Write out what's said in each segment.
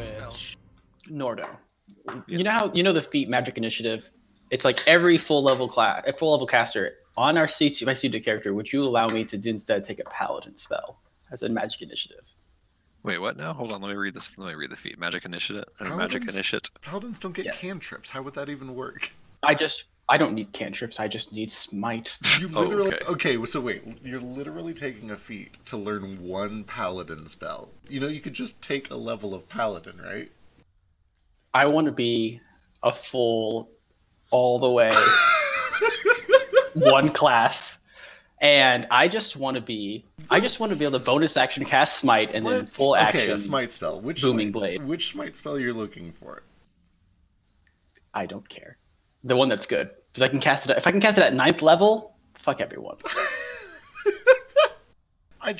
spell? which Nordo. Yes. You know the feat Magic Initiative. It's like every full level caster on our my C2 character. Would you allow me to instead take a Paladin spell as a Magic Initiative? Wait, what now? Hold on, let me read this. Let me read the feat. Magic Initiate. Magic Initiate. Paladins don't get Yes. cantrips. How would that even work? I don't need cantrips. I just need smite. You literally okay. So wait, you're literally taking a feat to learn one Paladin spell. You know, you could just take a level of Paladin, right? I want to be a full, all the way, one class, and I just want to be able to bonus action cast smite and then full action. Okay, a smite spell. Which booming blade? Which smite spell you're looking for? I don't care. The one that's good, because I can cast it. If I can cast it at 9th level, fuck everyone. I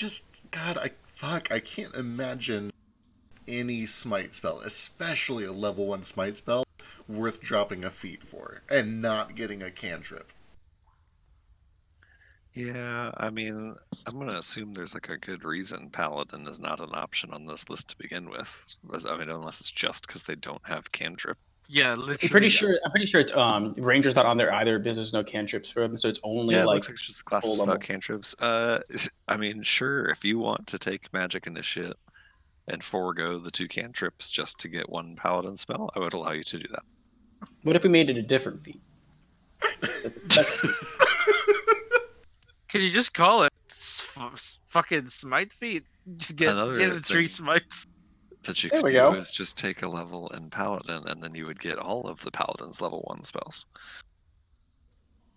can't imagine any smite spell, especially a level 1 smite spell, worth dropping a feat for and not getting a cantrip. Yeah, I mean, I'm gonna assume there's like a good reason Paladin is not an option on this list to begin with. I mean, unless it's just because they don't have cantrip. Yeah, literally. I'm pretty sure it's Ranger's not on there either because there's no cantrips for them, so it's only It like looks like it's just the classes without cantrips. I mean, sure, if you want to take Magic Initiate and forego the 2 cantrips just to get 1 Paladin spell, I would allow you to do that. What if we made it a different feat? Can you just call it fucking smite feat? Just get Another 3 smites. That you There could we do go. is just take a level in Paladin, and then you would get all of the Paladin's level 1 spells.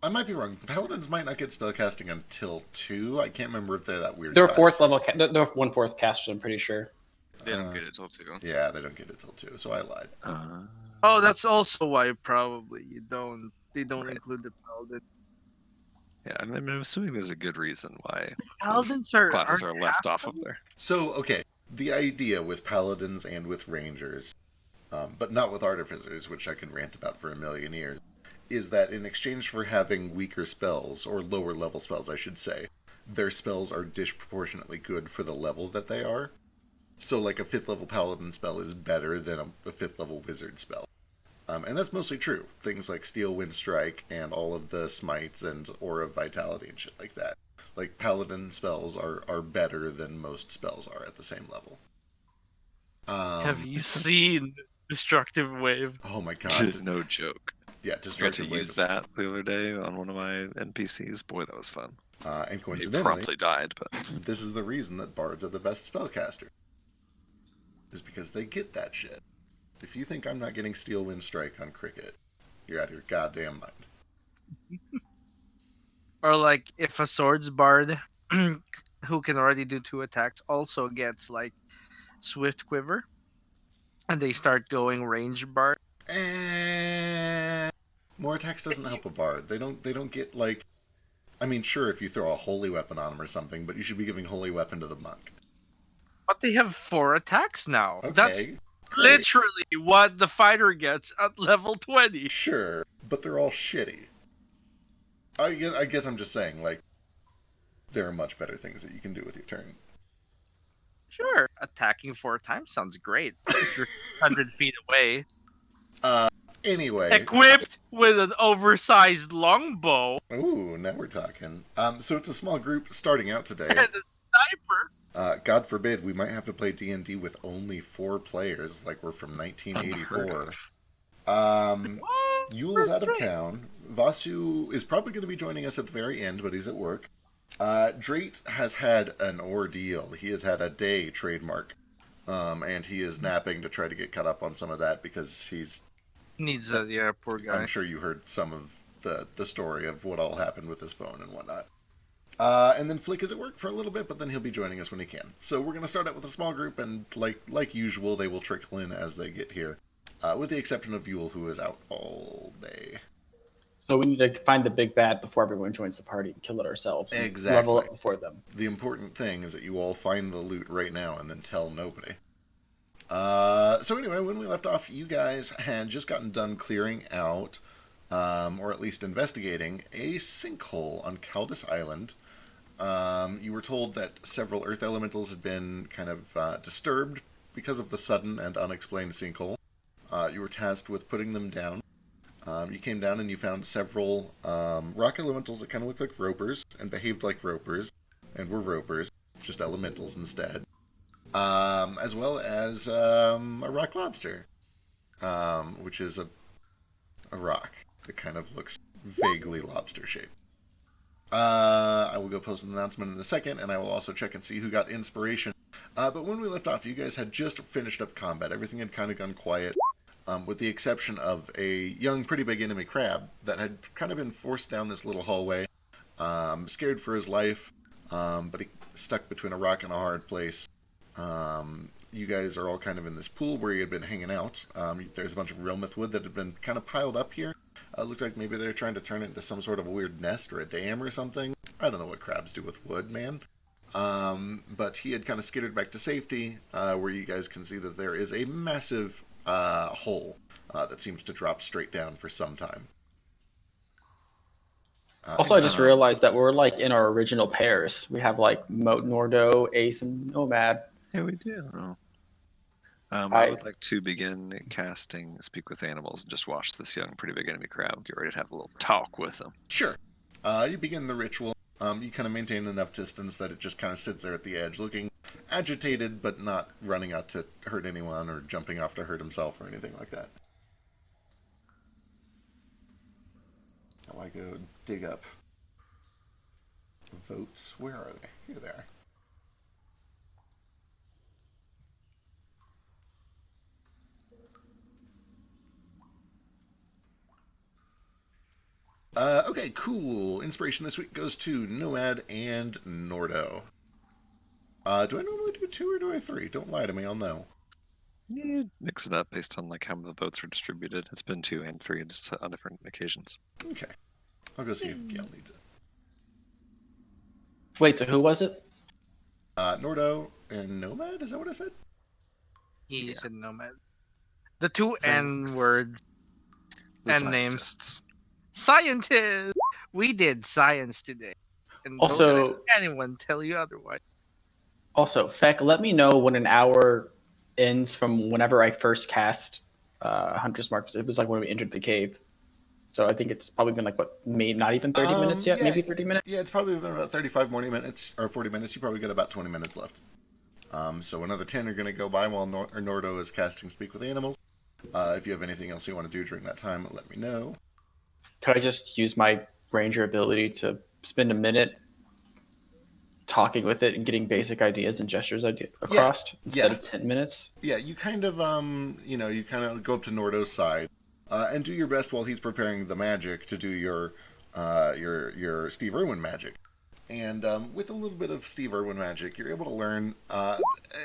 I might be wrong. Paladins might not get spellcasting until 2. I can't remember if they're that weird. They're class. 4th level. They're 1/4 casters. I'm pretty sure. They don't get it till 2. Yeah, they don't get it till 2. So I lied. Oh, that's also why probably they don't Right. include the paladin. Yeah, I'm assuming there's a good reason why Paladins classes are left off of half there. So, okay, the idea with Paladins and with Rangers, but not with Artificers, which I can rant about for a million years, is that in exchange for having weaker spells, or lower level spells, I should say, their spells are disproportionately good for the level that they are. So, like, a 5th level Paladin spell is better than a 5th level Wizard spell. And that's mostly true. Things like Steel Wind Strike and all of the smites and Aura of Vitality and shit like that. Like, Paladin spells are better than most spells are at the same level. Have you seen Destructive Wave? Oh my god. No joke. Yeah, I got to Destructive Wave use is- that the other day on one of my NPCs. Boy, that was fun. and He coincidentally, promptly died, but this is the reason that bards are the best spellcaster. Is because they get that shit. If you think I'm not getting Steel Wind Strike on Cricket, you're out of your goddamn mind. Or like if a swords bard who can already do 2 attacks also gets like Swift Quiver, and they start going range bard. More attacks doesn't help a bard. They don't get like. I mean, sure, if you throw a holy weapon on them or something, but you should be giving holy weapon to the monk. But they have 4 attacks now. Okay, That's great. literally what the fighter gets at level 20. Sure, but they're all shitty. I guess I'm just saying, like, there are much better things that you can do with your turn. Sure, attacking 4 times sounds great. If you're 100 feet away. Anyway. Equipped with an oversized longbow Ooh, now we're talking. So it's a small group starting out today. and a sniper. God forbid we might have to play D&D with only 4 players, like we're from unheard 1984. of. Yule is out of town. Vasu is probably going to be joining us at the very end, but he's at work. Drake has had an ordeal. He has had a day trademark. And he is napping to try to get caught up on some of that because he's... Needs a poor guy. I'm sure you heard some of the story of what all happened with his phone and whatnot. And then Flick is at work for a little bit, but then he'll be joining us when he can. So we're going to start out with a small group, and like usual, they will trickle in as they get here. With the exception of Yule, who is out all day. So we need to find the big bad before everyone joins the party and kill it ourselves. And Exactly. level up before them. The important thing is that you all find the loot right now and then tell nobody. So anyway, when we left off, you guys had just gotten done clearing out, or at least investigating, a sinkhole on Caldus Island. You were told that several earth elementals had been kind of disturbed because of the sudden and unexplained sinkhole, you were tasked with putting them down. You came down and you found several rock elementals that kind of looked like ropers and behaved like ropers and were ropers, just elementals instead. As well as a rock lobster, which is a rock that kind of looks vaguely lobster shaped. I will go post an announcement in a second, and I will also check and see who got inspiration. But when we left off, you guys had just finished up combat. Everything had kind of gone quiet, with the exception of a young, pretty big enemy crab that had kind of been forced down this little hallway, scared for his life, but he stuck between a rock and a hard place. You guys are all kind of in this pool where you had been hanging out. There's a bunch of realmouth wood that had been kind of piled up here. Looked like maybe they're trying to turn it into some sort of a weird nest or a dam or something. I don't know what crabs do with wood, man. But he had kind of skittered back to safety, where you guys can see that there is a massive hole that seems to drop straight down for some time. Also, I just realized that we're like in our original pairs. We have like Nordo, Ace, and Nomad. Yeah, we do. Oh. I would like to begin casting Speak with Animals and just watch this young, pretty big enemy crab. Get ready to have a little talk with them. Sure. You begin the ritual. You kind of maintain enough distance that it just kind of sits there at the edge, looking agitated, but not running out to hurt anyone or jumping off to hurt himself or anything like that. Now I go dig up votes. Where are they? Here they are. Okay, cool. Inspiration this week goes to Nomad and Nordo. Do I normally do 2 or do I 3? Don't lie to me, I'll know. Yeah, mix it up based on like how the votes are distributed. It's been 2 and 3 just on different occasions. Okay. I'll go see if Gail needs it. Wait, so who was it? Nordo and Nomad? Is that what I said? He said Nomad. The two Thanks. N-word The and names. scientists. Scientists! We did science today. And don't Also- let anyone tell you otherwise. Also, Feck, let me know when an hour ends from whenever I first cast Hunter's Mark. It was like when we entered the cave. So I think it's probably been like, what, maybe not even 30 minutes yet? Yeah. Maybe 30 minutes? Yeah, it's probably been about 35 more minutes, or 40 minutes. You probably got about 20 minutes left. So another 10 are going to go by while Nordo is casting Speak with Animals. If you have anything else you want to do during that time, let me know. Could I just use my Ranger ability to spend a minute talking with it and getting basic ideas and gestures across instead of 10 minutes? Yeah, you kind of, you kind of go up to Nordo's side and do your best while he's preparing the magic to do your Steve Irwin magic. And with a little bit of Steve Irwin magic, you're able to learn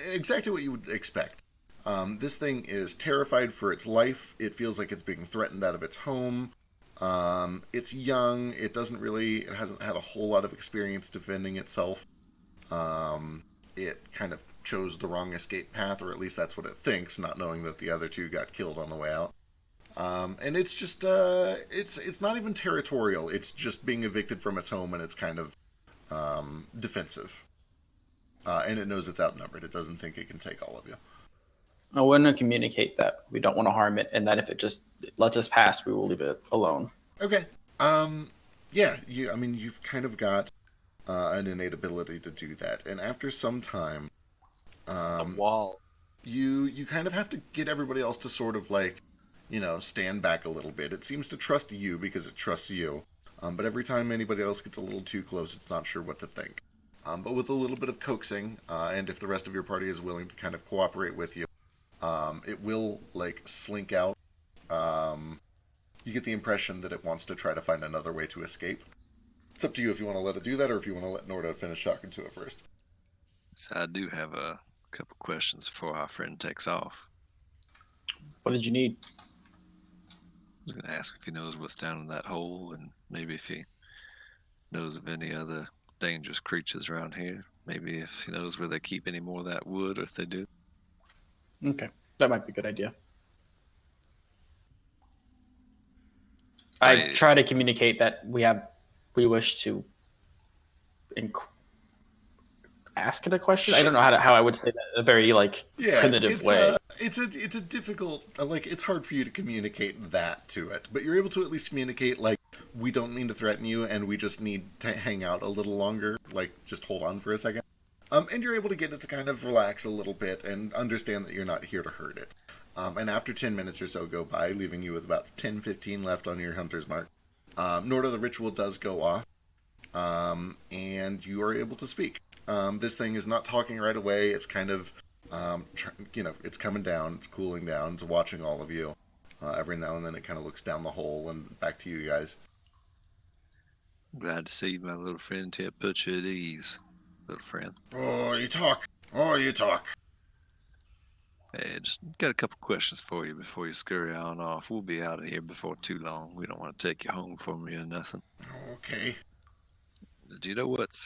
exactly what you would expect. This thing is terrified for its life. It feels like it's being threatened out of its home. It's young. It hasn't had a whole lot of experience defending itself. It kind of chose the wrong escape path, or at least that's what it thinks, not knowing that the other two got killed on the way out. And it's just, it's not even territorial. It's just being evicted from its home, and it's kind of, defensive. And it knows it's outnumbered. It doesn't think it can take all of you. I want to communicate that we don't want to harm it, and that if it just lets us pass, we will leave it alone. Okay. Yeah, you've kind of got an innate ability to do that. And after some time, A wall. you kind of have to get everybody else to sort of like, stand back a little bit. It seems to trust you because it trusts you. But every time anybody else gets a little too close, it's not sure what to think. But with a little bit of coaxing, and if the rest of your party is willing to kind of cooperate with you, it will, like, slink out. You get the impression that it wants to try to find another way to escape. It's up to you if you want to let it do that, or if you want to let Nordo finish talking to it first. So I do have a couple questions before our friend takes off. What did you need? I was going to ask if he knows what's down in that hole, and maybe if he knows of any other dangerous creatures around here. Maybe if he knows where they keep any more of that wood, or if they do. Okay, that might be a good idea. I try to communicate that we wish to ask it a question. I don't know how I would say that in a very like Yeah, primitive way. it's a difficult like it's hard for you to communicate that to it, but you're able to at least communicate like we don't mean to threaten you and we just need to hang out a little longer, like just hold on for a second. And you're able to get it to kind of relax a little bit and understand that you're not here to hurt it. And after 10 minutes or so go by, leaving you with about 10-15 left on your hunter's mark, Norda, the ritual does go off, and you are able to speak. This thing is not talking right away. It's kind of, it's coming down, it's cooling down, it's watching all of you. Every now and then it kind of looks down the hole and back to you guys. Glad to see my little friend Tip put you at ease, little friend. Oh, you talk. Oh, you talk. Hey, just got a couple questions for you before you scurry on off. We'll be out of here before too long. We don't want to take you home from you or nothing. Okay. Do you know what's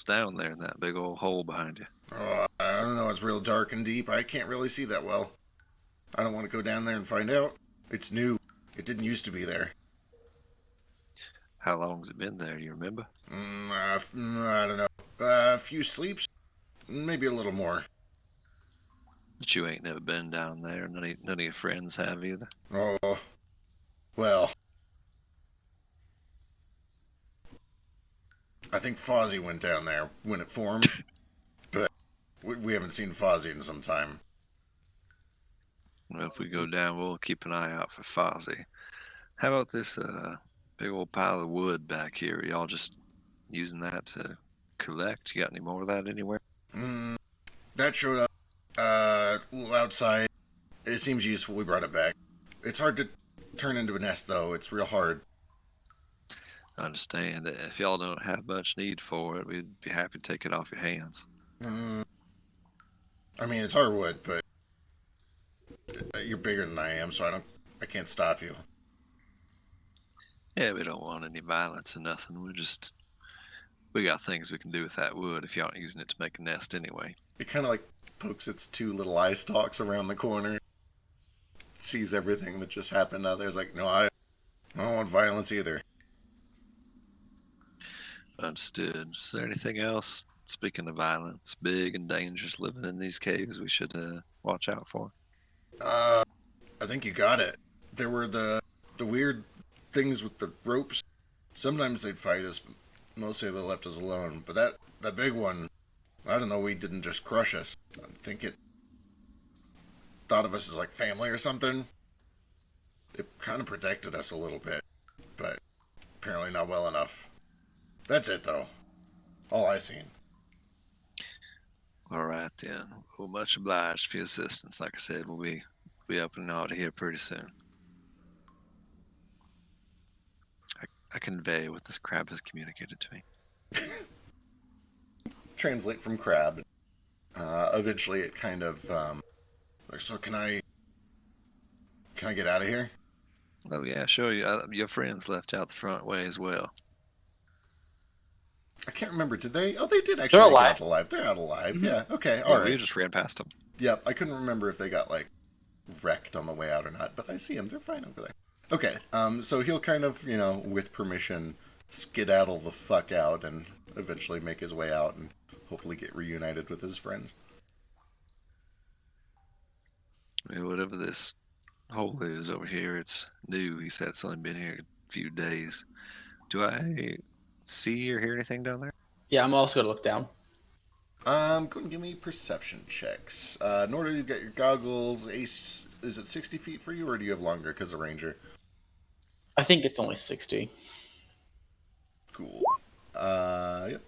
down there in that big old hole behind you? Oh, I don't know. It's real dark and deep. I can't really see that well. I don't want to go down there and find out. It's new. It didn't used to be there. How long's it been there, you remember? I don't know. A few sleeps? Maybe a little more. But you ain't never been down there. None of your friends have either. Oh, well. I think Fozzie went down there when it formed, but we haven't seen Fozzie in some time. Well, if we go down, we'll keep an eye out for Fozzie. How about this big old pile of wood back here? Are y'all just using that to collect? You got any more of that anywhere? That showed up outside. It seems useful. We brought it back. It's hard to turn into a nest, though. It's real hard. I understand. If y'all don't have much need for it, we'd be happy to take it off your hands. I mean, it's hardwood, but you're bigger than I am, so I can't stop you. Yeah, we don't want any violence or nothing. We got things we can do with that wood if y'all aren't using it to make a nest anyway. It kind of like pokes its two little eye stalks around the corner. Sees everything that just happened out there. It's like, no, I don't want violence either. Understood. Is there anything else, speaking of violence, big and dangerous living in these caves we should watch out for? I think you got it. There were the weird things with the ropes. Sometimes they'd fight us, but mostly they left us alone. But that big one, I don't know, we didn't just crush us. I think it thought of us as like family or something. It kind of protected us a little bit, but apparently not well enough. That's it, though. All I seen. All right, then. Well, much obliged for your assistance. Like I said, we'll be up and out of here pretty soon. I convey what this crab has communicated to me. Translate from crab. Eventually, it kind of so can I get out of here? Oh yeah, sure. Your friends left out the front way as well. I can't remember. Did they? Oh, they did actually They're make it alive. out alive. They're out alive. Mm-hmm. Yeah. Okay. Yeah, All right. we just ran past them. Yep. I couldn't remember if they got like wrecked on the way out or not, but I see them. They're fine over there. Okay. So he'll kind of, with permission, skedaddle the fuck out and eventually make his way out and hopefully get reunited with his friends. I mean, whatever this hole is over here, it's new. He said it's only been here a few days. Do I see or hear anything down there? Yeah, I'm also gonna look down. Go ahead and give me perception checks. Norda, you've got your goggles. Ace, is it 60 feet for you, or do you have longer because of Ranger? I think it's only 60. Cool. Yep.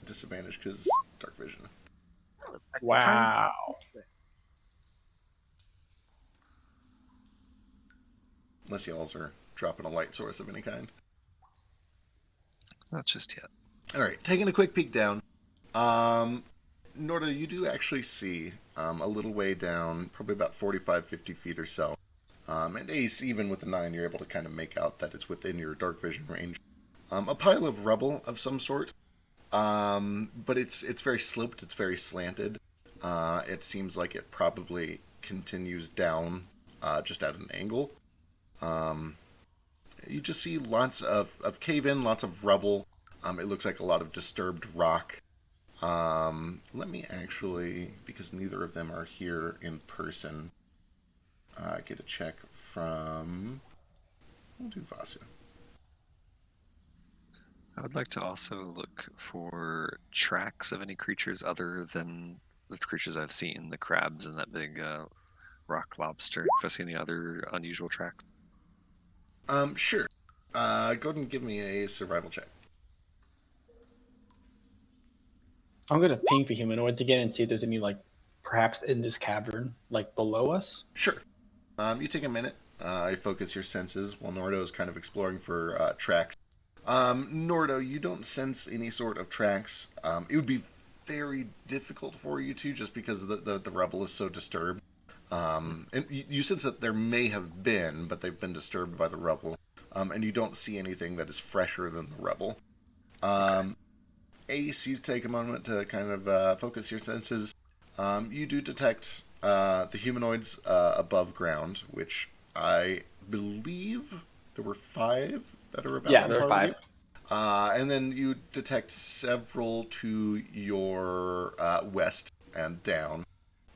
Disadvantage because dark vision. Wow. Unless y'all are dropping a light source of any kind. Not just yet. All right, taking a quick peek down. Norda, you do actually see a little way down, probably about 45, 50 feet or so. And Ace, even with the 9, you're able to kind of make out that it's within your dark vision range. A pile of rubble of some sort. But it's very sloped, it's very slanted. It seems like it probably continues down just at an angle. You just see lots of cave-in, lots of rubble. It looks like a lot of disturbed rock. Let me actually, because neither of them are here in person, get a check from. We'll do Vasu. I would like to also look for tracks of any creatures other than the creatures I've seen, the crabs and that big rock lobster. If I see any other unusual tracks. Sure. Go ahead and give me a survival check. I'm gonna ping for humanoids again and see if there's any like perhaps in this cavern like below us. Sure. You take a minute. You focus your senses while Nordo is kind of exploring for tracks. Nordo, you don't sense any sort of tracks. It would be very difficult for you to, just because the rubble is so disturbed. And you sense that there may have been, but they've been disturbed by the rubble. And you don't see anything that is fresher than the rubble. Ace, you take a moment to kind of focus your senses. You do detect the humanoids above ground, which I believe there were 5 that are about Yeah, there are par with 5. you. And then you detect several to your west and down.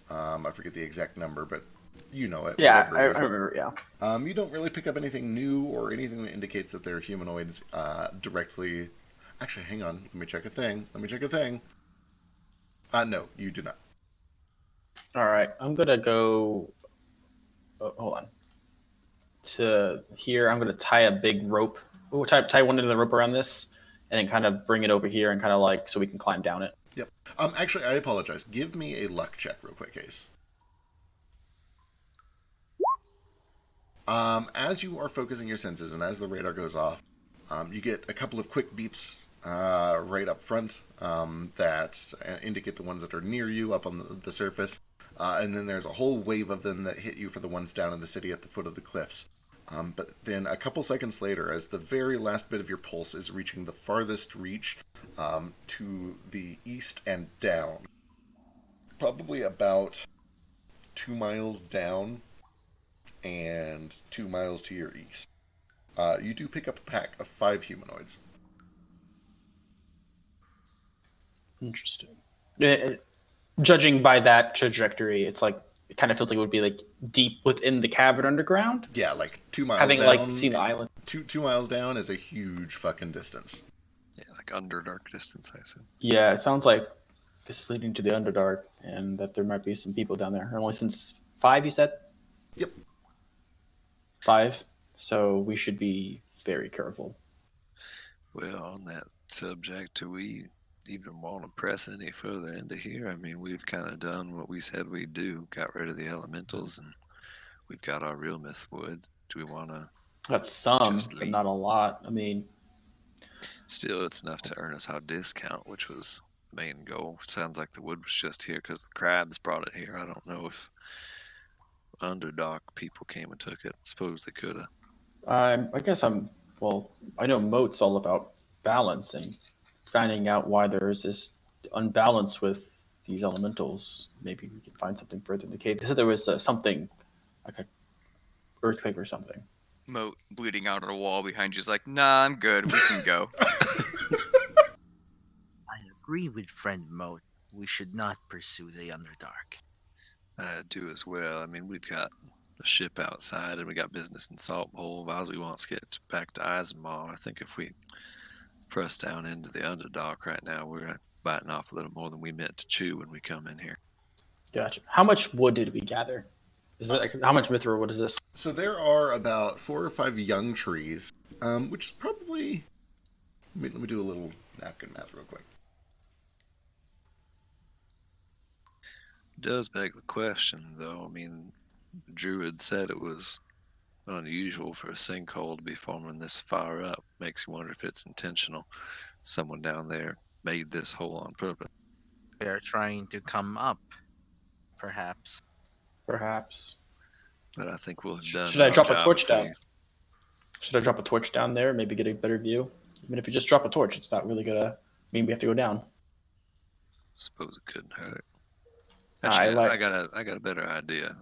I forget the exact number, but you know it. Yeah, Whatever I it is. remember. Yeah. You don't really pick up anything new or anything that indicates that they're humanoids directly. Actually, hang on. Let me check a thing. No, you do not. All right, I'm gonna go. Oh, hold on. To here, I'm gonna tie a big rope. Oh, tie one end of the rope around this, and then kind of bring it over here and kind of like so we can climb down it. Yep. Actually, I apologize. Give me a luck check real quick, Ace. As you are focusing your senses and as the radar goes off, you get a couple of quick beeps right up front that indicate the ones that are near you up on the surface. And then there's a whole wave of them that hit you for the ones down in the city at the foot of the cliffs. But then a couple seconds later, as the very last bit of your pulse is reaching the farthest reach to the east and down, probably about 2 miles down and 2 miles to your east, you do pick up a pack of 5 humanoids. Interesting. Judging by that trajectory, it's like it kind of feels like it would be like deep within the cavern underground. Yeah, like 2 miles Having down. like seen the island. 2 miles down is a huge fucking distance. Yeah, like Underdark distance, I assume. Yeah, it sounds like this is leading to the Underdark, and that there might be some people down there. Only since 5, you said? Yep. 5. So we should be very careful. Well, on that subject, do we even want to press any further into here? I mean, we've kind of done what we said we'd do, got rid of the elementals, and we've got our real myth wood. Do we want to? That's some, Just but leave. not a lot. I mean, Still, it's enough to earn us our discount, which was the main goal. Sounds like the wood was just here because the crabs brought it here. I don't know if Underdark people came and took it. Suppose they could have. I guess well, I know Moat's all about balance and finding out why there's this unbalance with these elementals. Maybe we can find something further in the cave. They said there was something like a earthquake or something. Moat bleeding out on a wall behind you is like, nah, I'm good. We can go. I agree with friend Moat. We should not pursue the Underdark. I do as well. I mean, we've got a ship outside and we got business in Salt Bowl. Vosley wants to get back to Eisenmar. I think if we press down into the Underdark right now, we're biting off a little more than we meant to chew when we come in here. Gotcha. How much wood did we gather? Is it like, how much mithril wood is this? So there are about 4 or 5 young trees, which is probably. Let me do a little napkin math real quick. Does beg the question, though. I mean, the druid said it was unusual for a sinkhole to be forming this far up. Makes you wonder if it's intentional. Someone down there made this hole on purpose. We are trying to come up, perhaps. Perhaps. But I think we'll have done. Should I our drop a job torch if we- down? Should I drop a torch down there? Maybe get a better view. I mean, if you just drop a torch, it's not really gonna mean we have to go down. Suppose it couldn't hurt. I Actually, like- I got a better idea.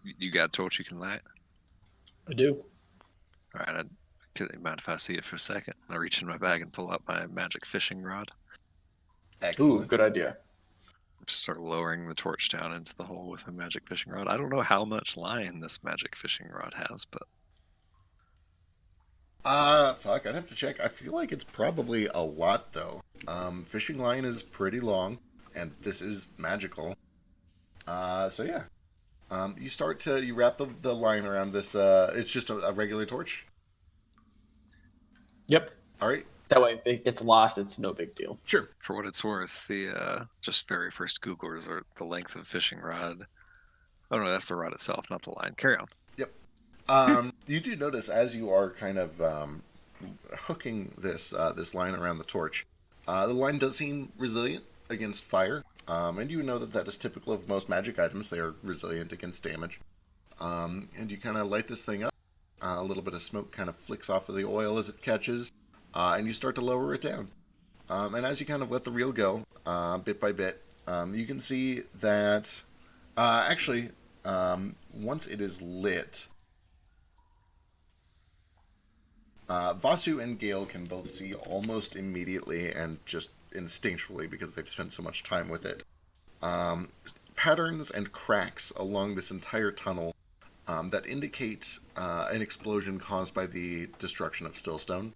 You got a torch you can light? I do. All right. Mind if I see it for a second? I reach in my bag and pull out my magic fishing rod. Excellent. good idea. Just start lowering the torch down into the hole with a magic fishing rod. I don't know how much line this magic fishing rod has, but Fuck, I'd have to check. I feel like it's probably a lot, though. Fishing line is pretty long, and this is magical. So yeah. You wrap the line around this, it's just a regular torch. Yep. Alright, That way, if it gets lost, it's no big deal. sure. for what it's worth, the just very first Google result, the length of fishing rod. Oh no, that's the rod itself, not the line. Carry on. You do notice as you are kind of hooking this line around the torch, the line does seem resilient against fire, and you know that is typical of most magic items. They are resilient against damage. And you kind of light this thing up. A little bit of smoke kind of flicks off of the oil as it catches, and you start to lower it down. And as you kind of let the reel go, bit by bit, you can see that once it is lit, Vasu and Gale can both see almost immediately and just instinctually because they've spent so much time with it. Patterns and cracks along this entire tunnel that indicate an explosion caused by the destruction of Stillstone.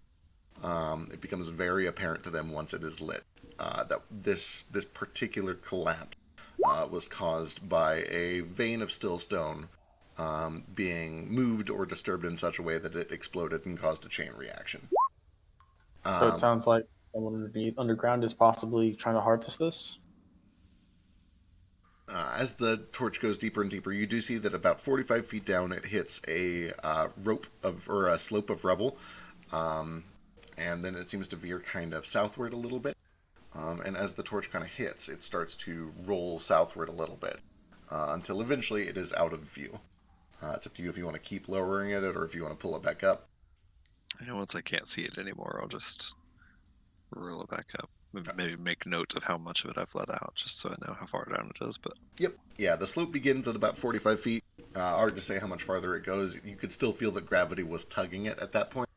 It becomes very apparent to them once it is lit that this particular collapse was caused by a vein of Stillstone being moved or disturbed in such a way that it exploded and caused a chain reaction. So it sounds like someone underground is possibly trying to harvest this. As the torch goes deeper and deeper, you do see that about 45 feet down, it hits a a slope of rubble, and then it seems to veer kind of southward a little bit. And as the torch kind of hits, it starts to roll southward a little bit until eventually it is out of view. It's up to you if you want to keep lowering it or if you want to pull it back up. And once I can't see it anymore, I'll just roll it back up. Maybe make note of how much of it I've let out, just so I know how far down it is. But Yep. Yeah, the slope begins at about 45 feet. Hard to say how much farther it goes. You could still feel that gravity was tugging it at that point.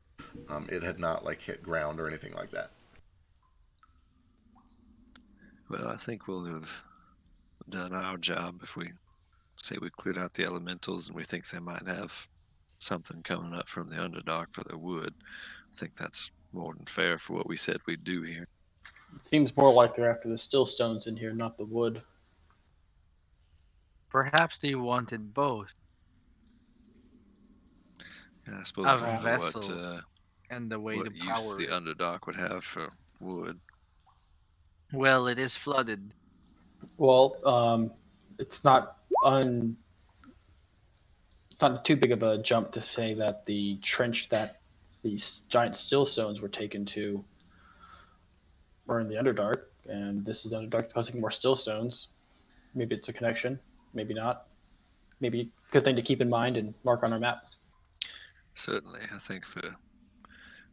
It had not hit ground or anything like that. well, I think we'll have done our job if we say we cleared out the elementals and we think they might have something coming up from the Underdark for their wood. I think that's more than fair for what we said we'd do here. It seems more like they're after the stillstones in here, not the wood. Perhaps they wanted both. Yeah, I suppose A I don't know vessel and the way to what use power the it. Underdark would have for wood. Well, it is flooded. Well, it's not too big of a jump to say that the trench that these giant stillstones were taken to were in the Underdark, and this is the Underdark causing more stillstones. Maybe it's a connection, maybe not. Maybe good thing to keep in mind and mark on our map. Certainly, I think for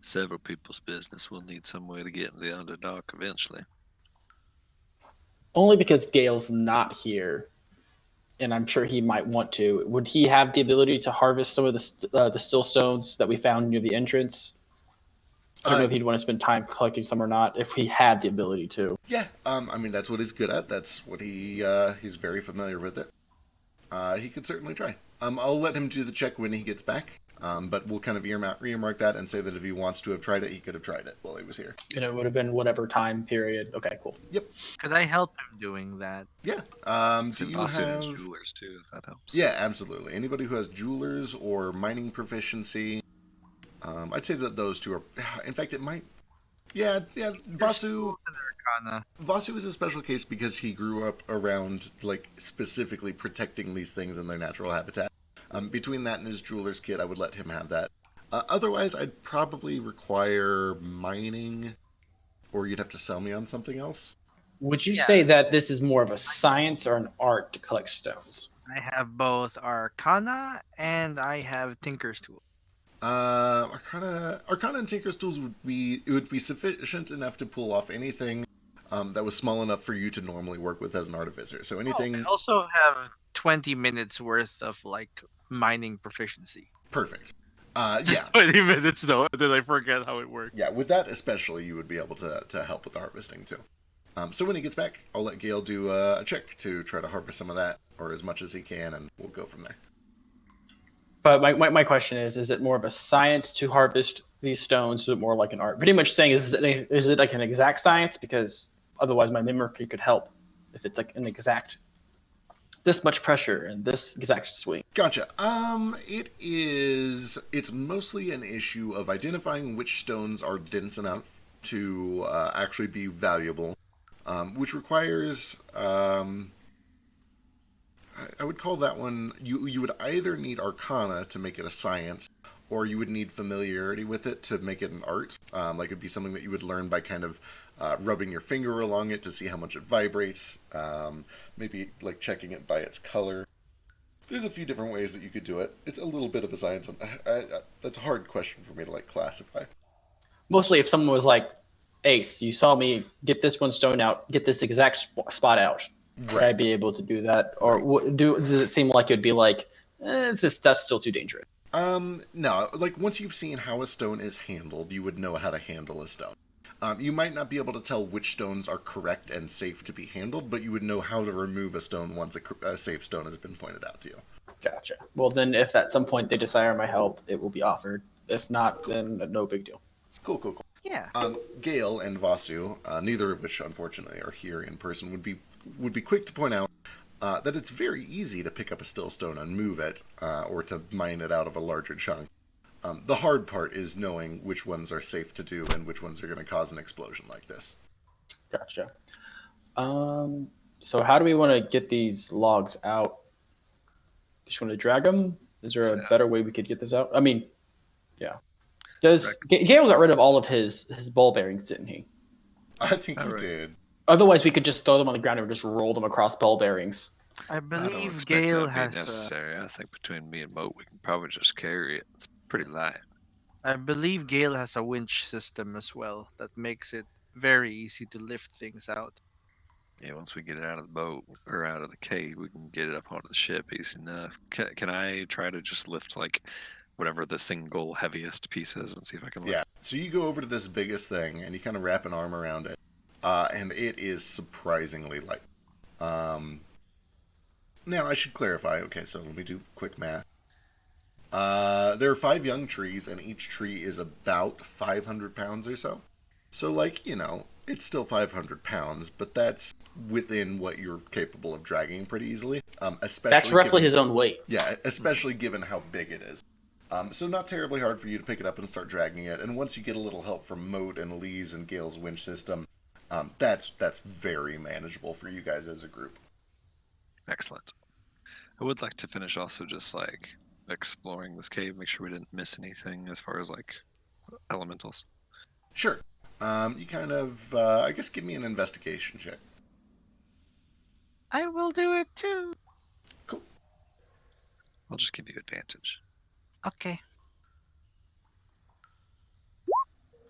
several people's business, we'll need some way to get in the Underdark eventually. Only because Gale's not here, and I'm sure he might want to. Would he have the ability to harvest some of the stillstones that we found near the entrance? I don't know if he'd want to spend time collecting some or not. If he had the ability to. Yeah, I mean that's what he's good at. That's what he's very familiar with it. He could certainly try. I'll let him do the check when he gets back. But we'll kind of earmark that and say that if he wants to have tried it, he could have tried it while he was here. And it would have been whatever time period. Okay, cool. Yep. Could I help him doing that? Yeah. So Do you also have has jewelers too, if that helps. Yeah, absolutely. Anybody who has jewelers or mining proficiency, I'd say that those two are. In fact, it might. Yeah. Vasu. Arcana. Vasu is a special case because he grew up around specifically protecting these things in their natural habitat. Between that and his jeweler's kit, I would let him have that. Otherwise, I'd probably require mining, or you'd have to sell me on something else. Would you say that this is more of a science or an art to collect stones? I have both Arcana and I have Tinker's Tool. Arcana and Tinker's Tools would be sufficient enough to pull off anything that was small enough for you to normally work with as an artificer. So anything. I also have 20 minutes worth of mining proficiency. Perfect. Just 20 minutes though, did I forget how it worked? Yeah, with that especially, you would be able to help with the harvesting too. So when he gets back, I'll let Gale do a check to try to harvest some of that, or as much as he can, and we'll go from there. But my question is it more of a science to harvest these stones? Is it more like an art? Pretty much saying, is it like an exact science? Because otherwise my mimicry could help if it's like an exact, this much pressure and this exact swing. Gotcha. It's mostly an issue of identifying which stones are dense enough to actually be valuable, which requires, I would call that one, you would either need Arcana to make it a science, or you would need familiarity with it to make it an art. Like it'd be something that you would learn by kind of rubbing your finger along it to see how much it vibrates, maybe like checking it by its color. There's a few different ways that you could do it. It's a little bit of a science. That's a hard question for me to like classify. Mostly if someone was like, Ace, you saw me get this one stone out, get this exact spot out. Would I be able to do that? Or does it seem like it'd be like, it's just, that's still too dangerous? No, like once you've seen how a stone is handled, you would know how to handle a stone. You might not be able to tell which stones are correct and safe to be handled, but you would know how to remove a stone once a safe stone has been pointed out to you. Gotcha. Well, then if at some point they desire my help, it will be offered. If not, then no big deal. Cool. Yeah. Gale and Vasu, neither of which unfortunately are here in person, would be quick to point out that it's very easy to pick up a still stone and move it, or to mine it out of a larger chunk. The hard part is knowing which ones are safe to do and which ones are going to cause an explosion like this. Gotcha. So how do we want to get these logs out? Just want to drag them? Is there a better way we could get this out? I mean, yeah. Gale got rid of all of his ball bearings, didn't he? I think he did. Otherwise, we could just throw them on the ground and just roll them across ball bearings. I don't believe expect Gale that has. be necessary. I think between me and Moat, we can probably just carry it. It's pretty light. I believe Gale has a winch system as well that makes it very easy to lift things out. Yeah, once we get it out of the boat or out of the cave, we can get it up onto the ship easy enough. Can I try to just lift like whatever the single heaviest piece is and see if I can lift? Yeah. So you go over to this biggest thing and you kind of wrap an arm around it, and it is surprisingly light. Now I should clarify. Okay, so let me do quick math. There are 5 young trees, and each tree is about 500 pounds or so. So, like, it's still 500 pounds, but that's within what you're capable of dragging pretty easily. Especially that's roughly his own weight. Yeah, especially given how big it is. So not terribly hard for you to pick it up and start dragging it. And once you get a little help from Moat and Lee's and Gale's winch system, that's very manageable for you guys as a group. Excellent. I would like to finish also just like exploring this cave, make sure we didn't miss anything as far as like elementals. Sure. You kind of, I guess, give me an investigation check. I will do it too. Cool. I'll just give you advantage. Okay.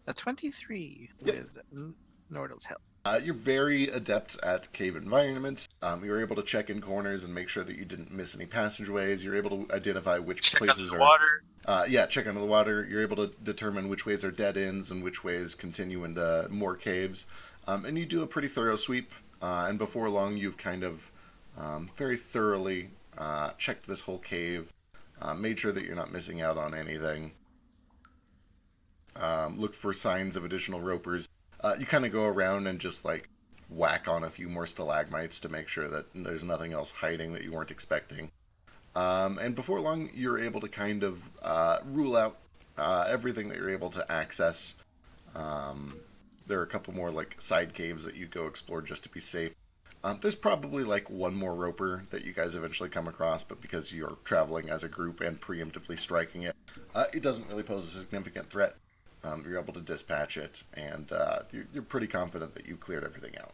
A 23 Yep. with Nordal's help. You're very adept at cave environments. You're able to check in corners and make sure that you didn't miss any passageways. You're able to identify which places are water. Check under the water. You're able to determine which ways are dead ends and which ways continue into more caves. And you do a pretty thorough sweep. And before long, you've kind of very thoroughly checked this whole cave, made sure that you're not missing out on anything. Look for signs of additional ropers. You kind of go around and just like whack on a few more stalagmites to make sure that there's nothing else hiding that you weren't expecting. And before long, you're able to kind of rule out everything that you're able to access. There are a couple more like side caves that you go explore just to be safe. There's probably like one more roper that you guys eventually come across, but because you're traveling as a group and preemptively striking it, it doesn't really pose a significant threat. You're able to dispatch it, and you're pretty confident that you cleared everything out.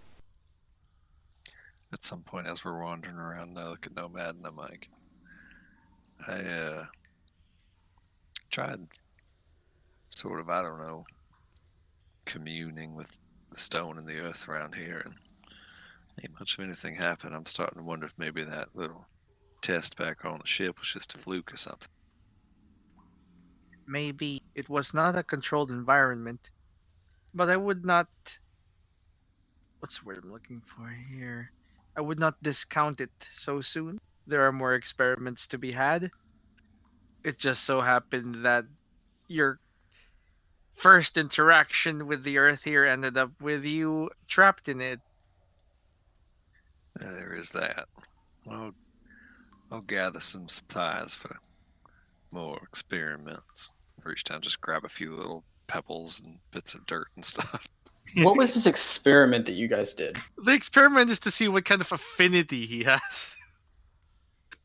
At some point, as we're wandering around, I look at Nomad and I'm like, I tried sort of, I don't know, communing with the stone and the earth around here, and ain't much of anything happened. I'm starting to wonder if maybe that little test back on the ship was just a fluke or something. Maybe it was not a controlled environment, but I would not what's the word I'm looking for here? I would not discount it so soon. There are more experiments to be had. It just so happened that your first interaction with the Earth here ended up with you trapped in it. Yeah, there is that. I'll gather some supplies for more experiments. Reach down, just grab a few little pebbles and bits of dirt and stuff. What was this experiment that you guys did? The experiment is to see what kind of affinity he has.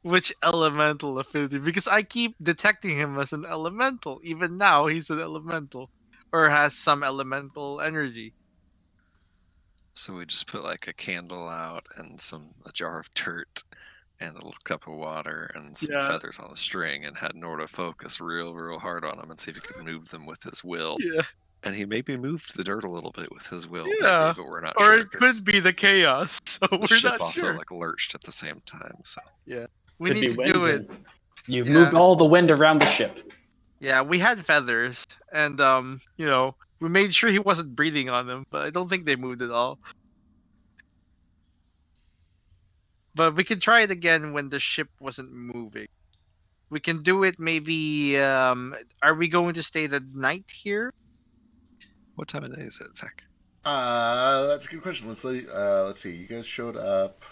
Which elemental affinity? Because I keep detecting him as an elemental. Even now, he's an elemental. Or has some elemental energy. So we just put like a candle out and a jar of dirt and a little cup of water and some Yeah. feathers on a string and had Norda focus real hard on him and see if he could move them with his will. Yeah. And he maybe moved the dirt a little bit with his will, Yeah. maybe, but we're not Or sure. it could be the chaos. So The we're ship not also sure. like lurched at the same time, so Yeah. We Could need be to wind do it. then. You've Yeah. moved all the wind around the ship. Yeah, we had feathers. And, we made sure he wasn't breathing on them. But I don't think they moved at all. But we can try it again when the ship wasn't moving. We can do it maybe. Are we going to stay the night here? what time of day is it, Vic? That's a good question. Let's see. You guys showed up.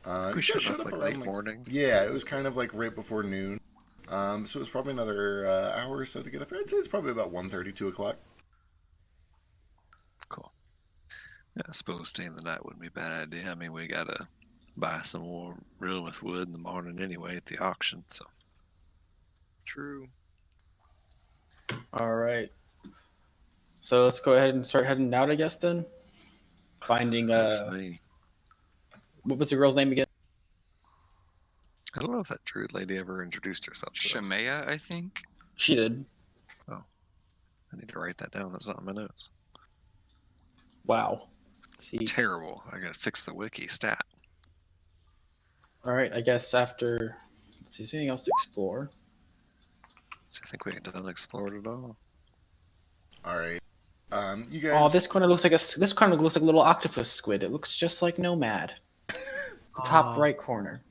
We You showed guys showed up up like around late morning. Yeah, it was kind of like right before noon. So it was probably another hour or so to get up here. I'd say it's probably about 1:30, 2 o'clock. Cool. Yeah, I suppose staying the night wouldn't be a bad idea. I mean, we gotta buy some more real with wood in the morning anyway at the auction, so. True. All right. So let's go ahead and start heading out, I guess, then. Finding, That's me. what was the girl's name again? I don't know if that druid lady ever introduced herself to us. Shemaya, I think. She did. I need to write that down. That's not in my notes. Wow. Let's see. Terrible. I gotta fix the wiki stat. All right, I guess after. Let's see, is there anything else to explore? So I think we haven't explored it all. All right. You guys. Oh, this corner looks like a little octopus squid. It looks just like Nomad. The top Oh. right corner.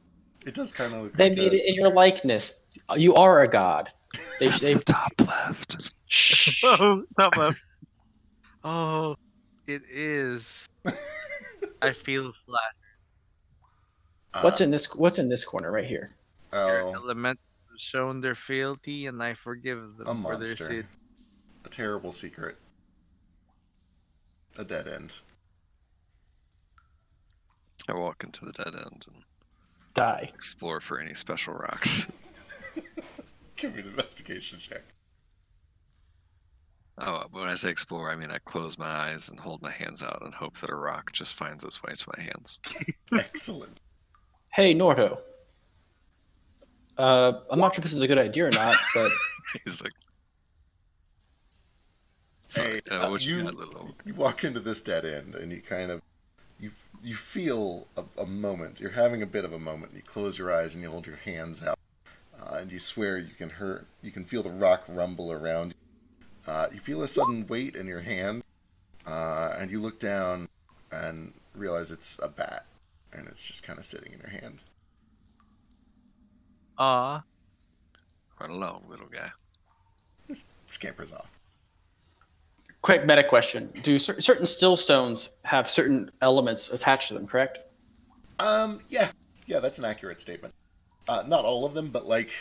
It does kind of look They like made it in your likeness. You are a god. That's They the top left. shh. Oh, top left. Oh, it is. I feel flat. What's in this corner right here? Your Oh, elementals have shown their fealty, and I forgive them a for their monster. sin. A terrible secret. A dead end. I walk into the dead end and Die. explore for any special rocks. Give me an investigation check. Oh, when I say explore, I mean I close my eyes and hold my hands out and hope that a rock just finds its way to my hands. Excellent. Hey, Nordo. I'm not sure if this is a good idea or not, but He's like, sorry, Hey, what you got, little? You walk into this dead end and you kind of you feel a moment. You're having a bit of a moment. You close your eyes and you hold your hands out, and you swear you can feel the rock rumble around you. You feel a sudden weight in your hand, and you look down and realize it's a bat, and it's just kind of sitting in your hand. Run along, little guy. Just scampers off. quick meta question: do certain still stones have certain elements attached to them? Correct. Yeah, that's an accurate statement. Not all of them, but like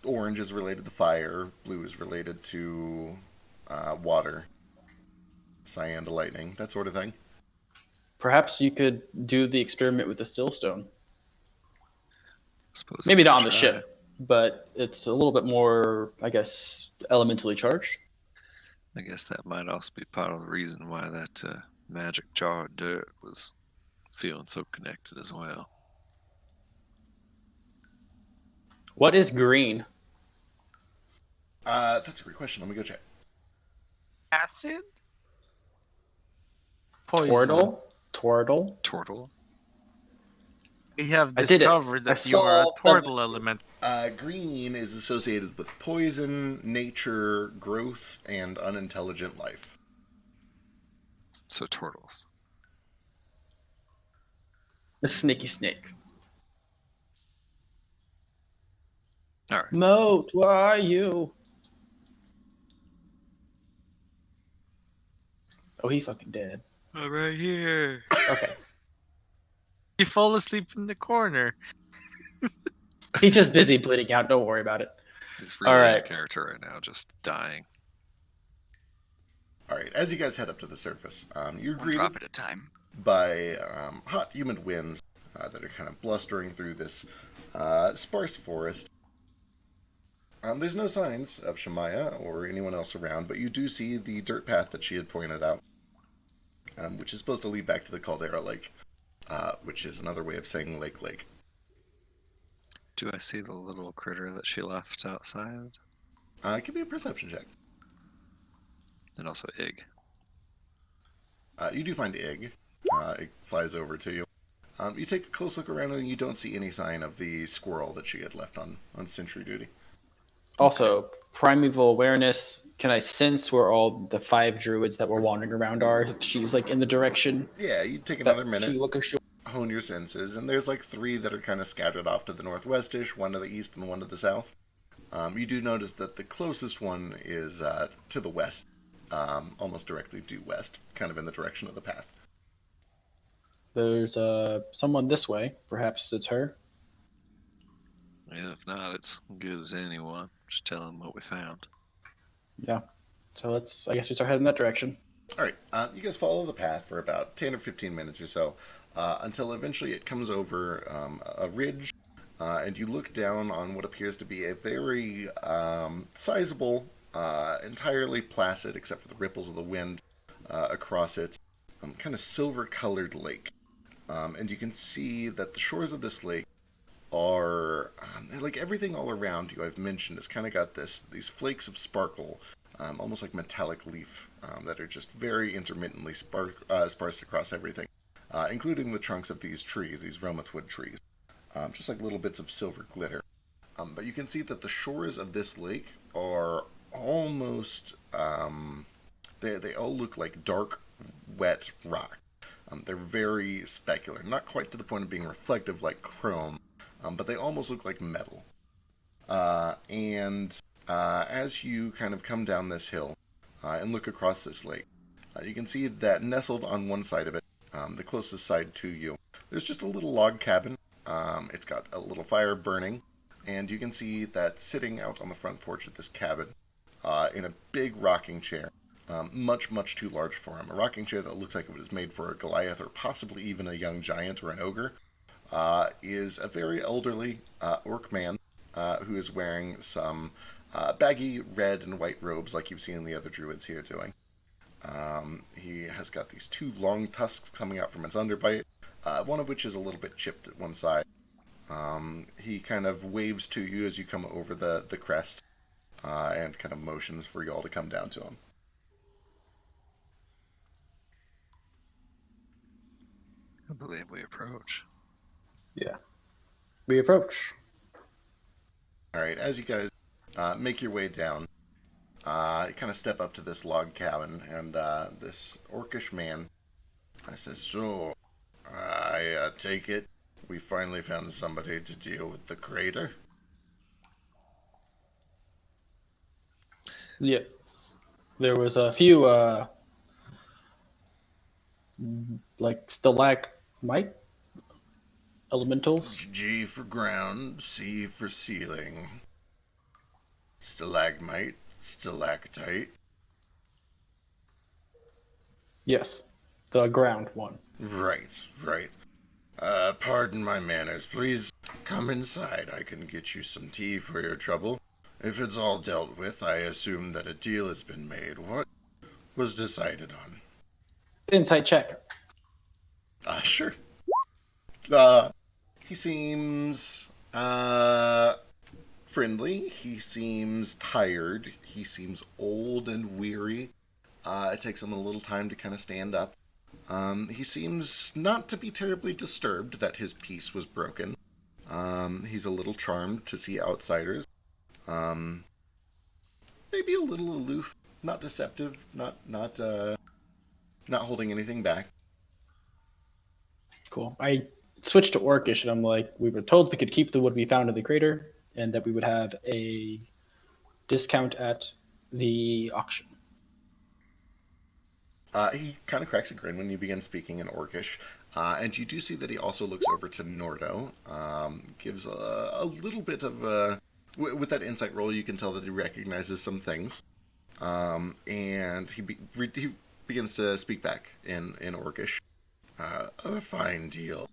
orange is related to fire, blue is related to water, cyan to lightning, that sort of thing. Perhaps you could do the experiment with the still stone. Suppose Maybe we not could on the try. ship, but it's a little bit more, I guess, elementally charged. I guess that might also be part of the reason why that magic jar of dirt was feeling so connected as well. What is green? That's a great question. Let me go check. Acid? Poison. Tortle? Turtle? We have I did it. discovered I that you are a solved turtle element. Green is associated with poison, nature, growth, and unintelligent life. So turtles. The sneaky snake. All right. Moat, where are you? Oh, he fucking dead. I'm right here. Okay. You fall asleep in the corner. He's just busy bleeding out. Don't worry about it. He's All really in right. character right now, just dying. All right, as you guys head up to the surface, you're One greeted drop at a time. by hot, humid winds that are kind of blustering through this sparse forest. There's no signs of Shemaya or anyone else around, but you do see the dirt path that she had pointed out, which is supposed to lead back to the Caldera Lake, which is another way of saying Lake. Do I see the little critter that she left outside? It could be a perception check. And also Ig. You do find Ig. It flies over to you. You take a close look around and you don't see any sign of the squirrel that she had left on sentry duty. Also, primeval awareness. Can I sense where all the 5 druids that were wandering around are? If she's like in the direction Yeah, you take another that minute, she look or she. hone your senses, and there's like 3 that are kind of scattered off to the northwestish, 1 to the east and 1 to the south. You do notice that the closest one is to the west, almost directly due west, kind of in the direction of the path. There's someone this way. Perhaps it's her. Yeah, if not, it's good as anyone. Just tell them what we found. Yeah. So I guess we start heading that direction. All right, you guys follow the path for about 10 or 15 minutes or so, until eventually it comes over a ridge, and you look down on what appears to be a very sizable, entirely placid, except for the ripples of the wind across it, kind of silver-colored lake. And you can see that the shores of this lake are like everything all around you I've mentioned has kind of got these flakes of sparkle, almost like metallic leaf, that are just very intermittently sparse across everything, including the trunks of these trees, these Romethwood trees, just like little bits of silver glitter. But you can see that the shores of this lake are almost they all look like dark, wet rock. They're very specular, not quite to the point of being reflective like chrome, but they almost look like metal. And as you kind of come down this hill and look across this lake, you can see that nestled on one side of it, the closest side to you, there's just a little log cabin. It's got a little fire burning, and you can see that sitting out on the front porch of this cabin, in a big rocking chair, much too large for him. A rocking chair that looks like it was made for a Goliath or possibly even a young giant or an ogre, is a very elderly orc man who is wearing some baggy red and white robes like you've seen the other druids here doing. He has got these 2 long tusks coming out from his underbite, one of which is a little bit chipped at one side. He kind of waves to you as you come over the crest, and kind of motions for you all to come down to him. I believe we approach. Yeah. We approach. All right, as you guys make your way down, you kind of step up to this log cabin, and this orcish man says, "So, I take it we finally found somebody to deal with the crater?" Yes. There was a few like stalagmite elementals. G for ground, C for ceiling. Stalagmite, stalactite. Yes. The ground one. Right. Pardon my manners. Please come inside. I can get you some tea for your trouble. If it's all dealt with, I assume that a deal has been made. What was decided on? Insight check. Sure. He seems friendly. He seems tired. He seems old and weary. It takes him a little time to kind of stand up. He seems not to be terribly disturbed that his peace was broken. He's a little charmed to see outsiders. Maybe a little aloof, not deceptive, not holding anything back. Cool. I switch to Orcish, and I'm like, we were told we could keep the wood we found in the crater, and that we would have a discount at the auction. He kind of cracks a grin when you begin speaking in Orcish, and you do see that he also looks over to Nordo, gives a little bit of with that insight roll, you can tell that he recognizes some things, and he begins to speak back in Orcish. A fine deal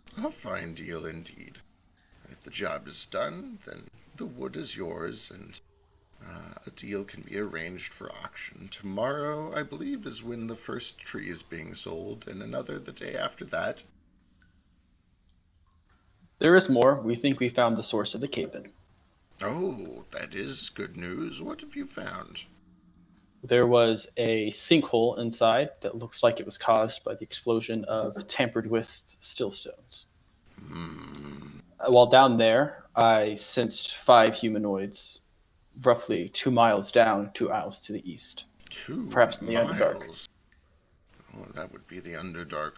indeed. If the job is done, then the wood is yours, and a deal can be arranged for auction. Tomorrow, I believe, is when the first tree is being sold, and another the day after that. There is more. We think we found the source of the cave-in. Oh, that is good news. What have you found? There was a sinkhole inside that looks like it was caused by the explosion of tampered-with stillstones. While down there, I sensed 5 humanoids, roughly 2 miles down, 2 miles to the east. 2 Perhaps in the miles. Underdark. Oh, that would be the Underdark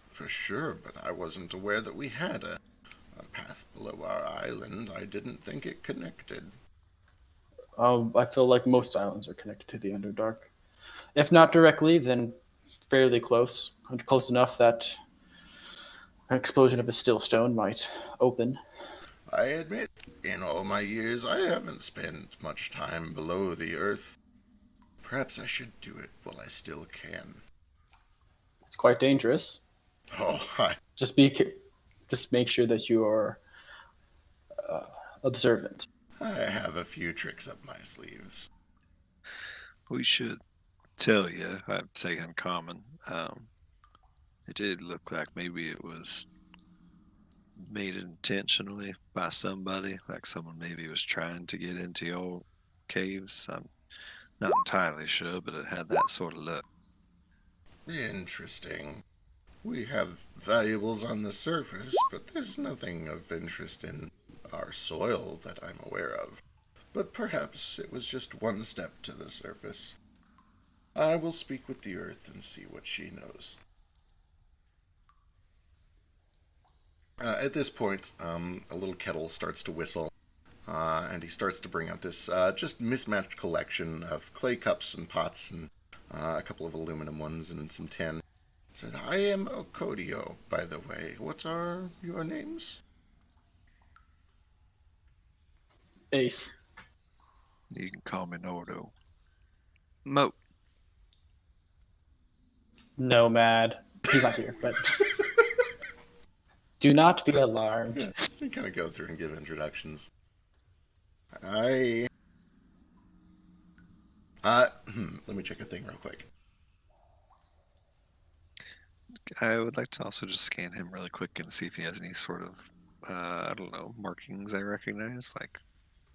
for sure, but I wasn't aware that we had a path below our island. I didn't think it connected. I feel like most islands are connected to the Underdark. If not directly, then fairly close. Close enough that an explosion of a still stone might open. I admit, in all my years, I haven't spent much time below the earth. Perhaps I should do it while I still can. It's quite dangerous. Oh, Just make sure that you are observant. I have a few tricks up my sleeves. We should tell you, I'd say uncommon. It did look like maybe it was made intentionally by somebody, like someone maybe was trying to get into your caves. I'm not entirely sure, but it had that sort of look. Interesting. We have valuables on the surface, but there's nothing of interest in our soil that I'm aware of. But perhaps it was just one step to the surface. I will speak with the earth and see what she knows. At this point, a little kettle starts to whistle, and he starts to bring out this just mismatched collection of clay cups and pots and a couple of aluminum ones and some tin. He said, I am Okodio, by the way. What are your names? Ace. You can call me Nordo. Moat. Nomad. He's not here, but do not be alarmed. Yeah, we kind of go through and give introductions. Let me check a thing real quick. I would like to also just scan him really quick and see if he has any sort of, I don't know, markings I recognize, like,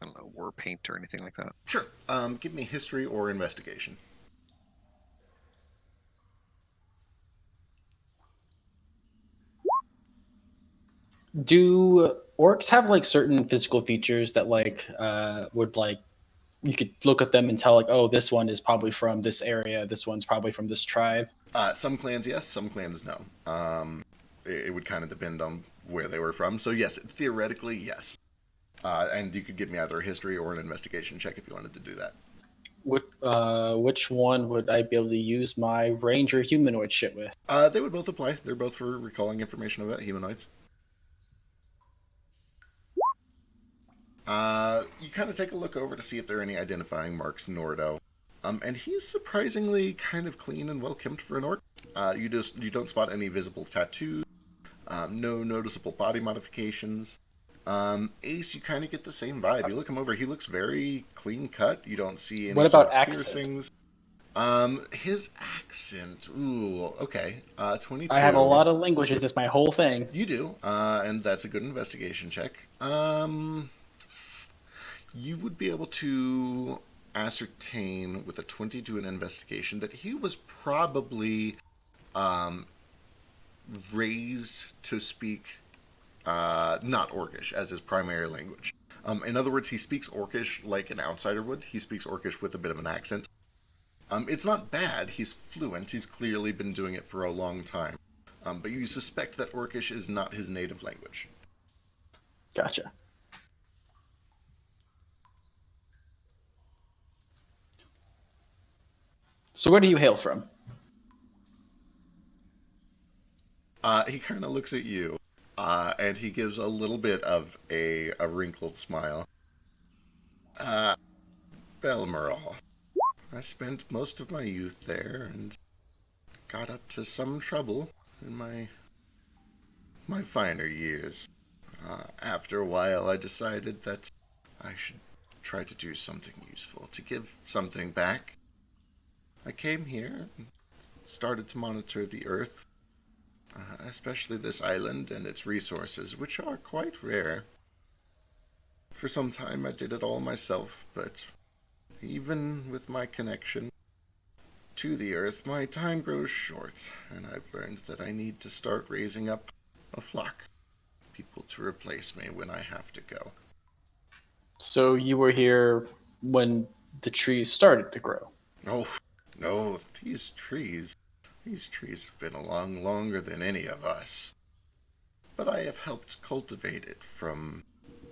I don't know, war paint or anything like that. Sure. Give me history or investigation. Do orcs have like certain physical features that would like you could look at them and tell like, oh, this one is probably from this area, this one's probably from this tribe? Some clans yes, some clans no. It would kind of depend on where they were from. So yes, theoretically yes. And you could give me either a history or an investigation check if you wanted to do that. Which one would I be able to use my ranger humanoid shit with? They would both apply. They're both for recalling information about humanoids. You kind of take a look over to see if there are any identifying marks, Nordo. And he's surprisingly kind of clean and well kempt for an orc. You don't spot any visible tattoos, no noticeable body modifications. Ace, you kind of get the same vibe. You look him over; he looks very clean cut. You don't see any What sort about of accent? piercings. His accent. Ooh, okay. 22. I have a lot of languages. It's my whole thing. You do, and that's a good investigation check. You would be able to ascertain with a 22 in investigation that he was probably raised to speak not Orcish as his primary language. In other words, he speaks Orcish like an outsider would. He speaks Orcish with a bit of an accent. It's not bad. He's fluent. He's clearly been doing it for a long time. but you suspect that Orcish is not his native language. Gotcha. So where do you hail from? He kind of looks at you, and he gives a little bit of a wrinkled smile. Belmoral. I spent most of my youth there and got up to some trouble in my finer years. After a while, I decided that I should try to do something useful, to give something back. I came here and started to monitor the Earth, especially this island and its resources, which are quite rare. For some time, I did it all myself, but even with my connection to the Earth, my time grows short, and I've learned that I need to start raising up a flock. People to replace me when I have to go. So you were here when the trees started to grow. Oh, no, these trees have been along longer than any of us. But I have helped cultivate it from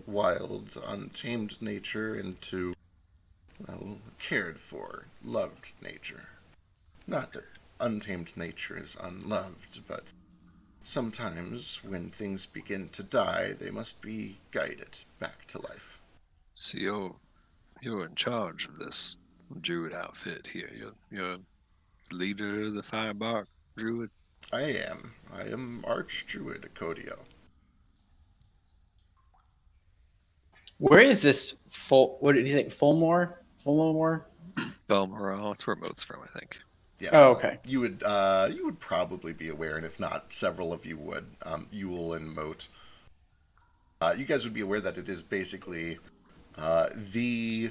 wild, untamed nature into, well, cared for, loved nature. Not that untamed nature is unloved, but sometimes when things begin to die, they must be guided back to life. So you're in charge of this druid outfit here. You're leader of the Firebark druid. I am. I am Archdruid Akodio. Where is this what did you think? Fulmore? Fulmore? Belmoral, that's where Moat's from, I think. Yeah. Oh, okay. You would probably be aware, and if not, several of you would. Yule and Moat. You guys would be aware that it is basically the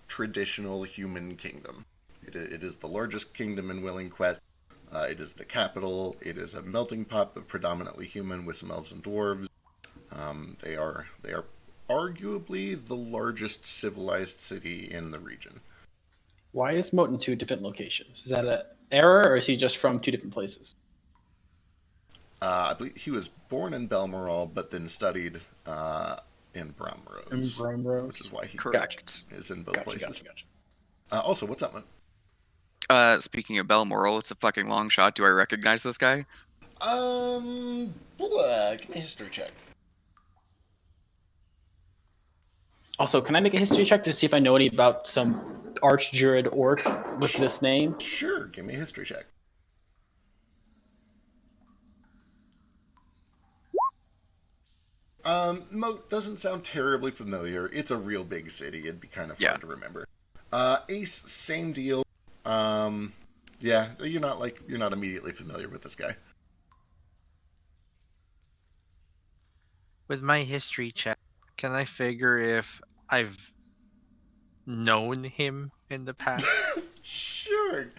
traditional human kingdom. It is the largest kingdom in Willingquet. It is the capital. It is a melting pot, but predominantly human with some elves and dwarves. They are arguably the largest civilized city in the region. Why is Moat in two different locations? Is that an error, or is he just from two different places? I believe he was born in Belmoral, but then studied in Bromrose. In Bromrose? Which is why he Correct. is in both places. Gotcha. Also, what's up, man? Speaking of Balmoral, it's a fucking long shot. Do I recognize this guy? Give me a history check. Also, can I make a history check to see if I know any about some Archdruid orc with this name? Sure, give me a history check. Moat doesn't sound terribly familiar. It's a real big city. It'd be kind of hard to remember. Ace, same deal. Yeah, you're not immediately familiar with this guy. With my history check, can I figure if I've known him in the past? Sure.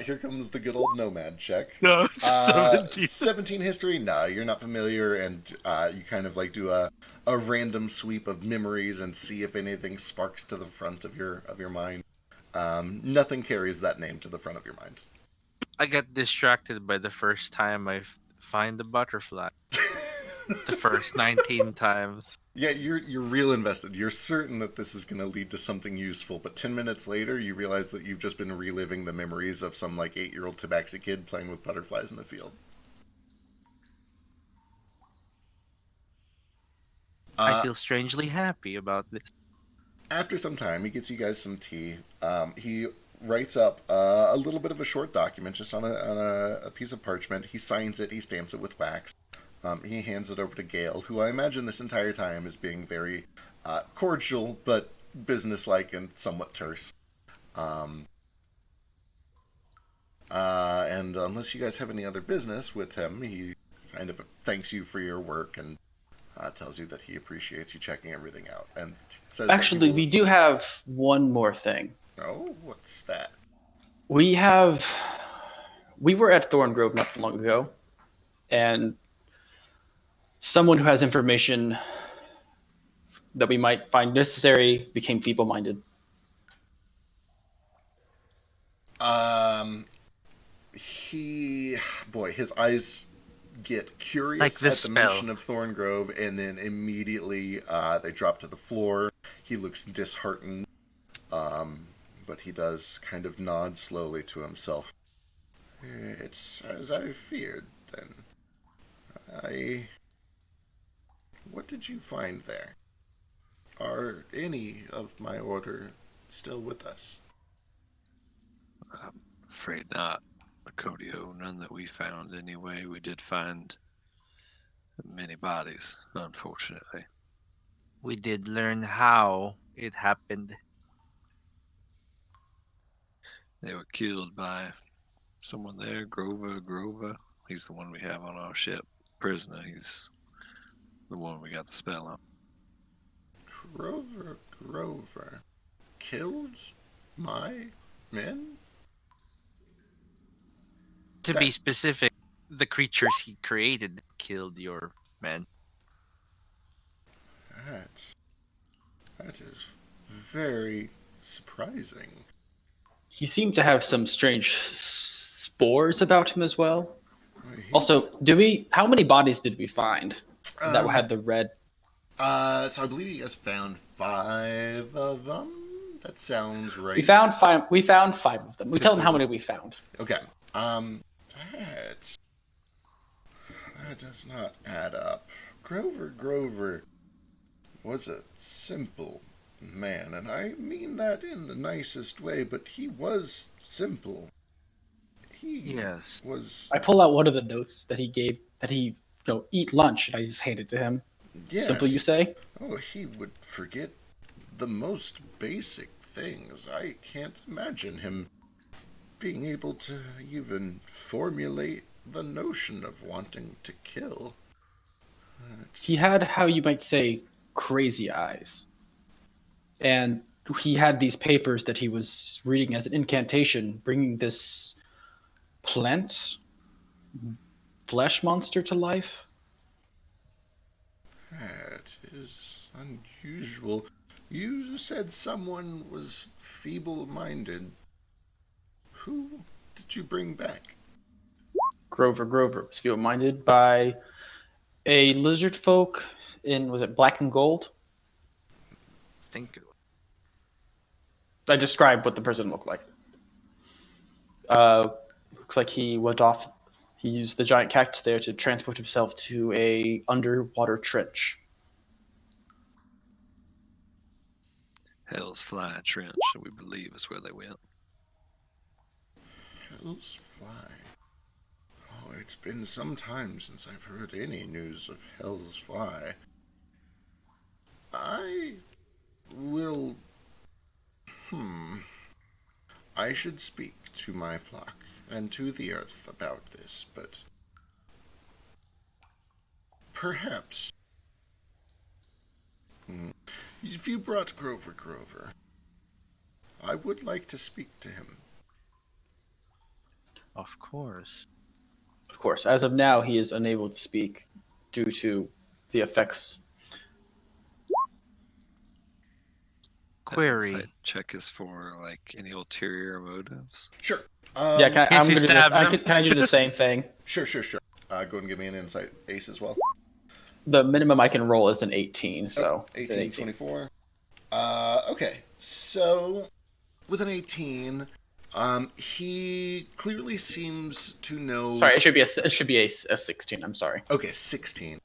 Here comes the good old nomad check. No, 17. 17 history? No, you're not familiar, and you kind of do a random sweep of memories and see if anything sparks to the front of your mind. Nothing carries that name to the front of your mind. I get distracted by the first time I find the butterfly. The first 19 times. Yeah, you're real invested. You're certain that this is going to lead to something useful, but 10 minutes later, you realize that you've just been reliving the memories of some 8-year-old Tabaxi kid playing with butterflies in the field. I feel strangely happy about this. After some time, he gets you guys some tea. He writes up a little bit of a short document just on a piece of parchment. He signs it. He stamps it with wax. He hands it over to Gale, who I imagine this entire time is being very cordial, but businesslike and somewhat terse. And unless you guys have any other business with him, he kind of thanks you for your work and tells you that he appreciates you checking everything out. And says Actually, we do have one more thing. Oh, what's that? We were at Thorngrove not long ago, and someone who has information that we might find necessary became feeble-minded. His eyes get Like curious the at the mention spell. of Thorngrove, and then immediately they drop to the floor. He looks disheartened, but he does kind of nod slowly to himself. It's as I feared, then. I. What did you find there? Are any of my order still with us? I'm afraid not, Codio. None that we found anyway. We did find many bodies, unfortunately. We did learn how it happened. They were killed by someone there, Grover. He's the one we have on our ship. Prisoner. He's the one we got the spell on. Grover killed my men? To be specific, the creatures he created killed your men. That is very surprising. He seemed to have some strange spores about him as well. Also, how many bodies did we find that had the red? So I believe you guys found 5 of them. That sounds right. We found 5. We found 5 of them. We tell them Yes, how many we found. Okay. That does not add up. Grover was a simple man, and I mean that in the nicest way, but he was simple. He Yes. was. I pull out one of the notes that he gave that he eat lunch, and I just hand it to him. Yes. Simple, you say? Oh, he would forget the most basic things. I can't imagine him being able to even formulate the notion of wanting to kill. He had, how you might say, crazy eyes. And he had these papers that he was reading as an incantation, bringing this plant flesh monster to life. That is unusual. You said someone was feeble-minded. Who did you bring back? Grover was feeble-minded by a lizard folk in, was it black and gold? Think I described what the person looked like. Looks like he went off. He used the giant cactus there to transport himself to a underwater trench. Hell's Fly Trench, we believe is where they went. Hell's Fly. Oh, it's been some time since I've heard any news of Hell's Fly. I will... I should speak to my flock and to the earth about this, but... perhaps... If you brought Grover, I would like to speak to him. Of course. Of course, as of now, he is unable to speak due to the effects. Query. Insight check is for like any ulterior motives. Sure. Yeah, can I, I'm Casey gonna do stabs this. him. Can I do the same thing? Sure. Go ahead and give me an insight, Ace, as well. The minimum I can roll is an 18, so Oh, it's an 18, 24. Okay, so with an 18, he clearly seems to know... Sorry, it should be a 16. I'm sorry. Okay, 16.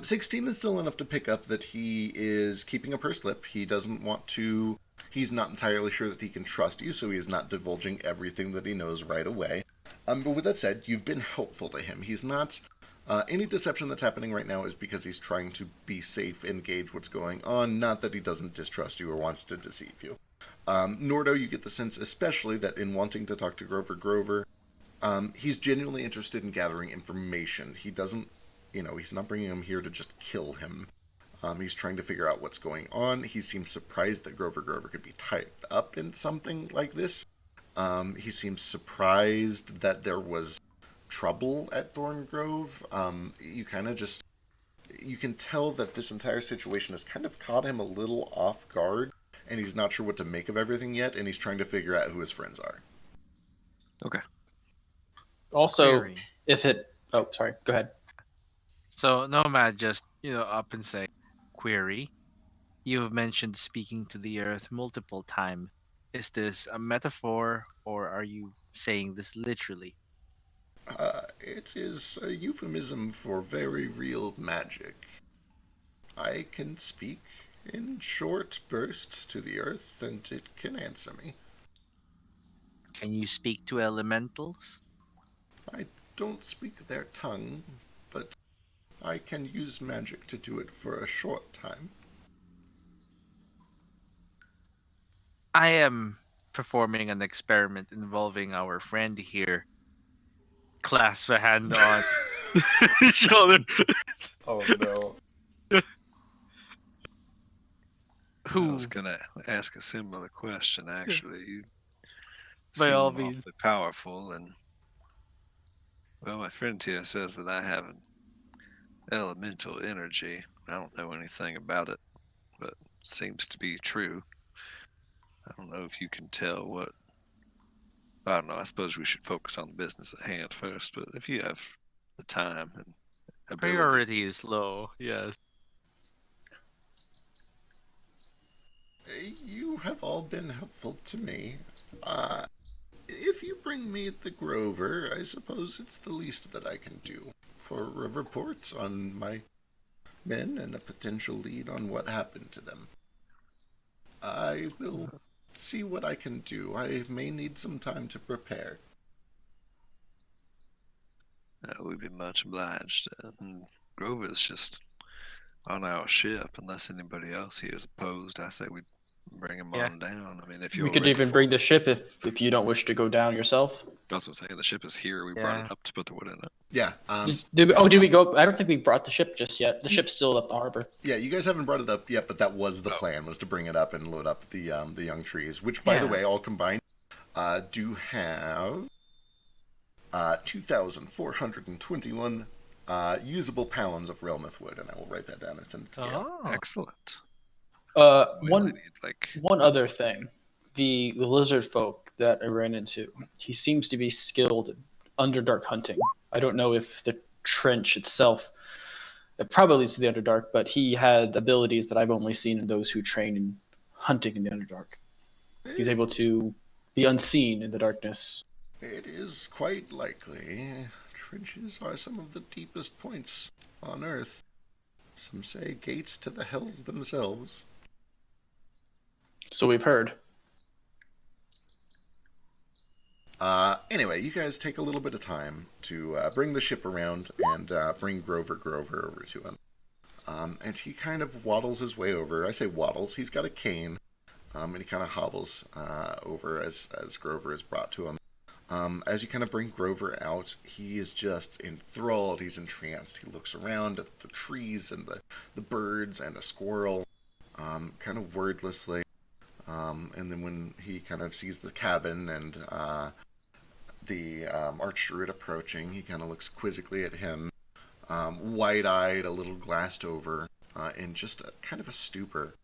16 is still enough to pick up that he is keeping a pursed lip. He doesn't want to... He's not entirely sure that he can trust you, so he is not divulging everything that he knows right away. But with that said, you've been helpful to him. He's not... any deception that's happening right now is because he's trying to be safe and gauge what's going on, not that he doesn't distrust you or wants to deceive you. Nordo, you get the sense especially that in wanting to talk to Grover, he's genuinely interested in gathering information. He doesn't, he's not bringing him here to just kill him. He's trying to figure out what's going on. He seems surprised that Grover could be tied up in something like this. He seems surprised that there was trouble at Thorngrove. You can tell that this entire situation has kind of caught him a little off guard, and he's not sure what to make of everything yet, and he's trying to figure out who his friends are. Okay. Also, Query. Oh, sorry. Go ahead. So Nomad just, up and say, query. You have mentioned speaking to the earth multiple times. Is this a metaphor or are you saying this literally? It is a euphemism for very real magic. I can speak in short bursts to the earth, and it can answer me. Can you speak to elementals? I don't speak their tongue, but I can use magic to do it for a short time. I am performing an experiment involving our friend here. Clasp a hand on his shoulder. Oh no. I was Who, gonna ask a similar question. Actually, you by all seem means, awfully powerful, and well, my friend here says that I have an elemental energy. I don't know anything about it, but it seems to be true. I don't know if you can tell what. I don't know. I suppose we should focus on the business at hand first. But if you have the time and ability, priority is low. Yes. You have all been helpful to me. If you bring me the Grover, I suppose it's the least that I can do for a report on my men and a potential lead on what happened to them. I will see what I can do. I may need some time to prepare. we'd be much obliged. And Grover's just on our ship, unless anybody else here is opposed. I say we bring him Yeah. on down. I mean, if We you're could ready even for bring it. the ship if you don't wish to go down yourself. Also saying the ship is here. We brought it up to put the wood in it. Yeah. Did we go? I don't think we brought the ship just yet. The ship's still at the harbor. Yeah, you guys haven't brought it up yet, but that was the Oh. plan, was to bring it up and load up the young trees, which, by the Yeah. way, all combined, do have 2,421 usable pounds of Relmouth wood, and I will write that down and send it to Gail. Oh. Excellent. We only One need like one other thing, the lizard folk that I ran into, he seems to be skilled at Underdark hunting. I don't know if the trench itself, it probably leads to the Underdark, but he had abilities that I've only seen in those who train in hunting in the Underdark. He's able to be unseen in the darkness. It is quite likely. Trenches are some of the deepest points on Earth. Some say gates to the hells themselves. So we've heard. Anyway, you guys take a little bit of time to bring the ship around and bring Grover over to him. And he kind of waddles his way over. I say waddles. He's got a cane, and he kind of hobbles over as Grover is brought to him. As you kind of bring Grover out, he is just enthralled. He's entranced. He looks around at the trees and the birds and a squirrel, kind of wordlessly. And then when he kind of sees the cabin and the archdruid approaching, he kind of looks quizzically at him, wide-eyed, a little glassed over, in just kind of a stupor.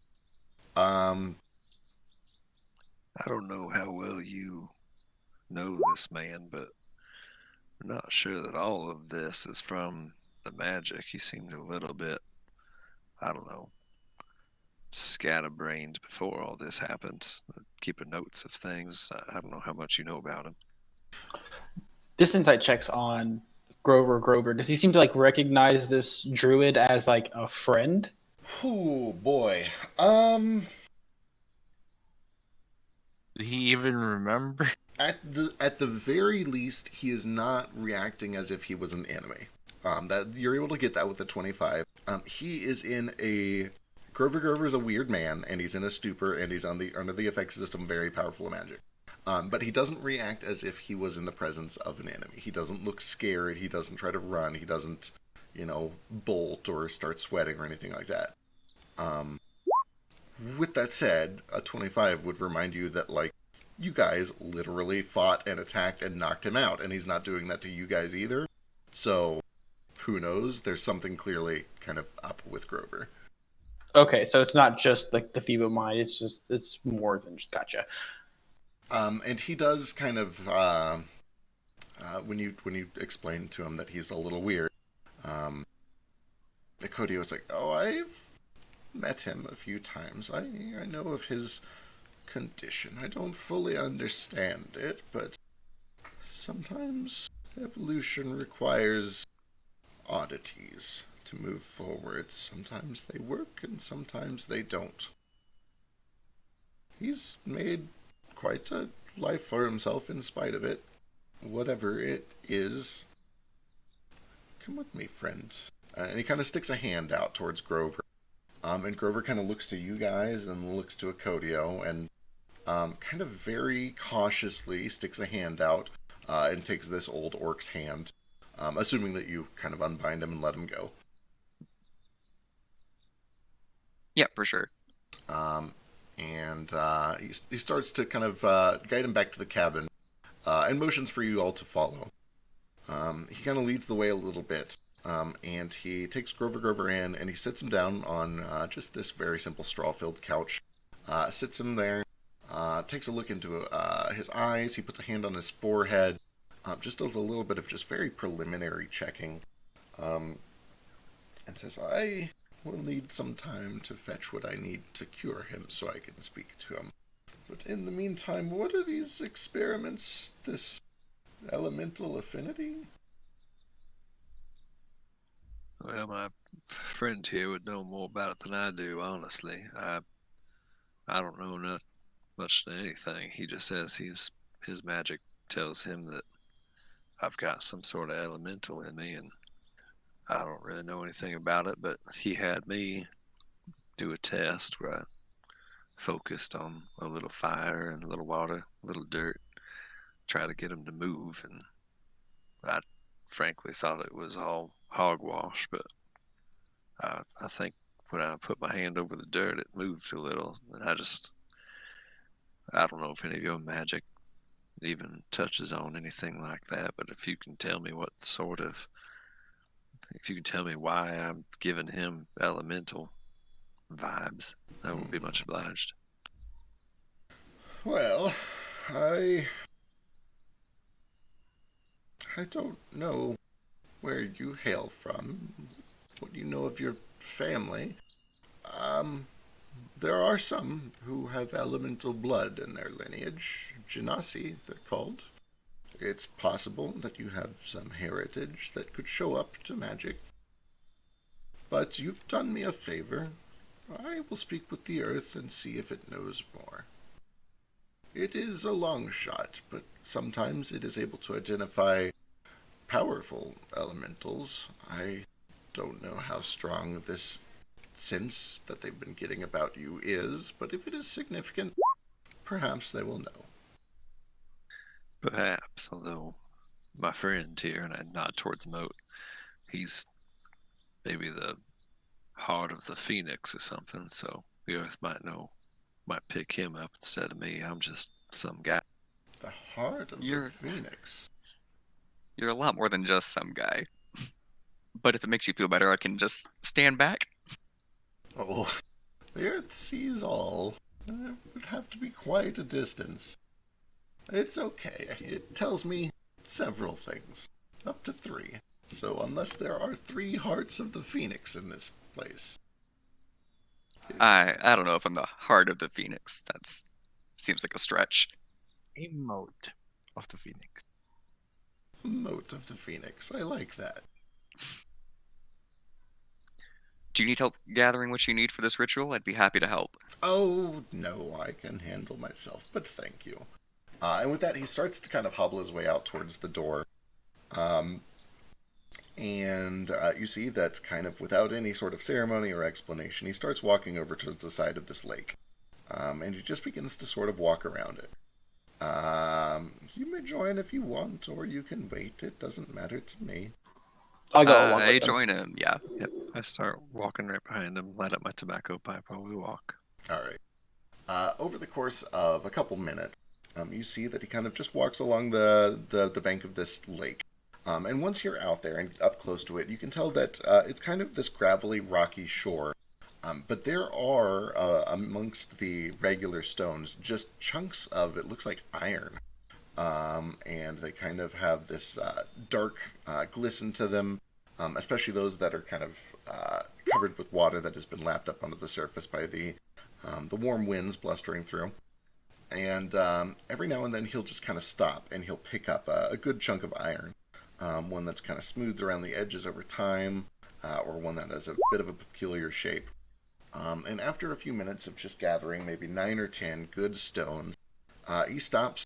I don't know how well you know this man, but we're not sure that all of this is from the magic. He seemed a little bit, I don't know, scatterbrained before all this happened, keeping notes of things. I don't know how much you know about him. This insight checks on Grover. Does he seem to like recognize this druid as like a friend? Oh boy. Did he even remember? At the very least, he is not reacting as if he was an enemy. That you're able to get that with the 25. He is in a Grover is a weird man, and he's in a stupor, and he's under the effects of some very powerful magic. But he doesn't react as if he was in the presence of an enemy. He doesn't look scared. He doesn't try to run. He doesn't, bolt or start sweating or anything like that. With that said, a 25 would remind you that, like, you guys literally fought and attacked and knocked him out, and he's not doing that to you guys either. So, who knows? There's something clearly kind of up with Grover. Okay, so it's not just like the feeble mind. It's more than just gotcha. And he does kind of when you explain to him that he's a little weird, Kodio's like, oh, I've met him a few times. I know of his condition. I don't fully understand it, but sometimes evolution requires oddities to move forward. Sometimes they work and sometimes they don't. He's made quite a life for himself in spite of it. Whatever it is. Come with me, friend. And he kind of sticks a hand out towards Grover. And Grover kind of looks to you guys and looks to Akodio and kind of very cautiously sticks a hand out and takes this old orc's hand, assuming that you kind of unbind him and let him go. Yeah, for sure. And he starts to kind of guide him back to the cabin and motions for you all to follow. He kind of leads the way a little bit, and he takes Grover in, and he sits him down on just this very simple straw-filled couch. Sits him there, takes a look into his eyes. He puts a hand on his forehead, just does a little bit of just very preliminary checking, and says, I will need some time to fetch what I need to cure him so I can speak to him. But in the meantime, what are these experiments, this elemental affinity? Well, my friend here would know more about it than I do, honestly. I don't know much to anything. He just says his magic tells him that I've got some sort of elemental in me, and I don't really know anything about it, but he had me do a test where I focused on a little fire and a little water, a little dirt, try to get him to move, and I frankly thought it was all hogwash, but I think when I put my hand over the dirt, it moved a little, and I don't know if any of your magic even touches on anything like that, but if you can tell me if you can tell me why I'm giving him elemental vibes, I would be much obliged. Well, I don't know where you hail from, what you know of your family. There are some who have elemental blood in their lineage. Genasi, they're called. It's possible that you have some heritage that could show up to magic. But you've done me a favor. I will speak with the earth and see if it knows more. It is a long shot, but sometimes it is able to identify powerful elementals. I don't know how strong this sense that they've been getting about you is, but if it is significant, perhaps they will know. Perhaps, although my friend here, and I nod towards Moat, he's maybe the heart of the phoenix or something, so the earth might pick him up instead of me. I'm just some guy. The heart of You're- the phoenix. You're a lot more than just some guy. But if it makes you feel better, I can just stand back. Oh, the earth sees all. It would have to be quite a distance. It's okay. It tells me several things. Up to 3. So unless there are 3 hearts of the phoenix in this place. I don't know if I'm the heart of the phoenix. That's seems like a stretch. A mote of the phoenix. Moat of the phoenix. I like that. Do you need help gathering what you need for this ritual? I'd be happy to help. Oh, no, I can handle myself, but thank you. And with that, he starts to kind of hobble his way out towards the door. And you see that kind of without any sort of ceremony or explanation, he starts walking over towards the side of this lake. And he just begins to sort of walk around it. You may join if you want, or you can wait. It doesn't matter to me. I'll go along I with them. join him, yeah. Yep, I start walking right behind him, light up my tobacco pipe while we walk. Alright. Over the course of a couple minutes, you see that he kind of just walks along the bank of this lake. And once you're out there and up close to it, you can tell that it's kind of this gravelly, rocky shore. But there are, amongst the regular stones, just chunks of, it looks like iron. And they kind of have this dark glisten to them, especially those that are kind of covered with water that has been lapped up onto the surface by the warm winds blustering through. And every now and then he'll just kind of stop and he'll pick up a good chunk of iron, one that's kind of smoothed around the edges over time, or one that has a bit of a peculiar shape. And after a few minutes of just gathering maybe 9 or 10 good stones, he stops.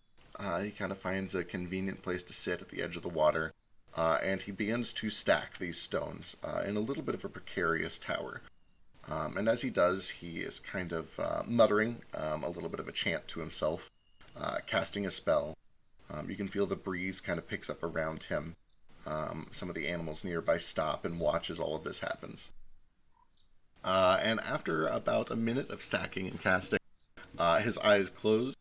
He kind of finds a convenient place to sit at the edge of the water, and he begins to stack these stones in a little bit of a precarious tower. And as he does, he is kind of muttering a little bit of a chant to himself, casting a spell. You can feel the breeze kind of picks up around him. Some of the animals nearby stop and watch as all of this happens. And after about a minute of stacking and casting, his eyes close,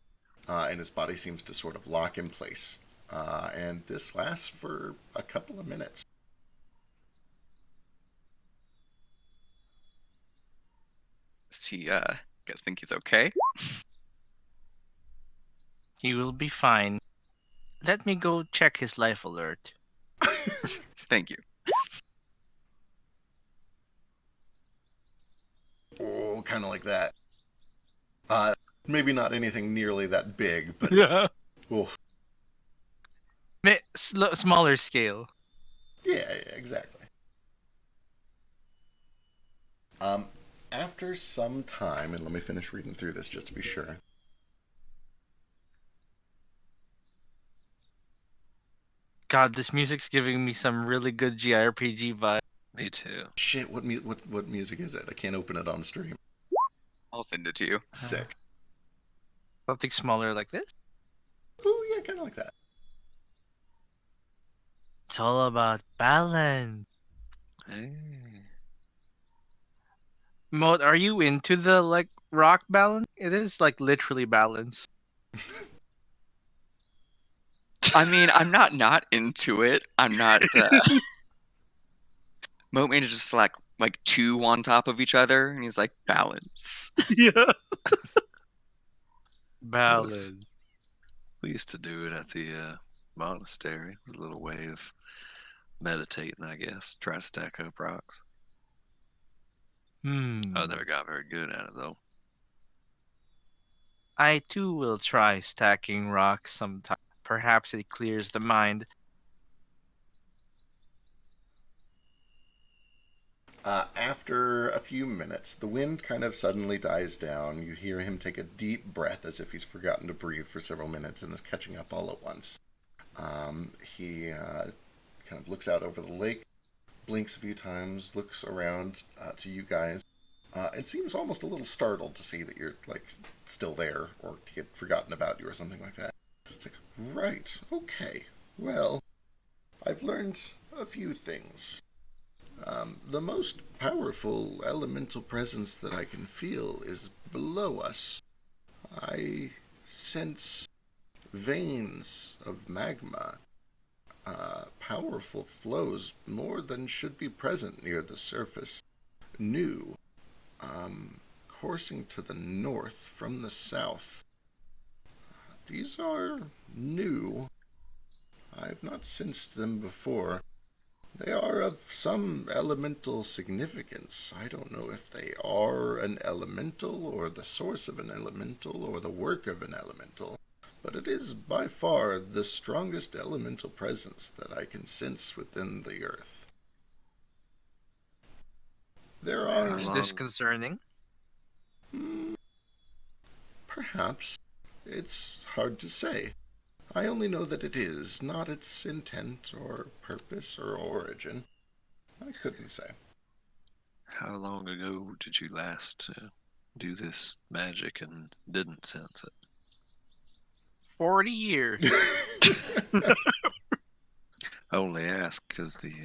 and his body seems to sort of lock in place. And this lasts for a couple of minutes. Does he, guys think he's okay? He will be fine. Let me go check his life alert. Thank you. Oh, kind of like that. Maybe not anything nearly that big, but Yeah. oof. Smaller scale. Yeah, exactly. After some time, and let me finish reading through this just to be sure. God, this music's giving me some really good GRPG vibe. Me too. Shit, what music is it? I can't open it on stream. I'll send it to you. Sick. Something smaller like this? Oh yeah, kind of like that. It's all about balance. Hey. Mode, are you into the like rock balance? It is like literally balance. I mean, I'm not into it. I'm not. Moat made it just like two on top of each other, and he's like balance. Yeah. Balance. We used to do it at the monastery. It was a little way of meditating, I guess. Try to stack up rocks. I never got very good at it, though. I too will try stacking rocks sometime. Perhaps it clears the mind. After a few minutes, the wind kind of suddenly dies down. You hear him take a deep breath as if he's forgotten to breathe for several minutes and is catching up all at once. He kind of looks out over the lake, blinks a few times, looks around to you guys. It seems almost a little startled to see that you're like still there, or he had forgotten about you or something like that. It's like, right, okay, well, I've learned a few things. The most powerful elemental presence that I can feel is below us. I sense veins of magma, powerful flows more than should be present near the surface. New, coursing to the north from the south. These are new. I've not sensed them before. They are of some elemental significance. I don't know if they are an elemental, or the source of an elemental, or the work of an elemental, but it is by far the strongest elemental presence that I can sense within the earth. There are... Is this concerning? Perhaps. It's hard to say. I only know that it is, not its intent or purpose or origin. I couldn't say. How long ago did you last do this magic and didn't sense it? 40 years. I only ask because the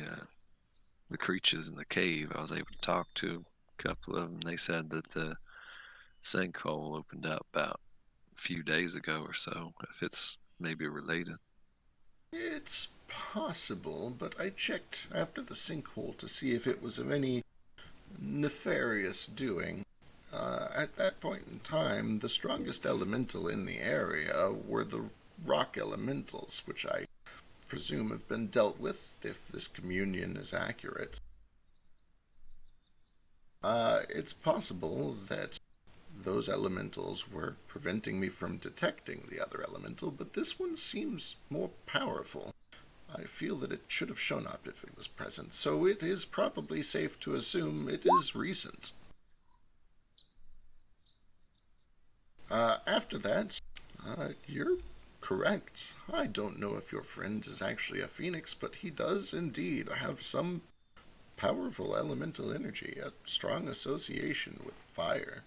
creatures in the cave, I was able to talk to a couple of them. They said that the sinkhole opened up about a few days ago or so, if it's maybe related. It's possible, but I checked after the sinkhole to see if it was of any nefarious doing. At that point in time, the strongest elemental in the area were the rock elementals, which I presume have been dealt with, if this communion is accurate. It's possible that those elementals were preventing me from detecting the other elemental, but this one seems more powerful. I feel that it should have shown up if it was present, so it is probably safe to assume it is recent. After that, you're correct. I don't know if your friend is actually a phoenix, but he does indeed have some powerful elemental energy, a strong association with fire.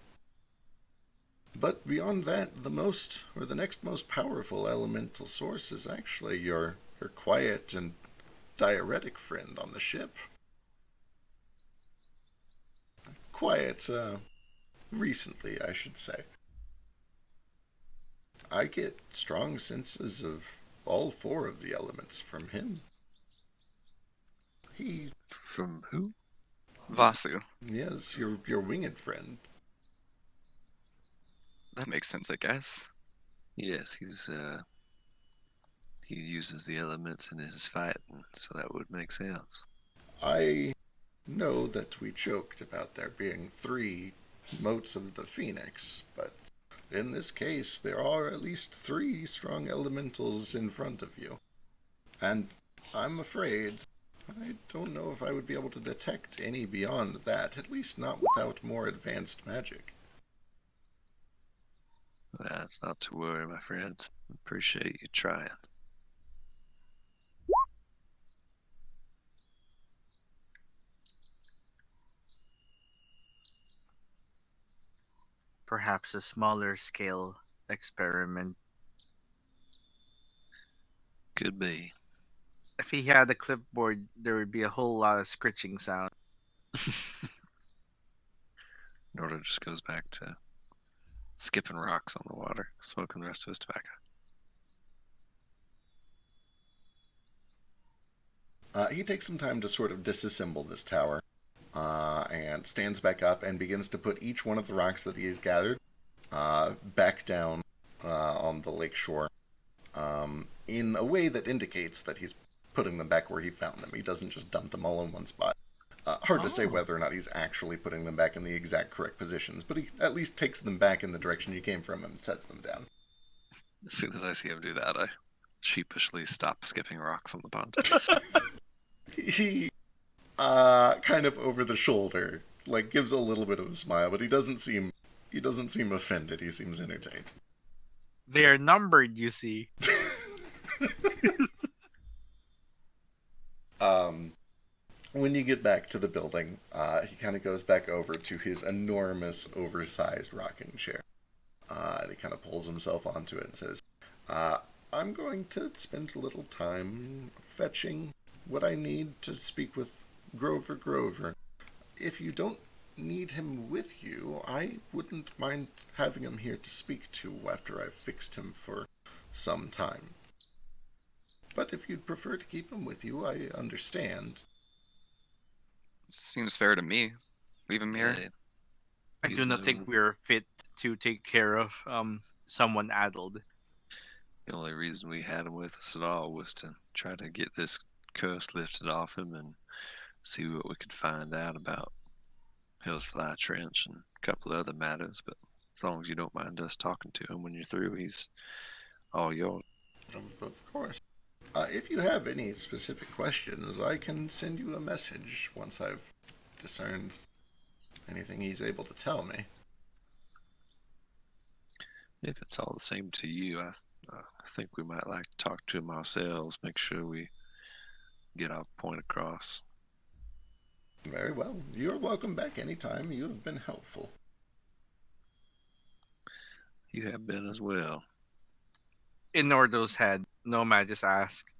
But beyond that, the next most powerful elemental source is actually your quiet and diuretic friend on the ship. Quiet, recently, I should say. I get strong senses of all four of the elements from him. He, From who? Vasu. yes, your winged friend. That makes sense, I guess. Yes, he uses the elements in his fighting, so that would make sense. I know that we joked about there being 3 motes of the phoenix, but in this case there are at least 3 strong elementals in front of you. And I'm afraid I don't know if I would be able to detect any beyond that, at least not without more advanced magic. That's not to worry, my friend. Appreciate you trying. Perhaps a smaller scale experiment. Could be. If he had a clipboard, there would be a whole lot of scritching sound. Nordo just goes back to skipping rocks on the water, smoking the rest of his tobacco. He takes some time to sort of disassemble this tower, and stands back up and begins to put each one of the rocks that he has gathered back down on the lake shore in a way that indicates that he's putting them back where he found them. He doesn't just dump them all in one spot. Hard to say whether or not he's actually putting them back in the exact correct positions, but he at least takes them back in the direction you came from and sets them down. As soon as I see him do that, I sheepishly stop skipping rocks on the pond. He, kind of over the shoulder, like gives a little bit of a smile, but he doesn't seem offended. He seems entertained. They are numbered, you see. When you get back to the building, he kind of goes back over to his enormous, oversized rocking chair. And he kind of pulls himself onto it and says, I'm going to spend a little time fetching what I need to speak with Grover. If you don't need him with you, I wouldn't mind having him here to speak to after I've fixed him for some time. But if you'd prefer to keep him with you, I understand. Seems fair to me. Leave him here. Hey, I do not think we are fit to take care of someone addled. the only reason we had him with us at all was to try to get this curse lifted off him and see what we could find out about Hill's Fly Trench and a couple of other matters. But as long as you don't mind us talking to him when you're through, he's all yours. Of course. If you have any specific questions, I can send you a message once I've discerned anything he's able to tell me. If it's all the same to you, I think we might like to talk to him ourselves, make sure we get our point across. Very well. You're welcome back anytime. You have been helpful. You have been as well. In Nordo's head, Nomad just asks,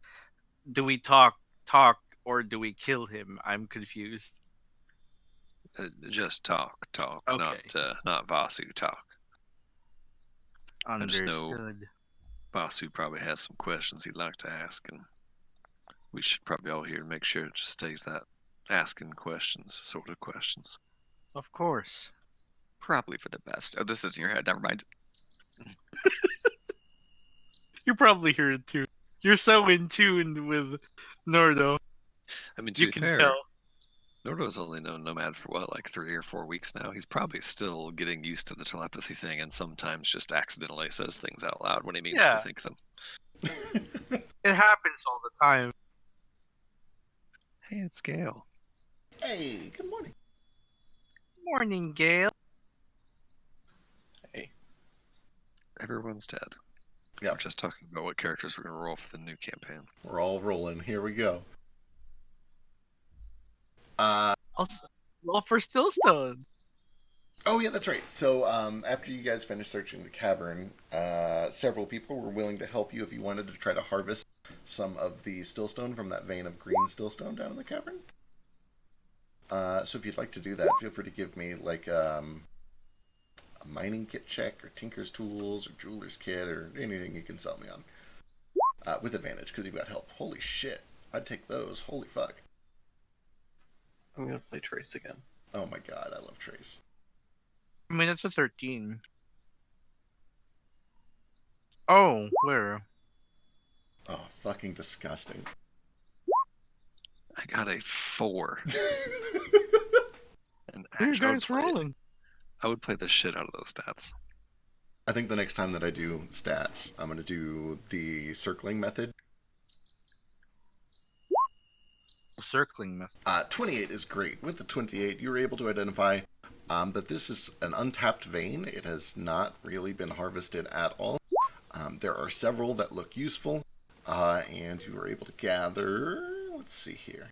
do we talk, or do we kill him? I'm confused. Just talk, Okay. not Vasu talk. I just know Understood. Vasu probably has some questions he'd like to ask, and we should probably all here make sure it just stays that asking questions sort of questions. Of course. Probably for the best. Oh, this is in your head. Never mind. You probably hear it too. You're so in tune with Nordo. I mean, to You be can fair, tell. Nordo's only known Nomad for what, like 3 or 4 weeks now? He's probably still getting used to the telepathy thing and sometimes just accidentally says things out loud when he means to Yeah. think them. It happens all the time. Hey, it's Gale. Hey, good morning. Morning, Gale. Hey. Everyone's dead. Yep. We're just talking about what characters we're going to roll for the new campaign. We're all rolling. Here we go. Also, roll for Stillstone. Oh yeah, that's right. So after you guys finished searching the cavern, several people were willing to help you if you wanted to try to harvest some of the stillstone from that vein of green stillstone down in the cavern. So if you'd like to do that, feel free to give me like a mining kit check or tinker's tools or jeweler's kit or anything you can sell me on. With advantage because you've got help. Holy shit. I'd take those. Holy fuck. I'm gonna play Trace again. Oh my god, I love Trace. I mean, it's a 13. Oh, where? Oh, fucking disgusting. I got a 4. And Who are you actually, guys rolling? I would play the shit out of those stats. I think the next time that I do stats, I'm going to do the circling method. Circling method. 28 is great. With the 28, you're able to identify that this is an untapped vein. It has not really been harvested at all. There are several that look useful, and you are able to gather... Let's see here.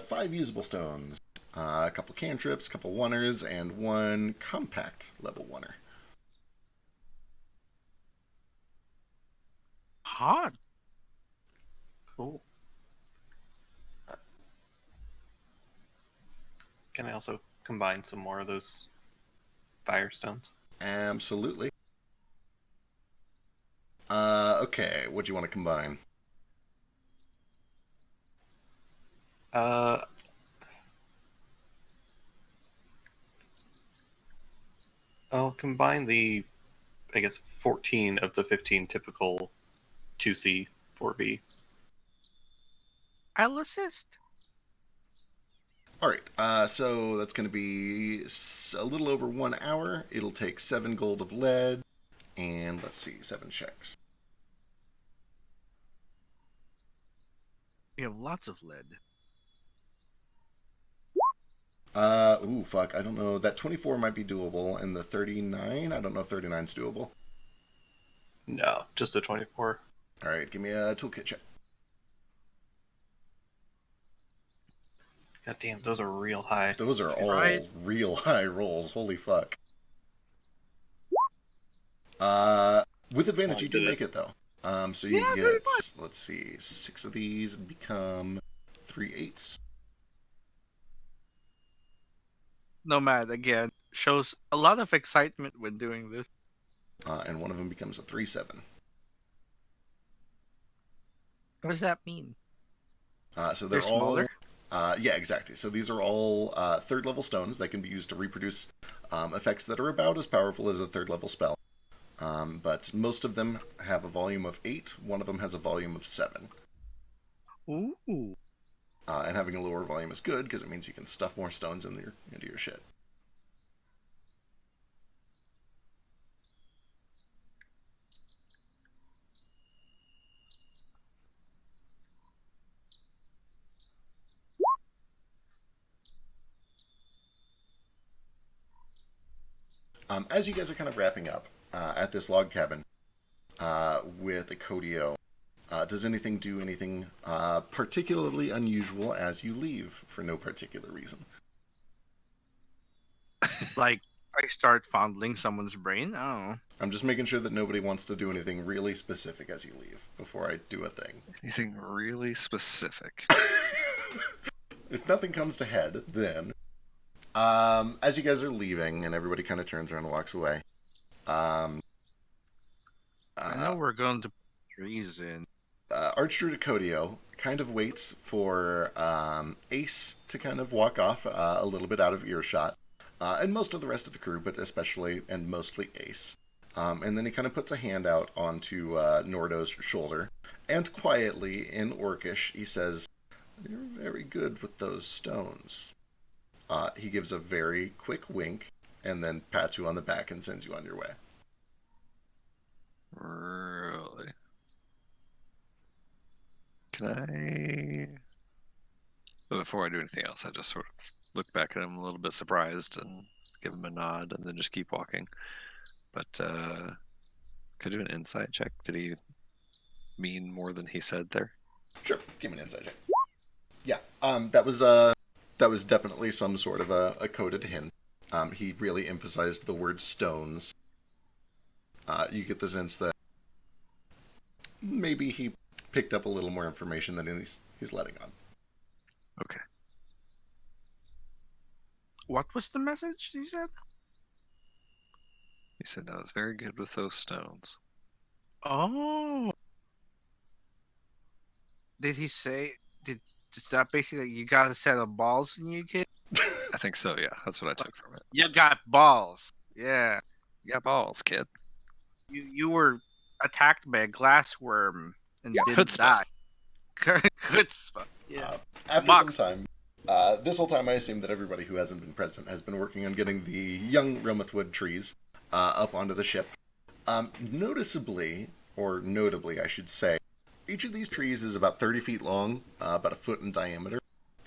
Five usable stones, a couple cantrips, a couple oneers, and one compact level oneer. Hot. Cool. Can I also combine some more of those firestones? Absolutely. Okay, what do you want to combine? I'll combine the, I guess, 14 of the 15 typical 2C 4V. I'll assist. Alright, so that's going to be a little over 1 hour. It'll take 7 gold of lead, and let's see, 7 checks. We have lots of lead. Ooh, fuck, I don't know. That 24 might be doable, and the 39, I don't know if 39's doable. No, just the 24. Alright, give me a toolkit check. God damn, those are real high. Those are all Right. real high rolls, holy fuck. With advantage, you do make it, though. So you Yeah, very get, let's see, 6 of these become 3 8s. Nomad again shows a lot of excitement when doing this. And one of them becomes a 3 7. What does that mean? So They're they're all smaller? yeah, exactly. So these are all 3rd level stones that can be used to reproduce effects that are about as powerful as a 3rd level spell. But most of them have a volume of 8. One of them has a volume of 7. Ooh. And having a lower volume is good because it means you can stuff more stones into your shit. As you guys are kind of wrapping up at this log cabin with the Codio, does anything do anything particularly unusual as you leave for no particular reason? Like, I start fondling someone's brain. I don't know. I'm just making sure that nobody wants to do anything really specific as you leave before I do a thing. Anything really specific? If nothing comes to head, then as you guys are leaving and everybody kind of turns around and walks away, I know we're going to put trees in. Archdruid Codio kind of waits for Ace to kind of walk off a little bit out of earshot, and most of the rest of the crew, but especially and mostly Ace. And then he kind of puts a hand out onto Nordo's shoulder, and quietly in Orcish he says, "You're very good with those stones." He gives a very quick wink, and then pats you on the back and sends you on your way. Really? Can I... But before I do anything else, I just sort of look back at him a little bit surprised and give him a nod and then just keep walking. But could I do an insight check? Did he mean more than he said there? Sure, give me an insight check. Yeah, that was definitely some sort of a coded hint. He really emphasized the word stones. You get the sense that maybe he picked up a little more information than he's letting on. Okay. What was the message you said? He said I was very good with those stones. Oh. Did he say? Is that basically you got a set of balls in you, kid? I think so, yeah. That's what I took from it. You got balls. Yeah. You got balls, kid. You were attacked by a glass worm and Yeah, didn't chutzpah. die. Good spot. Yeah. After Mox. some time, this whole time I assume that everybody who hasn't been present has been working on getting the young Romithwood trees up onto the ship. Notably, I should say, each of these trees is about 30 feet long, about a foot in diameter,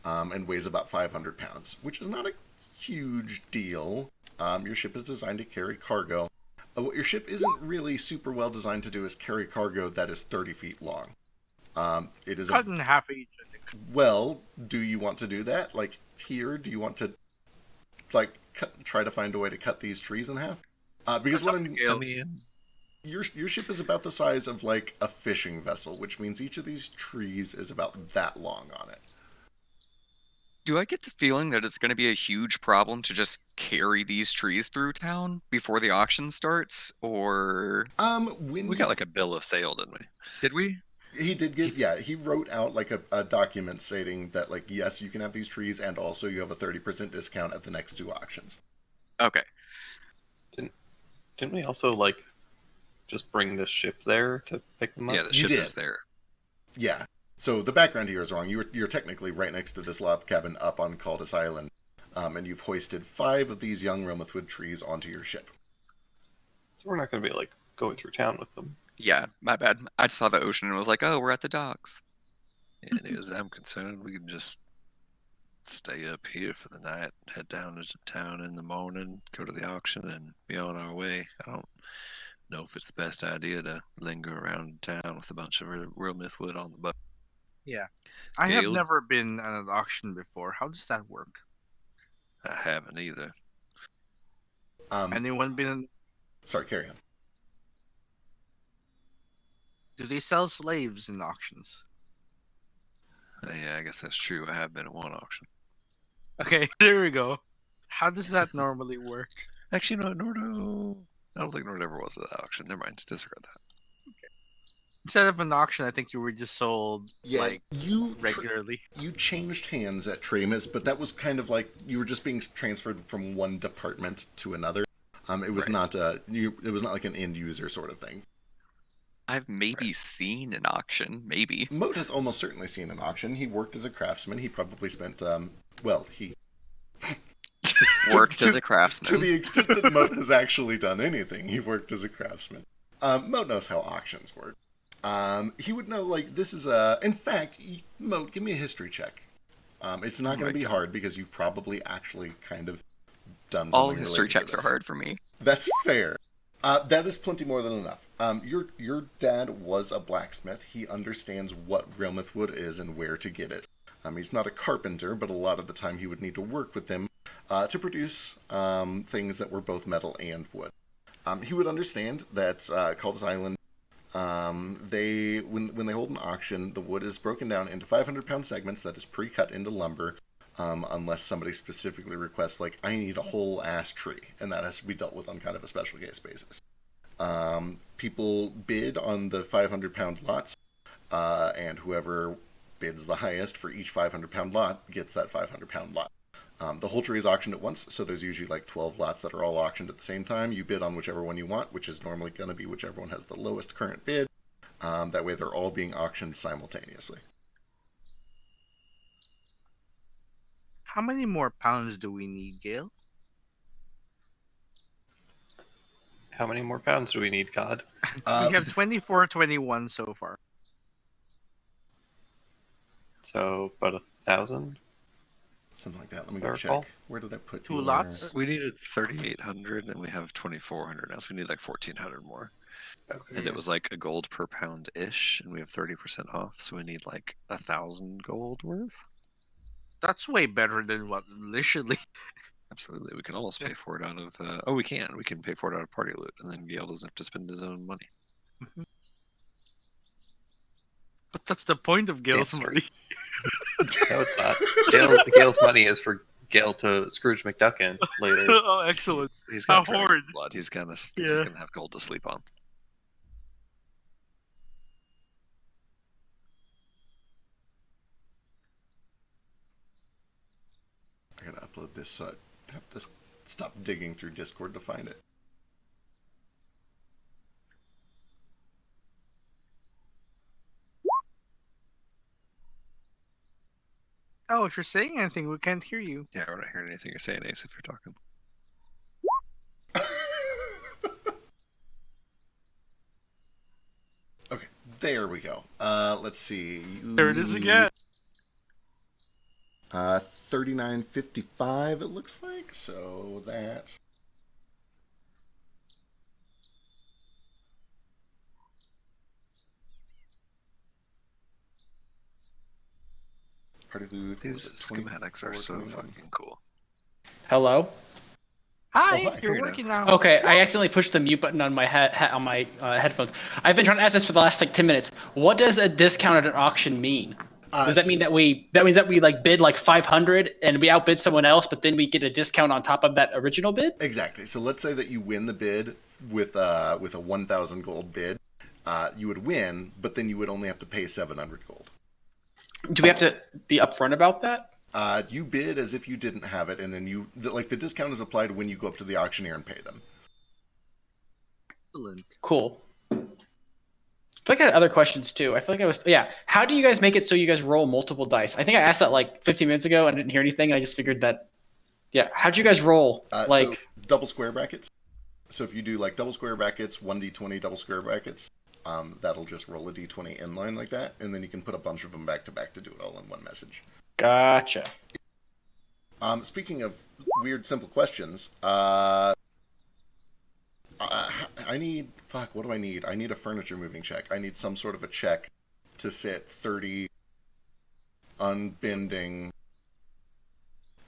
and weighs about 500 pounds, which is not a huge deal. Your ship is designed to carry cargo. What your ship isn't really super well designed to do is carry cargo that is 30 feet long. It is Cut in half each, I think. well, do you want to do that? Like here, do you want to try to find a way to cut these trees in half? Because what I mean, your ship is about the size of like a fishing vessel, which means each of these trees is about that long on it. Do I get the feeling that it's going to be a huge problem to just carry these trees through town before the auction starts? Or When we got like a bill of sale, didn't we? Did we? he did get, yeah, he wrote out like a document stating that like, yes, you can have these trees and also you have a 30% discount at the next 2 auctions. okay, Didn't we also like just bring the ship there to pick them up? Yeah, the You ship did. is there. Yeah. So the background here is wrong. You're technically right next to this log cabin up on Caldis Island, and you've hoisted 5 of these young Romithwood trees onto your ship. So we're not going to be like going through town with them. yeah, my bad. I saw the ocean and was like, oh, we're at the docks. And as I'm concerned, we can just stay up here for the night, head down to town in the morning, go to the auction, and be on our way. I don't know if it's the best idea to linger around town with a bunch of real mythwood on the boat. I have Gale? never been at an auction before. How does that work? I haven't either. Anyone been? Sorry, carry on. Do they sell slaves in auctions? Yeah, I guess that's true. I have been at one auction. Okay, there we go. How does that normally work? Actually, no, Nordo. I don't think Nord ever was at that auction. Never mind, disregard that. Instead of an auction, I think you were just sold like you regularly. you changed hands at Tramus, but that was kind of like you were just being transferred from one department to another. It was not it was not like an end user sort of thing. I've maybe seen an auction, maybe. Moat has almost certainly seen an auction. He worked as a craftsman. He probably spent he Worked as a to craftsman. the extent that Moat has actually done anything, he worked as a craftsman. Moat knows how auctions work. He would know, like, this is in fact, Moat, give me a history check. It's not going to be hard because you've probably actually kind of done something. All history related to checks are this. hard for me. That's fair. That is plenty more than enough. Your dad was a blacksmith. He understands what Realmouth wood is and where to get it. He's not a carpenter, but a lot of the time he would need to work with them to produce things that were both metal and wood. He would understand that Cultus Island, when they hold an auction, the wood is broken down into 500-pound segments that is pre-cut into lumber, unless somebody specifically requests, like, I need a whole ass tree, and that has to be dealt with on kind of a special case basis. People bid on the 500-pound lots, and whoever bids the highest for each 500-pound lot gets that 500-pound lot. The whole tree is auctioned at once, so there's usually like 12 lots that are all auctioned at the same time. You bid on whichever one you want, which is normally going to be whichever one has the lowest current bid. That way they're all being auctioned simultaneously. How many more pounds do we need, Gale? How many more pounds do we need, God? We have 24, 21 so far. So about 1,000. Something like that. Let me go Recall. check. Where did I put 2 your... lots? We needed 3,800 and we have 2,400 now, so we need like 1,400 more. Okay. And it was like a gold per pound ish, and we have 30% off, so we need like 1,000 gold worth. That's way better than what initially. Absolutely, we can almost pay for it out of. Oh, we can. We can pay for it out of party loot, and then Gale doesn't have to spend his own money. But that's the point of Gale's Damn money. No, it's not. Gale's money is for Gale to Scrooge McDuck in later. Oh, excellent. He's How got dragon horrid. blood. He's gonna Yeah. have gold to sleep on. I gotta upload this, so I have to stop digging through Discord to find it. Oh, if you're saying anything, we can't hear you. Yeah, we're not hearing anything you're saying, Ace. If you're talking. Okay, there we go. Let's see. There it is again. 39.55 it looks like, so that... Party loot. These schematics are so 21. fucking cool. Hello. Hi, Oh, hi. you're Here you working now. Okay, I accidentally pushed the mute button on my headphones. I've been trying to ask this for the last like 10 minutes. What does a discount at an auction mean? Does that mean that we like bid like 500 and we outbid someone else, but then we get a discount on top of that original bid? Exactly. So let's say that you win the bid with a 1,000 gold bid. You would win, but then you would only have to pay 700 gold. Do we have to be upfront about that? You bid as if you didn't have it, and then the discount is applied when you go up to the auctioneer and pay them. Excellent. Cool. I feel like I had other questions too. I feel like how do you guys make it so you guys roll multiple dice? I think I asked that like 15 minutes ago and I didn't hear anything, and I just figured that. Yeah, how'd you guys roll? So double square brackets. So if you do like double square brackets, 1d20 double square brackets, that'll just roll a d20 inline like that, and then you can put a bunch of them back to back to do it all in one message. Gotcha. Speaking of weird, simple questions, I need... Fuck, what do I need? I need a furniture moving check. I need some sort of a check to fit 30 unbending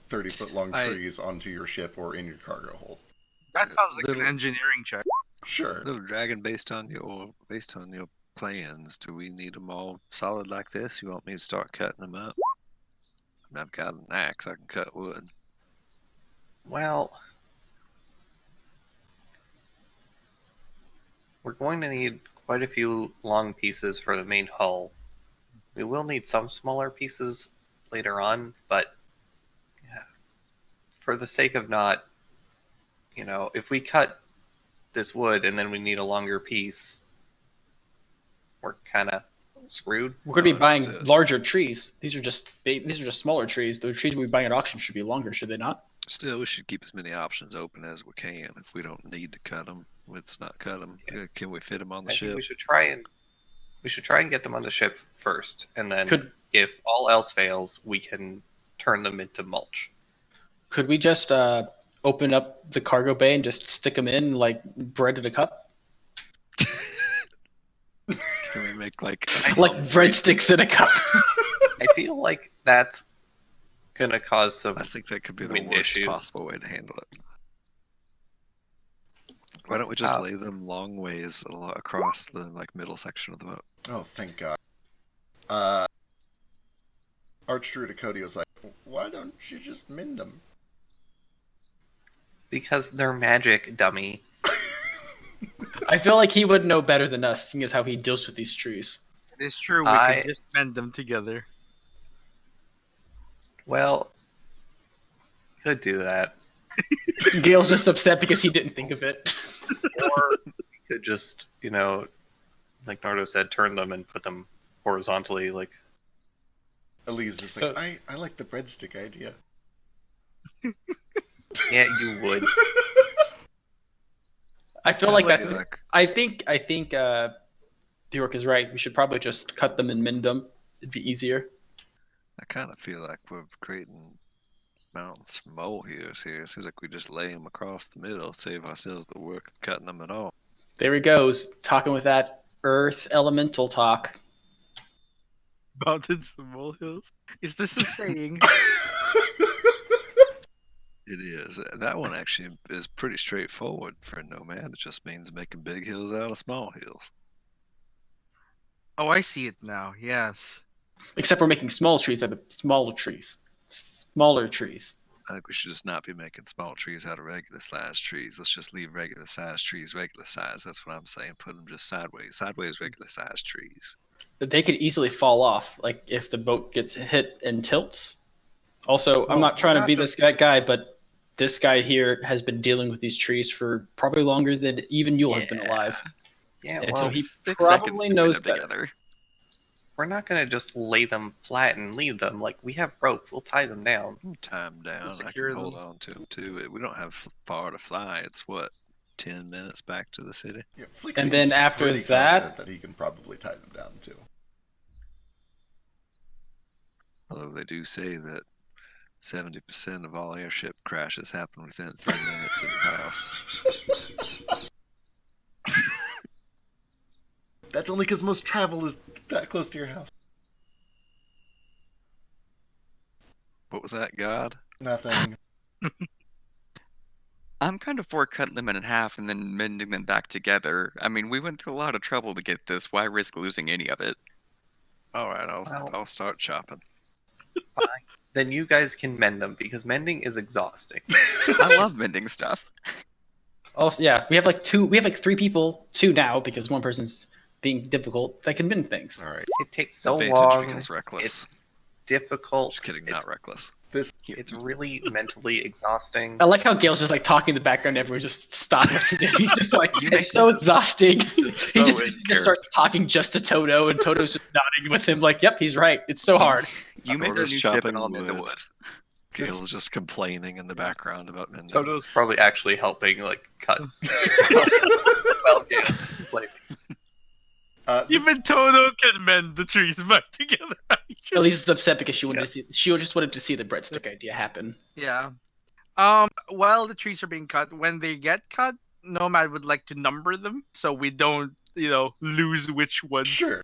30-foot-long trees onto your ship or in your cargo hold. That sounds like Little- an engineering check. Sure. Little dragon, based on your plans, do we need them all solid like this? You want me to start cutting them up? I mean, I've got an axe. I can cut wood. Well, we're going to need quite a few long pieces for the main hull. We will need some smaller pieces later on, but yeah, for the sake of not, if we cut this wood and then we need a longer piece, we're kind of screwed. We're going to be buying Understood. larger trees. These are just smaller trees. The trees we buy at auction should be longer, should they not? Still, we should keep as many options open as we can. If we don't need to cut them, let's not cut them. Yeah. Can we fit them on the I think ship? we should try and get them on the ship first, and then Could- if all else fails, we can turn them into mulch. Could we just open up the cargo bay and just stick them in like bread in a cup? Can we make like Like breadsticks in a cup. I feel like that's gonna cause some I think that could be the wind worst issues. possible way to handle it. Why don't we just Uh, lay them long ways across the middle section of the boat? Oh, thank God. Archdruid Akotio's like, why don't you just mend them? Because they're magic, dummy. I feel like he would know better than us, seeing as how he deals with these trees. It is true. We I- could just mend them together. Well, could do that. Gale's just upset because he didn't think of it. Or we could just, like Nardo said, turn them and put them horizontally. Like, Elise is So- like, I like the breadstick idea. yeah, you would. I feel like Like that's. that. I think Bjork is right. We should probably just cut them and mend them. It'd be easier. I kind of feel like we're creating mountains from molehills here. It seems like we just lay them across the middle, save ourselves the work of cutting them at all. There he goes, talking with that earth elemental talk. Mountains and molehills. Is this a saying? It is. That one actually is pretty straightforward for a nomad. It just means making big hills out of small hills. Oh, I see it now. Yes. Except we're making small trees out of smaller trees. Smaller trees. I think we should just not be making small trees out of regular sized trees. Let's just leave regular sized trees regular size. That's what I'm saying. Put them just sideways. Sideways regular sized trees. But they could easily fall off, like if the boat gets hit and tilts. Also, I'm not trying to not be just- this guy, but this guy here has been dealing with these trees for probably longer than even Yule has been Yeah. alive. Yeah, And well, so he 6 probably seconds to knows put them better. together. we're not gonna just lay them flat and leave them. Like, we have rope. We'll tie them down. Tie 'em down. I secure can hold them. on to them too. We don't have far to fly. It's what, 10 minutes back to the city? Yeah, Flick And seems then after pretty that- confident that he can probably tie them down too. Although they do say that 70% of all airship crashes happen within 3 minutes of your house. That's only because most travel is that close to your house. What was that, God? Nothing. I'm kind of for cutting them in half and then mending them back together. I mean, we went through a lot of trouble to get this. Why risk losing any of it? All right, Well- I'll start chopping. Then you guys can mend them, because mending is exhausting. I love mending stuff. Also, yeah, we have like 3 people, 2 now because one person's being difficult that can mend things. All right. It takes so Advantage long. because reckless. It's difficult. Just kidding, it's, not reckless. It's really mentally exhausting. I like how Gail's just like talking in the background. Everyone just stops what you're doing. He's just like, You make it's so exhausting. he so just, in he just starts talking just to Toto, and Toto's just nodding with him, like, "Yep, he's right. It's so hard." You make a new Orders ship chopping and I'll mend the wood. wood. Gail's just complaining in the background about mending. Toto's probably actually helping, like, cut. Well, yeah, like, This- Even Toto can mend the trees back together. At least it's upset because she just wanted to see the breadstick idea happen. Yeah. While the trees are being cut, when they get cut, Nomad would like to number them so we don't, lose which ones. Sure.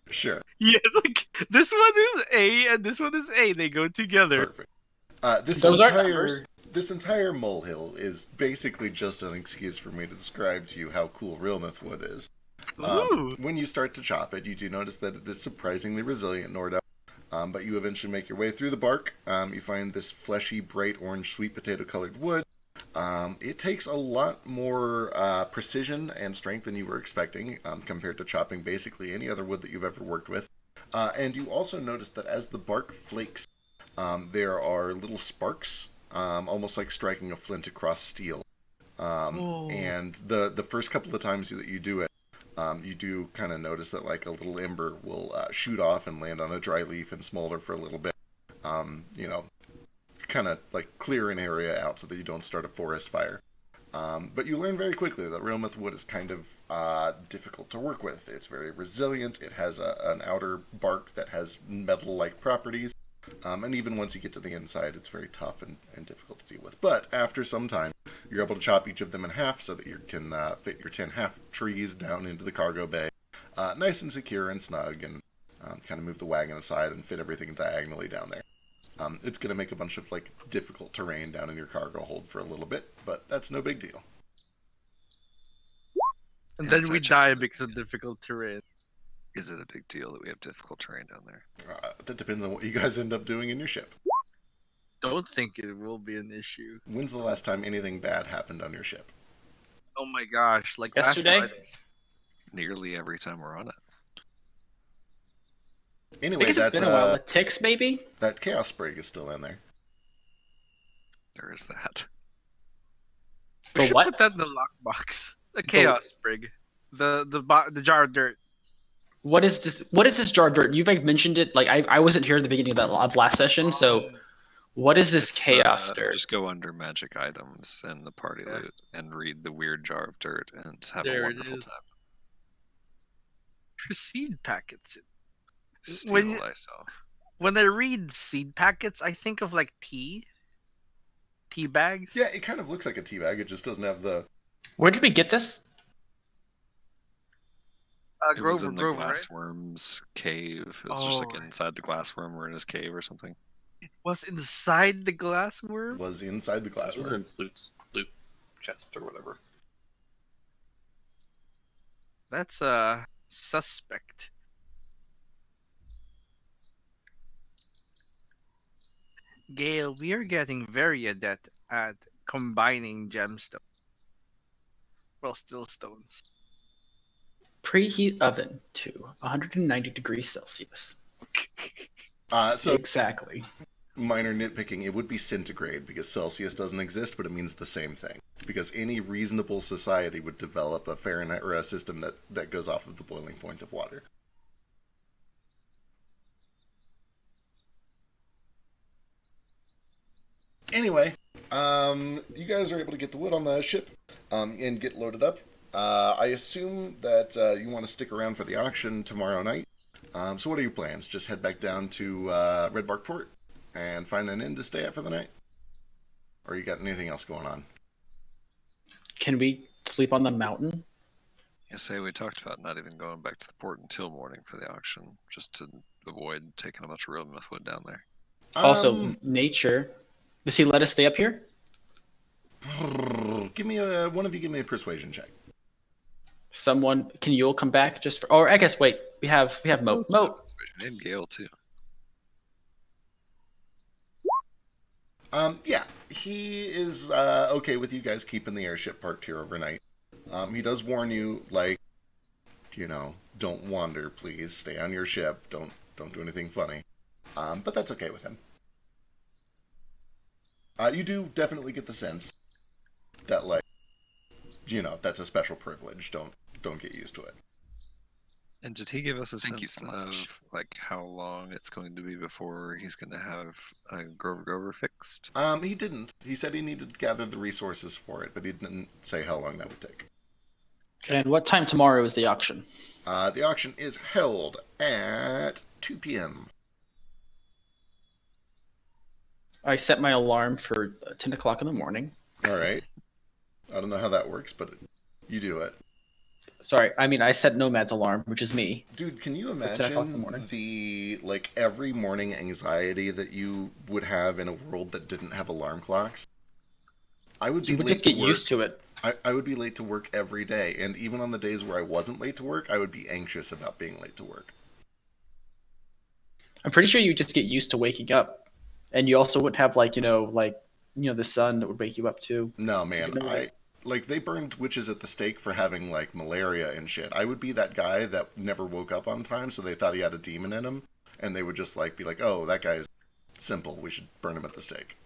Yeah, like this one is A and this one is A. They go together. Perfect. This Those are entire numbers. this entire molehill is basically just an excuse for me to describe to you how cool Realmouth wood is. Ooh. When you start to chop it, you do notice that it is surprisingly resilient, no doubt. But you eventually make your way through the bark. You find this fleshy, bright orange, sweet potato-colored wood. It takes a lot more precision and strength than you were expecting compared to chopping basically any other wood that you've ever worked with. And you also notice that as the bark flakes, there are little sparks, almost like striking a flint across steel. And the first couple of times that you do it, you do kind of notice that like a little ember will shoot off and land on a dry leaf and smolder for a little bit. Kind of like clear an area out so that you don't start a forest fire. But you learn very quickly that Realmouth wood is kind of difficult to work with. It's very resilient. It has an outer bark that has metal-like properties. And even once you get to the inside, it's very tough and difficult to deal with. But after some time, you're able to chop each of them in half so that you can fit your 10 half trees down into the cargo bay. Nice and secure and snug, and kind of move the wagon aside and fit everything diagonally down there. It's going to make a bunch of like difficult terrain down in your cargo hold for a little bit, but that's no big deal. And then we Inside die joke. because of difficult terrain. Is it a big deal that we have difficult terrain down there? That depends on what you guys end up doing in your ship. Don't think it will be an issue. When's the last time anything bad happened on your ship? Oh my gosh, like Yesterday? last Friday. Nearly every time we're on it. I Anyway, guess it's been a while. The ticks, maybe? that chaos sprig is still in there. There is that. We For should what? put that in the lockbox. The chaos sprig. The jar of dirt. What is this? What is this jar of dirt? You've like mentioned it. Like I wasn't here at the beginning of that last session. So what is this It's, chaos dirt? Just go under magic items and the party Yeah. loot and read the weird jar of dirt and have There a it wonderful is. time. Seed packets. Steal When- thyself. When I read seed packets, I think of like tea bags. Yeah, it kind of looks like a tea bag. It just doesn't have the. Where did we get this? It was Grover, in the Grover, right? glassworm's cave. It was just like Oh. inside the glassworm or in his cave or something. It was inside the glassworm. Was inside the That was glassware. in loot chest or whatever. That's suspect. Gale, we are getting very adept at combining gemstones. Well, still stones. Preheat oven to 190 degrees Celsius. So Exactly. minor nitpicking, it would be centigrade because Celsius doesn't exist, but it means the same thing. Because any reasonable society would develop a Fahrenheit or a system that goes off of the boiling point of water. Anyway, you guys are able to get the wood on the ship and get loaded up. I assume that you want to stick around for the auction tomorrow night. So what are your plans? Just head back down to Red Bark Port and find an inn to stay at for the night? Or you got anything else going on? Can we sleep on the mountain? I say we talked about not even going back to the port until morning for the auction, just to avoid taking a bunch of real myth wood down there. Also, nature. Does he let us stay up here? Give me one of you give me a persuasion check. Someone, can Yule come back just for? Or I guess wait, we have Moat. Moat. And Gale too. Yeah, he is okay with you guys keeping the airship parked here overnight. He does warn you, like, don't wander, please. Stay on your ship. Don't do anything funny. But that's okay with him. You do definitely get the sense that, like, that's a special privilege. Don't get used to it. And did he give us a Thank you sense so much. of like how long it's going to be before he's going to have Grover fixed? He didn't. He said he needed to gather the resources for it, but he didn't say how long that would take. And what time tomorrow is the auction? The auction is held at 2 p.m. I set my alarm for 10 o'clock in the morning. All right. I don't know how that works, but you do it. Sorry, I mean I set Nomad's alarm, which is me. Dude, can you 10 o'clock in the imagine morning. the every morning anxiety that you would have in a world that didn't have alarm clocks? I would be You would late just get to work. used to it. I would be late to work every day, and even on the days where I wasn't late to work, I would be anxious about being late to work. I'm pretty sure you just get used to waking up, and you also wouldn't have the sun that would wake you up too. No, man, You know, they burned witches at the stake for having like malaria and shit. I would be that guy that never woke up on time, so they thought he had a demon in him, and they would just like be like, "Oh, that guy's simple. We should burn him at the stake."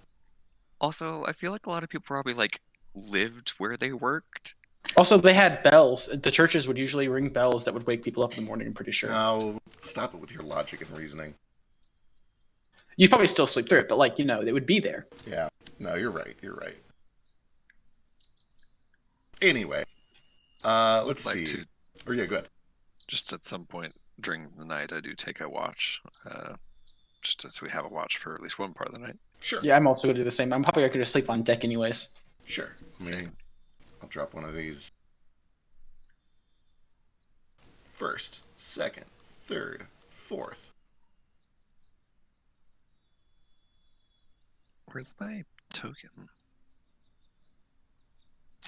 Also, I feel like a lot of people probably like lived where they worked. Also, they had bells. The churches would usually ring bells that would wake people up in the morning. I'm pretty sure. Now, stop it with your logic and reasoning. You'd probably still sleep through it, but they would be there. Yeah, no, you're right. You're right. Anyway, let's Like see. to Or yeah, go ahead. just at some point during the night, I do take a watch, just so we have a watch for at least one part of the night. Sure. Yeah, I'm also gonna do the same. I'm probably gonna just sleep on deck anyways. Sure. I mean, Same. I'll drop one of these. First, second, third, fourth. Where's my token?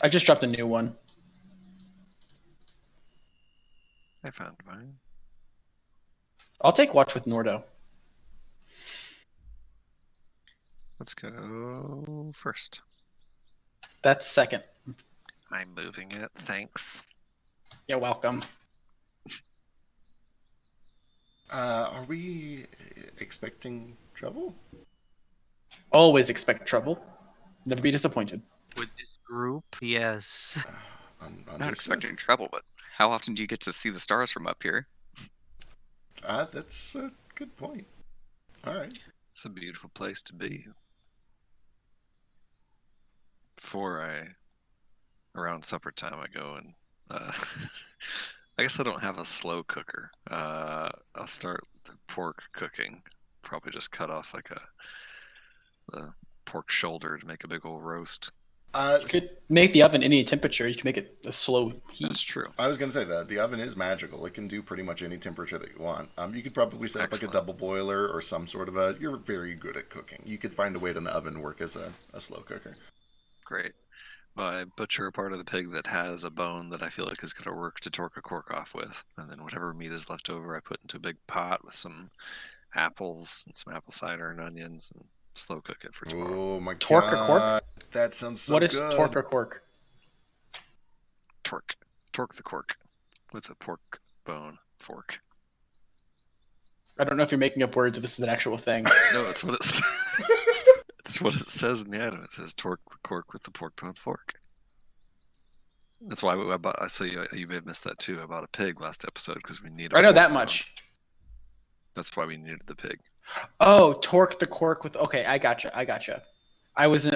I just dropped a new one. I found mine. I'll take watch with Nordo. Let's go first. That's second. I'm moving it. Thanks. You're welcome. Are we expecting trouble? Always expect trouble. Never be disappointed. With this group, yes. Not expecting trouble, but how often do you get to see the stars from up here? That's a good point. All right. It's a beautiful place to be. Around supper time, I go and I guess I don't have a slow cooker. I'll start the pork cooking. Probably just cut off like the pork shoulder to make a big old roast. You could make the oven any temperature. You can make it a slow heat. That's true. I was going to say that the oven is magical. It can do pretty much any temperature that you want. You could probably set up like a double boiler or some sort of a. You're very good at cooking. You could find a way to an oven work as a slow cooker. Great. Well, I butcher a part of the pig that has a bone that I feel like is going to work to torque a cork off with, and then whatever meat is left over, I put into a big pot with some apples and some apple cider and onions, and slow cook it for tomorrow. Oh my Torque god! or cork? That sounds so What is good. torque or cork? Torque the cork with a pork bone fork. I don't know if you're making up words or this is an actual thing. No, it's what it's. It's what it says in the item. It says torque the cork with the pork bone fork. That's why I bought. I saw you may have missed that too. I bought a pig last episode because we needed. I know that much. That's why we needed the pig. Oh, torque the cork with. Okay, I gotcha. I was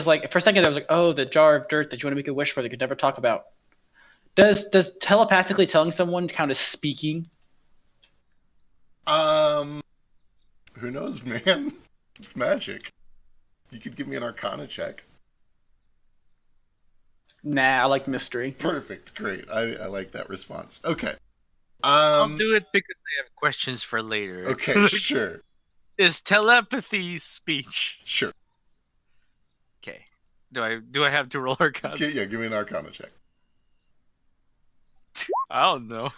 like, for a second, I was like, oh, the jar of dirt that you want to make a wish for that you could never talk about. Does telepathically telling someone count as speaking? Who knows, man? It's magic. You could give me an Arcana check. Nah, I like mystery. Perfect, great. I like that response. Okay. I'll do it because I have questions for later. Okay, sure. Is telepathy speech? Sure. Okay. Do I have to roll Arcana? Okay, yeah, give me an Arcana check. I don't know.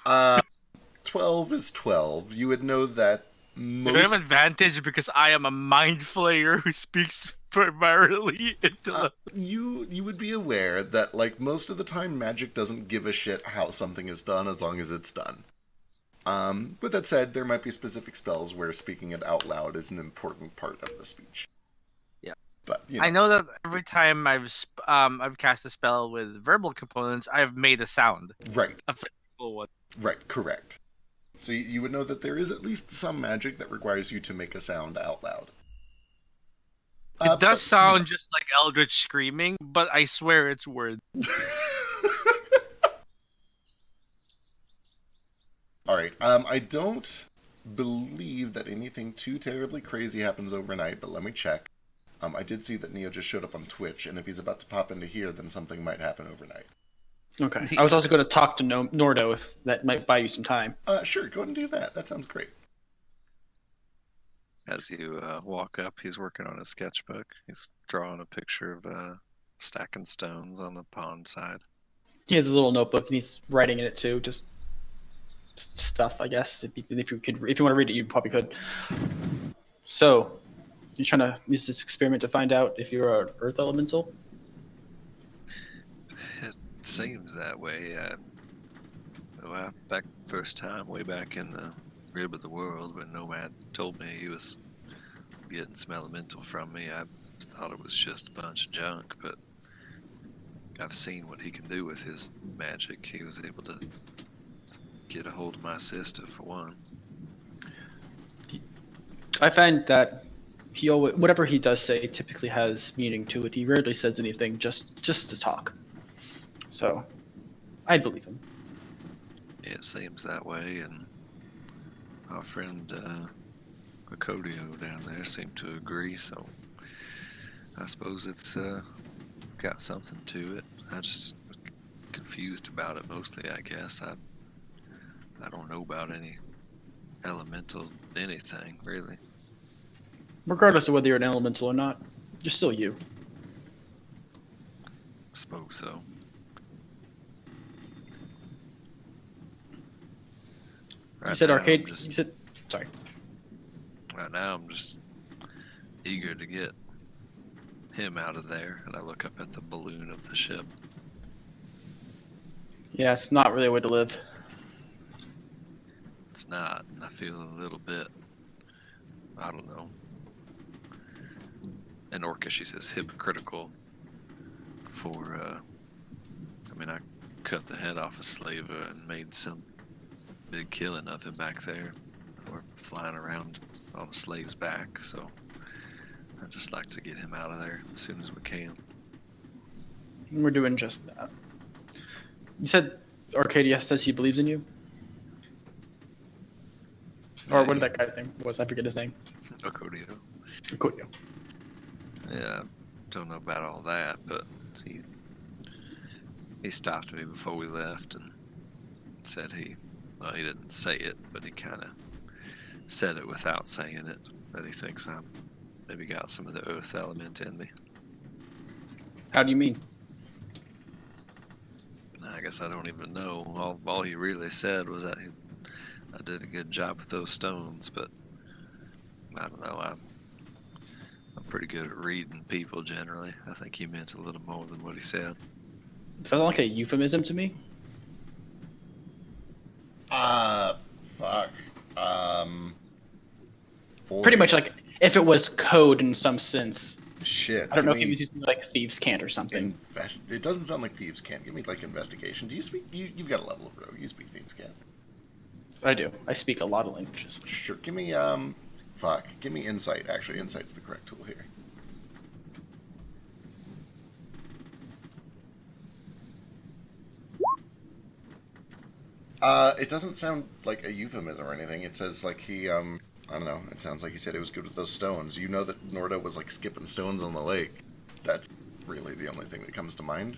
12 is 12. You would know that Do I have most... advantage because I am a mind flayer who speaks primarily in telepathy? You would be aware that, like, most of the time magic doesn't give a shit how something is done as long as it's done. With that said, there might be specific spells where speaking it out loud is an important part of the speech. Yeah. But, you know. I know that every time I've cast a spell with verbal components, I've made a sound. Right. A physical one. Right, correct. So you would know that there is at least some magic that requires you to make a sound out loud. It does sound just like Eldritch screaming, but I swear it's words. Alright, I don't believe that anything too terribly crazy happens overnight, but let me check. I did see that Neo just showed up on Twitch, and if he's about to pop into here, then something might happen overnight. Okay. I was also going to talk to Nordo if that might buy you some time. Sure, go ahead and do that. That sounds great. As you walk up, he's working on a sketchbook. He's drawing a picture of stacking stones on the pond side. He has a little notebook and he's writing in it too, just stuff, I guess. If you want to read it, you probably could. So, you trying to use this experiment to find out if you're an Earth Elemental? It seems that way. Back first time, way back in the rib of the world, when Nomad told me he was getting some elemental from me, I thought it was just a bunch of junk, but I've seen what he can do with his magic. He was able to get a hold of my sister, for one. I find that he always, whatever he does say typically has meaning to it. He rarely says anything just to talk. So, I believe him. It seems that way, and our friend Akodio down there seemed to agree, so I suppose it's got something to it. I just confused about it mostly, I guess. I don't know about any elemental anything, really. Regardless of whether you're an elemental or not, You're still you. Suppose so. You said now, arcade. I'm just, You said sorry. right now, I'm just eager to get him out of there, and I look up at the balloon of the ship. Yeah, it's not really a way to live. It's not, and I feel a little bit, I don't know. In Orca, she says hypocritical for, I mean, I cut the head off a slave and made some big killing of him back there. We're flying around on a slave's back, so I'd just like to get him out of there as soon as we can. We're doing just that. You said Arcadia says he believes in you? Or what did that guy's name was? I forget his name. Okodio. Arcadia. Yeah, don't know about all that, but he stopped me before we left and said he didn't say it, but he kind of said it without saying it, that he thinks I'm maybe got some of the earth element in me. How do you mean? I guess I don't even know. All he really said was that I did a good job with those stones, but I don't know. I'm pretty good at reading people generally. I think he meant a little more than what he said. Sounds like a euphemism to me. Fuck. Boy. Pretty much like if it was code in some sense. Shit. I don't know if he was using like thieves can't or something. It doesn't sound like thieves can't. Give me like investigation. Do you speak? You've got a level of rogue. You speak thieves can't. I do. I speak a lot of languages. Sure. Give me Give me insight. Actually, insight's the correct tool here. It doesn't sound like a euphemism or anything. It says like he I don't know. It sounds like he said he was good with those stones. You know that Norda was like skipping stones on the lake. That's really the only thing that comes to mind.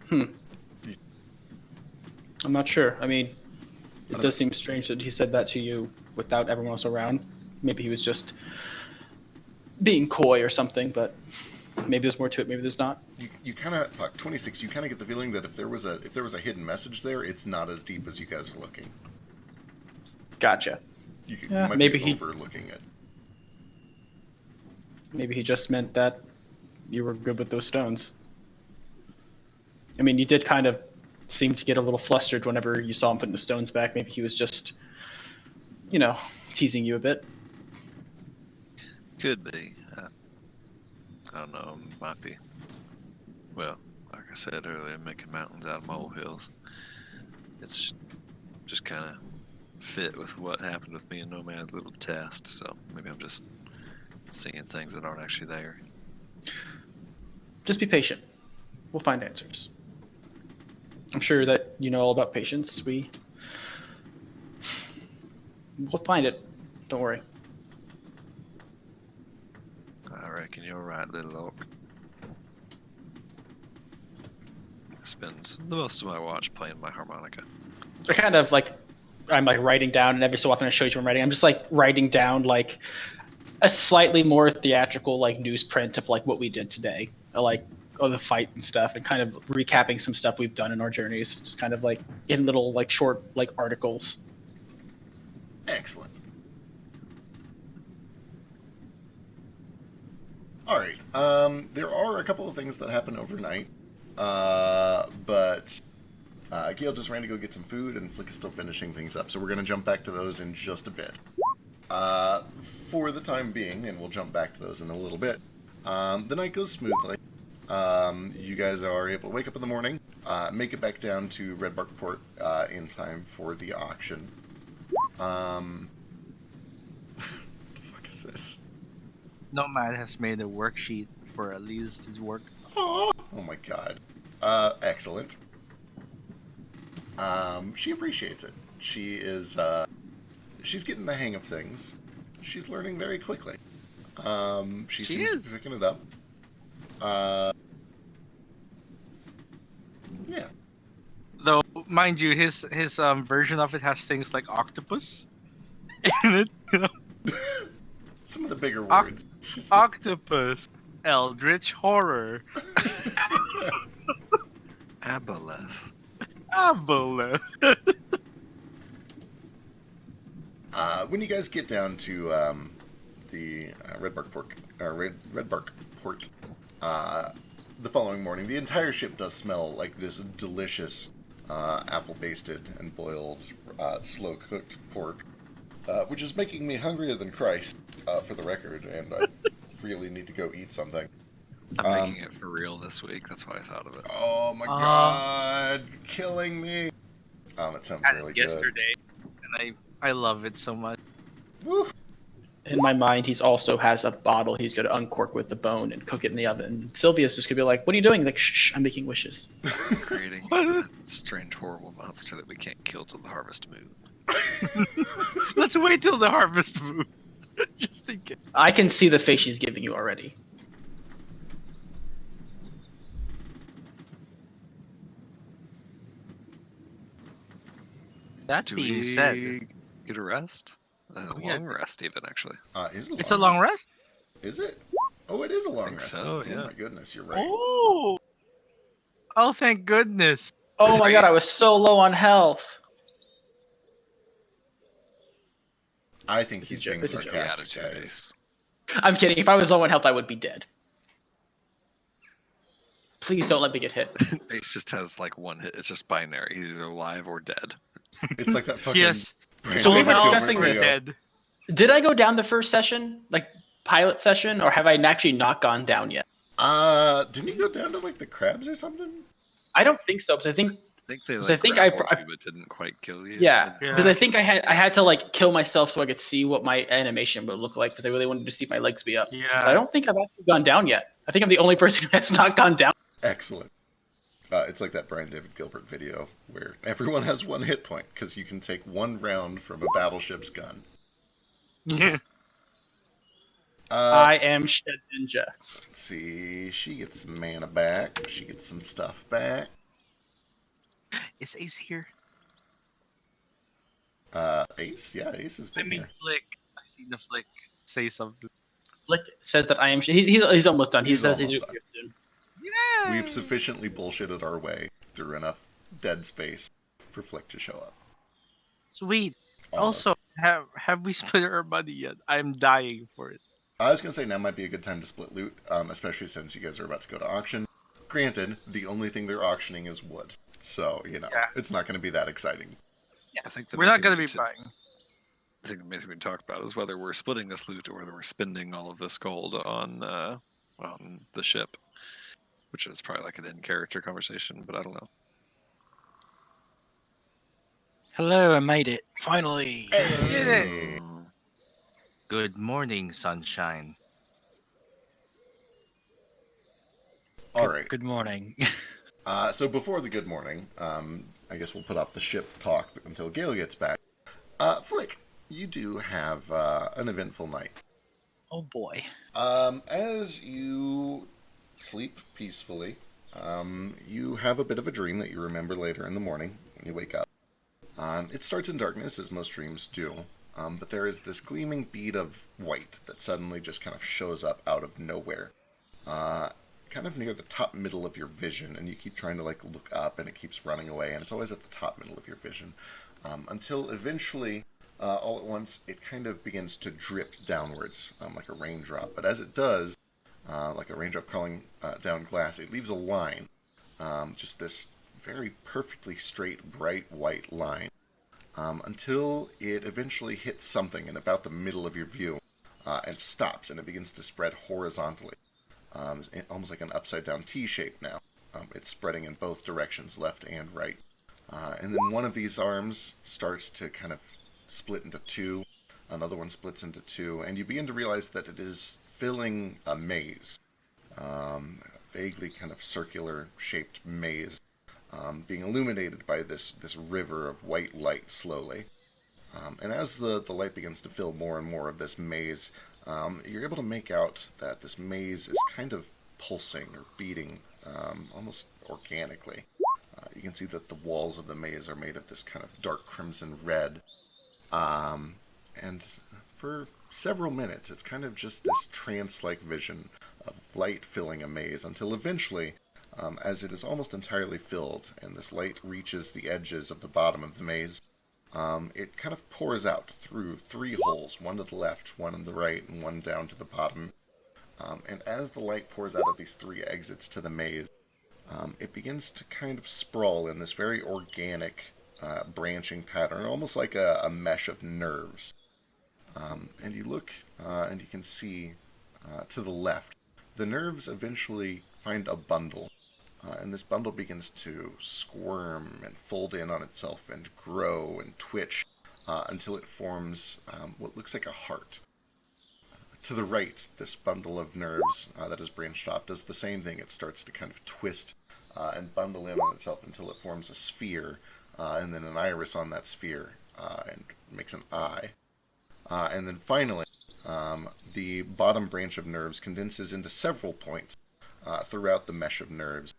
I'm not sure. I mean, it does seem strange that he said that to you without everyone else around. Maybe he was just being coy or something, but maybe there's more to it. Maybe there's not. You kind of 26. You kind of get the feeling that if there was a hidden message there, it's not as deep as you guys are looking. Gotcha. You Yeah, might maybe be he overlooking it. Maybe he just meant that you were good with those stones. I mean, you did kind of seem to get a little flustered whenever you saw him putting the stones back. Maybe he was just, teasing you a bit. Could be. I don't know. Might be. Well, like I said earlier, making mountains out of molehills. It's just kind of fit with what happened with me and Nomad's little test. So maybe I'm just seeing things that aren't actually there. Just be patient. We'll find answers. I'm sure that you know all about patience. We'll find it. Don't worry. I reckon you're right, little oak. I spend the most of my watch playing my harmonica. I kind of I'm writing down, and every so often I show you what I'm writing. I'm just writing down a slightly more theatrical newsprint of what we did today, of the fight and stuff, and kind of recapping some stuff we've done in our journeys, just kind of in little short articles. Excellent. All right. There are a couple of things that happen overnight, but Gail just ran to go get some food, and Flick is still finishing things up. So we're going to jump back to those in just a bit. For the time being, and we'll jump back to those in a little bit. The night goes smoothly. You guys are able to wake up in the morning, make it back down to Red Bark Port in time for the auction. The fuck is this? Nomad has made a worksheet for Elise's work. Oh my god. Excellent. She appreciates it. She is, she's getting the hang of things. She's learning very quickly. She seems to be picking it up. Yeah. Though, mind you, his version of it has things like octopus in it. Some of the bigger words. Just- Octopus. Eldritch horror. Aboleth. Aboleth. When you guys get down to the Redbark Port, the following morning, the entire ship does smell like this delicious apple-basted and boiled, slow-cooked pork, which is making me hungrier than Christ, for the record, and I really need to go eat something. I'm making it for real this week. That's why I thought of it. Oh my god, killing me. It sounds really good. Yesterday, and I love it so much. Woo. In my mind, he's also has a bottle he's going to uncork with the bone and cook it in the oven. Sylvia's just going to be like, "What are you doing?" Like, "Shh, I'm making wishes." Creating a strange, horrible monster that we can't kill till the harvest moon. Let's wait till the harvest moon. Just in case. I can see the face she's giving you already. That Do being we said, get a rest? A yeah. long rest, even, actually. it's a long rest. Is it? Oh, it is a long think rest. so, yeah. Oh my goodness, you're right. Oh, thank goodness. Oh my god, I was so low on health. I think he's being It's a joke. The sarcastic, attitude guys. ace. I'm kidding. If I was low on health, I would be dead. Please don't let me get hit. Ace just has like one hit. It's just binary. He's either alive or dead. It's like that fucking. Yes. Brandon So we were Gilbert discussing video. this. Dead. Did I go down the first session, like pilot session, or have I actually not gone down yet? Didn't you go down to like the crabs or something? I don't think so, because I think I think they 'Cause like I think I grappled pro- you, but didn't quite kill you. yeah, Yeah. because I think I had to like kill myself so I could see what my animation would look like, because I really wanted to see my legs be up. But I Yeah. don't think I've actually gone down yet. I think I'm the only person who has not gone down. Excellent. It's like that Brian David Gilbert video where everyone has one hit point because you can take one round from a battleship's gun. Yeah. I am Shed Ninja. Let's see. She gets some mana back. She gets some stuff back. Is Ace here? Ace? Yeah, Ace has I been mean, here. Flick. I see the Flick say something. Flick says that I am. He's almost done. He He's says he's almost here soon. Yeah. We've sufficiently bullshitted our way through enough dead space for Flick to show up. Sweet. Almost. Also, have we split our money yet? I'm dying for it. I was going to say now might be a good time to split loot, especially since you guys are about to go to auction. Granted, the only thing they're auctioning is wood. So, Yeah. it's not going to be that exciting. I think the We're main not thing gonna we be should- buying. I think the main thing we can talk about is whether we're splitting this loot or whether we're spending all of this gold on the ship, which is probably like an in-character conversation, but I don't know. Hello, I made it. Finally. Did it. Mm, Good morning, sunshine. All right. Good morning. So before the good morning, I guess we'll put off the ship talk until Gale gets back. Flick, you do have an eventful night. Oh boy. As you sleep peacefully, you have a bit of a dream that you remember later in the morning when you wake up. It starts in darkness, as most dreams do, but there is this gleaming bead of white that suddenly just kind of shows up out of nowhere. Kind of near the top middle of your vision, and you keep trying to look up, and it keeps running away, and it's always at the top middle of your vision, until eventually, all at once, it kind of begins to drip downwards, like a raindrop. But as it does, like a raindrop crawling down glass, it leaves a line, just this very perfectly straight, bright white line, until it eventually hits something in about the middle of your view, and stops, and it begins to spread horizontally. Almost like an upside-down T shape now. It's spreading in both directions, left and right. And then one of these arms starts to kind of split into two. Another one splits into two. And you begin to realize that it is filling a maze. A vaguely kind of circular-shaped maze. Being illuminated by this river of white light slowly. And as the light begins to fill more and more of this maze, you're able to make out that this maze is kind of pulsing or beating almost organically. You can see that the walls of the maze are made of this kind of dark crimson red. And for several minutes, it's kind of just this trance-like vision of light filling a maze until eventually, as it is almost entirely filled and this light reaches the edges of the bottom of the maze, it kind of pours out through 3 holes, one to the left, one on the right, and one down to the bottom. And as the light pours out of these 3 exits to the maze, it begins to kind of sprawl in this very organic branching pattern, almost like a mesh of nerves. And you look and you can see to the left, the nerves eventually find a bundle. And this bundle begins to squirm and fold in on itself and grow and twitch until it forms what looks like a heart. To the right, this bundle of nerves that is branched off does the same thing. It starts to kind of twist and bundle in on itself until it forms a sphere, and then an iris on that sphere, and makes an eye. And then finally, the bottom branch of nerves condenses into several points throughout the mesh of nerves,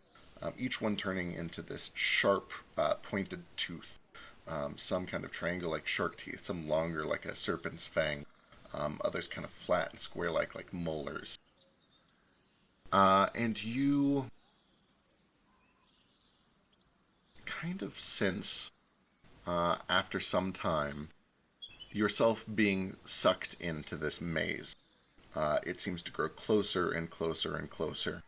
each one turning into this sharp, pointed tooth. Some kind of triangle-like shark teeth, some longer like a serpent's fang, others kind of flat and square-like molars. And you kind of sense, after some time, yourself being sucked into this maze. It seems to grow closer and closer and closer,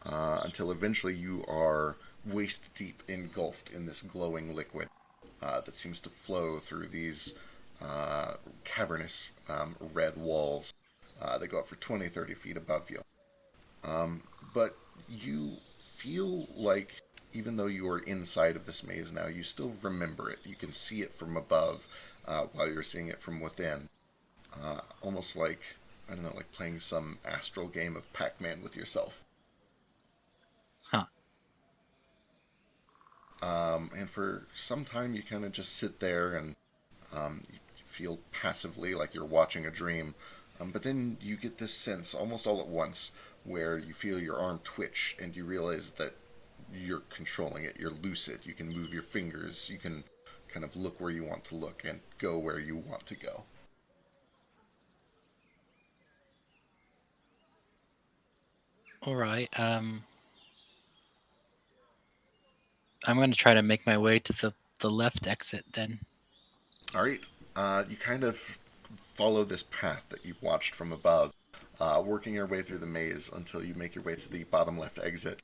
until eventually you are waist-deep engulfed in this glowing liquid that seems to flow through these cavernous red walls that go up for 20, 30 feet above you. But you feel like, even though you are inside of this maze now, you still remember it. You can see it from above while you're seeing it from within. Almost like, I don't know, like playing some astral game of Pac-Man with yourself. Huh. And for some time you kind of just sit there and you feel passively like you're watching a dream. But then you get this sense, almost all at once, where you feel your arm twitch and you realize that you're controlling it. You're lucid. You can move your fingers. You can kind of look where you want to look and go where you want to go. All right. I'm going to try to make my way to the left exit then. All right. You kind of follow this path that you've watched from above, working your way through the maze until you make your way to the bottom left exit,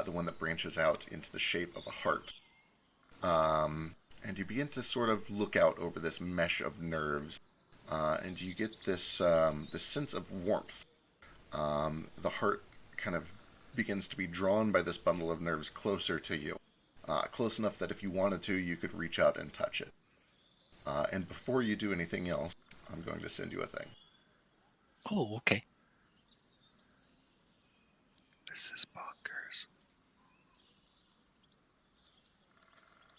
the one that branches out into the shape of a heart. And you begin to sort of look out over this mesh of nerves, and you get this this sense of warmth. The heart kind of begins to be drawn by this bundle of nerves closer to you, close enough that if you wanted to, you could reach out and touch it. And before you do anything else, I'm going to send you a thing. Oh, okay. This is bonkers.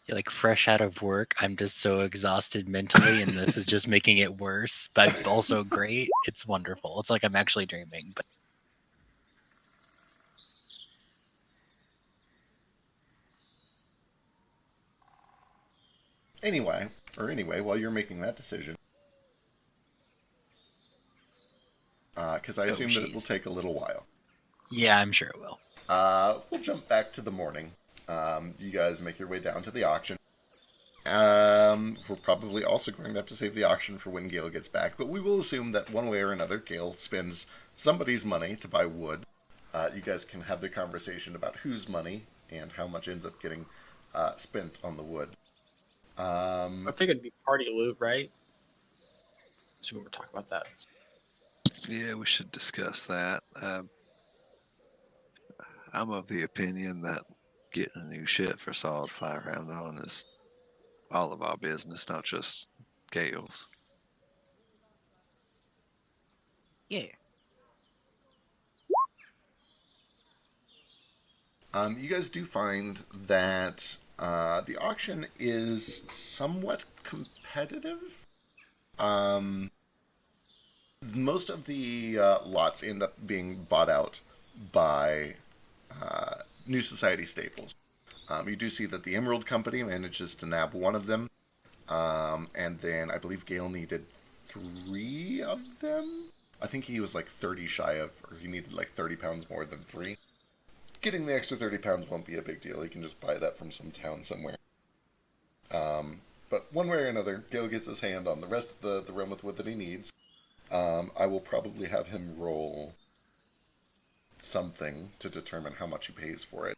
You're like fresh out of work. I'm just so exhausted mentally, and this is just making it worse. But also great. It's wonderful. It's like I'm actually dreaming. But Anyway, while you're making that decision, because I assume that it will take a little while. yeah, I'm sure it will. We'll jump back to the morning. You guys make your way down to the auction. We're probably also going to have to save the auction for when Gale gets back, but we will assume that one way or another, Gale spends somebody's money to buy wood. You guys can have the conversation about whose money and how much ends up getting spent on the wood. I think it'd be party loot, right? So we were talking about that. Yeah, we should discuss that. I'm of the opinion that getting a new ship for solid 5 round on is all of our business, not just Gale's. Yeah. You guys do find that the auction is somewhat competitive. Most of the lots end up being bought out by New Society staples. You do see that the Emerald Company manages to nab one of them, and then I believe Gale needed 3 of them. I think he was like 30 shy of, or he needed like 30 pounds more than 3. Getting the extra 30 pounds won't be a big deal. He can just buy that from some town somewhere. But one way or another, Gale gets his hand on the rest of the realm with wood that he needs. I will probably have him roll something to determine how much he pays for it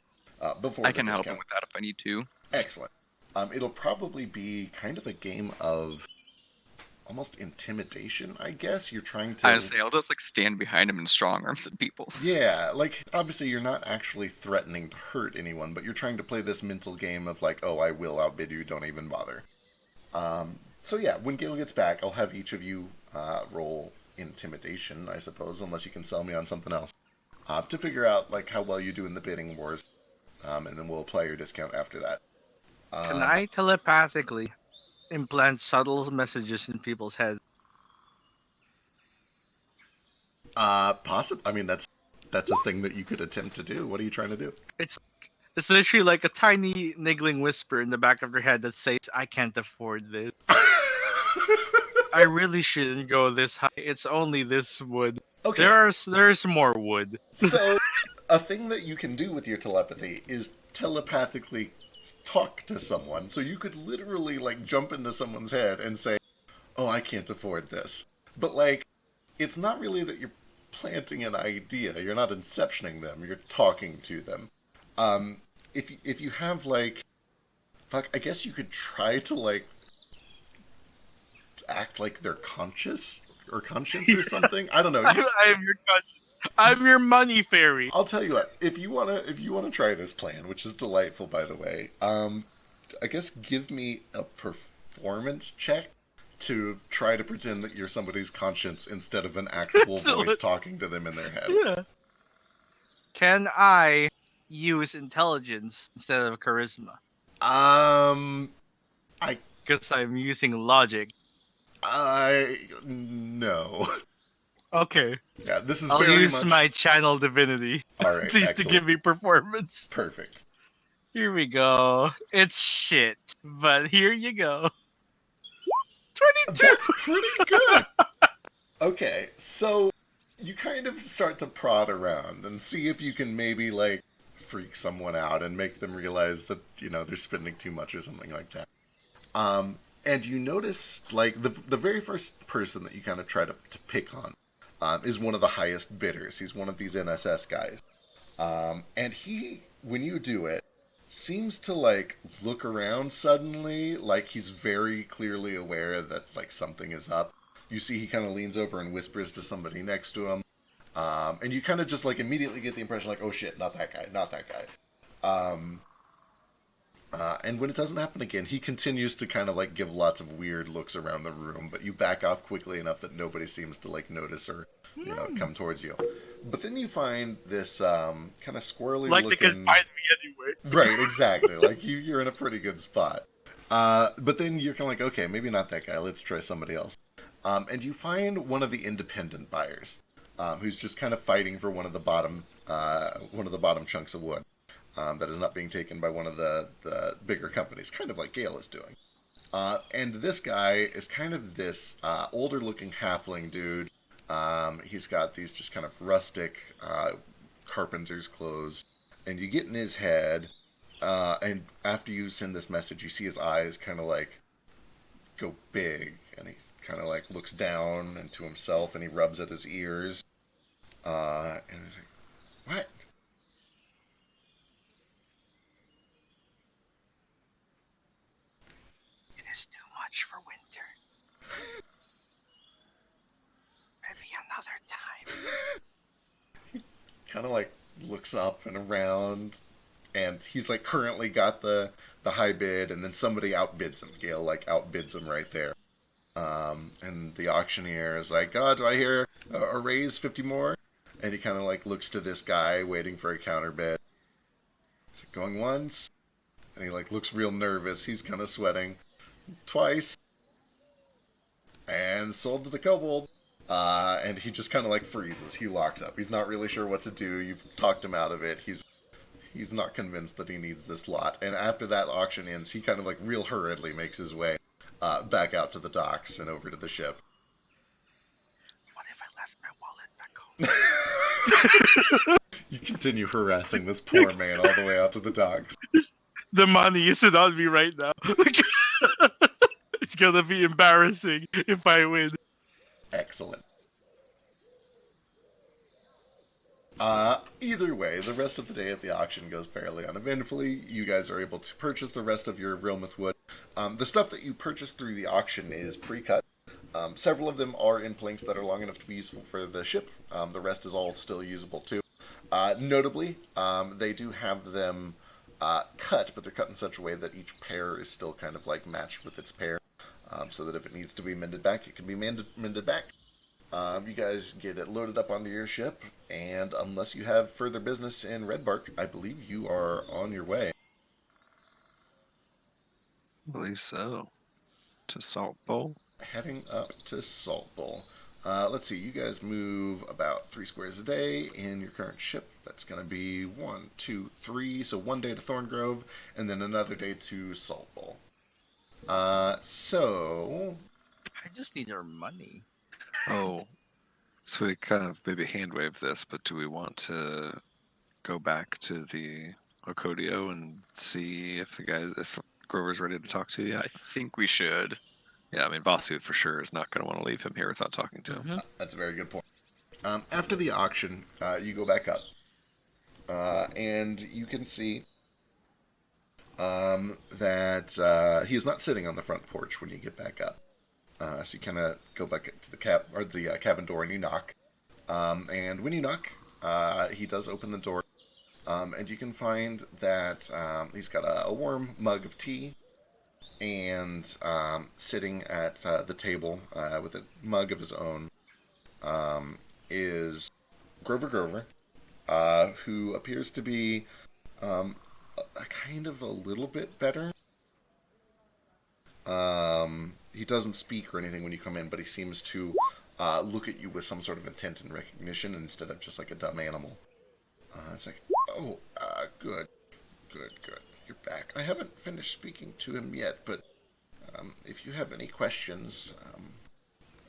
before I the can help him discount. with that if I need to. Excellent. It'll probably be kind of a game of almost intimidation, I guess. You're trying to... Honestly, I'll just like stand behind him and strong arm some people. Yeah, like, obviously you're not actually threatening to hurt anyone, but you're trying to play this mental game of like, oh, I will outbid you, don't even bother. So yeah, when Gale gets back, I'll have each of you roll intimidation, I suppose, unless you can sell me on something else, to figure out like how well you do in the bidding wars, and then we'll apply your discount after that. Can I telepathically implant subtle messages in people's heads? Possibly. I mean, that's a thing that you could attempt to do. What are you trying to do? It's literally like a tiny niggling whisper in the back of your head that says, "I can't afford this. I really shouldn't go this high. It's only this wood. Okay. There's more wood." So, a thing that you can do with your telepathy is telepathically talk to someone. So you could literally, like, jump into someone's head and say, oh, I can't afford this. But, like, it's not really that you're planting an idea. You're not inceptioning them. You're talking to them. If you have, like... Fuck, I guess you could try to, like, act like they're conscious or conscience or something. I don't know. I am your conscience. I'm your money fairy. I'll tell you what. If you wanna try this plan, which is delightful, by the way, I guess give me a performance check to try to pretend that you're somebody's conscience instead of an actual voice talking to them in their head. Yeah. Can I use intelligence instead of charisma? Because I'm using logic. No. Okay. Yeah, this is I'll very use much... my channel divinity. All right, Please excellent. to give me performance. Perfect. Here we go. It's shit, but here you go. 22. That's pretty good. Okay, so you kind of start to prod around and see if you can maybe, like, freak someone out and make them realize that, you know, they're spending too much or something like that. And you notice, like, the very first person that you kind of try to pick on is one of the highest bidders. He's one of these NSS guys. And he, when you do it, seems to, like, look around suddenly, like he's very clearly aware that, like, something is up. You see he kind of leans over and whispers to somebody next to him. And you kind of just, like, immediately get the impression, like, oh shit, not that guy, not that guy. And when it doesn't happen again, he continues to kind of, like, give lots of weird looks around the room, but you back off quickly enough that nobody seems to, like, notice or, you know, come towards you. But then you find this kind of squirrely Like looking... they can find me anyway. Right, exactly. Like, you're in a pretty good spot. But then you're kind of like, okay, maybe not that guy. Let's try somebody else. And you find one of the independent buyers, who's just kind of fighting for one of the bottom chunks of wood that is not being taken by one of the bigger companies, kind of like Gale is doing. And this guy is kind of this older-looking halfling dude. He's got these just kind of rustic carpenter's clothes. And you get in his head, and after you send this message, you see his eyes kind of like go big, and he kind of like looks down into himself, and he rubs at his ears, and he's like, "What?" It is too much for winter. Maybe another time. Kind of like looks up and around, and he's like currently got the high bid, and then somebody outbids him. Gale like outbids him right there. And the auctioneer is like, "Oh, do I hear a raise 50 more?" And he kind of like looks to this guy waiting for a counter bid. Is it going once? And he like looks real nervous. He's kind of sweating. Twice. And sold to the kobold. And he just kind of like freezes. He locks up. He's not really sure what to do. You've talked him out of it. He's not convinced that he needs this lot. And after that auction ends, he kind of like real hurriedly makes his way back out to the docks and over to the ship. You continue harassing this poor man all the way out to the docks. The money isn't on me right now. It's gonna be embarrassing if I win. Excellent. Either way, the rest of the day at the auction goes fairly uneventfully. You guys are able to purchase the rest of your Realmouth wood. The stuff that you purchase through the auction is pre-cut. Several of them are in planks that are long enough to be useful for the ship. The rest is all still usable too. Notably, they do have them cut, but they're cut in such a way that each pair is still kind of like matched with its pair, so that if it needs to be mended back, it can be mended back. You guys get it loaded up onto your ship, and unless you have further business in Redbark, I believe you are on your way. I believe so. To Salt Bowl. Heading up to Salt Bowl. Let's see, you guys move about 3 squares a day in your current ship. That's going to be 1, 2, 3, so 1 day to Thorngrove, and then another day to Salt Bowl. So... I just need your money. Oh, so we kind of maybe hand wave this, but do we want to go back to the Ocodio and see if if Grover's ready to talk to you? I think we should. Yeah, I mean, Vasu for sure is not going to want to leave him here without talking to him. That's a very good point. After the auction, you go back up, and you can see that he is not sitting on the front porch when you get back up. So you kind of go back to the cabin door and you knock. And when you knock, he does open the door, and you can find that he's got a warm mug of tea, and sitting at the table with a mug of his own is Grover, who appears to be kind of a little bit better. He doesn't speak or anything when you come in, but he seems to look at you with some sort of intent and recognition instead of just like a dumb animal. It's like, oh, good. You're back. I haven't finished speaking to him yet, but if you have any questions,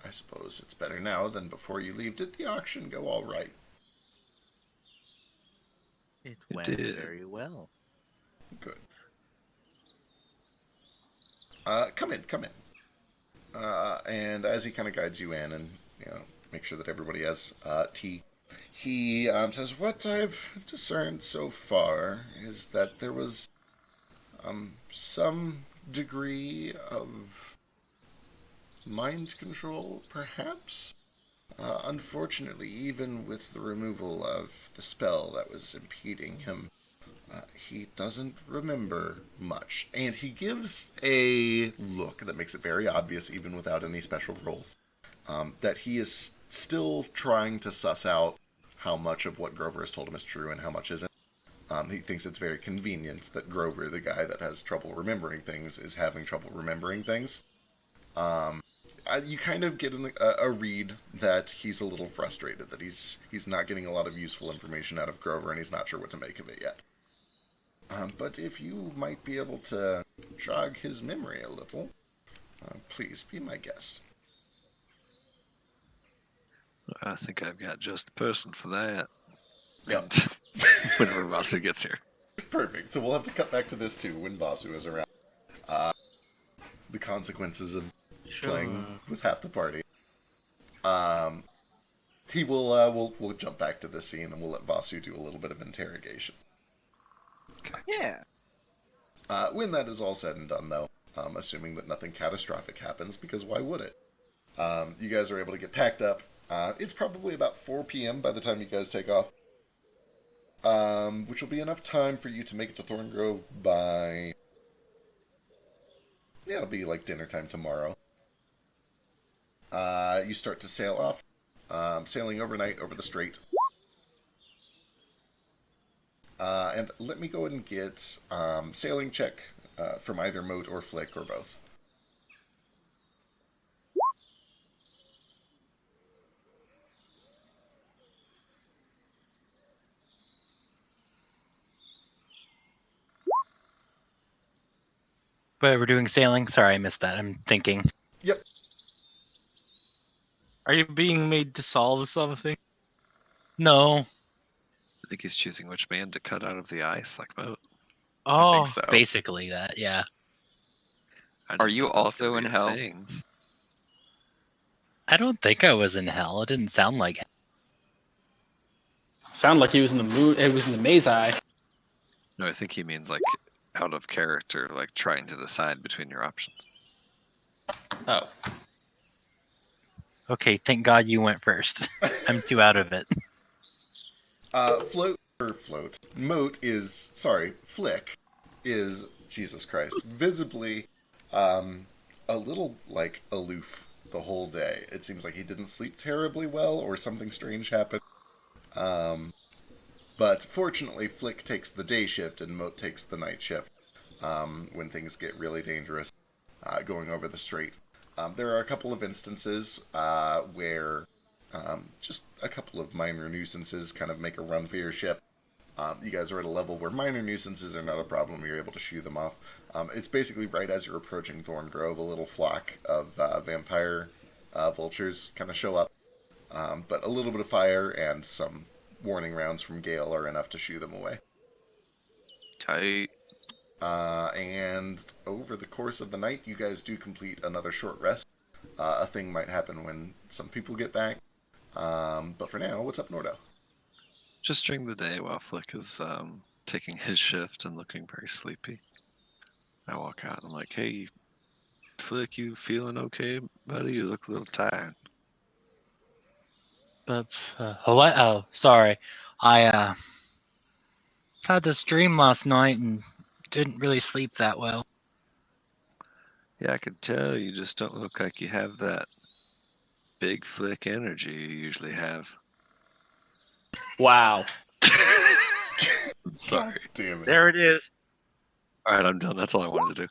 I suppose it's better now than before you leave. Did the auction go all right? It It went did. very well. Good. Come in. And as he kind of guides you in and, make sure that everybody has tea, he says, what I've discerned so far is that there was some degree of mind control, perhaps? Unfortunately, even with the removal of the spell that was impeding him, he doesn't remember much. And he gives a look that makes it very obvious, even without any special rolls, that he is still trying to suss out how much of what Grover has told him is true and how much isn't. He thinks it's very convenient that Grover, the guy that has trouble remembering things, is having trouble remembering things. You kind of get a read that he's a little frustrated, that he's not getting a lot of useful information out of Grover, and he's not sure what to make of it yet. But if you might be able to jog his memory a little, please be my guest. I think I've got just the person for that. Yep. Whenever Vasu gets here. Perfect. So we'll have to cut back to this too when Vasu is around. The consequences of playing with half the party. He will. We'll jump back to this scene and we'll let Vasu do a little bit of interrogation. Yeah. When that is all said and done, though, assuming that nothing catastrophic happens, because why would it? You guys are able to get packed up. It's probably about 4 p.m. by the time you guys take off. Which will be enough time for you to make it to Thorngrove by... Yeah, it'll be like dinner time tomorrow. You start to sail off, sailing overnight over the strait. And let me go ahead and get sailing check from either Moat or Flick or both. But we're doing sailing. Sorry, I missed that. I'm thinking. Yep. Are you being made to solve something? No. I think he's choosing which man to cut out of the ice, like Moat. I Oh, think so. Basically that, yeah. I Are didn't you know that was also gonna in be a hell? thing. I don't think I was in hell. It didn't sound like hell. Sounded like he was in the mood. It was in the maze eye. No, I think he means like out of character, like trying to decide between your options. Oh, Okay, thank God you went first. I'm too out of it. Flick is, Jesus Christ, visibly a little like aloof the whole day. It seems like he didn't sleep terribly well or something strange happened. But fortunately, Flick takes the day shift and Moat takes the night shift when things get really dangerous going over the strait. There are a couple of instances where just a couple of minor nuisances kind of make a run for your ship. You guys are at a level where minor nuisances are not a problem. You're able to shoo them off. It's basically right as you're approaching Thorn Grove, a little flock of vampire vultures kind of show up. But a little bit of fire and some warning rounds from Gale are enough to shoo them away. Tight. And over the course of the night, you guys do complete another short rest. A thing might happen when some people get back. But for now, what's up, Nordo? Just during the day while Flick is taking his shift and looking very sleepy. I walk out and I'm like, hey, Flick, you feeling okay, buddy? You look a little tired. Hello? Oh, sorry. I had this dream last night and didn't really sleep that well. Yeah, I could tell you just don't look like you have that big Flick energy you usually have. wow. Sorry. Damn it. there it is. All right, I'm done. That's all I wanted to do.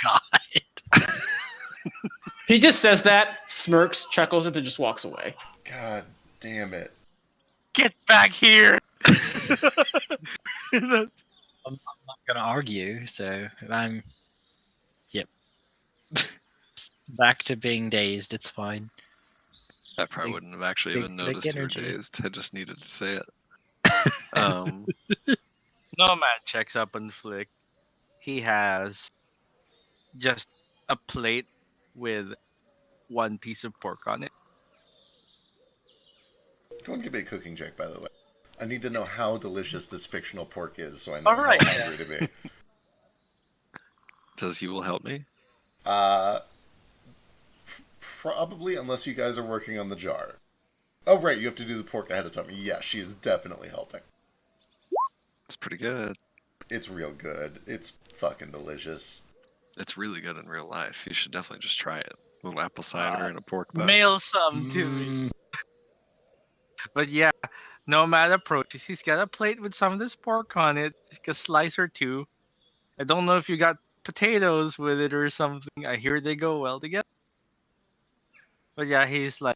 God. He just says that, smirks, chuckles, and then just walks away. God damn it. Get back here. I'm not gonna argue, so I'm. Yep. Back to being dazed. It's fine. I probably Big- wouldn't have actually big even Flick noticed you were energy. dazed. I just needed to say it. Um, Nomad checks up on Flick. He has just a plate with one piece of pork on it. Go and give me a cooking check, by the way. I need to know how delicious this fictional pork is so I know All right. how hungry to be. does he will help me? Probably, unless you guys are working on the jar. Oh, right, you have to do the pork ahead of time. Yeah, she is definitely helping. It's pretty good. It's real good. It's fucking delicious. It's really good in real life. You should definitely just try it. A little apple cider and a pork butt. Mail some to me. Mm, But yeah, Nomad approaches. He's got a plate with some of this pork on it, like a slice or two. I don't know if you got potatoes with it or something. I hear they go well together. But yeah, he's like,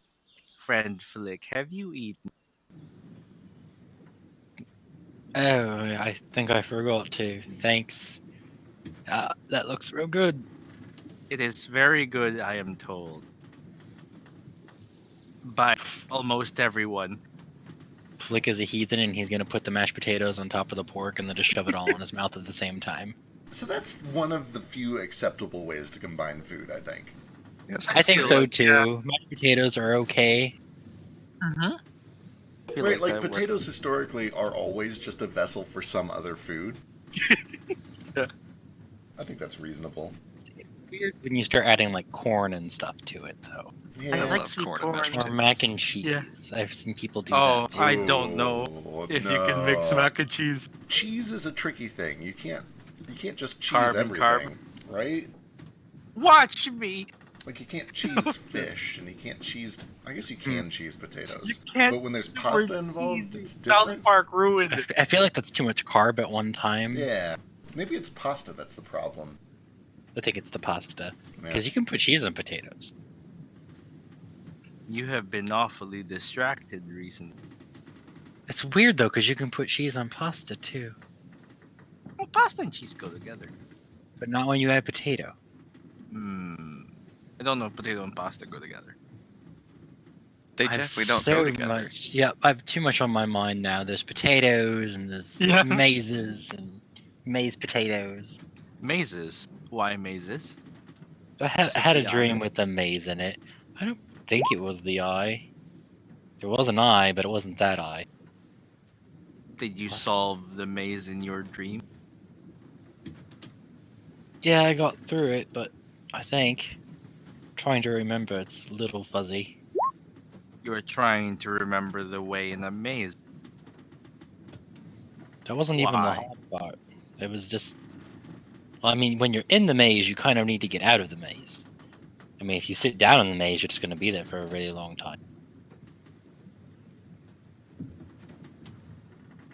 friend Flick, have you eaten? oh, I think I forgot to. Thanks. That looks real good. It is very good, I am told. By almost everyone. Flick is a heathen, and he's gonna put the mashed potatoes on top of the pork and then just shove it all in his mouth at the same time. So that's one of the few acceptable ways to combine food, I think. Yes, I think feel so like- too. yeah. Mashed potatoes are okay. Mm-hmm. Right, like potatoes historically are always just a vessel for some other food. Yeah. I think that's reasonable. Weird when you start adding like corn and stuff to it, though. Yeah. I like love sweet corn and mashed corn. Or mac potatoes. and cheese. Yeah. I've seen people do Oh, that. Too. I don't know Oh, if you can mix no. mac and cheese. Cheese is a tricky thing. You can't just cheese Carb and everything, carb. right? Watch me. Like you can't cheese fish, and you can't cheese. I guess you can cheese potatoes, You can't but when there's do pasta it involved, easy. it's South different. Park ruined it. I feel like that's too much carb at one time. Yeah, maybe it's pasta that's the problem. I think it's the pasta Yeah. because you can put cheese on potatoes. You have been awfully distracted recently. It's weird though because you can put cheese on pasta too, Well, pasta and cheese go together. but not when you add potato. I don't know if potato and pasta go together. They I have definitely don't so go together. much. Yeah, I have too much on my mind now. There's potatoes and there's Yeah. mazes and maze potatoes. Mazes. Why mazes? I had, Is I it had a the dream eye? with a maze in it. I don't think it was the eye. There was an eye, but it wasn't that eye. Did you What? solve the maze in your dream? Yeah, I got through it, but I think trying to remember it's a little fuzzy. You were trying to remember the way in a maze. That wasn't even the Why? hard part. It was just. Well, I mean, when you're in the maze, you kind of need to get out of the maze. I mean, if you sit down in the maze, you're just going to be there for a really long time.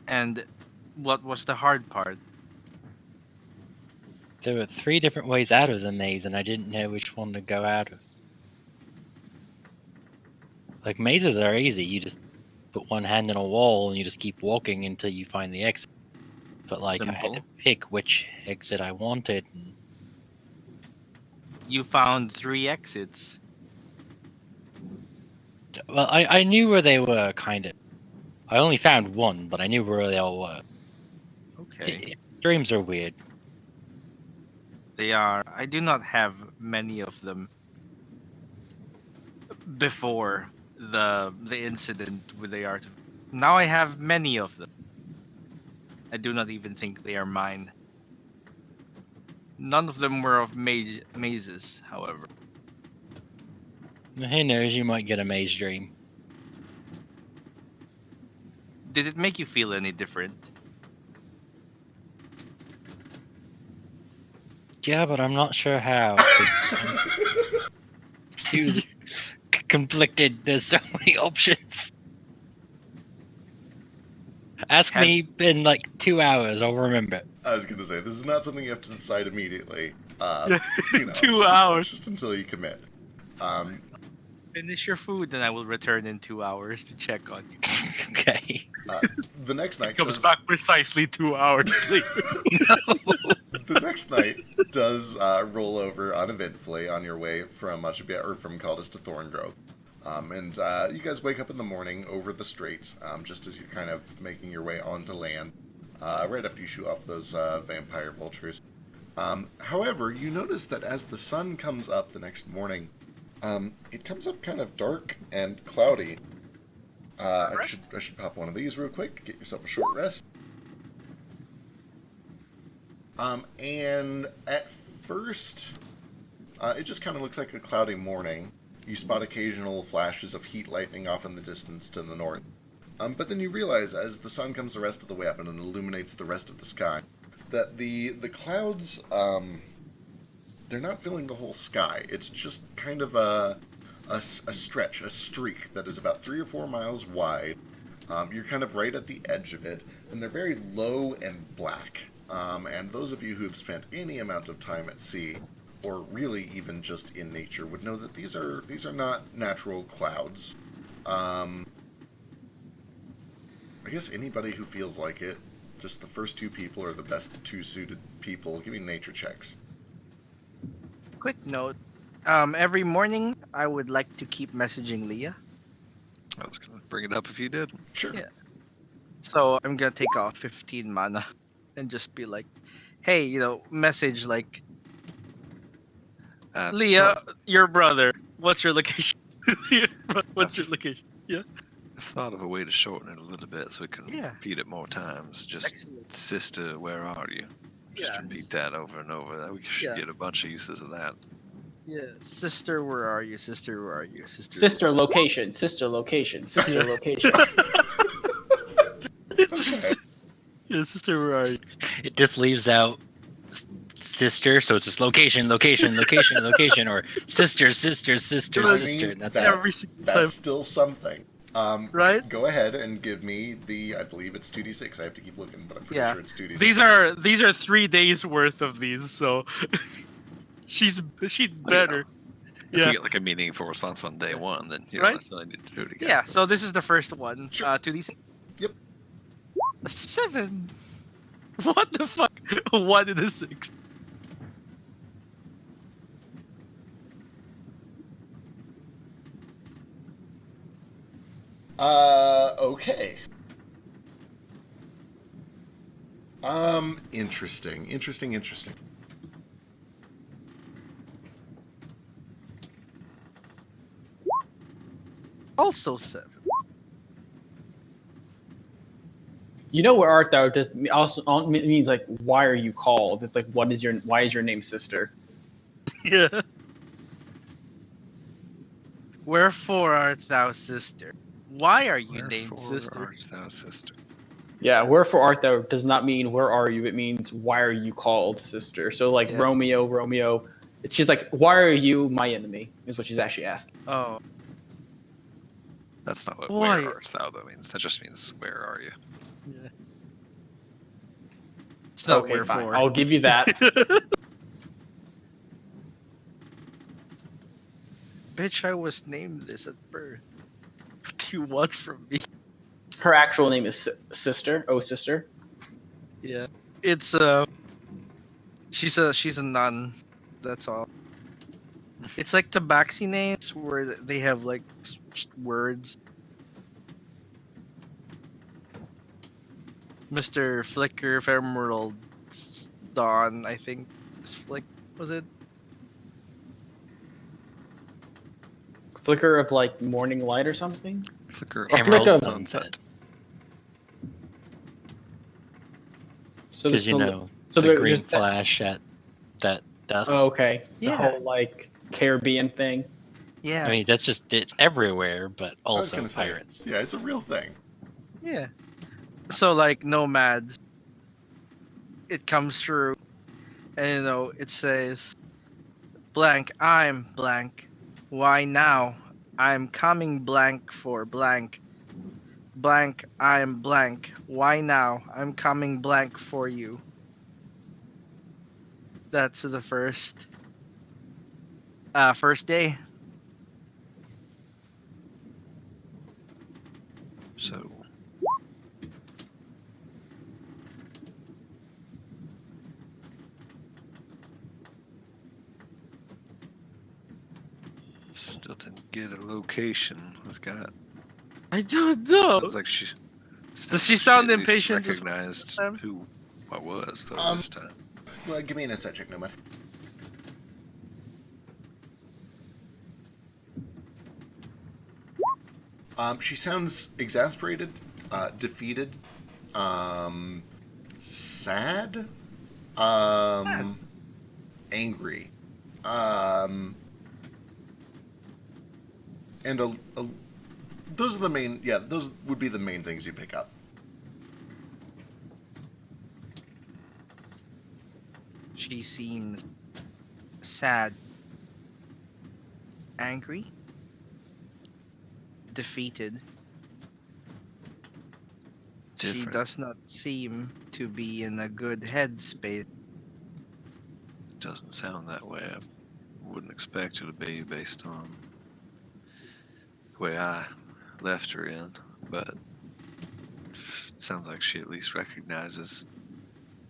And what was the hard part? There were 3 different ways out of the maze, and I didn't know which one to go out of. Like, mazes are easy. You just put one hand in a wall and you just keep walking until you find the exit. But, like, I had to Simple. pick which exit I wanted. And You found 3 exits. well, I knew where they were, kind of. I only found one, but I knew where they all were. Okay. Dreams are weird. They are. I do not have many of them before the incident with the art. Now I have many of them. I do not even think they are mine. None of them were of mazes, however. Who knows, you might get a maze dream. Did it make you feel any different? Yeah, but I'm not sure how. 'Cause I'm too conflicted. There's so many options. Ask Have- me in like 2 hours, I'll remember. I was going to say, this is not something you have to decide immediately. You know, 2 hours. just until you commit. Finish your food, then I will return in 2 hours to check on you. Okay. The next night Comes does, back precisely 2 hours later. the next night does roll over uneventfully on your way from from Caldas to Thorngrove. And you guys wake up in the morning over the straits, just as you're kind of making your way onto land, right after you shoot off those vampire vultures. However, you notice that as the sun comes up the next morning, it comes up kind of dark and cloudy. I should pop one of these real quick. Get yourself a short rest. And at first, it just kind of looks like a cloudy morning. You spot occasional flashes of heat lightning off in the distance to the north. But then you realize, as the sun comes the rest of the way up and illuminates the rest of the sky, that the clouds, they're not filling the whole sky. It's just kind of a stretch, a streak that is about 3 or 4 miles wide. You're kind of right at the edge of it, and they're very low and black. And those of you who have spent any amount of time at sea, or really even just in nature, would know that these are not natural clouds. I guess anybody who feels like it, just the first 2 people are the best 2 suited people. Give me nature checks. Quick note. Every morning I would like to keep messaging Leah. I was going to bring it up if you did. Sure. Yeah. So I'm gonna take off 15 mana and just be like, hey, message like, Leah, your brother, what's your location? What's your location? Yeah. I've thought of a way to shorten it a little bit so we can Yeah. repeat it more times. Just, Excellent. sister, where are you? Just Yes. repeat that over and over. We should Yeah. get a bunch of uses of that. Yeah. Sister, where are you? Sister, where are you? Sister. Sister location, sister location, sister Yeah. location. Okay. Yeah, sister, where are you? It just leaves out sister, so it's just location, location, location, location, or sister, sister, sister, I mean, sister. And that's every it. single that's time. still something. Right? Go ahead and give me I believe it's 2d6. I have to keep looking, but I'm pretty Yeah. sure it's 2d6. These are 3 days worth of these, so she's better. If Yeah. we get like a meaningful response on day one, then you Right? don't necessarily need to do it again. Yeah, so this is the first one. Sure. 2d6. Yep. 7. What the fuck? 1 and a 6. Okay. Interesting. Also 7. You know where art thou just also means like why are you called? It's like why is your name sister? Yeah. Wherefore art thou sister? Why are you named Wherefore sister? art thou sister? Yeah, wherefore art thou does not mean where are you. It means why are you called sister. So like Yeah. Romeo. She's like why are you my enemy? Is what she's actually asking. Oh, That's not what Why? where art thou though means. That just means where are you? yeah. It's not Okay, fine. wherefore. I'll give you that. Bitch, I was named this at birth. What do you want from me? Her actual name is sister. Oh, sister. Yeah. It's she's a nun. That's all. It's like tabaxi names where they have like words. Mr. Flicker of Emerald Dawn, I think. Was it? Flicker of like morning light or something. Flicker Or of flick Emerald of sunset. so Because there's you the know so the there, green there's that. flash at that dusk. Oh, okay. The Yeah. whole like Caribbean thing. Yeah. I mean, that's just it's everywhere, but I was also gonna say, pirates. yeah, it's a real thing. Yeah. So like nomads, it comes through and it says blank, I'm blank. Why now? I'm coming blank for blank. Blank, I'm blank. Why now? I'm coming blank for you. That's the first day. So still didn't get a location. Was got I don't know. sounds like she Does sounds she like sound at least impatient as recognized well? who what was though this time. Well, give me an insight check, Nomad. She sounds exasperated, defeated, sad, angry, and those are the main. Yeah, those would be the main things you pick up. She seems sad, angry, defeated. She Different. does not seem to be in a good headspace. Doesn't sound that way. I wouldn't expect her to be based on the way I left her in, but it sounds like she at least recognizes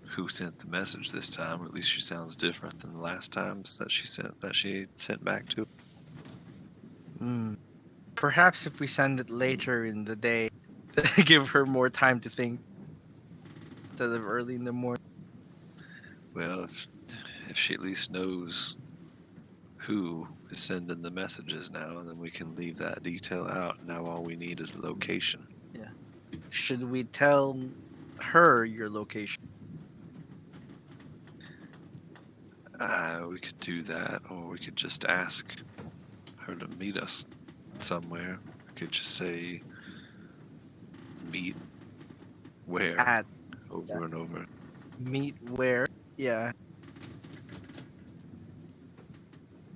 who sent the message this time, or at least she sounds different than the last times that she sent back to. Perhaps if we send it later in the day, give her more time to think instead of early in the morning. Well, if she at least knows who is sending the messages now, then we can leave that detail out. Now all we need is the location. Should we tell her your location? We could do that, or we could just ask her to meet us somewhere. We could just say, meet where, At over and over. meet where? Yeah.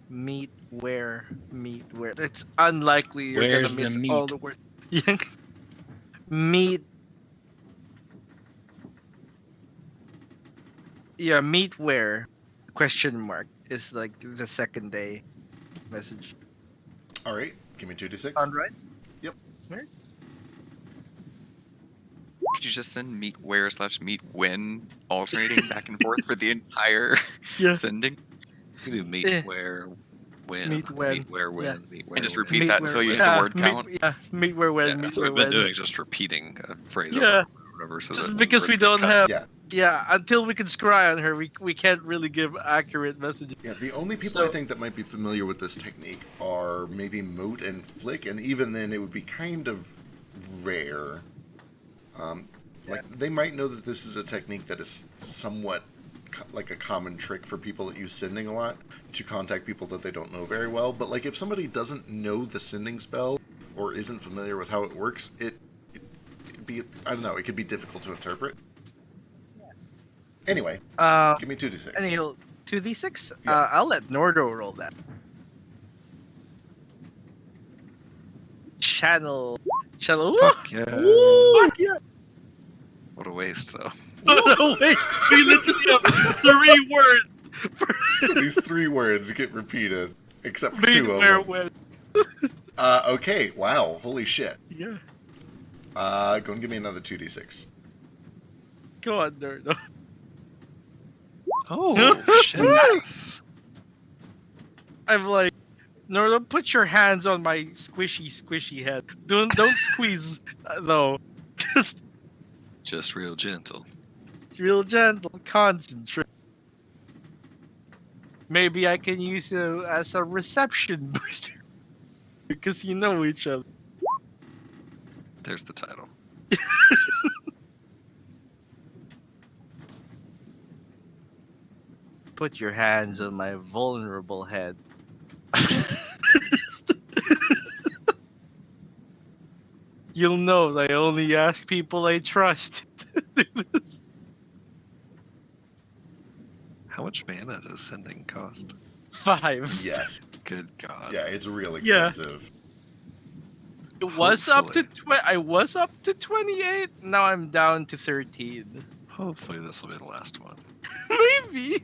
Meet where? Meet where? It's unlikely you're Where's gonna the miss all meat? the words. Yeah. Meet. Yeah, meet where? Question mark is like the second day message. All right, give me 2d6. Sound right? Yep. Could you just send meet where / meet when alternating back and forth for the entire Yeah. sending? We could do meet Eh. where when. Meet when. Meet where Yeah. when. Meet where And just when. repeat Meet that where until you when. hit the Yeah, word count. meet where when. Yeah, Meet that's what where we've been when. doing, just repeating a phrase Yeah. over and over so Just that because we words get don't cut. have. Yeah. Yeah, until we can scry on her, we can't really give accurate messages. Yeah, the only people So- I think that might be familiar with this technique are maybe Moat and Flick, and even then it would be kind of rare. Like, they might know that this is a technique that is somewhat like a common trick for people that use sending a lot to contact people that they don't know very well, but like if somebody doesn't know the sending spell or isn't familiar with how it works, it'd be, I don't know, it could be difficult to interpret. Anyway, give me 2d6. And he'll 2d6. Yeah. I'll let Nordo roll that. Channel. Fuck yeah. Fuck yeah! What a waste, though. No, wait, we literally have 3 words. So these 3 words get repeated, except for Meet 2 of where them. when. Okay, wow, holy shit. Yeah. Go and give me another 2d6. Go on, Nordo. Oh, shit. Nice. I'm like, Nordo, put your hands on my squishy head. Don't squeeze though. Just Just real gentle. real gentle, concentrate. Maybe I can use you as a reception booster because you know each other. There's the title. Put your hands on my vulnerable head. You'll know I only ask people I trust to do this. How much mana does sending cost? 5. Yes. Good God. Yeah, it's real Yeah. expensive. It was up to Hopefully. I was up to 28. Now I'm down to 13. Hopefully this will be the last one. Maybe.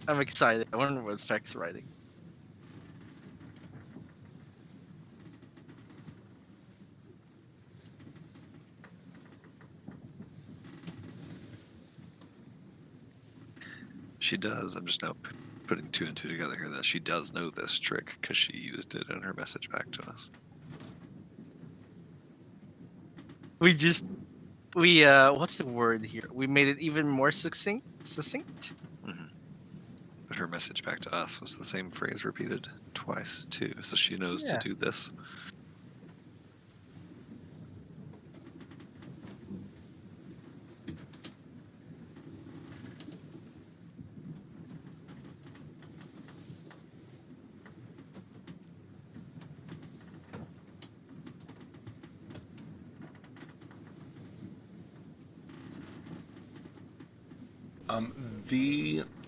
I'm excited. I wonder what Feck's writing. She does. I'm just now putting 2 and 2 together here that she does know this trick because she used it in her message back to us. We what's the word here? We made it even more succinct. But her message back to us was the same phrase repeated twice too, so she knows Yeah. to do this.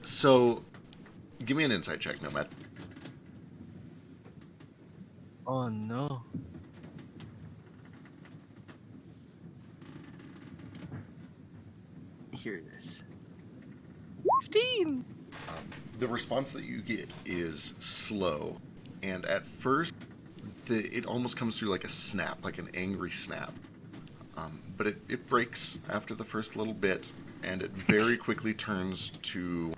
So, give me an insight check, Nomad. Oh no. Here it is. 15. The response that you get is slow, and at first, it almost comes through like a snap, like an angry snap. But it breaks after the first little bit, and it very quickly turns to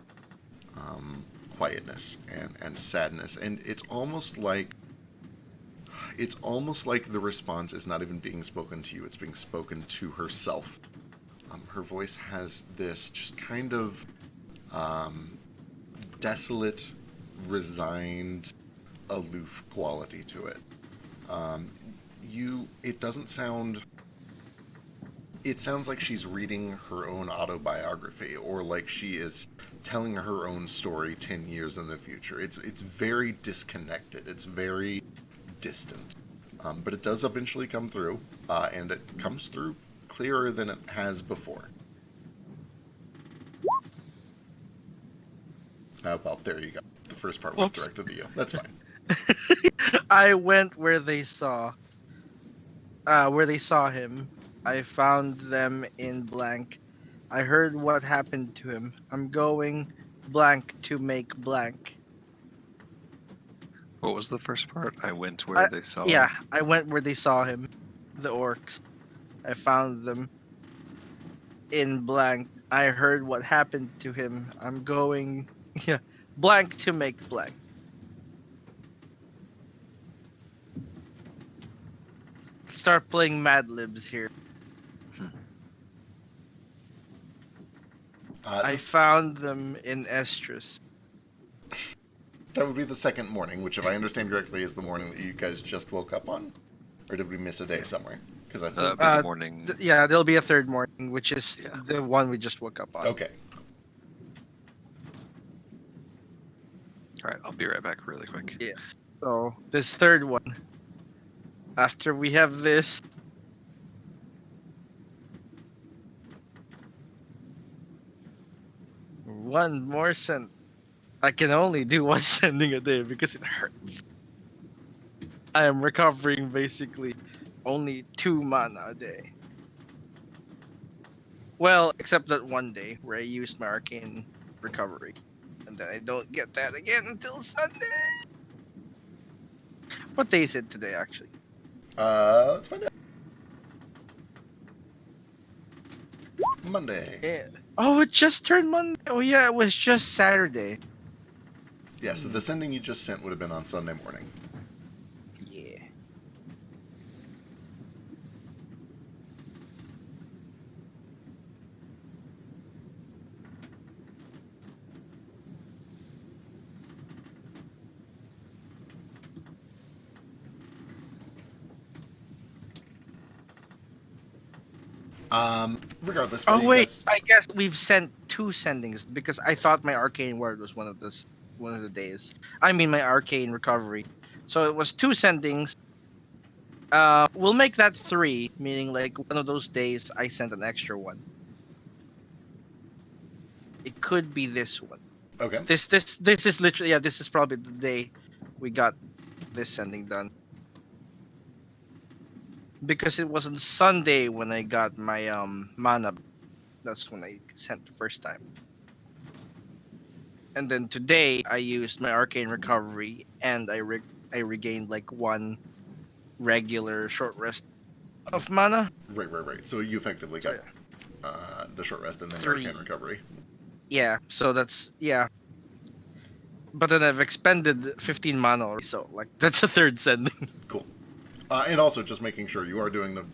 quietness and sadness, and it's almost like the response is not even being spoken to you; it's being spoken to herself. Her voice has this just kind of desolate, resigned, aloof quality to it. It doesn't sound. It sounds like she's reading her own autobiography, or like she is telling her own story 10 years in the future. It's very disconnected. It's very distant. But it does eventually come through, and it comes through clearer than it has before. Well, there you go. The first part went Whoops. directed to you. That's fine. I went where they saw him. I found them in blank. I heard what happened to him. I'm going blank to make blank. What was the first part? I went where they saw Yeah, him. I went where they saw him. The orcs. I found them in blank. I heard what happened to him. I'm going yeah, blank to make blank. Start playing Mad Libs here. I So found them in Estrus. that would be the second morning, which, if I understand correctly, is the morning that you guys just woke up on, or did we miss a day somewhere? Because I think. This morning. Yeah, there'll be a third morning, which is Yeah. the one we just woke up on. Okay. All right, I'll be right back really quick. Yeah. So this third one. After we have this. One more send. I can only do one sending a day because it hurts. I am recovering basically only 2 mana a day. Well, except that one day where I used my arcane recovery. And then I don't get that again until Sunday. What day is it today, actually? Let's find out. Monday. Yeah. Oh, it just turned Monday. Oh, yeah, it was just Saturday. Yeah, so the sending you just sent would have been on Sunday morning. Yeah. Regardless. Oh what do you wait, guys- I guess we've sent 2 sendings because I thought my arcane word was one of the days. I mean my arcane recovery. So it was 2 sendings. We'll make that 3, meaning like one of those days I sent an extra one. It could be this one. Okay. This is literally, yeah, this is probably the day we got this sending done. Because it was on Sunday when I got my mana. That's when I sent the first time. And then today I used my arcane recovery and I regained like 1 regular short rest of mana. Right. So you effectively got the short rest and then your 3. arcane recovery. Yeah, so that's, yeah. But then I've expended 15 mana already, so like that's a third sending. Cool. And also just making sure you are doing the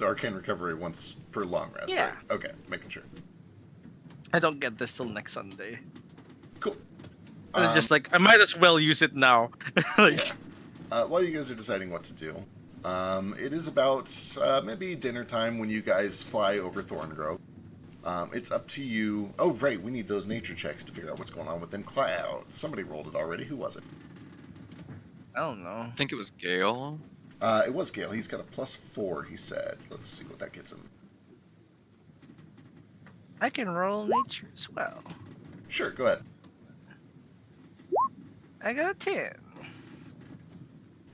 arcane recovery once per long rest. Yeah. Right? Okay, making sure. I don't get this till next Sunday. Cool. And I'm just like, I might as well use it now. Like, yeah. While you guys are deciding what to do, it is about maybe dinner time when you guys fly over Thorngrove. It's up to you. Oh, right, we need those nature checks to figure out what's going on with them clouds. Somebody rolled it already. Who was it? I don't know. I think it was Gale. It was Gale. He's got a +4, he said. Let's see what that gets him. I can roll nature as well. Sure, go ahead. I got a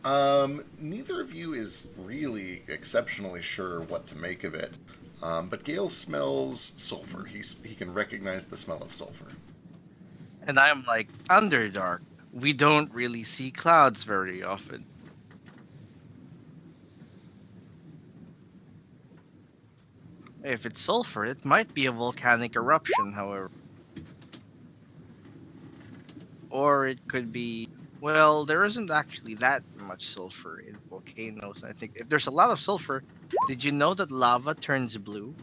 10. Neither of you is really exceptionally sure what to make of it. But Gale smells sulfur. He can recognize the smell of sulfur. And I'm like, Underdark. We don't really see clouds very often. If it's sulfur, it might be a volcanic eruption, however. Or it could be... Well, there isn't actually that much sulfur in volcanoes. I think if there's a lot of sulfur, did you know that lava turns blue?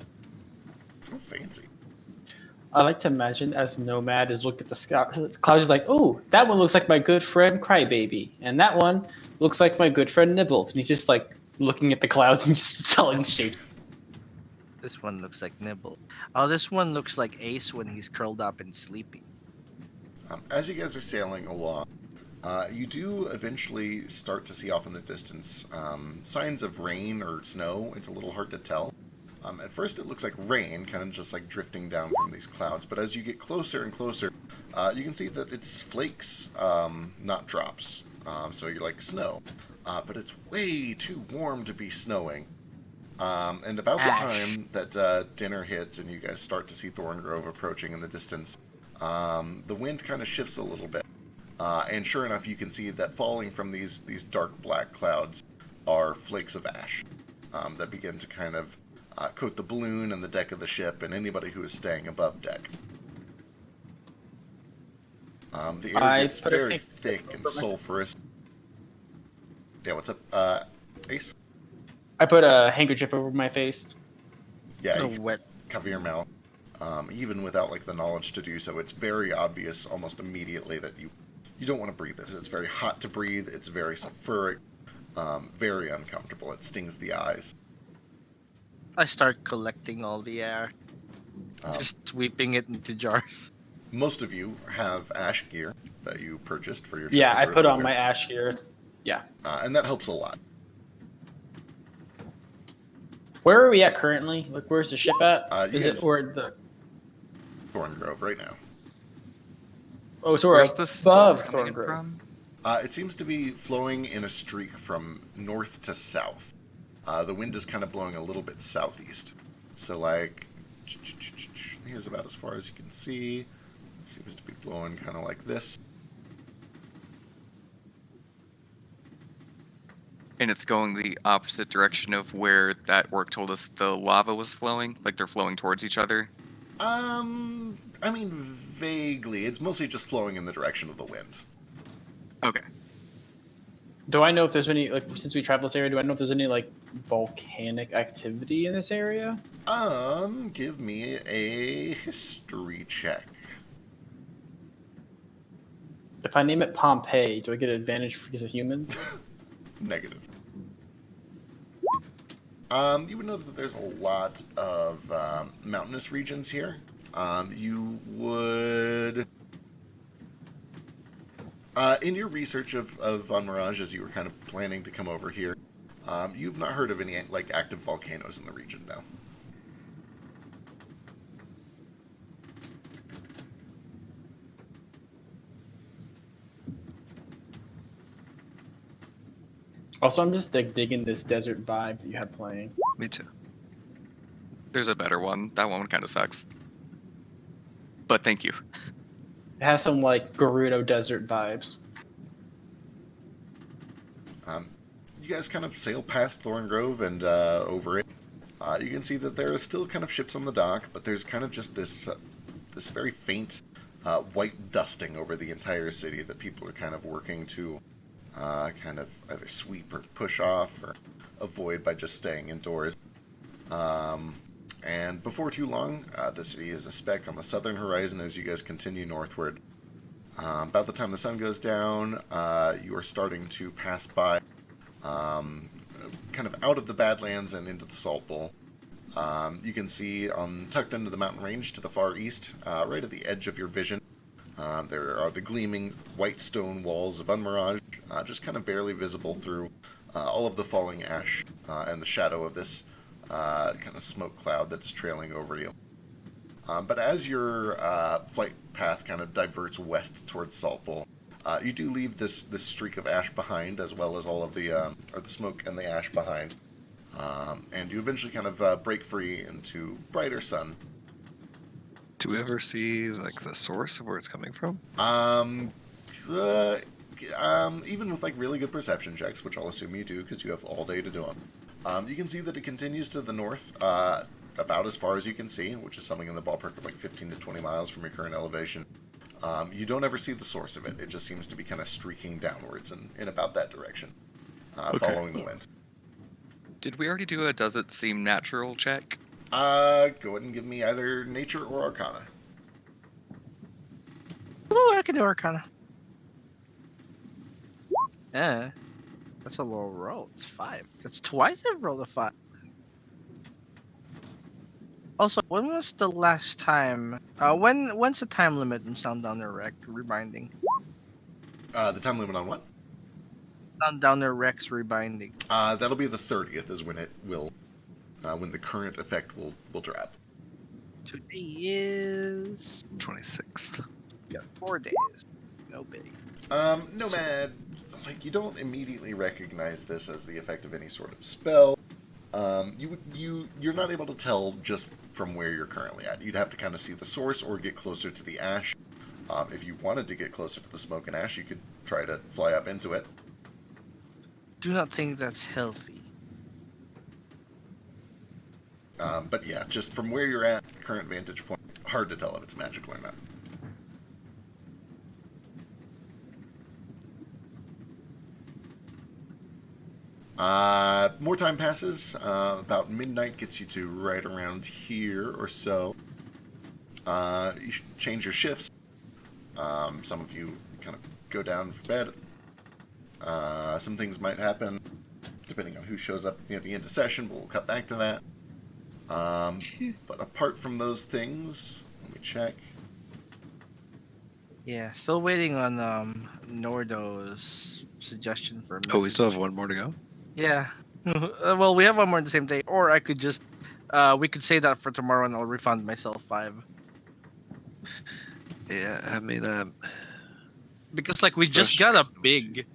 Oh, fancy. I like to imagine as Nomad is looking at the sky, clouds is like, oh, that one looks like my good friend Crybaby, and that one looks like my good friend Nibbles, and he's just like looking at the clouds and just telling shape. This one looks like Nibble. Oh, this one looks like Ace when he's curled up and sleeping. As you guys are sailing along, you do eventually start to see off in the distance signs of rain or snow. It's a little hard to tell. At first it looks like rain, kind of just like drifting down from these clouds, but as you get closer and closer, you can see that it's flakes, not drops. So you're like snow. But it's way too warm to be snowing. And about the time that dinner hits and you guys start to see Thorngrove approaching in the distance, the wind kind of shifts a little bit. And sure enough, you can see that falling from these dark black clouds are flakes of ash that begin to kind of coat the balloon and the deck of the ship and anybody who is staying above deck. The air gets very thick and sulfurous. Yeah, what's up, Ace? I put a handkerchief over my face. Yeah, No you can wet. cover your mouth. Even without like the knowledge to do so, it's very obvious almost immediately that you don't want to breathe this. It's very hot to breathe. It's very sulfuric. Very uncomfortable. It stings the eyes. I start collecting all the air, just sweeping it into jars. Most of you have ash gear that you purchased for your trip. Yeah, to I the put on river. my ash gear. Yeah. And that helps a lot. Where are we at currently? Like, where's the ship at? You Is guys- it or the? Thorn Grove right now. Oh, so we're Where's the storm above coming in Thorngrove. from? It seems to be flowing in a streak from north to south. The wind is kind of blowing a little bit southeast. So, like, here's about as far as you can see. It seems to be blowing kind of like this. And it's going the opposite direction of where that orc told us the lava was flowing? Like they're flowing towards each other? I mean, vaguely. It's mostly just flowing in the direction of the wind. Okay. Do I know if there's any, like, since we travel this area, do I know if there's any, like, volcanic activity in this area? Give me a history check. If I name it Pompeii, do I get an advantage because of humans? Negative. You would know that there's a lot of mountainous regions here. You would... in your research of Von Mirage, as you were kind of planning to come over here, you've not heard of any like active volcanoes in the region, no. Also, I'm just digging this desert vibe that you have playing. Me too. There's a better one. That one kind of sucks. But thank you. It has some, like, Gerudo desert vibes. You guys kind of sail past Thorn Grove and over it. You can see that there are still kind of ships on the dock, but there's kind of just this this very faint white dusting over the entire city that people are kind of working to kind of either sweep or push off or avoid by just staying indoors. And before too long, the city is a speck on the southern horizon as you guys continue northward. About the time the sun goes down, you are starting to pass by kind of out of the Badlands and into the Salt Bowl. You can see tucked into the mountain range to the far east, right at the edge of your vision, there are the gleaming white stone walls of Unmirage, just kind of barely visible through all of the falling ash and the shadow of this kind of smoke cloud that is trailing over you. But as your flight path kind of diverts west towards Salt Bowl, you do leave this streak of ash behind, as well as all of the smoke and the ash behind, and you eventually kind of break free into brighter sun. Do we ever see like the source of where it's coming from? Even with like really good perception checks, which I'll assume you do because you have all day to do them, you can see that it continues to the north, about as far as you can see, which is something in the ballpark of like 15 to 20 miles from your current elevation. You don't ever see the source of it. It just seems to be kind of streaking downwards in about that direction, following the wind. Did we already do a does it seem natural check? Go ahead and give me either nature or arcana. Ooh, I can do Arcana. Yeah, that's a low roll. It's 5. That's twice I've rolled a 5. Also, when was the last time? When's the time limit in Sundowner Rec? Rebinding. The time limit on what? Sundowner Rec's rebinding. That'll be the 30th is when it will, when the current effect will drop. Today is 26th. 4 days. No big. Nomad, like you don't immediately recognize this as the effect of any sort of spell. You're not able to tell just from where you're currently at. You'd have to kind of see the source or get closer to the ash If you wanted to get closer to the smoke and ash, you could try to fly up into it. Do not think that's healthy. But yeah, just from where you're at, current vantage point, hard to tell if it's magical or not. More time passes. About midnight gets you to right around here or so. You should change your shifts. Some of you kind of go down for bed. Some things might happen depending on who shows up near the end of session, but we'll cut back to that. But apart from those things, let me check. Yeah, still waiting on Nordo's suggestion for a Oh, we still have message. one more to go? Yeah. Well, we have one more on the same day, or I could just we could say that for tomorrow, and I'll refund myself 5. Yeah, I mean, Because like we It's just got a frustrating. big.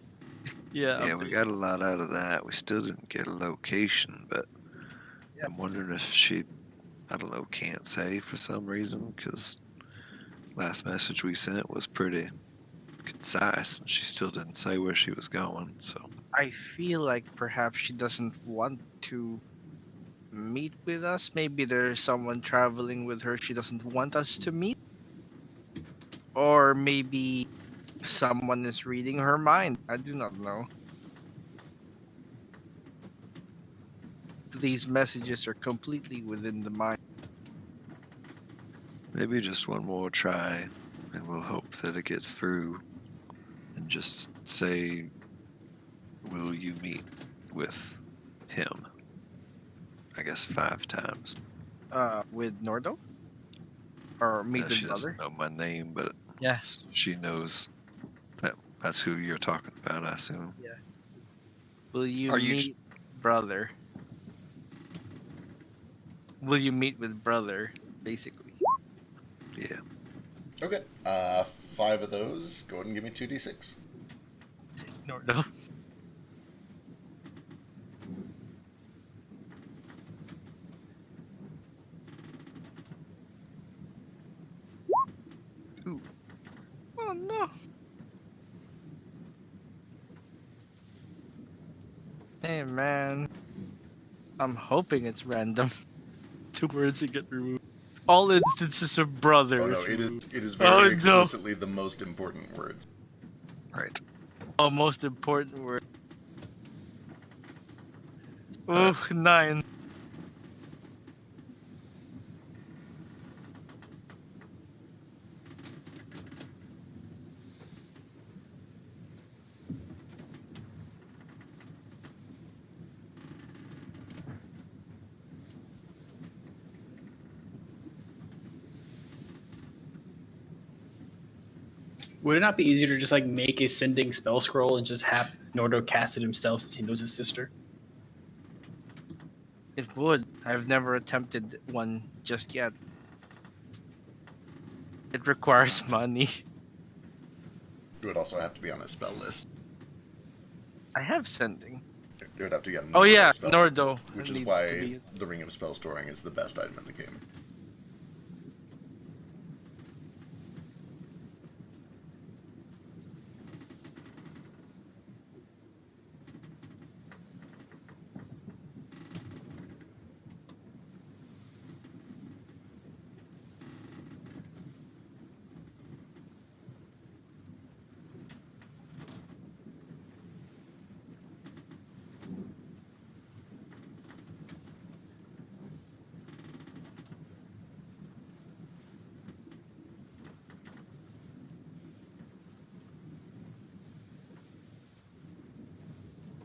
Yeah. yeah, we got a lot out of that. We still didn't get a location, but Yeah. I'm wondering if she, I don't know, can't say for some reason, because last message we sent was pretty concise, and she still didn't say where she was going, so. I feel like perhaps she doesn't want to meet with us. Maybe there's someone traveling with her she doesn't want us to meet. Or maybe someone is reading her mind. I do not know. These messages are completely within the mind. Maybe just one more try, and we'll hope that it gets through. And just say, will you meet with him? I guess 5 times. With Nordo? Or meet She with brother? doesn't know my name, but Yeah. she knows that that's who you're talking about, I assume. Will you Are you meet brother? Will you meet with brother, basically? Yeah. Okay. 5 of those. Go ahead and give me 2d6. Nordo. Ooh. Oh no. Hey man. I'm hoping it's random. 2 words that get removed. All instances of brother Oh no, is it is removed. it is Oh, very no. explicitly the most important words. Right. Oh, most important word. Ooh, 9. Would it not be easier to just like make a sending spell scroll and just have Nordo cast it himself since he knows his sister? It would. I've never attempted one just yet. It requires money. It would also have to be on a spell list. I have sending. It would have to be on Oh Nordo's yeah, spell Nordo. list, which It is needs why to be. the Ring of Spell Storing is the best item in the game.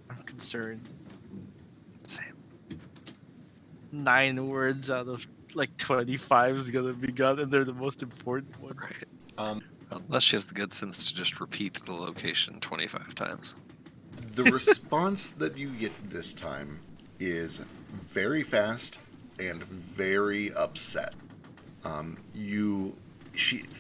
I'm concerned. Same. 9 words out of like 25 is gonna be gone, and they're the most important ones. Right. Um, Unless she has the good sense to just repeat the location 25 times. The response that you get this time is very fast and very upset.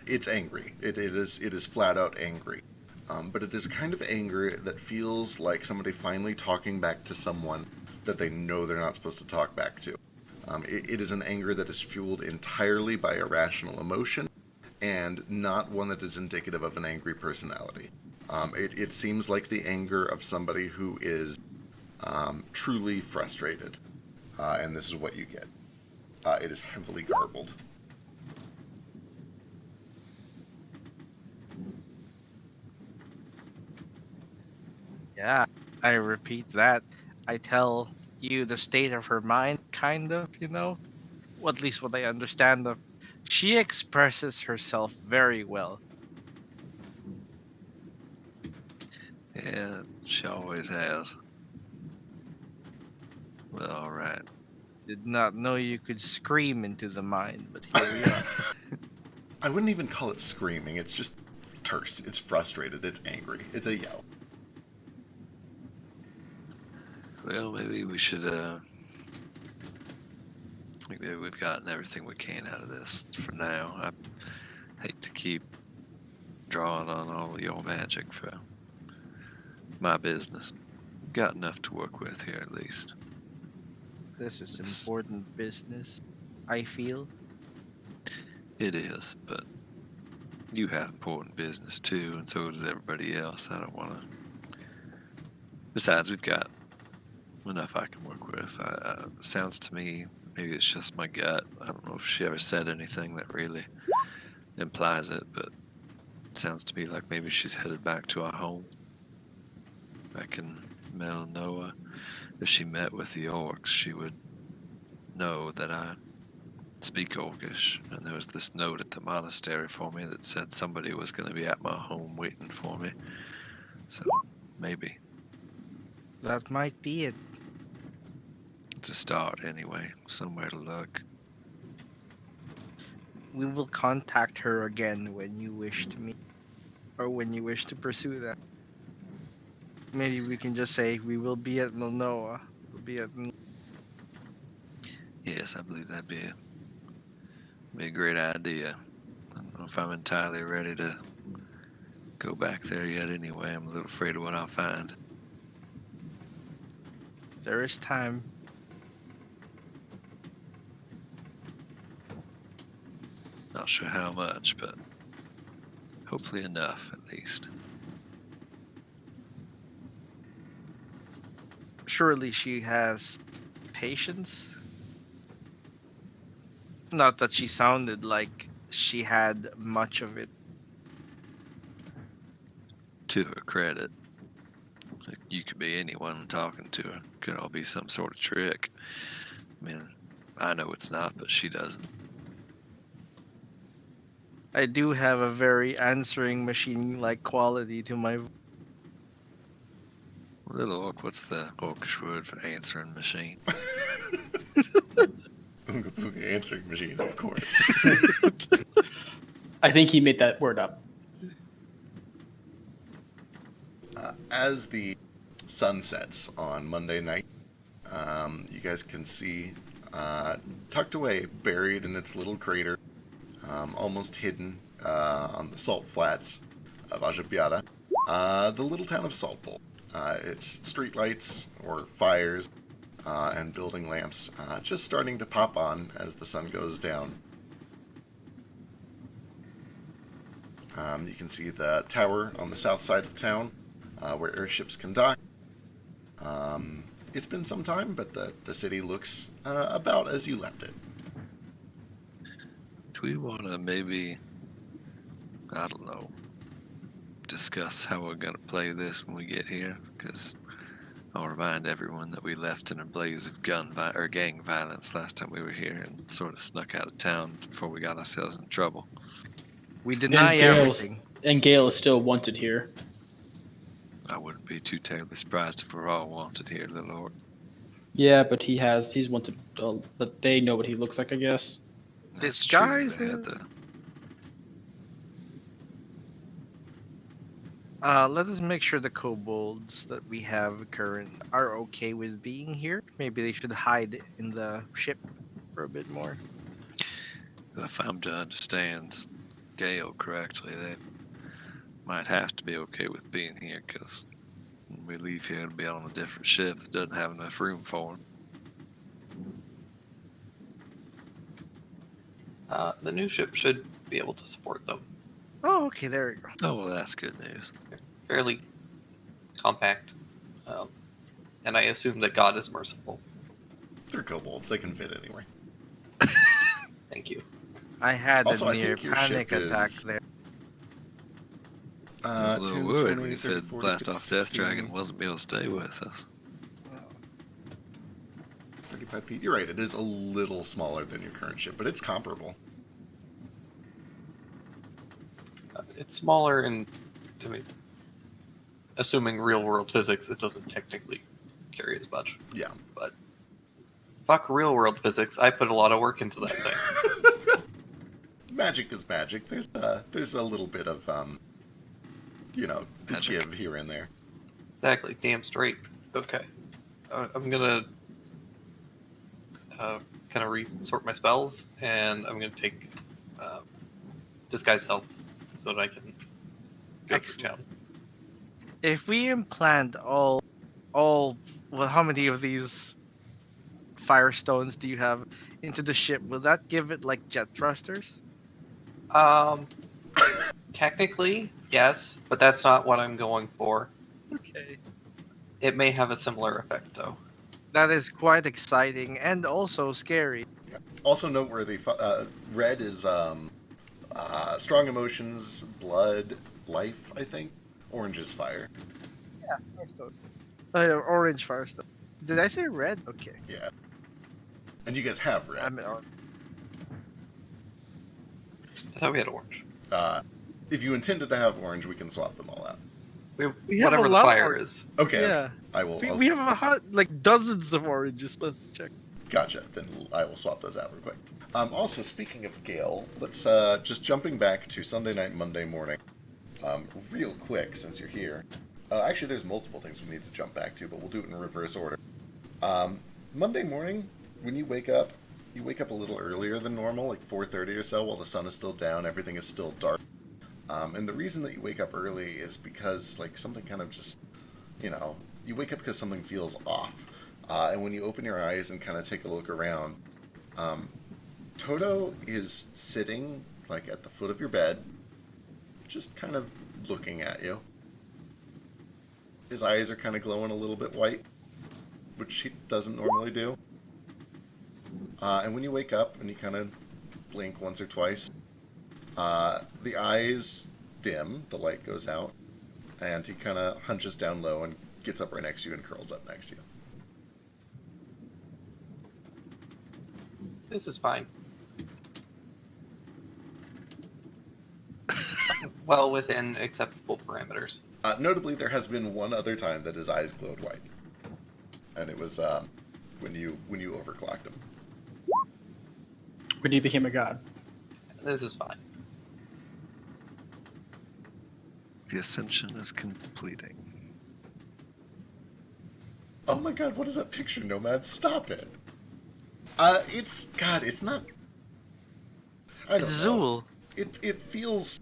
It's angry. It is flat out angry. But it is kind of anger that feels like somebody finally talking back to someone that they know they're not supposed to talk back to. It is an anger that is fueled entirely by irrational emotion, and not one that is indicative of an angry personality. It seems like the anger of somebody who is truly frustrated, and this is what you get. It is heavily garbled. Yeah, I repeat that. I tell you the state of her mind, kind of, Well, at least what I understand of. She expresses herself very well. Yeah, she always has. Well, all right. Did not know you could scream into the mind, but here we are. I wouldn't even call it screaming. It's just terse. It's frustrated. It's angry. It's a yell. Well, maybe we should. Maybe we've gotten everything we can out of this for now. I hate to keep drawing on all of your magic for my business. Got enough to work with here, at least. This is It's- important business, I feel. It is, but you have important business too, and so does everybody else. I don't want to. Besides, we've got enough I can work with. It sounds to me, maybe it's just my gut. I don't know if she ever said anything that really implies it, but it sounds to me like maybe she's headed back to our home. Back in Melanoa. If she met with the orcs, she would know that I speak Orcish, and there was this note at the monastery for me that said somebody was going to be at my home waiting for me. So maybe That might be it. it's a start anyway. Somewhere to look. We will contact her again when you wish to meet, or when you wish to pursue that. Maybe we can just say we will be at Milnoa. We'll be at. Yes, I believe that'd be a great idea. I don't know if I'm entirely ready to go back there yet anyway. I'm a little afraid of what I'll find. There is time. Not sure how much, but hopefully enough at least. Surely she has patience. Not that she sounded like she had much of it. To her credit, you could be anyone talking to her. Could all be some sort of trick. I mean, I know it's not, but she doesn't. I do have a very answering machine-like quality to my. Little orc, what's the orcish word for answering machine? Ooga booga answering machine, of course. I think he made that word up. As the sun sets on Monday night, you guys can see tucked away, buried in its little crater, almost hidden on the salt flats of Ajabiata, the little town of Saltbowl. Its streetlights or fires and building lamps just starting to pop on as the sun goes down. You can see the tower on the south side of town where airships can dock. It's been some time, but the city looks about as you left it. Do we want to maybe, I don't know, discuss how we're going to play this when we get here? Because I'll remind everyone that we left in a blaze of gang violence last time we were here and sort of snuck out of town before we got ourselves in trouble. We deny everything. And Gale is still wanted here. I wouldn't be too terribly surprised if we're all wanted here, little orc. Yeah, but he's wanted. But they know what he looks like, I guess. That's true, Disguise they had it. the- Let us make sure the kobolds that we have current are okay with being here. Maybe they should hide in the ship for a bit more. If I'm to understand Gale correctly, they might have to be okay with being here, because when we leave here, it'll be on a different ship that doesn't have enough room for them. The new ship should be able to support them. Oh, okay, there we go. Oh, well, that's good news. Fairly compact. And I assume that God is merciful. They're kobolds. They can fit anywhere. Thank you. I had Also, a I near think your panic ship attack is- there. I was a little 10, worried 20, when you 30, said 40, Blast 50, Off Death 60, Dragon wasn't be able to stay with us. 35 feet. You're right, it is a little smaller than your current ship, but it's comparable. It's smaller, and I mean, assuming real-world physics, it doesn't technically carry as much. Yeah. But fuck real-world physics. I put a lot of work into that thing. Magic is magic. There's a little bit of Magic. give here and there. Exactly. Damn straight. Okay. I'm gonna kind of resort my spells, and I'm gonna take disguise self so that I can go through Excellent. town. If we implant all, well, how many of these firestones do you have into the ship? Will that give it like jet thrusters? Technically, yes, but that's not what I'm going for. Okay. It may have a similar effect, though. That is quite exciting and also scary. Also noteworthy, red is strong emotions, blood, life, I think. Orange is fire. Yeah, firestone. Orange firestone. Did I say red? Okay. Yeah. And you guys have red. I'm orange. I thought we had orange. If you intended to have orange, we can swap them all out. We have Whatever a the lot of fire orange. is. Okay. Yeah. I will. We have like dozens of oranges. Let's check. Gotcha. Then I will swap those out real quick. Also, speaking of Gale, let's just jumping back to Sunday night, Monday morning, real quick since you're here. Actually, there's multiple things we need to jump back to, but we'll do it in reverse order. Monday morning, when you wake up a little earlier than normal, like 4:30 or so, while the sun is still down, everything is still dark. And the reason that you wake up early is because like something kind of just, you wake up because something feels off. And when you open your eyes and kind of take a look around, Toto is sitting like at the foot of your bed, just kind of looking at you. His eyes are kind of glowing a little bit white, which he doesn't normally do. And when you wake up and you kind of blink once or twice, the eyes dim, the light goes out, and he kind of hunches down low and gets up right next to you and curls up next to you. This is fine. Well, within acceptable parameters. Notably, there has been one other time that his eyes glowed white, and it was when you overclocked him. When he became a god. This is fine. The ascension is completing. Oh my god, what is that picture, Nomad? Stop it. It's not. I don't It's know. Zool. It feels.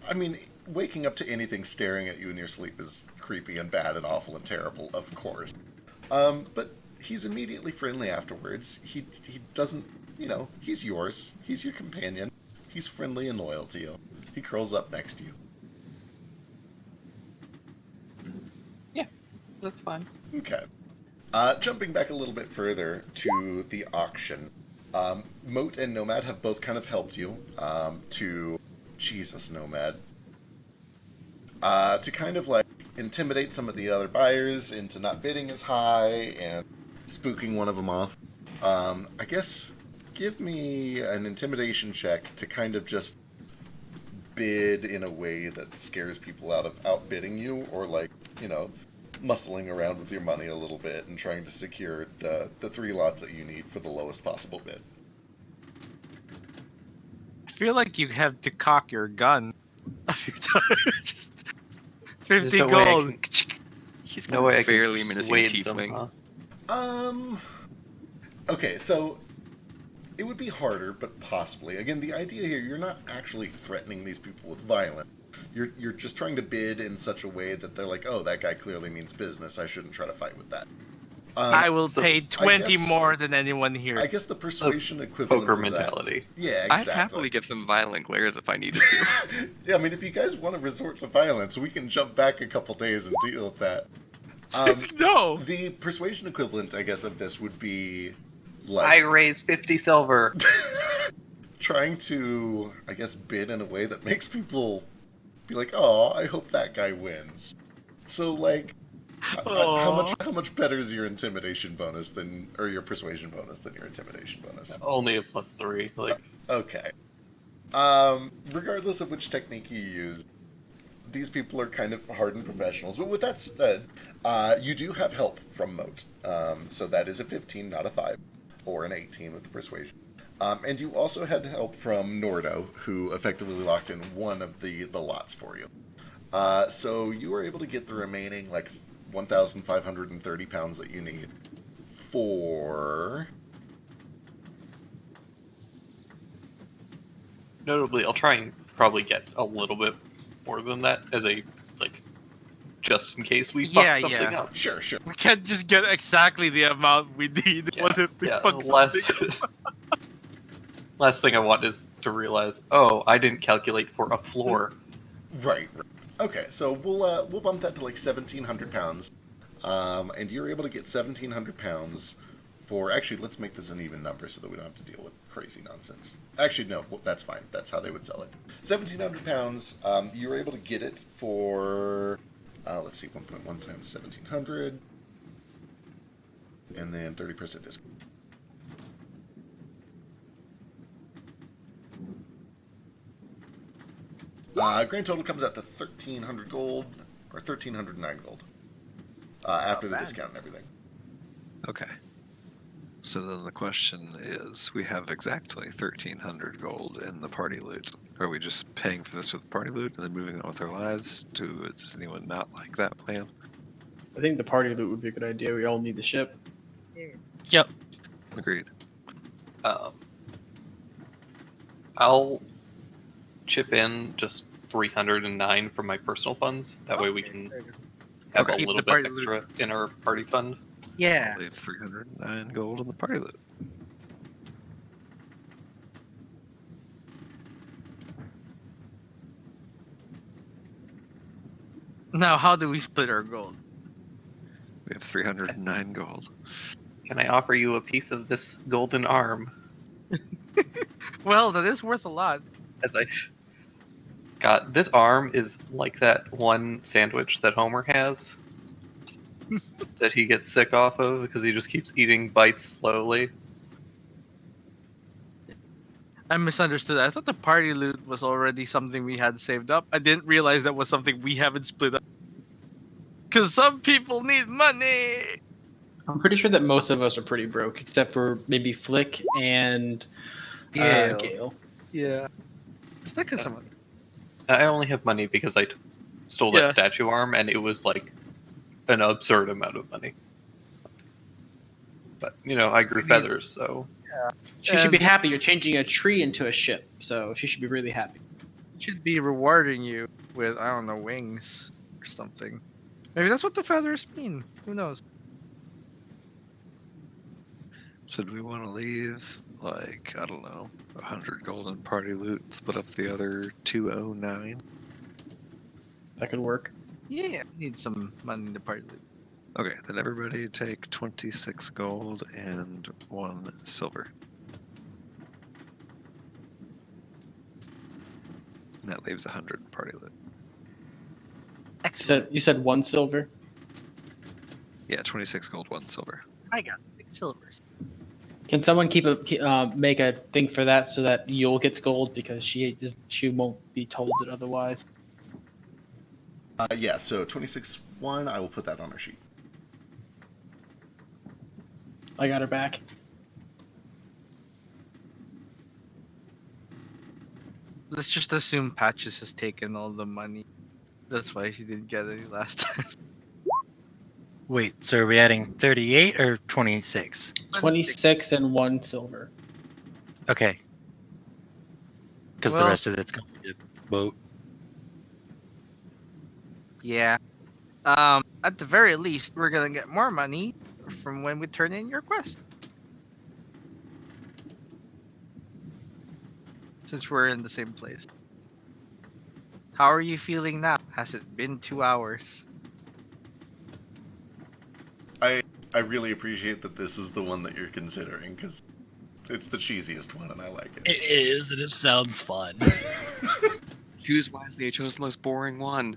I mean, waking up to anything staring at you in your sleep is creepy and bad and awful and terrible, of course. But he's immediately friendly afterwards. He doesn't, he's yours. He's your companion. He's friendly and loyal to you. He curls up next to you. Yeah, that's fine. Okay. Jumping back a little bit further to the auction. Moat and Nomad have both kind of helped you to... Jesus, Nomad. To kind of like intimidate some of the other buyers into not bidding as high and spooking one of them off. I guess give me an intimidation check to kind of just bid in a way that scares people out of outbidding you, or like, muscling around with your money a little bit and trying to secure the 3 lots that you need for the lowest possible bid. I feel like you have to cock your gun a few times. Just 50 There's no way I gold. He's No way I can fairly menacing persuade them, tiefling. huh? Okay, so it would be harder, but possibly. Again, the idea here, you're not actually threatening these people with violence. You're just trying to bid in such a way that they're like, oh, that guy clearly means business. I shouldn't try to fight with that. I will so pay 20 guess- more than anyone here. I guess the persuasion equivalent Poker of that. mentality. Yeah, I'd exactly. happily give some violent glares if I needed to. Yeah, I mean, if you guys want to resort to violence, we can jump back a couple days and deal with that. No. The persuasion equivalent, I guess, of this would be I like raise 50 silver. trying to, I guess, bid in a way that makes people be like, "Oh, I hope that guy wins." So, like, how much better is your intimidation bonus than, or your persuasion bonus than your intimidation bonus? Only a +3. Like, Okay. Regardless of which technique you use, these people are kind of hardened professionals. But with that said, you do have help from Moat. So that is a 15, not a 5, or an 18 with the persuasion. And you also had help from Nordo, who effectively locked in one of the lots for you. So you were able to get the remaining, like, 1,530 pounds that you need for... notably, I'll try and probably get a little bit more than that as a, like, just in case we fuck something up. Sure. We can't just get exactly the amount we need. Yeah, What if we yeah, fuck last, something up? last thing I want is to realize, oh, I didn't calculate for a floor. Right. Okay, so we'll bump that to like 1,700 pounds, and you're able to get 1,700 pounds for. Actually, let's make this an even number so that we don't have to deal with crazy nonsense. Actually, no, that's fine. That's how they would sell it. 1,700 pounds. You were able to get it for. Let's see, 1.1 times 1,700, and then 30% discount. Grand total comes out to 1,300 gold, or 1,309 gold, after the discount and everything. Okay. So then the question is, we have exactly 1,300 gold in the party loot. Are we just paying for this with party loot and then moving on with our lives? Does anyone not like that plan? I think the party loot would be a good idea. We all need the ship. Yep. Agreed. I'll chip in just 309 from my personal funds. That way we can have Okay. a Keep little the party bit extra in our party fund. Yeah. I'll leave 309 gold in the party loot. Now, how do we split our gold? We have 309 gold. Can I offer you a piece of this golden arm? Well, that is worth a lot. As I got this arm is like that one sandwich that Homer has that he gets sick off of because he just keeps eating bites slowly. I misunderstood. I thought the party loot was already something we had saved up. I didn't realize that was something we haven't split up. Because some people need money. I'm pretty sure that most of us are pretty broke, except for maybe Flick and Gale. Yeah. Look at someone. I only have money because I stole that Yeah. statue arm, and it was like an absurd amount of money. But you know, I grew feathers, so She should be happy. You're changing a tree into a ship, so she should be really happy. Should be rewarding you with, I don't know, wings or something. Maybe that's what the feathers mean. Who knows? So do we want to leave, like, I don't know, 100 gold in party loot and split up the other 209? That could work. Yeah, need some money in the party loot. Okay, then everybody take 26 gold and 1 silver. And that leaves 100 in party loot. Excellent. You said 1 silver? Yeah, 26 gold, 1 silver. I got 6 silvers. Can someone make a thing for that so that Yule gets gold because she won't be told it otherwise? Yeah, so 26-1, I will put that on our sheet. I got her back. Let's just assume Patches has taken all the money. That's why she didn't get any last time. Wait, so are we adding 38 or 26? 26 and 1 silver. Okay. Because the Well- rest of it's going to boat. Yeah. At the very least, we're gonna get more money from when we turn in your quest. Since we're in the same place. How are you feeling now? Has it been 2 hours? I really appreciate that this is the one that you're considering, because it's the cheesiest one and I like it. It is, and it sounds fun. Choose wisely. I chose the most boring one.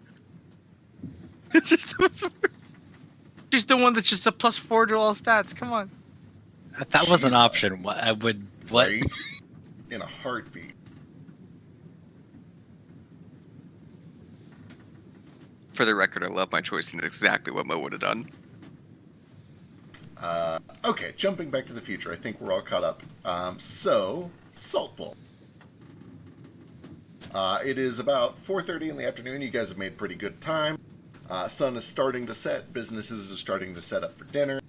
It's just the one that's just a +4 to all stats. Come on. If that was an Jesus. option, I would. What? Right? In a heartbeat. For the record, I love my choice and exactly what Mo would have done. Okay, jumping back to the future, I think we're all caught up. So, Salt Bowl. It is about 4:30 in the afternoon. You guys have made pretty good time. Sun is starting to set. Businesses are starting to set up for dinner.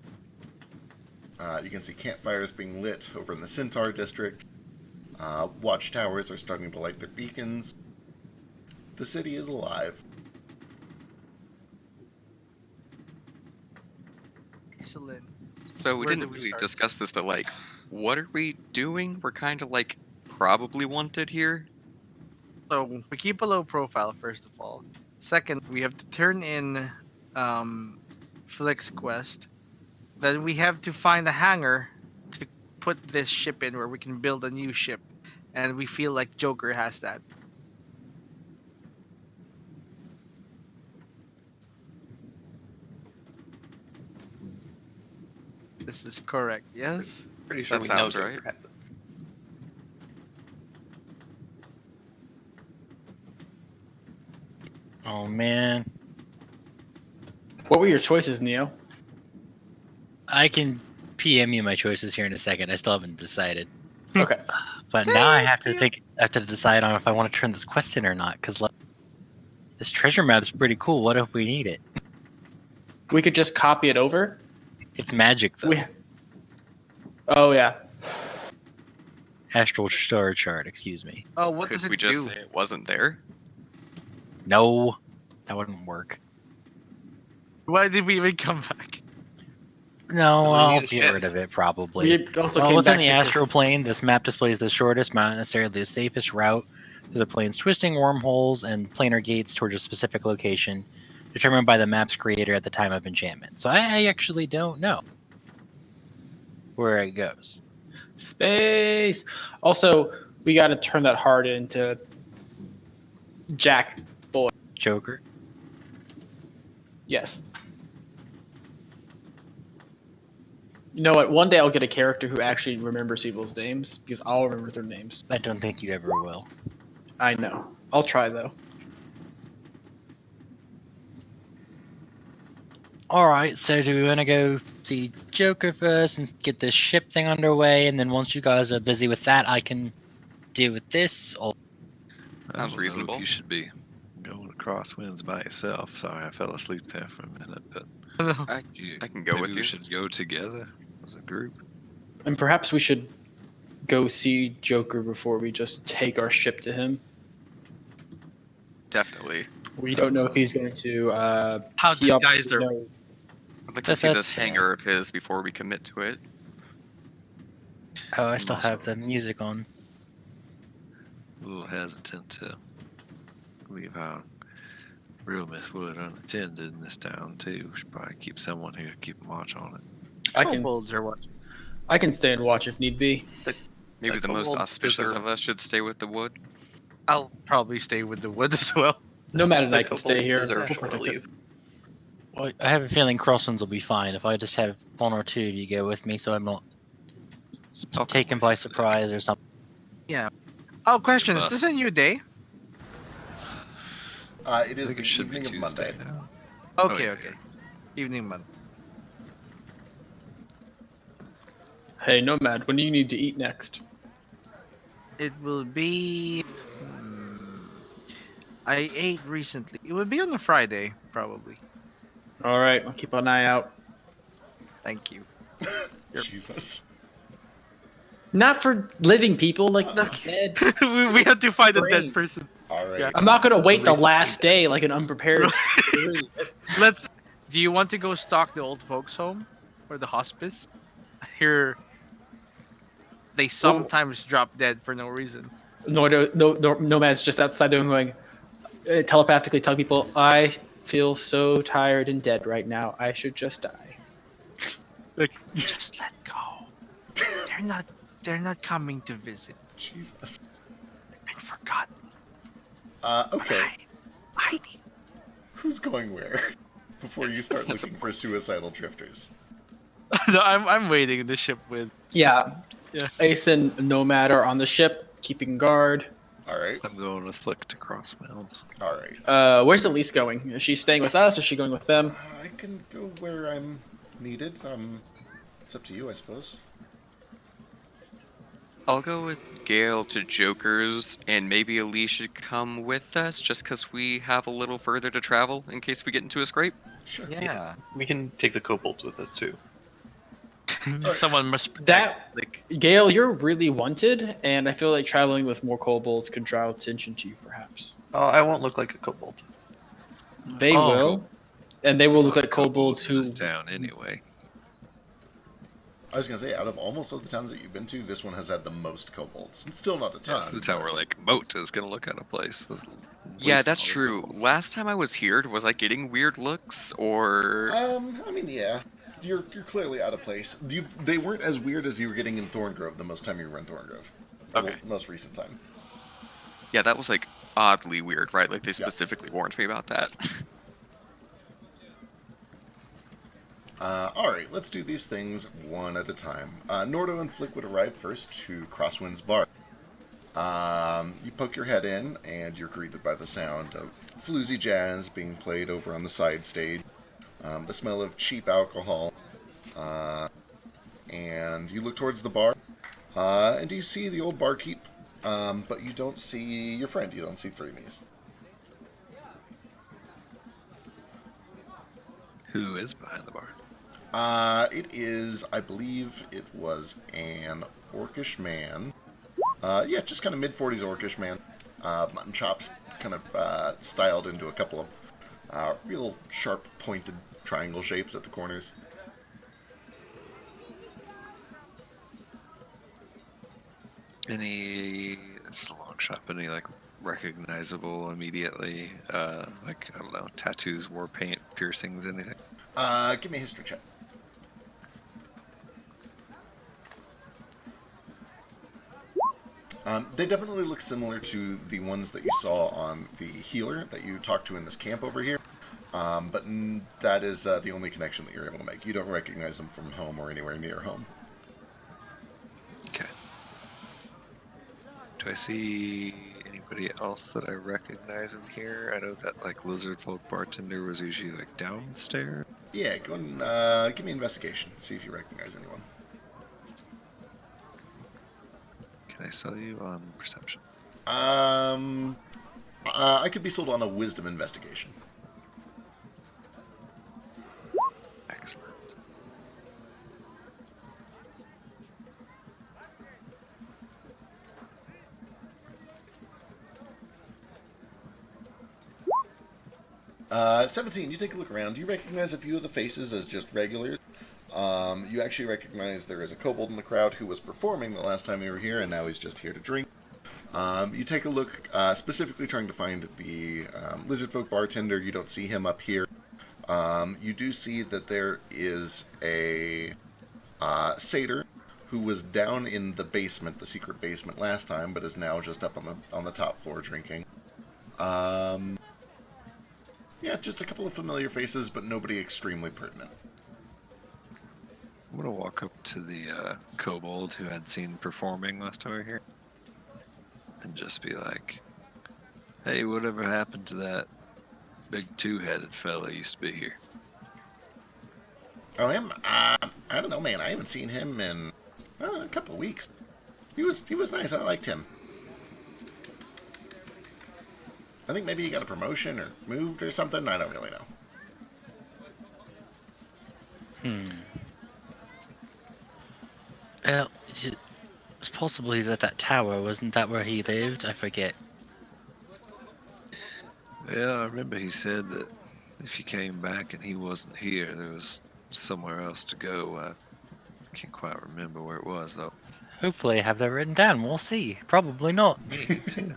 You can see campfires being lit over in the Centaur district. Watchtowers are starting to light their beacons. The city is alive. Excellent. So we Where didn't do we really start? discuss this, but like, what are we doing? We're kind of like probably wanted here. So we keep a low profile first of all. Second, we have to turn in Flick's quest. Then we have to find a hangar to put this ship in where we can build a new ship. And we feel like Joker has that. This is correct, yes? Pretty sure That we know sounds Joker right. has it. Oh man, What were your choices, Neo? I can PM you my choices here in a second. I still haven't decided, Okay. but now I have to Thank you. think. I have to decide on if I want to turn this quest in or not. Because this treasure map is pretty cool. What if we need it? We could just copy it over. It's magic though. Oh yeah. Astral star chart. Excuse me. Oh, what Could does we it just do? say it wasn't there? No, that wouldn't work. Why did we even come back? No, 'Cause we I'll need a get ship. rid of it probably. We also Well, came within back the because- astral plane, this map displays the shortest, but not necessarily the safest route through the plane's twisting wormholes and planar gates towards a specific location, determined by the map's creator at the time of enchantment. So I actually don't know where it goes. Space. Also, we got to turn that heart into Jack. Joker. Yes. You know what? One day I'll get a character who actually remembers people's names because I'll remember their names. I don't think you ever will. I know. I'll try though. Alright, so do we want to go see Joker first and get this ship thing underway, and then once you guys are busy with that, I can deal with this? Or I Sounds don't know reasonable. if you should be going to Crosswinds by yourself. Sorry, I fell asleep there for a minute, but I can go maybe with we you. should go together as a group. And perhaps we should go see Joker before we just take our ship to him. Definitely. We don't know if he's going to. How he disguised obviously are we? knows. I'd like to That's- see this that's fair. hangar of his before we commit to it. oh, I still have Also- the music on. A little hesitant to leave our real Mythwood unattended in this town too. We should probably keep someone here to keep watch on it. I can. Kobolds are what? I can stay and watch if need be. Maybe the most kobolds auspicious deserve- of us should stay with the wood. I'll probably stay with the wood as well. Nomad and The I can stay kobolds here. deserve We'll shore protect it. leave. Well, I have a feeling Crosswinds will be fine if I just have one or two of you go with me, so I'm not I'll come taken with by you today. surprise or something. Oh, question. Is Bus. this a new day? It I is think the it should be evening of Tuesday Monday. now. Okay, yeah. okay. Evening month. Hey, Nomad, when do you need to eat next? It will be. I ate recently. It would be on a Friday, probably. All right, I'll keep an eye out. Thank you. Jesus. Not for living people, like Okay. dead. we have to find a Brain. dead person. All right. Yeah. I'm not gonna wait the Recently last day like an unprepared. Let's. Do you want to go stalk the old folks' home? or the hospice, I hear they sometimes drop dead for no reason. Nomad's just outside there going, telepathically telling people, I feel so tired and dead right now. I should just die. Like, just let go. They're not coming to visit. Jesus. They've been forgotten. Okay. I need. Who's going where? Before you start That's looking for suicidal drifters. No, I'm waiting the ship with. Yeah. Yeah. Ace and Nomad are on the ship, keeping guard. Alright. I'm going with Flick to Crosswinds. Alright. Where's Elise going? Is she staying with us? Or is she going with them? I can go where I'm needed. It's up to you, I suppose. I'll go with Gale to Joker's, and maybe Elise should come with us, just because we have a little further to travel in case we get into a scrape. Sure. Yeah, we can take the kobolds with us too. Someone must protect. That Like, Gale, you're really wanted, and I feel like traveling with more kobolds could draw attention to you, perhaps. Oh, I won't look like a kobold. They Oh. will, and they will look There's like kobolds in who. this town anyway. I was gonna say, out of almost all the towns that you've been to, this one has had the most kobolds. It's still not a town. That's the town where like Moat is gonna look out of place. Yeah, Least that's all the true. kobolds. Last time I was here, was I getting weird looks, or... I mean, yeah. You're clearly out of place. They weren't as weird as you were getting in Thorngrove the most time you were in Thorngrove. Okay. The most recent time. Yeah, that was like oddly weird, right? Like they Yeah. specifically warned me about that. Alright, let's do these things one at a time. Nordo and Flick would arrive first to Crosswinds Bar. You poke your head in, and you're greeted by the sound of floozy jazz being played over on the side stage, the smell of cheap alcohol, and you look towards the bar, and you see the old barkeep, but you don't see your friend. You don't see Threemies. Who is behind the bar? It is, I believe it was an orcish man. Yeah, just kind of mid-40s orcish man. Mutton chops kind of styled into a couple of real sharp pointed triangle shapes at the corners. This is a long shot, but any like recognizable immediately, like I don't know, tattoos, war paint, piercings, anything? Give me a history check. They definitely look similar to the ones that you saw on the healer that you talked to in this camp over here. But that is the only connection that you're able to make. You don't recognize them from home or anywhere near home. Okay. Do I see anybody else that I recognize in here? I know that like lizard folk bartender was usually like downstairs. Yeah, go and give me an investigation. See if you recognize anyone. Can I sell you on perception? I could be sold on a wisdom investigation. Excellent. Uh, 17, you take a look around. You recognize a few of the faces as just regulars. You actually recognize there is a kobold in the crowd who was performing the last time you were here, and now he's just here to drink. You take a look, specifically trying to find the lizard folk bartender. You don't see him up here. You do see that there is a satyr who was down in the basement, the secret basement last time, but is now just up on the top floor drinking. Yeah, just a couple of familiar faces, but nobody extremely pertinent. I'm gonna walk up to the kobold who I'd seen performing last time we were here, and just be like, "Hey, whatever happened to that big two-headed fella used to be here?" Oh, him? I don't know, man. I haven't seen him in a couple of weeks. He was nice. I liked him. I think maybe he got a promotion or moved or something. I don't really know. Well, it's possible he's at that tower. Wasn't that where he lived? I forget. Yeah, I remember he said that if you came back and he wasn't here, there was somewhere else to go. I can't quite remember where it was though. Hopefully I have that written down. We'll see. Probably not. Me too.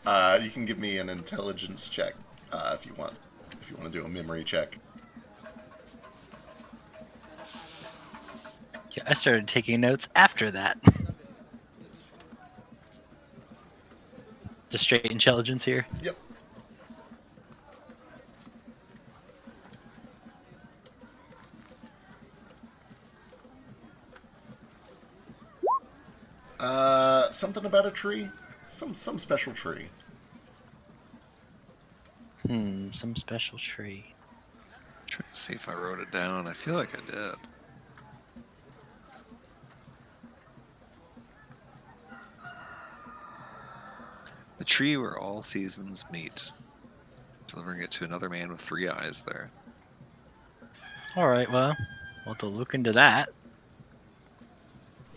You can give me an intelligence check if you want. If you want to do a memory check. Yeah, I started taking notes after that. Just straight intelligence here. Yep. Something about a tree? Some special tree. Some special tree. Trying to see if I wrote it down. I feel like I did. The tree where all seasons meet. Delivering it to another man with 3 eyes there. Alright, well, we'll have to look into that.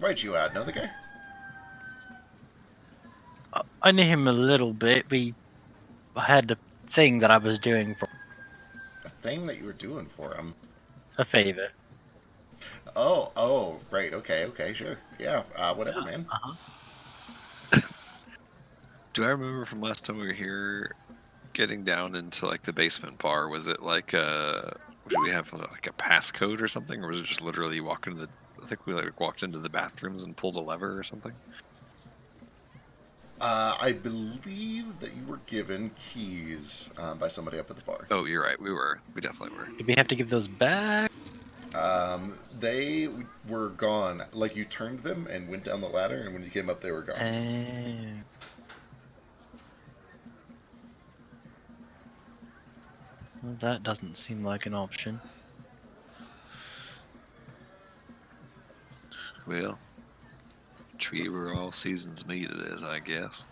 Right, you know the guy? I knew him a little bit. I had the thing that I was doing for The thing that you were doing for him. a favor. Oh, right, okay, sure. Yeah, whatever, man. Do I remember from last time we were here getting down into like the basement bar? Was it like did we have like a passcode or something, or was it just literally walking to the? I think we like walked into the bathrooms and pulled a lever or something. I believe that you were given keys by somebody up at the bar. Oh, you're right. We were. We definitely were. Did we have to give those back? They were gone. Like, you turned them and went down the ladder, and when you came up, they were gone. Well, that doesn't seem like an option. Well, tree where all seasons meet it is, I guess.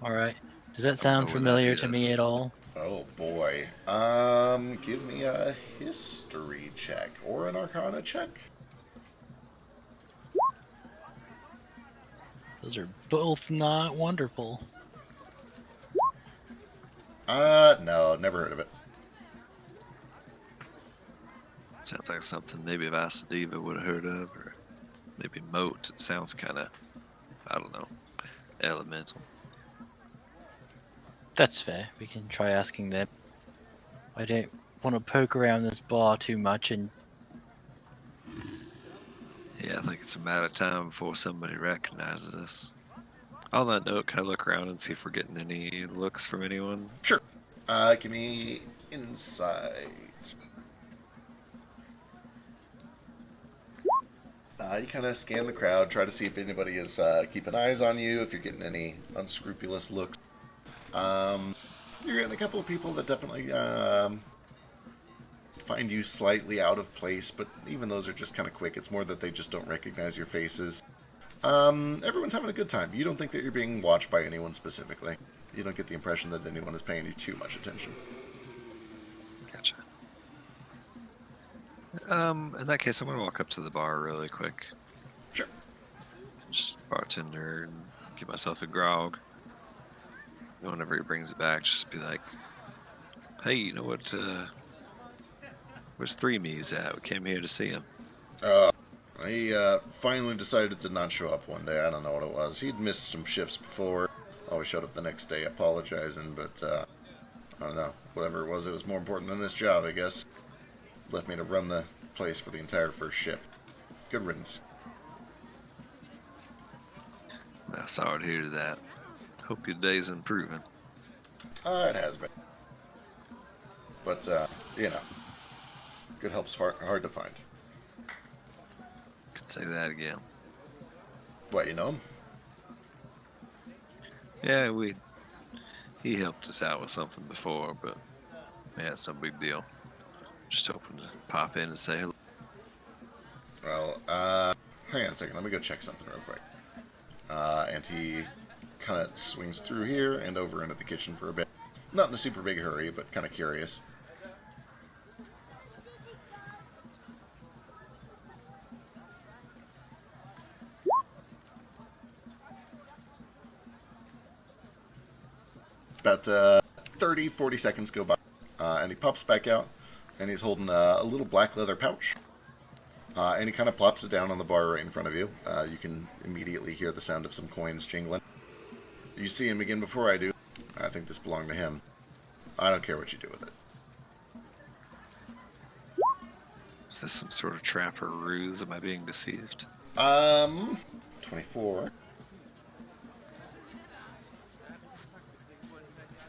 Alright. Does that know sound where that familiar to me is. at all? Oh, boy. Give me a history check or an arcana check. Those are both not wonderful. No, never heard of it. Sounds like something maybe Vasadiva would have heard of, or maybe Moat. It sounds kind of, I don't know, elemental. That's fair. We can try asking them. I don't want to poke around this bar too much and Yeah, I think it's a matter of time before somebody recognizes us. On that note, can I look around and see if we're getting any looks from anyone? Sure. Give me insight. You kind of scan the crowd, try to see if anybody is keeping eyes on you, if you're getting any unscrupulous looks. You're getting a couple of people that definitely find you slightly out of place, but even those are just kind of quick. It's more that they just don't recognize your faces. Everyone's having a good time. You don't think that you're being watched by anyone specifically. You don't get the impression that anyone is paying you too much attention. Gotcha. In that case, I'm gonna walk up to the bar really quick. Sure. Just bartender and get myself a grog. And whenever he brings it back, just be like, "Hey, you know what? Where's Three Me's at? We came here to see him." He finally decided to not show up one day. I don't know what it was. He'd missed some shifts before. Always showed up the next day apologizing, but I don't know. Whatever it was more important than this job, I guess. Left me to run the place for the entire first shift. Good riddance. Well, sorry to hear that. Hope your day's improving. It has been. But, you know, good help's hard to find. Could say that again. What, you know him? Yeah, he helped us out with something before, but yeah, it's no big deal. Just hoping to pop in and say hello. Well, hang on a second. Let me go check something real quick. And he kind of swings through here and over into the kitchen for a bit. Not in a super big hurry, but kind of curious. About 30, 40 seconds go by, and he pops back out and he's holding a little black leather pouch. And he kind of plops it down on the bar right in front of you. You can immediately hear the sound of some coins jingling. You see him again before I do. I think this belonged to him. I don't care what you do with it. Is this some sort of trap or ruse? Am I being deceived? 24.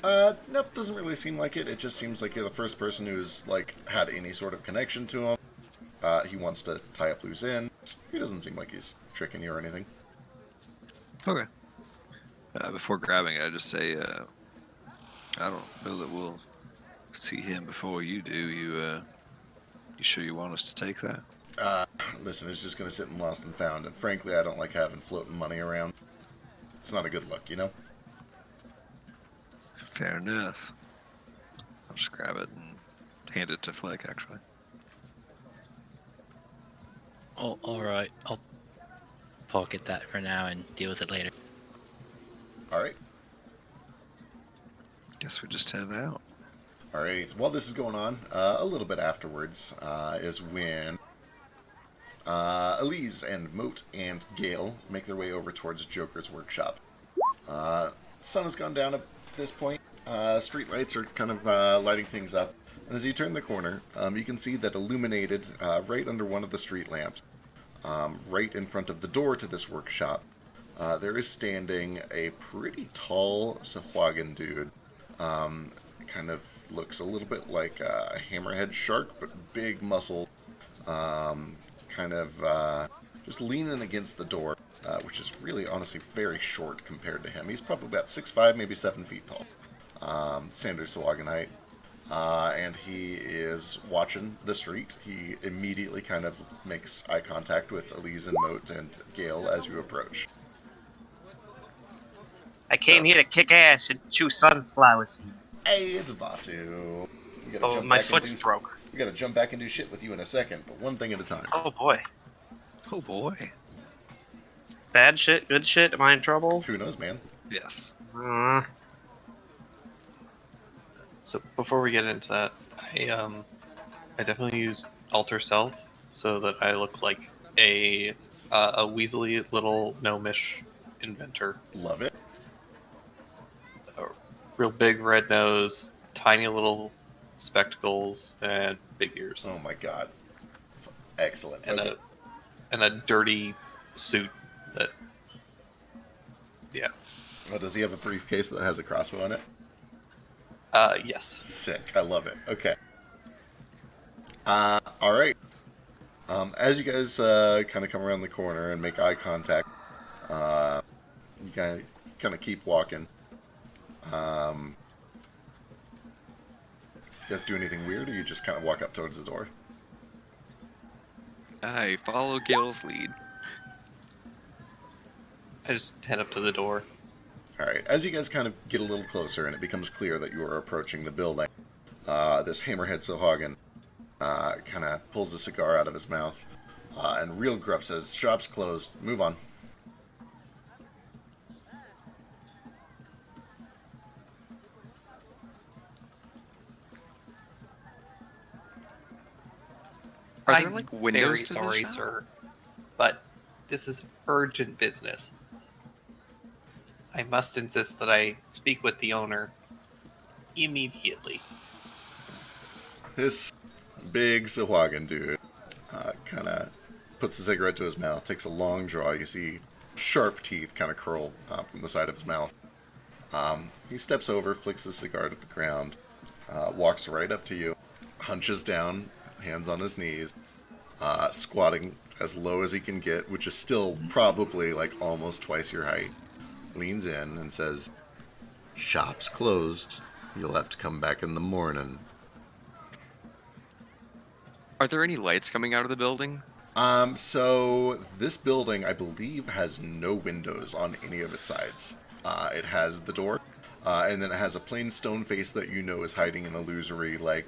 Nope, doesn't really seem like it. It just seems like you're the first person who's, like, had any sort of connection to him. He wants to tie up loose ends. He doesn't seem like he's tricking you or anything. Okay. Before grabbing it, I just say, I don't know that we'll see him before you do. You sure you want us to take that? Listen, it's just gonna sit in lost and found, and frankly, I don't like having floating money around. It's not a good look, you know? Fair enough. I'll just grab it and hand it to Fleck, actually. Oh, all right. I'll pocket that for now and deal with it later. Alright. Guess we just head out. Alright, while this is going on, a little bit afterwards, is when Elise and Moat and Gale make their way over towards Joker's workshop. Sun has gone down at this point. Street lights are kind of lighting things up. And as you turn the corner, you can see that illuminated right under one of the street lamps, right in front of the door to this workshop, there is standing a pretty tall Sahuagin dude. Kind of looks a little bit like a hammerhead shark, but big muscle. Kind of just leaning against the door, which is really honestly very short compared to him. He's probably about 6'5", maybe 7 feet tall. Standard Sahuagin height. And he is watching the street. He immediately kind of makes eye contact with Elise and Moat and Gale as you approach. I came here to kick ass and chew sunflower seeds. Hey, it's Vasu. Oh, my foot's broke. We gotta jump back and do shit with you in a second, but one thing at a time. Oh boy. Oh boy. Bad shit, good shit, am I in trouble? Who knows, man? Yes. So before we get into that, I definitely use alter self so that I look like a weaselly little gnomish inventor. Love it. A real big red nose, tiny little spectacles, and big ears. Oh my god. Excellent. And Okay. a dirty suit that. Yeah. Oh, does he have a briefcase that has a crossbow in it? Yes. Sick. I love it. Okay. Alright. As you guys kind of come around the corner and make eye contact, you kind of keep walking. You guys do anything weird, or you just kind of walk up towards the door? I follow Gale's lead. I just head up to the door. Alright, as you guys kind of get a little closer and it becomes clear that you are approaching the building, this hammerhead Sahuagin kind of pulls the cigar out of his mouth, and real gruff says, "Shop's closed, move on." Are there I'm like windows very to sorry, the shop? sir, but this is urgent business. I must insist that I speak with the owner immediately. This big Sahuagin dude kind of puts the cigarette to his mouth, takes a long draw. You see sharp teeth kind of curl from the side of his mouth. He steps over, flicks the cigar to the ground, walks right up to you, hunches down, hands on his knees, squatting as low as he can get, which is still probably like almost twice your height. Leans in and says, "Shop's closed. You'll have to come back in the morning." Are there any lights coming out of the building? So this building, I believe, has no windows on any of its sides. It has the door, and then it has a plain stone face that you know is hiding an illusory, like,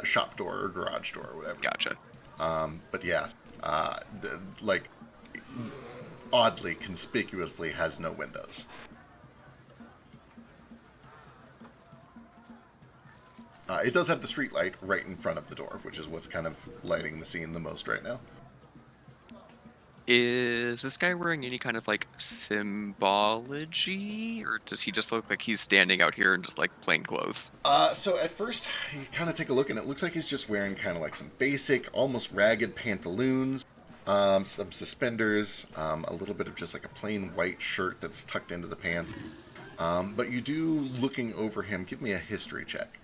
shop door or garage door or whatever. Gotcha. But yeah, like, oddly, conspicuously has no windows. It does have the street light right in front of the door, which is what's kind of lighting the scene the most right now. Is this guy wearing any kind of like symbology, or does he just look like he's standing out here in just like plain clothes? So at first, you kind of take a look, and it looks like he's just wearing kind of like some basic, almost ragged pantaloons, some suspenders, a little bit of just like a plain white shirt that's tucked into the pants. But you do, looking over him, give me a history check.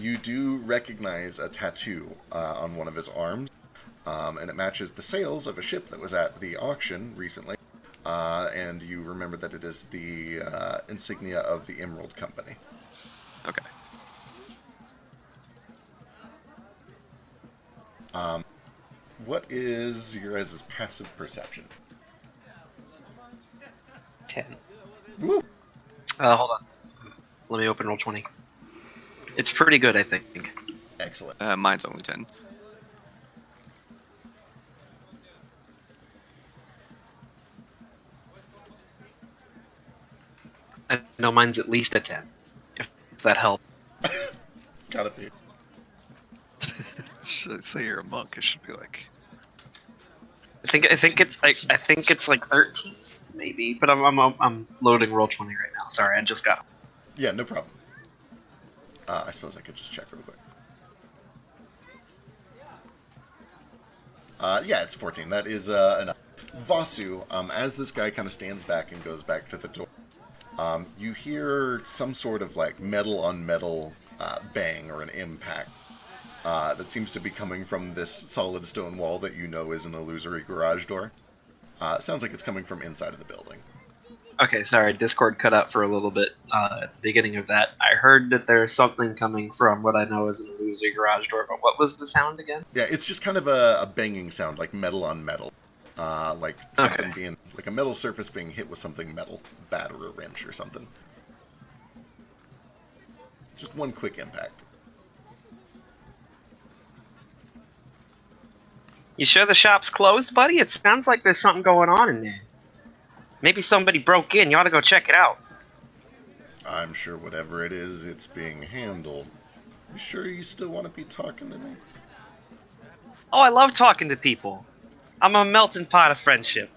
You do recognize a tattoo on one of his arms, and it matches the sails of a ship that was at the auction recently. And you remember that it is the insignia of the Emerald Company. Okay. What is your guys' passive perception? 10. Woo! Hold on. Let me open roll 20. It's pretty good, I think. Excellent. Mine's only 10. I know mine's at least a 10. If that helps. It's gotta be. Say you're a monk, it should be like. I think it's like 13, maybe. But I'm loading roll 20 right now. Sorry, I just got. Yeah, no problem. I suppose I could just check real quick. Yeah, it's 14. That is enough. Vasu, as this guy kind of stands back and goes back to the door, you hear some sort of like metal on metal bang or an impact that seems to be coming from this solid stone wall that you know is an illusory garage door. Sounds like it's coming from inside of the building. Okay, sorry, Discord cut out for a little bit at the beginning of that. I heard that there's something coming from what I know is an illusory garage door, but what was the sound again? Yeah, it's just kind of a banging sound, like metal on metal. Like something being, like a metal surface being hit with something metal, a bat or a wrench or something. Just one quick impact. You sure the shop's closed, buddy? It sounds like there's something going on in there. Maybe somebody broke in. You ought to go check it out. I'm sure whatever it is, it's being handled. You sure you still want to be talking to me? Oh, I love talking to people. I'm a melting pot of friendship.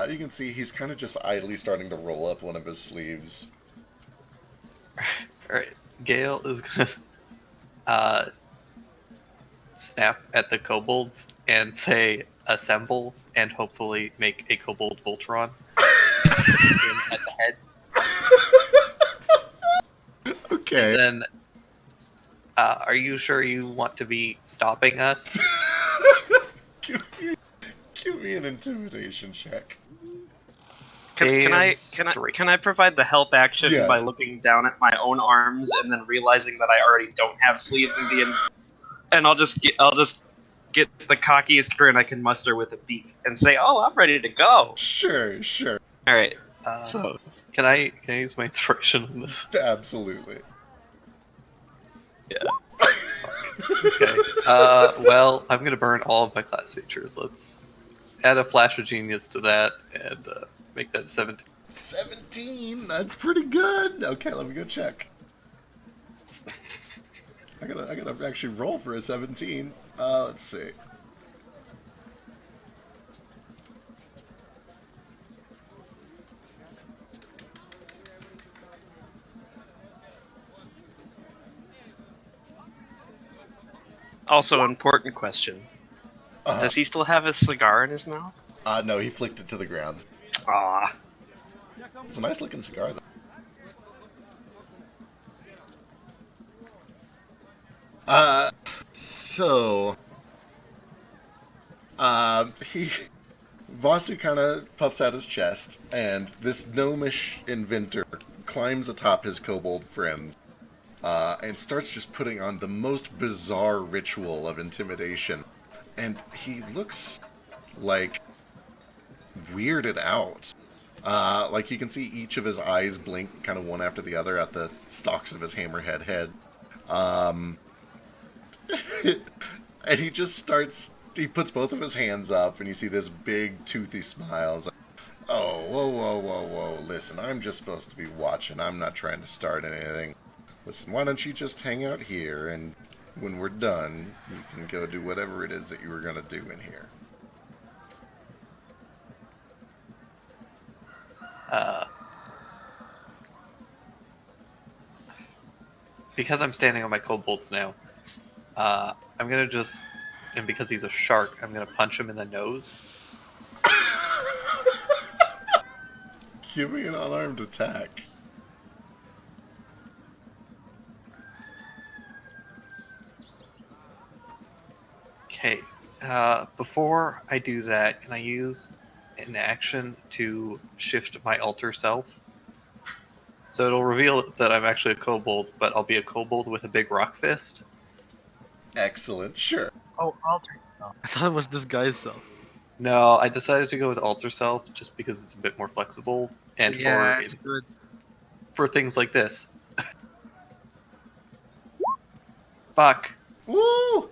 You can see he's kind of just idly starting to roll up one of his sleeves. Alright, Gale is gonna snap at the kobolds and say assemble and hopefully make a kobold Voltron in at the head. Okay. And then are you sure you want to be stopping us? give me an intimidation check. Can I provide the help action Yes. by looking down at my own arms and then realizing that I already don't have sleeves and I'll just get the cockiest grin I can muster with a beak and say, "Oh, I'm ready to go." Sure. All right. So can I use my inspiration on this? Absolutely. Yeah. Okay. Well, I'm gonna burn all of my class features. Let's add a flash of genius to that and make that 17. 17? That's pretty good. Okay, let me go check. I gotta actually roll for a 17. Let's see. Also, important question. Does he still have his cigar in his mouth? No, he flicked it to the ground. Ah. It's a nice looking cigar, though. Vasu kind of puffs out his chest, and this gnomish inventor climbs atop his kobold friends, and starts just putting on the most bizarre ritual of intimidation. And he looks like weirded out. Like you can see each of his eyes blink kind of one after the other at the stalks of his hammerhead head. And he just starts he puts both of his hands up, and you see this big toothy smile. It's like, oh, whoa. Listen, I'm just supposed to be watching. I'm not trying to start anything. Listen, why don't you just hang out here, and when we're done, you can go do whatever it is that you were going to do in here. Because I'm standing on my kobolds now, I'm gonna just, and because he's a shark, I'm gonna punch him in the nose. Give me an unarmed attack. Okay. Before I do that, can I use an action to shift my alter self? So it'll reveal that I'm actually a kobold, but I'll be a kobold with a big rock fist. Excellent, sure. Oh, alter self. I thought it was this guy's self. No, I decided to go with alter self just because it's a bit more flexible and Yeah, it's good. for things like this. Fuck. Woo!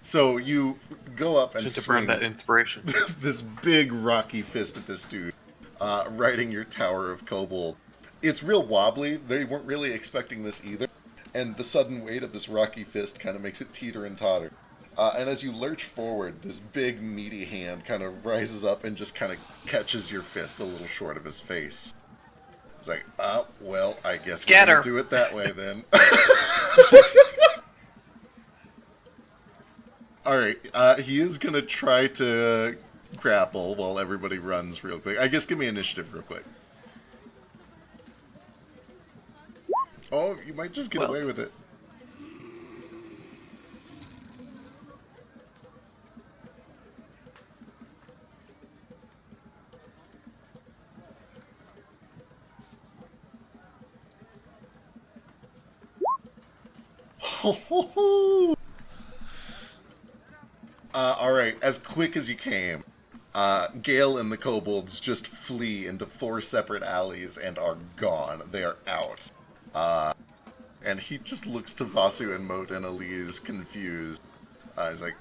So you go up and Just to burn swing that inspiration. this big rocky fist at this dude, riding your tower of kobold. It's real wobbly. They weren't really expecting this either, and the sudden weight of this rocky fist kind of makes it teeter and totter. And as you lurch forward, this big meaty hand kind of rises up and just kind of catches your fist a little short of his face. It's like, well, I guess we're gonna do it that way then. Alright, he is gonna try to grapple while everybody runs real quick. I guess give me initiative real quick. Oh, you might just get away with it. Alright, as quick as you came, Gale and the kobolds just flee into 4 separate alleys and are gone. They are out. And he just looks to Vasu and Moat and Elise confused. He's like,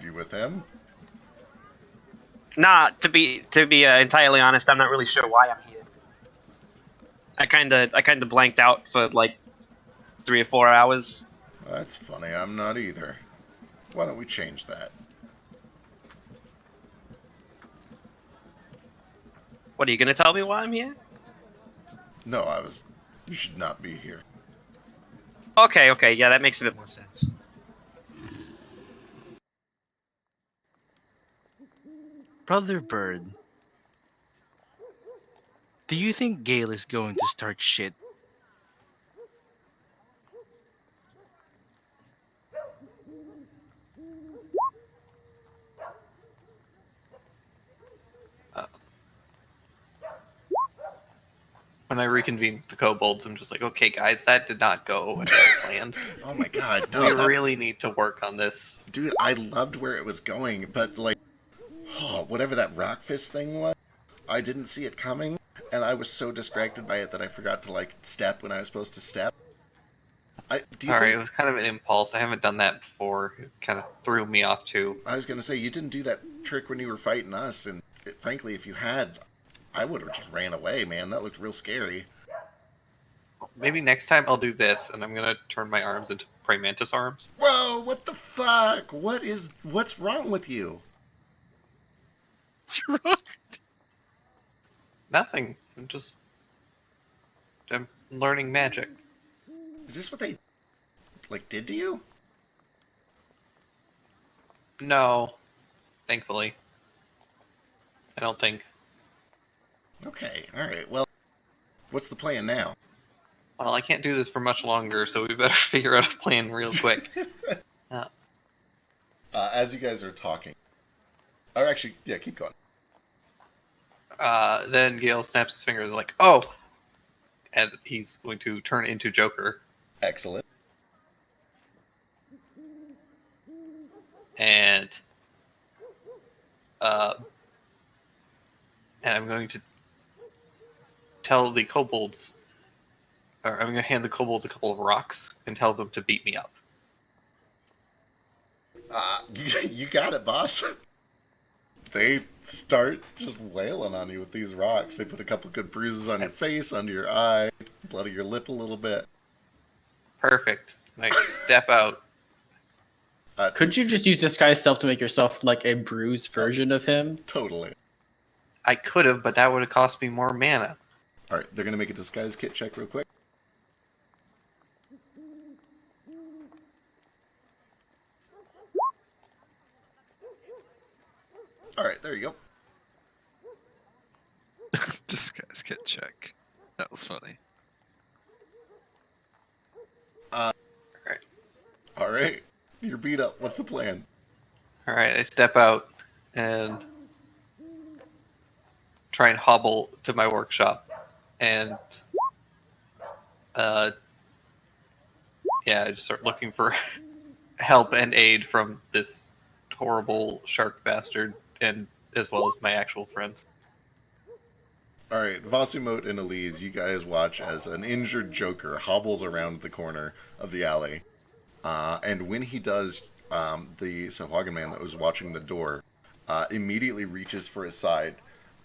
you with him? Nah, to be entirely honest, I'm not really sure why I'm here. I kinda blanked out for like 3 or 4 hours. That's funny, I'm not either. Why don't we change that? What, are you gonna tell me why I'm here? No, you should not be here. Okay, yeah, that makes a bit more sense. Brother Bird, do you think Gale is going to start shit? When I reconvene with the kobolds, I'm just like, okay, guys, that did not go as planned. Oh my god, no. We really need to work on this. Dude, I loved where it was going, but like, whatever that rock fist thing was, I didn't see it coming, and I was so distracted by it that I forgot to like step when I was supposed to step. Sorry, it was kind of an impulse. I haven't done that before. It kind of threw me off too. I was gonna say, you didn't do that trick when you were fighting us, and frankly, if you had, I would have just ran away, man. That looked real scary. Maybe next time I'll do this, and I'm gonna turn my arms into praying mantis arms. Whoa, what the fuck? What's wrong with you? What's wrong? Nothing. I'm learning magic. Is this what they, like, did to you? No, thankfully. I don't think. Okay, alright, well, what's the plan now? Well, I can't do this for much longer, so we better figure out a plan real quick. As you guys are talking, or actually, yeah, keep going. Then Gale snaps his fingers like, oh! And he's going to turn into Joker. Excellent. And I'm going to tell the kobolds, or I'm gonna hand the kobolds a couple of rocks and tell them to beat me up. You got it, boss. They start just wailing on you with these rocks. They put a couple good bruises on your face, under your eye, blood of your lip a little bit. Perfect. Like, step out. Could you just use disguise self to make yourself like a bruised version of him? Totally. I could have, but that would have cost me more mana. All right, they're gonna make a disguise kit check real quick. All right, there you go. Disguise kit check. That was funny. All right, you're beat up. What's the plan? Alright, I step out and try and hobble to my workshop. And, I just start looking for help and aid from this horrible shark bastard, and as well as my actual friends. All right, Vasumot and Elise, you guys watch as an injured Joker hobbles around the corner of the alley. And when he does, the Sahuagin man that was watching the door immediately reaches for his side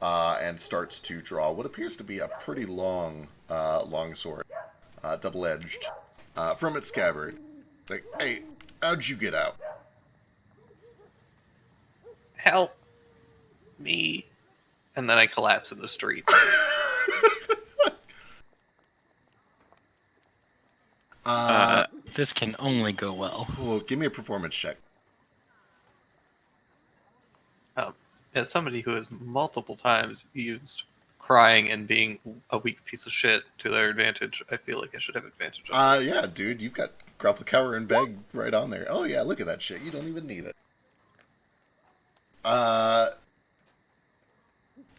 and starts to draw what appears to be a pretty long sword, double-edged, from its scabbard. Like, hey, how'd you get out? Help me. And then I collapse in the street. This can only go well. Well, give me a performance check. As somebody who has multiple times used crying and being a weak piece of shit to their advantage, I feel like I should have advantage on it. Yeah, dude, you've got Grapple, Cower, and Beg right on there. Oh yeah, look at that shit. You don't even need it.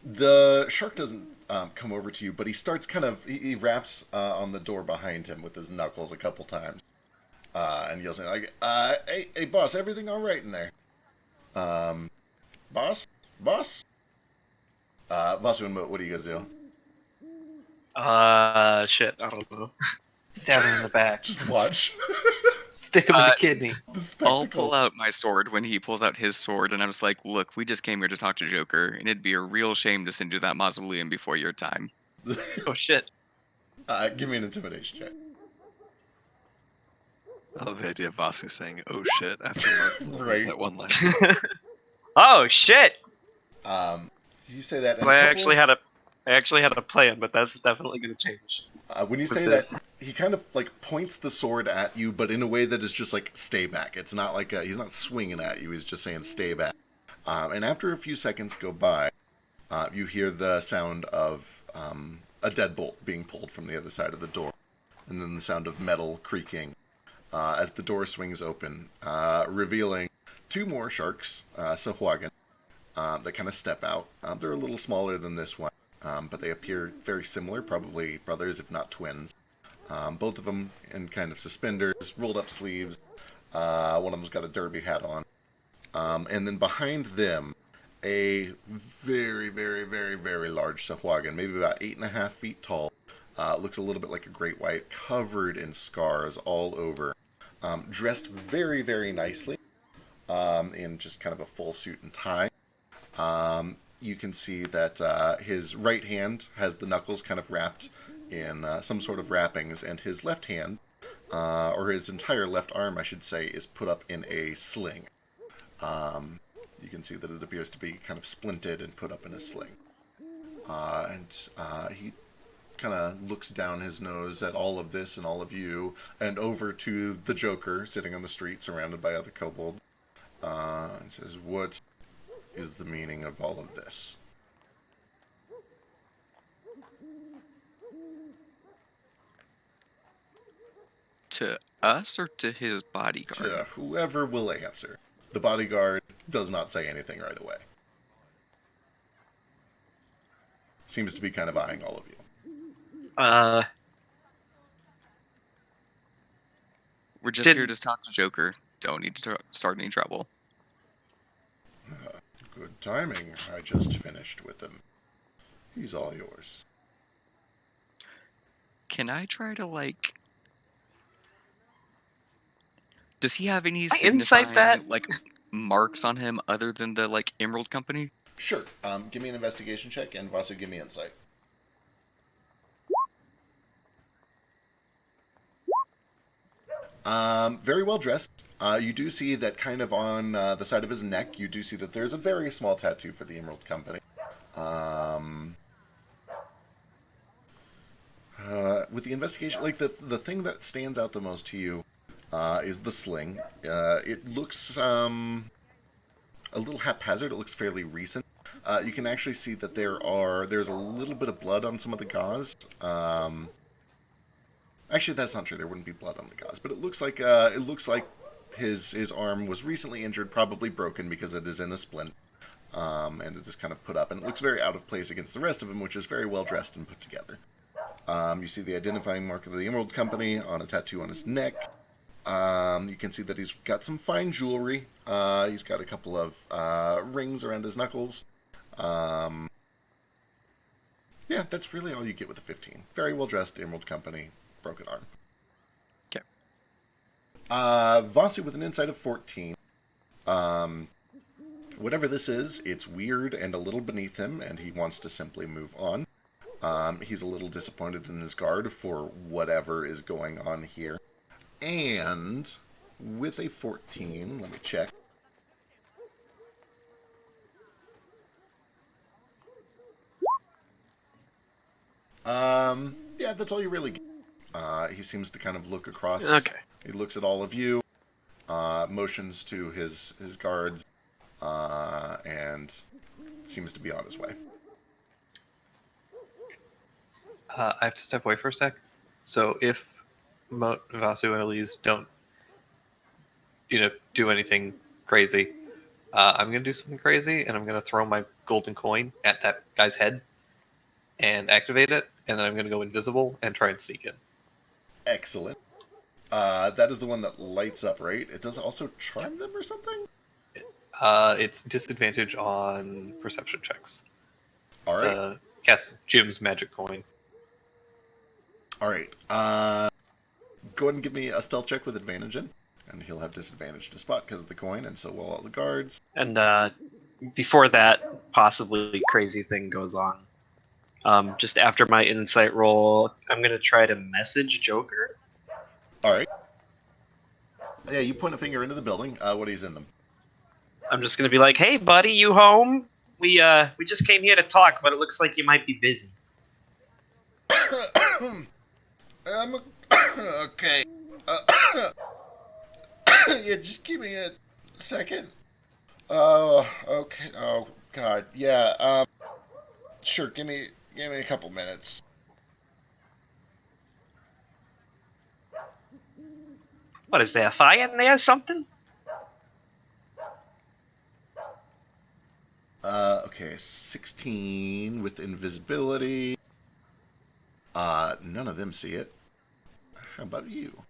The shark doesn't come over to you, but he starts he raps on the door behind him with his knuckles a couple times. And yells like, hey, boss, everything all right in there? Boss? Vasu and Moat, what do you guys do? Shit, I don't know. Stab him in the back. Just watch. Stick him in the kidney. The I'll spectacle. pull out my sword when he pulls out his sword, and I was like, look, we just came here to talk to Joker, and it'd be a real shame to send you that mausoleum before your time. Oh shit. Give me an intimidation check. I love the idea of Vasu saying, oh shit, after Mark Right. that one line. Oh shit. Do you say that? in So a I couple- actually had a plan, but that's definitely gonna change. When you say this. that, he kind of like points the sword at you, but in a way that is just like stay back. It's not like he's not swinging at you. He's just saying stay back. And after a few seconds go by, you hear the sound of a deadbolt being pulled from the other side of the door, and then the sound of metal creaking as the door swings open, revealing two more sharks, Sahuagin, that kind of step out. They're a little smaller than this one, but they appear very similar, probably brothers if not twins. Both of them in kind of suspenders, rolled up sleeves. One of them's got a derby hat on. And then behind them, a very, very, very, very large Sahuagin, maybe about 8.5 feet tall. Looks a little bit like a great white, covered in scars all over. Dressed very, very nicely, in just kind of a full suit and tie. You can see that his right hand has the knuckles kind of wrapped in some sort of wrappings, and his left hand, or his entire left arm, I should say, is put up in a sling. You can see that it appears to be kind of splinted and put up in a sling. And he kind of looks down his nose at all of this and all of you, and over to the Joker sitting on the street surrounded by other kobolds, and says, "What is the meaning of all of this?" To us or to his bodyguard? To whoever will answer. The bodyguard does not say anything right away. Seems to be kind of eyeing all of you. We're just here to talk to Joker. Don't need to start any trouble. Good timing. I just finished with him. He's all yours. Can I try to like? Does he have any I insight that? signifying like marks on him other than the like Emerald Company? Sure. Give me an investigation check, and Vasu, give me insight. Very well dressed. You do see that kind of on the side of his neck, you do see that there's a very small tattoo for the Emerald Company. With the investigation, like the thing that stands out the most to you is the sling. It looks a little haphazard. It looks fairly recent. You can actually see that there's a little bit of blood on some of the gauze. Actually, that's not true. There wouldn't be blood on the gauze, but it looks like his arm was recently injured, probably broken because it is in a splint, and it is kind of put up, and it looks very out of place against the rest of him, which is very well dressed and put together. You see the identifying mark of the Emerald Company on a tattoo on his neck. You can see that he's got some fine jewelry. He's got a couple of rings around his knuckles. Yeah, that's really all you get with a 15. Very well dressed Emerald Company, broken arm. Okay. Vasu with an insight of 14. Whatever this is, it's weird and a little beneath him, and he wants to simply move on. He's a little disappointed in his guard for whatever is going on here. And with a 14, let me check. Yeah, that's all you really get. He seems to kind of look across. Okay. He looks at all of you, motions to his guards, and seems to be on his way. I have to step away for a sec. So if Vasu and Elise don't, do anything crazy, I'm going to do something crazy, and I'm going to throw my golden coin at that guy's head and activate it, and then I'm going to go invisible and try and sneak in. Excellent. That is the one that lights up, right? It does also charm them or something? It's disadvantage on perception checks. All right. Cast Jim's magic coin. All right. Go ahead and give me a stealth check with advantage in, and he'll have disadvantage to spot because of the coin, and so will all the guards. And before that possibly crazy thing goes on, just after my insight roll, I'm going to try to message Joker. All right. Yeah, you point a finger into the building. What is in them? I'm just going to be like, hey, buddy, you home? We just came here to talk, but it looks like you might be busy. Okay. Yeah, just give me a second. Oh, okay. Oh, God. Yeah. Sure. Give me a couple minutes. What, is there a fire in there or something? Okay. 16 with invisibility. None of them see it. How about you?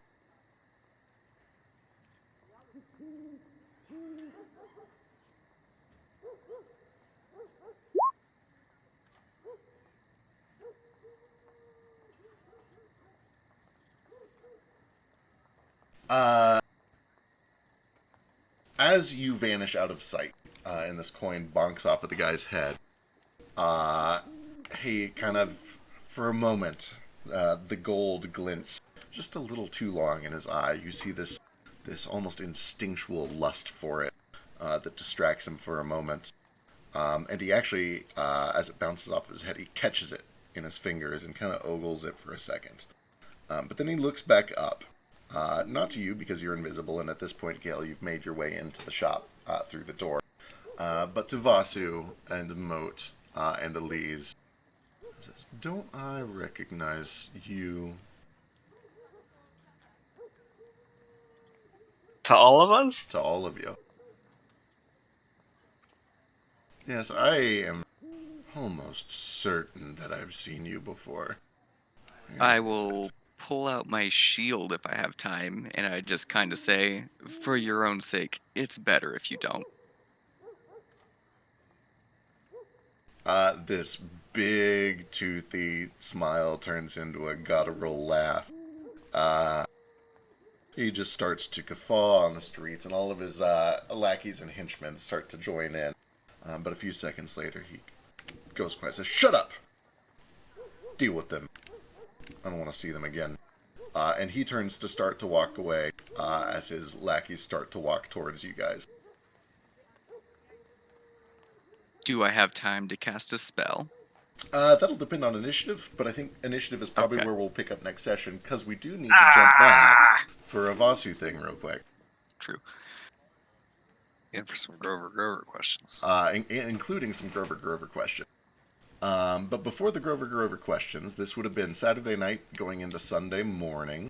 As you vanish out of sight, and this coin bonks off of the guy's head, he kind of, for a moment, the gold glints just a little too long in his eye. You see this almost instinctual lust for it that distracts him for a moment. And he actually, as it bounces off his head, he catches it in his fingers and kind of ogles it for a second. But then he looks back up. Not to you, because you're invisible, and at this point, Gale, you've made your way into the shop through the door. But to Vasu and Moat and Elise, says, "Don't I recognize you?" To all of us? To all of you. Yes, I am almost certain that I've seen you before. I will pull out my shield if I have time, and I just kind of say, for your own sake, it's better if you don't. This big, toothy smile turns into a guttural laugh. He just starts to guffaw on the streets, and all of his lackeys and henchmen start to join in. But a few seconds later, he goes quiet and says, "Shut up! Deal with them. I don't want to see them again." And he turns to start to walk away as his lackeys start to walk towards you guys. Do I have time to cast a spell? That'll depend on initiative, but I think initiative is probably Okay. where we'll pick up next session, because we do need to jump back for a Vasu thing real quick. True. And for some Grover questions. Including some Grover questions. But before the Grover questions, this would have been Saturday night going into Sunday morning.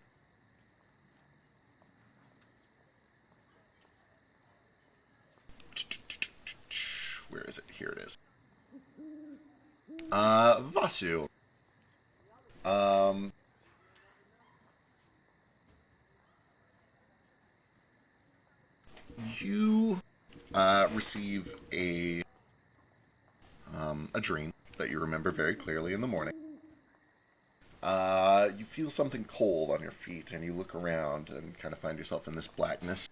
Where is it? Here it is. Vasu. You receive a dream that you remember very clearly in the morning. You feel something cold on your feet, and you look around and kind of find yourself in this blackness.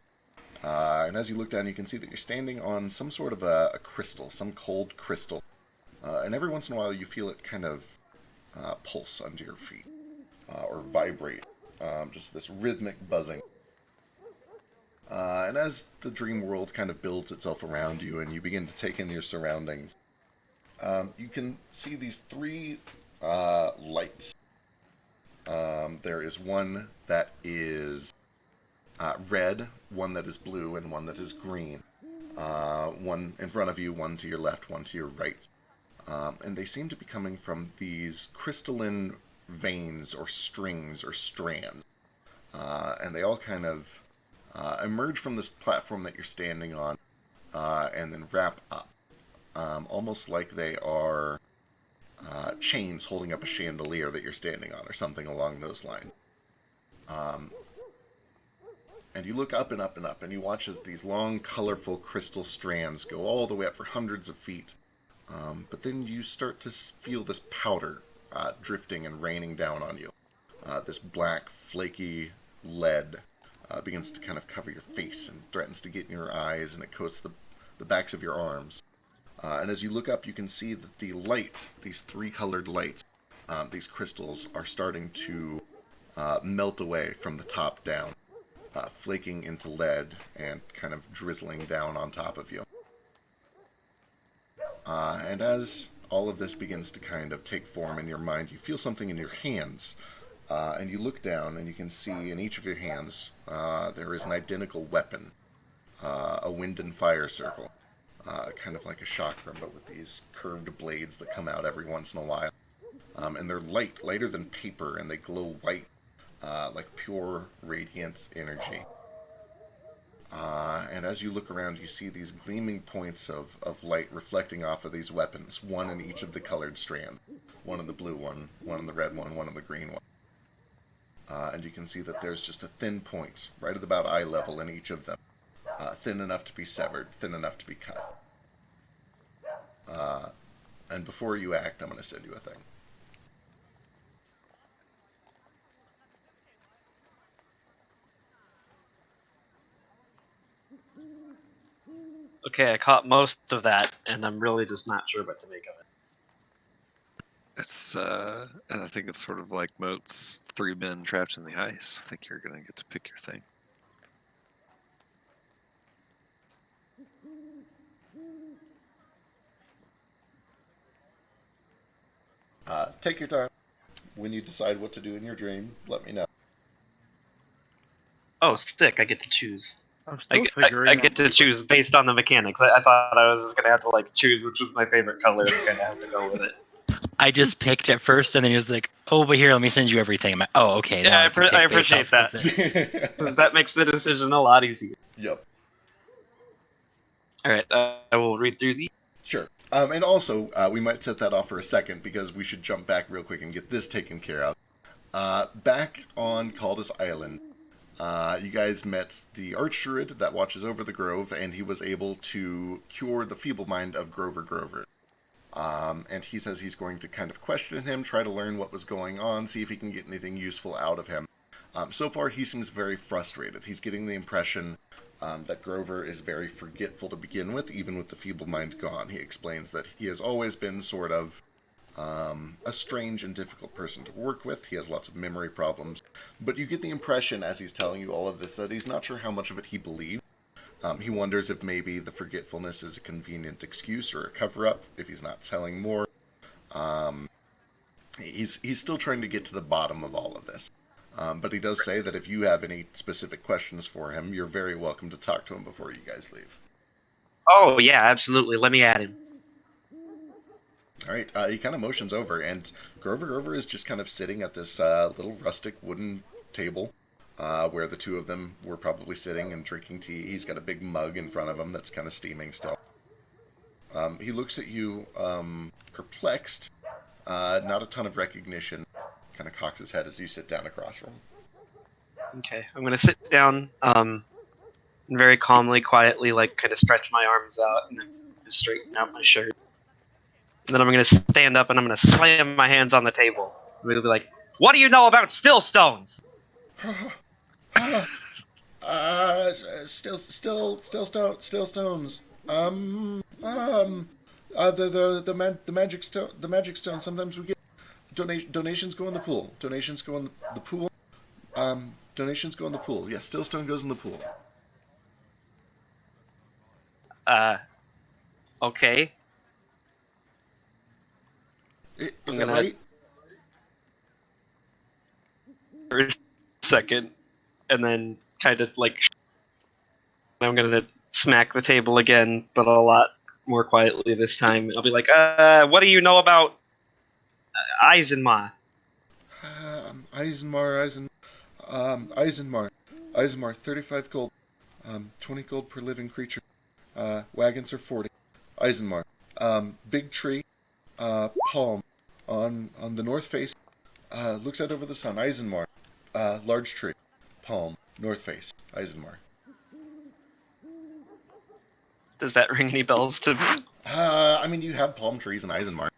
And as you look down, you can see that you're standing on some sort of a crystal, some cold crystal. And every once in a while, you feel it kind of pulse under your feet, or vibrate, just this rhythmic buzzing. And as the dream world kind of builds itself around you, and you begin to take in your surroundings, you can see these three lights. There is one that is red, one that is blue, and one that is green. One in front of you, one to your left, one to your right. And they seem to be coming from these crystalline veins or strings or strands. And they all kind of emerge from this platform that you're standing on and then wrap up. Almost like they are chains holding up a chandelier that you're standing on or something along those lines. And you look up and up and up, and you watch as these long, colorful crystal strands go all the way up for hundreds of feet. But then you start to feel this powder drifting and raining down on you. This black, flaky lead begins to kind of cover your face and threatens to get in your eyes, and it coats the backs of your arms. And as you look up, you can see that the light, these three-colored lights, these crystals, are starting to melt away from the top down, flaking into lead and kind of drizzling down on top of you. And as all of this begins to kind of take form in your mind, you feel something in your hands. And you look down, and you can see in each of your hands there is an identical weapon, a wind and fire circle. Kind of like a chakram, but with these curved blades that come out every once in a while. And they're lighter than paper, and they glow white, like pure, radiant energy. And as you look around, you see these gleaming points of light reflecting off of these weapons, one in each of the colored strands. One in the blue one in the red one in the green one. And you can see that there's just a thin point, right at about eye level in each of them. Thin enough to be severed, thin enough to be cut. And before you act, I'm going to send you a thing. Okay, I caught most of that, and I'm really just not sure what to make of it. It's and I think it's sort of like Moat's 3 men trapped in the ice. I think you're gonna get to pick your thing. Take your time. When you decide what to do in your dream, let me know. Oh, sick! I get to choose. I'm still figuring. I get to choose based on the mechanics. I thought I was just gonna have to like choose which was my favorite color and kind of have to go with it. I just picked at first, and then he was like, "Oh, but here, let me send you everything." I'm like, "Oh, okay." Yeah, now I can pick based appreciate off that. of it." 'Cause that makes the decision a lot easier. Yep. All right, I will read through these. Sure. And also, we might set that off for a second because we should jump back real quick and get this taken care of. Back on Caldas Island, you guys met the Archdruid that watches over the grove, and he was able to cure the feeble mind of Grover. And he says he's going to kind of question him, try to learn what was going on, see if he can get anything useful out of him. So far, he seems very frustrated. He's getting the impression that Grover is very forgetful to begin with, even with the feeble mind gone. He explains that he has always been sort of a strange and difficult person to work with. He has lots of memory problems. But you get the impression, as he's telling you all of this, that he's not sure how much of it he believes. He wonders if maybe the forgetfulness is a convenient excuse or a cover-up, if he's not telling more. He's still trying to get to the bottom of all of this. But he does say that if you have any specific questions for him, you're very welcome to talk to him before you guys leave. Oh, yeah, absolutely. Let me at him. All right, he kind of motions over, and Grover is just kind of sitting at this little rustic wooden table where the two of them were probably sitting and drinking tea. He's got a big mug in front of him that's kind of steaming still. He looks at you perplexed, not a ton of recognition, kind of cocks his head as you sit down across from him. Okay, I'm gonna sit down, and very calmly, quietly, like, kind of stretch my arms out and then straighten out my shirt. And then I'm gonna stand up and I'm gonna slam my hands on the table. I'm gonna be like, "What do you know about still stones?" Still stones. The magic stone. Sometimes we get donations go in the pool. Donations go in the pool. Donations go in the pool. Yes, still stone goes in the pool. Okay. Is that right? For a second, and then kind of like I'm gonna smack the table again, but a lot more quietly this time. I'll be like, what do you know about Eisenmar?" Eisenmar, 35 gold, 20 gold per living creature. Wagons are 40. Eisenmar, big tree, palm, on the north face, looks out over the sun. Eisenmar, large tree, palm, north face. Eisenmar. Does that ring any bells to me? I mean, you have palm trees in Eisenmar.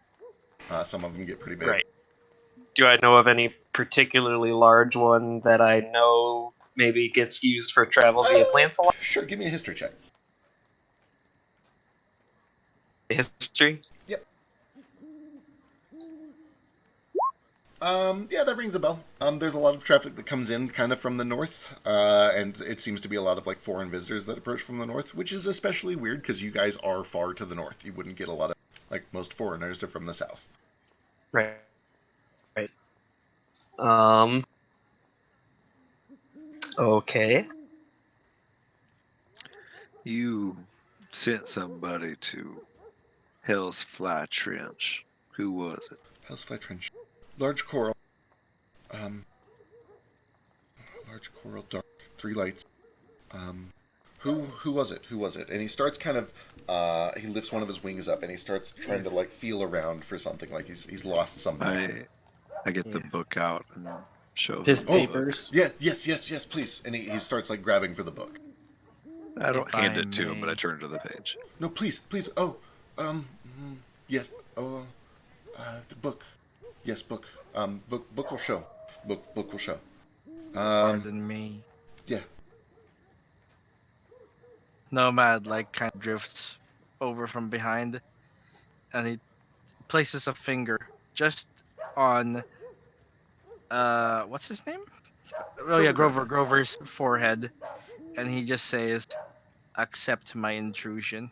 Some of them get pretty big. Right. Do I know of any particularly large one that I know maybe gets used for travel via plants a lot? Sure, give me a history check. History? Yep. Yeah, that rings a bell. There's a lot of traffic that comes in kind of from the north, and it seems to be a lot of like foreign visitors that approach from the north, which is especially weird because you guys are far to the north. You wouldn't get a lot of, like, most foreigners are from the south. Right. Okay. You sent somebody to Hell's Fly Trench. Who was it? Hell's Fly Trench. Large coral. Large coral, dark, 3 lights. Who was it? Who was it? And he starts kind of, he lifts one of his wings up and he starts trying to like feel around for something, like he's lost something. I get the book out and show His him. papers. Yeah, yes, please. And he starts like grabbing for the book. I don't If hand I it to him, but I may. turn to the page. No, please. Oh, yes. The book. Yes, book. Book will show. Book will show. Pardon me. Yeah. Nomad like kind of drifts over from behind, and he places a finger just on what's his name? Oh yeah, Grover's forehead, and he just says, "Accept my intrusion."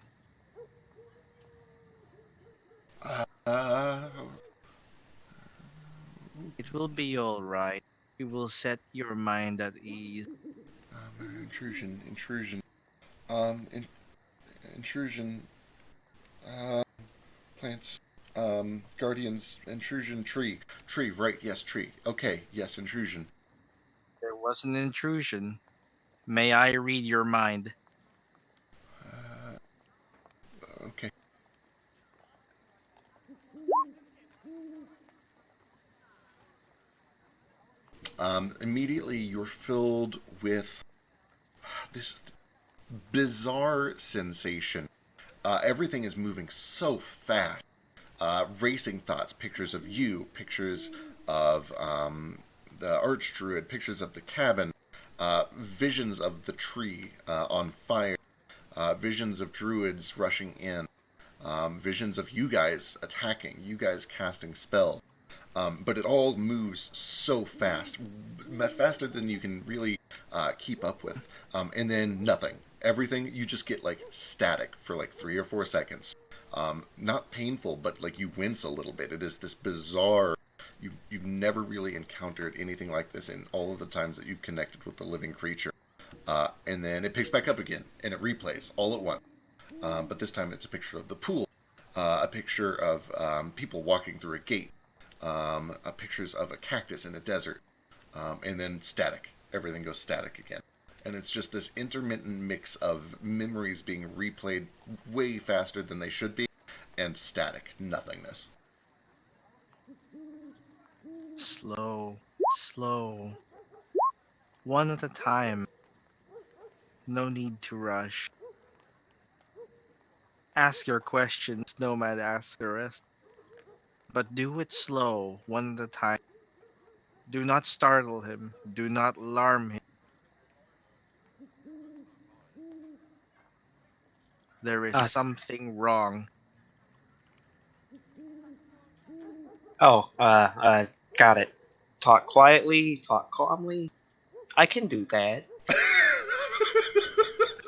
It will be all right. We will set your mind at ease. Intrusion. Intrusion. Plants. Guardians. Intrusion. Tree. Right. Yes. Tree. Okay. Yes. Intrusion. There was an intrusion. May I read your mind? Okay. Immediately you're filled with this bizarre sensation. Everything is moving so fast. racing thoughts, pictures of you, pictures of the archdruid, pictures of the cabin, visions of the tree on fire, visions of druids rushing in, visions of you guys attacking, you guys casting spell. But it all moves so fast, faster than you can really keep up with. And then nothing. Everything, you just get like static for like 3 or 4 seconds. Not painful, but like you wince a little bit. It is this bizarre. You've never really encountered anything like this in all of the times that you've connected with the living creature. And then it picks back up again, and it replays all at once. But this time it's a picture of the pool, a picture of people walking through a gate, pictures of a cactus in a desert, and then static. Everything goes static again. And it's just this intermittent mix of memories being replayed way faster than they should be, and static nothingness. Slow, slow. One at a time. No need to rush. Ask your questions, Nomad asks the rest. But do it slow, one at a time. Do not startle him. Do not alarm him. There is something wrong. Got it. Talk quietly, talk calmly. I can do that.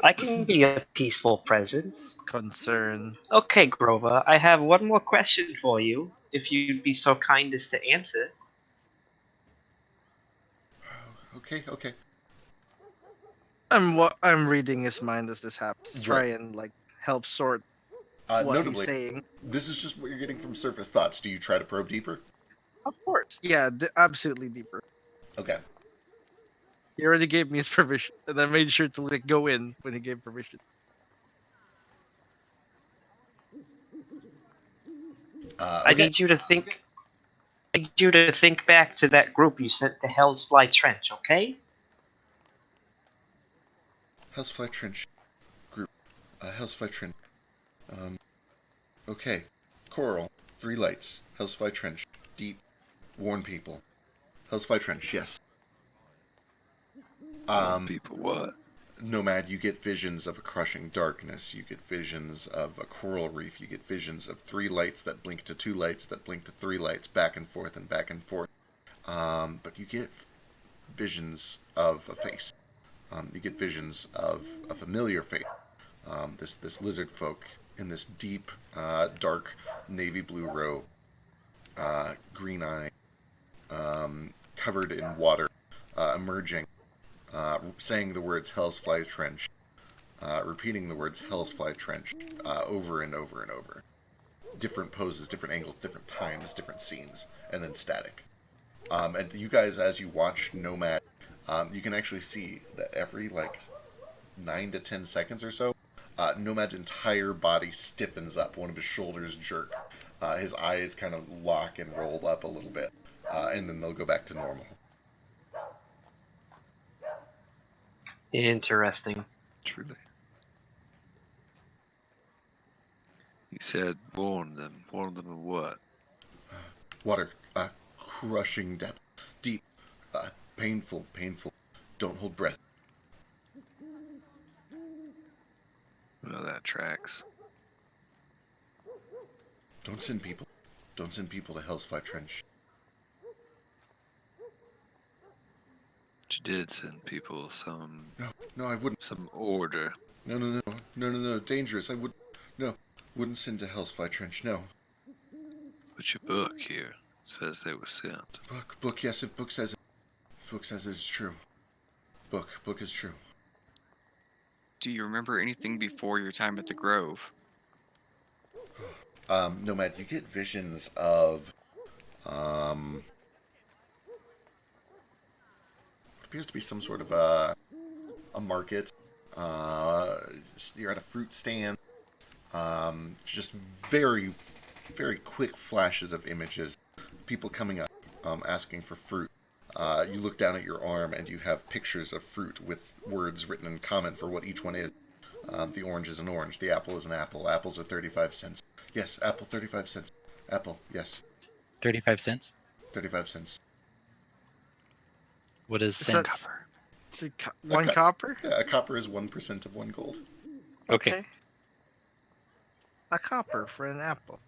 I can be a peaceful presence. Concern. Okay, Grover, I have one more question for you, if you'd be so kind as to answer. Okay. I'm reading his mind as this happens. Right. Try and like help sort what Notably, he's saying. this is just what you're getting from surface thoughts. Do you try to probe deeper? Of course. Yeah, absolutely deeper. Okay. He already gave me his permission, and I made sure to like go in when he gave permission. I need you to think. I need you to think back to that group you sent to Hell's Fly Trench, okay? Hellsfly Trench group. Hellsfly Trench. Okay. Coral. 3 lights. Hellsfly Trench. Deep. Warn people. Hellsfly Trench, yes. People what? Nomad, you get visions of a crushing darkness. You get visions of a coral reef. You get visions of 3 lights that blink to 2 lights that blink to 3 lights, back and forth and back and forth. But you get visions of a face. You get visions of a familiar face. This lizard folk in this deep, dark navy blue robe, green eye, covered in water, emerging, saying the words Hell's Fly Trench, repeating the words Hell's Fly Trench over and over and over. Different poses, different angles, different times, different scenes, and then static. And you guys, as you watch Nomad, you can actually see that every 9 to 10 seconds or so, Nomad's entire body stiffens up. One of his shoulders jerk. His eyes kind of lock and roll up a little bit, and then they'll go back to normal. Interesting. Truly. He said, warn them. Warn them of what? Water, crushing depth, deep, painful. Don't hold breath. Well, that tracks. Don't send people to Hell's Fly Trench. But you did send people some No, I wouldn't. some order. No, dangerous. Wouldn't send to Hell's Fly Trench, no. But your book here says they were sent. Book, yes, if book says it. If book says it's true. Book is true. Do you remember anything before your time at the Grove? Nomad, you get visions of, what appears to be some sort of a market. You're at a fruit stand. Just very, very quick flashes of images. People coming up, asking for fruit. You look down at your arm and you have pictures of fruit with words written in common for what each one is. The orange is an orange. The apple is an apple. Apples are 35 cents. Yes, apple 35 cents. Apple, yes. 35 cents. 35 cents. What is Is cent? that is it one copper? Yeah, a copper is 1% of 1 gold. Okay. A copper for an apple.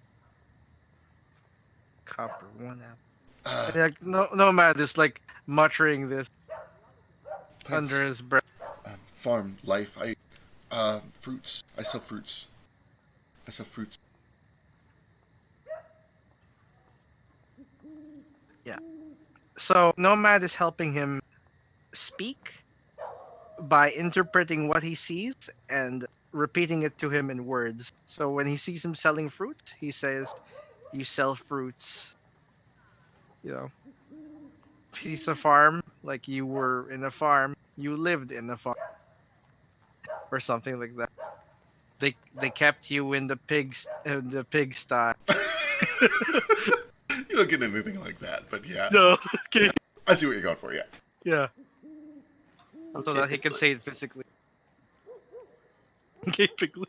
Copper, 1 apple. Uh, And like, no man is like muttering this plants, under his breath. farm, life, fruits. I sell fruits. I sell fruits. So Nomad is helping him speak by interpreting what he sees and repeating it to him in words. So when he sees him selling fruit, he says, "You sell fruits." You know, if he's a farm, like you were in a farm, you lived in a farm, or something like that. They kept you in the pigsty. You don't get anything like that, but yeah. No, okay, I see what you're going for, yeah. yeah, so Okay, that he can say it physically. Okay, Piglet.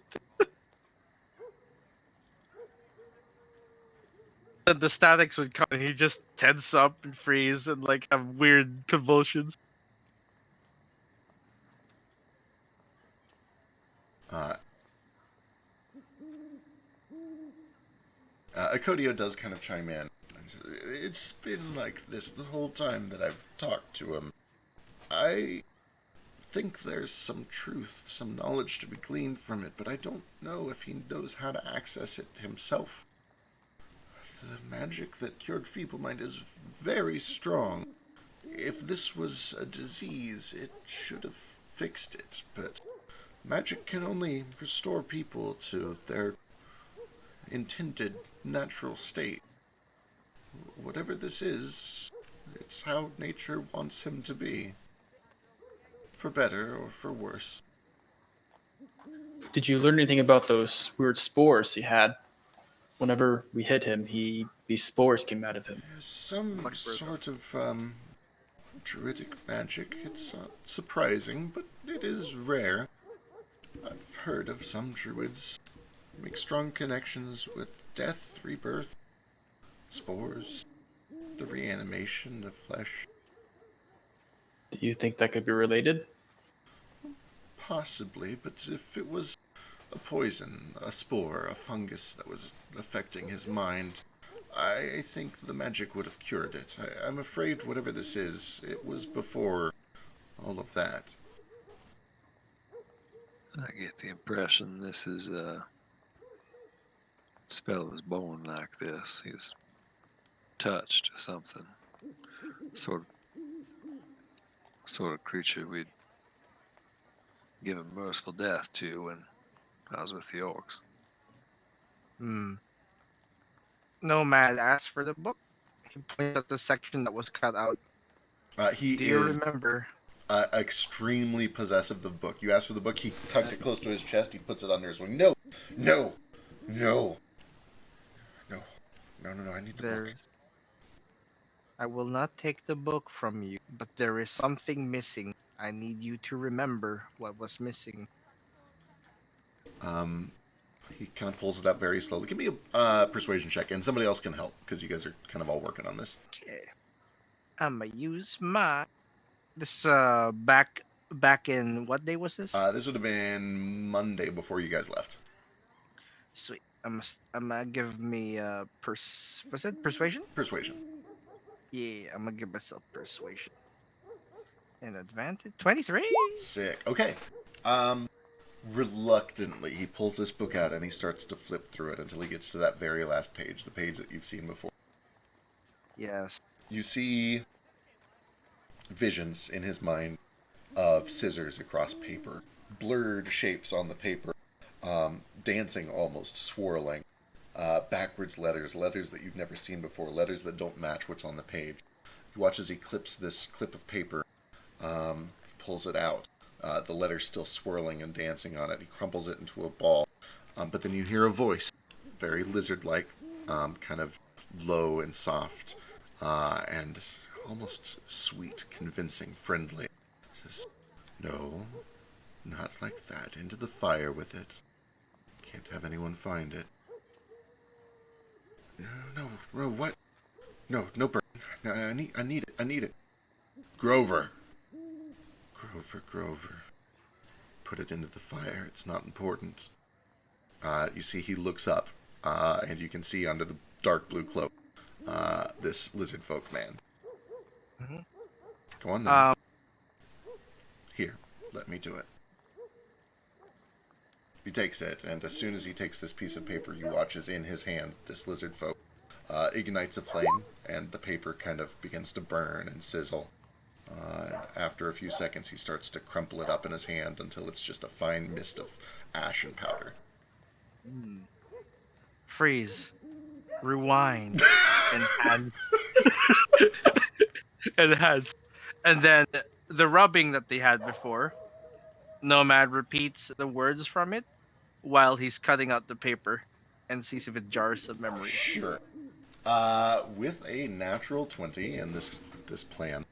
And the statics would come, and he just tense up and freeze and like have weird convulsions. Akodio does kind of chime in. It's been like this the whole time that I've talked to him. I think there's some truth, some knowledge to be gleaned from it, but I don't know if he knows how to access it himself. The magic that cured Feeble Mind is very strong. If this was a disease, it should have fixed it, but magic can only restore people to their intended natural state. Whatever this is, it's how nature wants him to be. For better or for worse. Did you learn anything about those weird spores he had? Whenever we hit him, these spores came out of him. Some sort of, druidic magic. It's surprising, but it is rare. I've heard of some druids make strong connections with death, rebirth, spores, the reanimation of flesh. Do you think that could be related? Possibly, but if it was a poison, a spore, a fungus that was affecting his mind, I think the magic would have cured it. I'm afraid whatever this is, it was before all of that. I get the impression this is this fellow was born like this. He's touched or something. Sort of creature we'd give a merciful death to when I was with the orcs. Nomad asked for the book. He pointed at the section that was cut out. He Do you is remember? extremely possessive of the book. You ask for the book, he tucks it close to his chest, he puts it under his wing. No, no, no, no, no, no, no, I need the book. I will not take the book from you, but there is something missing. I need you to remember what was missing. He kind of pulls it up very slowly. Give me a persuasion check, and somebody else can help, because you guys are kind of all working on this. Okay. I'ma use my... This, back in... What day was this? This would have been Monday before you guys left. Sweet. I'ma give me, was it persuasion? Persuasion. Yeah, I'm gonna give myself persuasion. An advantage? 23? Sick. Okay. Reluctantly, he pulls this book out and he starts to flip through it until he gets to that very last page, the page that you've seen before. Yes. You see visions in his mind of scissors across paper, blurred shapes on the paper, dancing almost, swirling, backwards letters that you've never seen before, letters that don't match what's on the page. You watch as he clips this clip of paper, pulls it out. The letter's still swirling and dancing on it. He crumples it into a ball. But then you hear a voice, very lizard-like, kind of low and soft, and almost sweet, convincing, friendly. It says, "No, not like that. Into the fire with it. Can't have anyone find it." No, what? No, burn. No, I need it. Grover. Grover. Put it into the fire. It's not important. You see, he looks up, and you can see under the dark blue cloak, this lizard folk man. Mm-hmm. Go on then. Here, let me do it. He takes it, and as soon as he takes this piece of paper, you watch as in his hand, this lizard folk ignites a flame, and the paper kind of begins to burn and sizzle. After a few seconds, he starts to crumple it up in his hand until it's just a fine mist of ash and powder. Freeze. Rewind. Enhance. Enhance. And then the rubbing that they had before, Nomad repeats the words from it while he's cutting out the paper and sees if it jars some memory. Sure. With a natural 20 in this plan,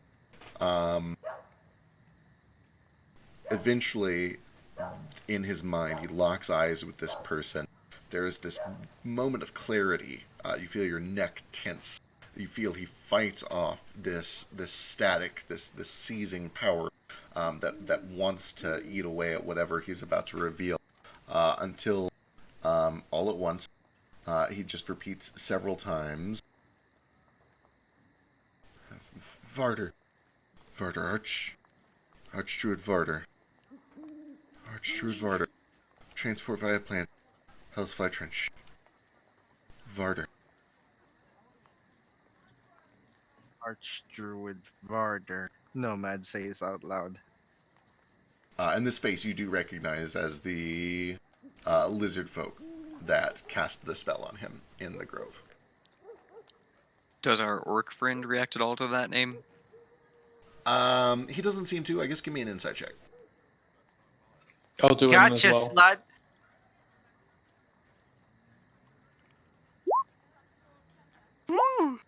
eventually, in his mind, he locks eyes with this person. There is this moment of clarity. You feel your neck tense. You feel he fights off this static, this seizing power that wants to eat away at whatever he's about to reveal. Until all at once, he just repeats several times. Varder, Archdruid Varder. Archdruid Varder. Transport via plant. Hellsfly Trench. Varder. Archdruid Varder. Nomad says out loud. And this face you do recognize as the lizard folk that cast the spell on him in the grove. Does our orc friend react at all to that name? He doesn't seem to. I guess give me an insight check. I'll do it as Gotcha, well. slut. Woo.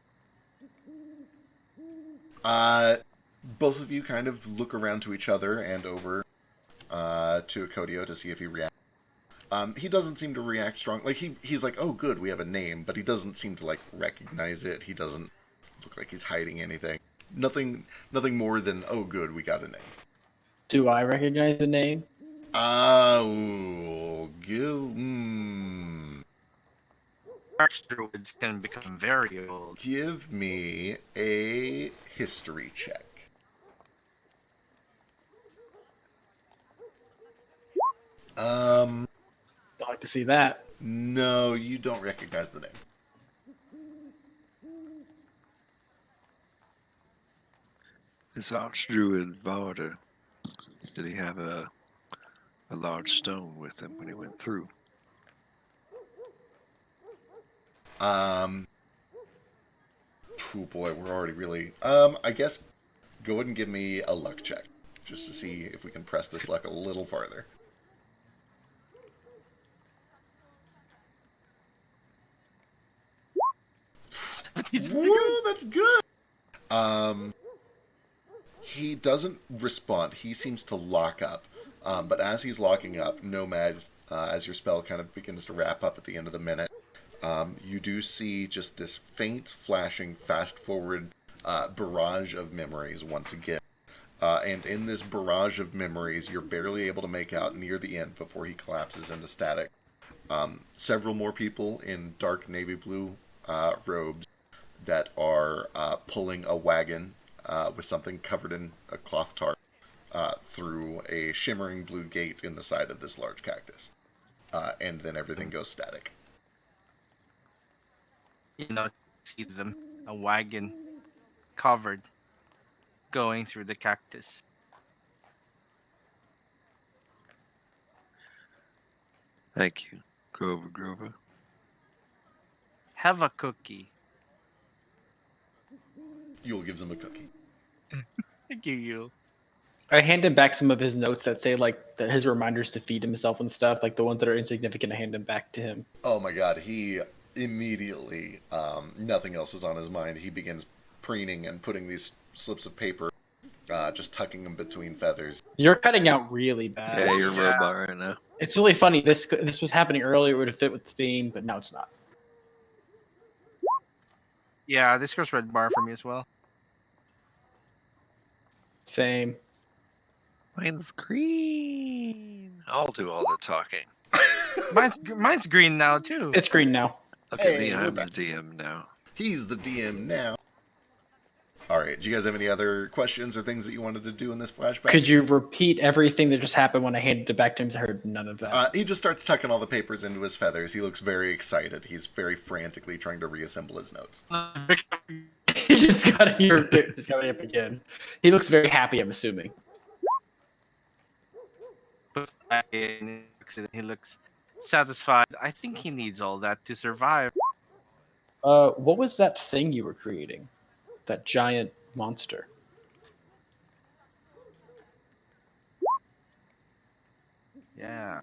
Both of you kind of look around to each other and over to Akodio to see if he reacts. He doesn't seem to react strong. Like he's like, oh good, we have a name, but he doesn't seem to like recognize it. He doesn't look like he's hiding anything. Nothing more than, oh good, we got a name. Do I recognize the name? Archdruids can become very old. Give me a history check. I'd like to see that. No, you don't recognize the name. This Archdruid Varder, did he have a large stone with him when he went through? Oh boy, we're already really... I guess go ahead and give me a luck check, just to see if we can press this luck a little farther. Woo, that's good! He doesn't respond. He seems to lock up. But as he's locking up, Nomad, as your spell kind of begins to wrap up at the end of the minute, you do see just this faint, flashing, fast-forward barrage of memories once again. And in this barrage of memories, you're barely able to make out near the end before he collapses into static. Several more people in dark navy blue robes that are pulling a wagon with something covered in a cloth tarp through a shimmering blue gate in the side of this large cactus. And then everything goes static. You know, see them, a wagon covered going through the cactus. Thank you, Grover. Have a cookie. Yule gives him a cookie. Thank you, Yule. I hand him back some of his notes that say like his reminders to feed himself and stuff, like the ones that are insignificant. I hand them back to him. Oh my god, he immediately, nothing else is on his mind. He begins preening and putting these slips of paper, just tucking them between feathers. You're cutting out really bad. Yeah, you're a robot right now. It's really funny. This was happening earlier. It would have fit with the theme, but now it's not. Yeah, this goes red bar for me as well. Same. Mine's green. I'll do all the talking. Mine's green now too. It's green now. Look at Hey, me, we're I'm the back. DM now. He's the DM now. All right. Do you guys have any other questions or things that you wanted to do in this flashback? Could you repeat everything that just happened when I handed it back to him? I heard none of that. He just starts tucking all the papers into his feathers. He looks very excited. He's very frantically trying to reassemble his notes. He just got to up again. He looks very happy, I'm assuming. He looks satisfied. I think he needs all that to survive. What was that thing you were creating? That giant monster. Yeah.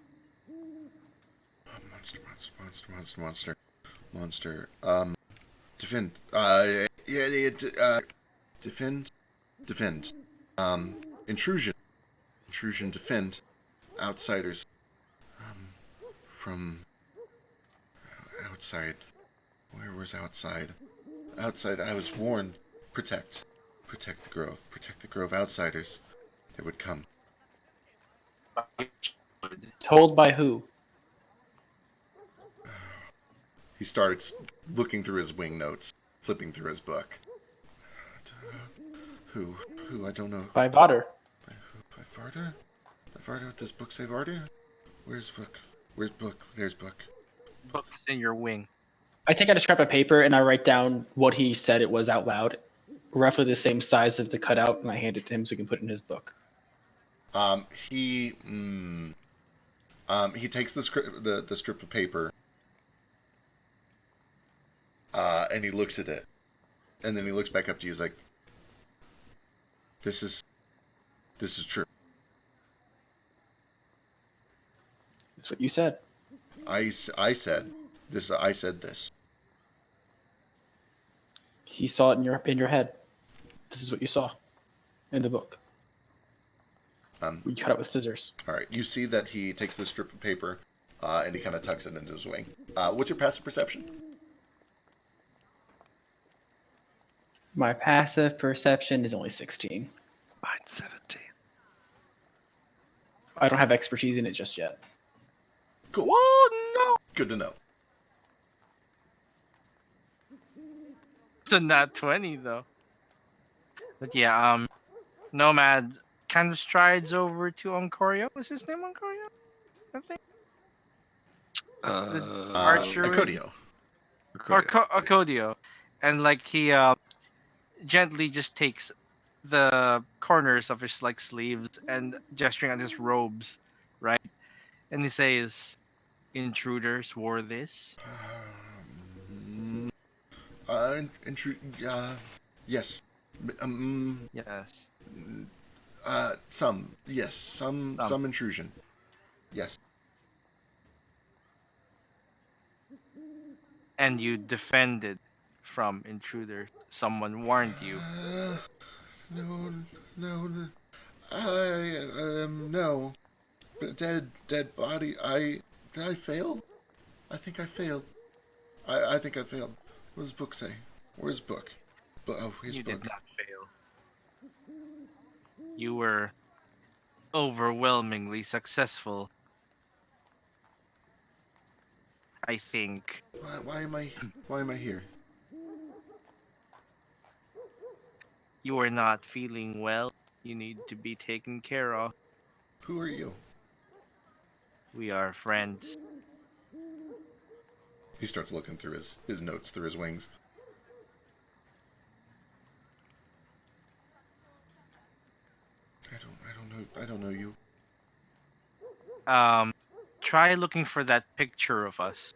Monster. Defend. Defend. Intrusion. Defend. Outsiders. From outside. Where was outside? Outside, I was warned. Protect the grove. Protect the grove. Outsiders. They would come. Told by who? He starts looking through his wing notes, flipping through his book. Who? I don't know. By Vodder. By Varda? By Varda? Does book say Varda? Where's book? Where's book? There's book. Book is in your wing. I take out a scrap of paper and I write down what he said it was out loud, roughly the same size as the cutout, and I hand it to him so he can put it in his book. He takes the strip of paper, and he looks at it, and then he looks back up to you. He's like, "This is true. That's what you said. I said this. I said this. He saw it in your head. This is what you saw in the book. We cut it with scissors. All right. You see that he takes this strip of paper, and he kind of tucks it into his wing. What's your passive perception? My passive perception is only 16. Mine's 17. I don't have expertise in it just yet. Cool. Oh no! Good to know. It's a nat 20 though. But yeah, Nomad kind of strides over to Oncorio. Is his name Oncorio? I think. Archery. Acodio. Or Acodio. And like he gently just takes the corners of his like sleeves and gesturing at his robes, right? And he says, "Intruders wore this." Yes. Yes. Some. Yes. Some intrusion. Yes. And you defended from intruders. Someone warned you. No. No. But dead body. Did I fail? I think I failed. I think I failed. What does book say? Where's book? His You book. did not fail. You were overwhelmingly successful. I think. Why am I here? You are not feeling well. You need to be taken care of. Who are you? We are friends. He starts looking through his notes through his wings. I don't know you. Try looking for that picture of us.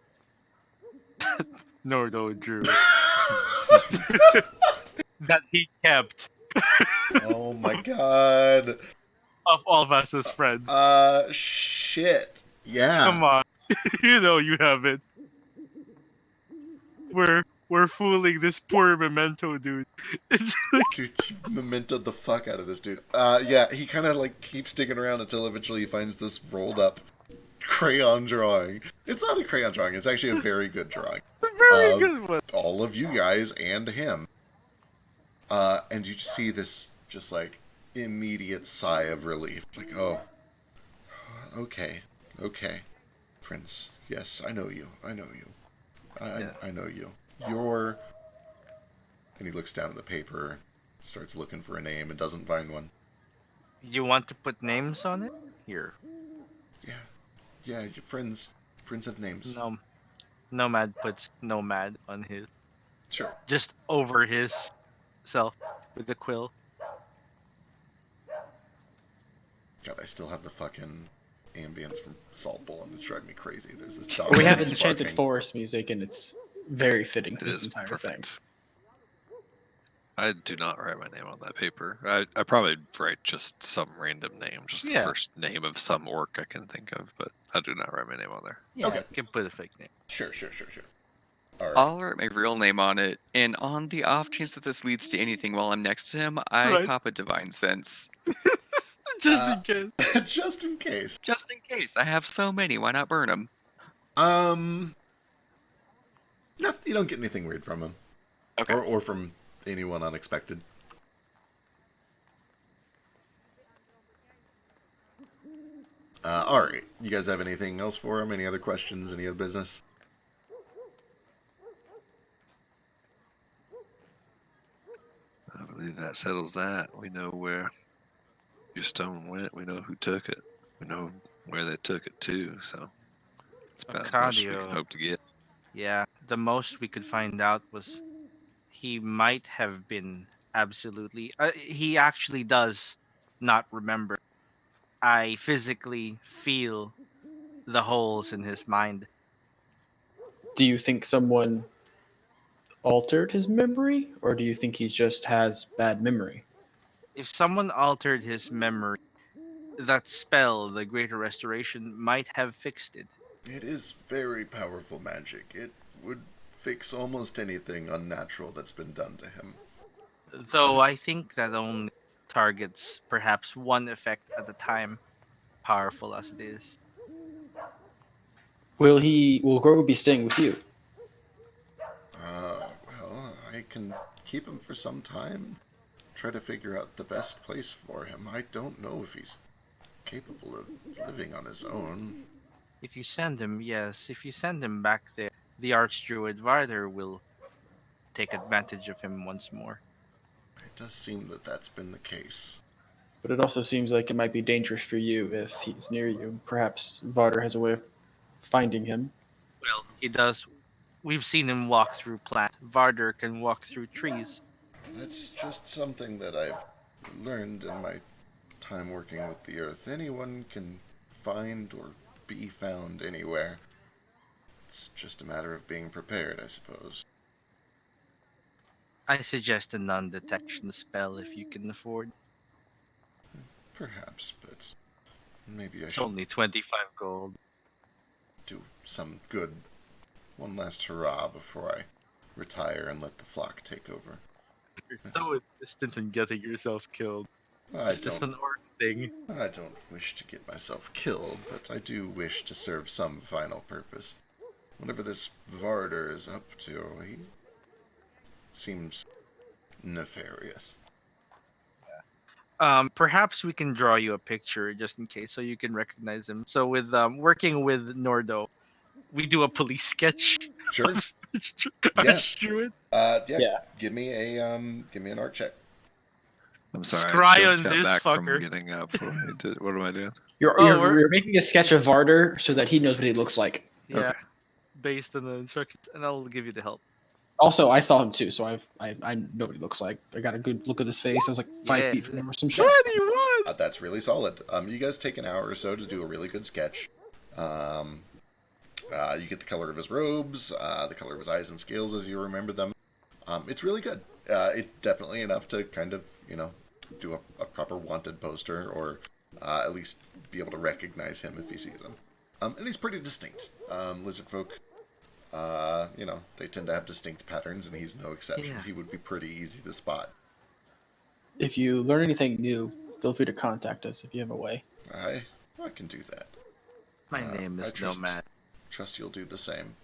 No, Drew. That he kept Oh my god. of all of us as friends. Shit. Yeah. Come on. You know you have it. We're fooling this poor memento dude. It's like, Dude, you mementoed the fuck out of this dude. Yeah, he kind of like keeps digging around until eventually he finds this rolled up crayon drawing. It's not a crayon drawing, it's actually a very good drawing. a very Very good of one. all of you guys and him. And you just see this just like immediate sigh of relief. Like, oh, okay, Prince. Yes, I know you. I know you. I know you. You're... And he looks down at the paper, starts looking for a name, and doesn't find one. You want to put names on it? Here. Yeah, your friends have names. No. Nomad puts Nomad on his. Sure. Just over his self with the quill. God, I still have the fucking ambience from Salt Bowl, and it's driving me crazy. There's this dog. We have that's Enchanted barking. Forest music, and it's very fitting It for this is entire perfect. thing. I do not write my name on that paper. I probably write just some random name, just the Yeah. first name of some orc I can think of, but I do not write my name on there. Yeah, Okay. you can put a fake name. Sure. All right. I'll write my real name on it, and on the off chance that this leads to anything while I'm next to him, I Right. pop a divine sense. Just in case. Just in case. Just in case. I have so many, why not burn them? No, you don't get anything weird from him. Okay. Or from anyone unexpected. Alright. You guys have anything else for him? Any other questions? Any other business? I believe that settles that. We know where your stone went. We know who took it. We know where they took it to, so it's about as much as we can Arcadio. hope to get. Yeah, the most we could find out was he might have been absolutely. He actually does not remember. I physically feel the holes in his mind. Do you think someone altered his memory, or do you think he just has bad memory? If someone altered his memory, that spell, the Greater Restoration, might have fixed it. It is very powerful magic. It would fix almost anything unnatural that's been done to him. Though I think that only targets perhaps one effect at a time, powerful as it is. Will Grogu be staying with you? Well, I can keep him for some time. Try to figure out the best place for him. I don't know if he's capable of living on his own. If you send him, yes, if you send him back there, the Archdruid Varder will take advantage of him once more. It does seem that that's been the case. But it also seems like it might be dangerous for you if he's near you. Perhaps Varder has a way of finding him. Well, he does. We've seen him walk through plant. Varder can walk through trees. That's just something that I've learned in my time working with the Earth. Anyone can find or be found anywhere. It's just a matter of being prepared, I suppose. I suggest a non-detection spell if you can afford. Perhaps, but maybe I It's should only 25 gold. do some good one last hurrah before I retire and let the flock take over. You're so insistent in getting yourself killed. I It's just don't an orc thing. wish to get myself killed, but I do wish to serve some final purpose. Whatever this Varder is up to, he seems nefarious. Perhaps we can draw you a picture just in case, so you can recognize him. So with working with Nordo, we do a police sketch. Sure. Yeah. Druid. Yeah. Give me an art check. I'm sorry, Scry I just on got this back fucker. from getting up. What am I doing? You're making a sketch of Varder so that he knows what he looks like. Yeah, Okay. based on the instructions, and I'll give you the help. Also, I saw him too, so I know what he looks like. I got a good look at his face. I was like 5 Yeah. feet from him or some shit. 21. That's really solid. You guys take an hour or so to do a really good sketch. You get the color of his robes, the color of his eyes and scales as you remember them. It's really good. It's definitely enough to kind of, do a proper wanted poster, or at least be able to recognize him if he sees him. And he's pretty distinct. Lizard folk, they tend to have distinct patterns, and he's no exception. Yeah. He would be pretty easy to spot. If you learn anything new, feel free to contact us if you have a way. I can do that. My name I is trust- Nomad. Trust you'll do the same.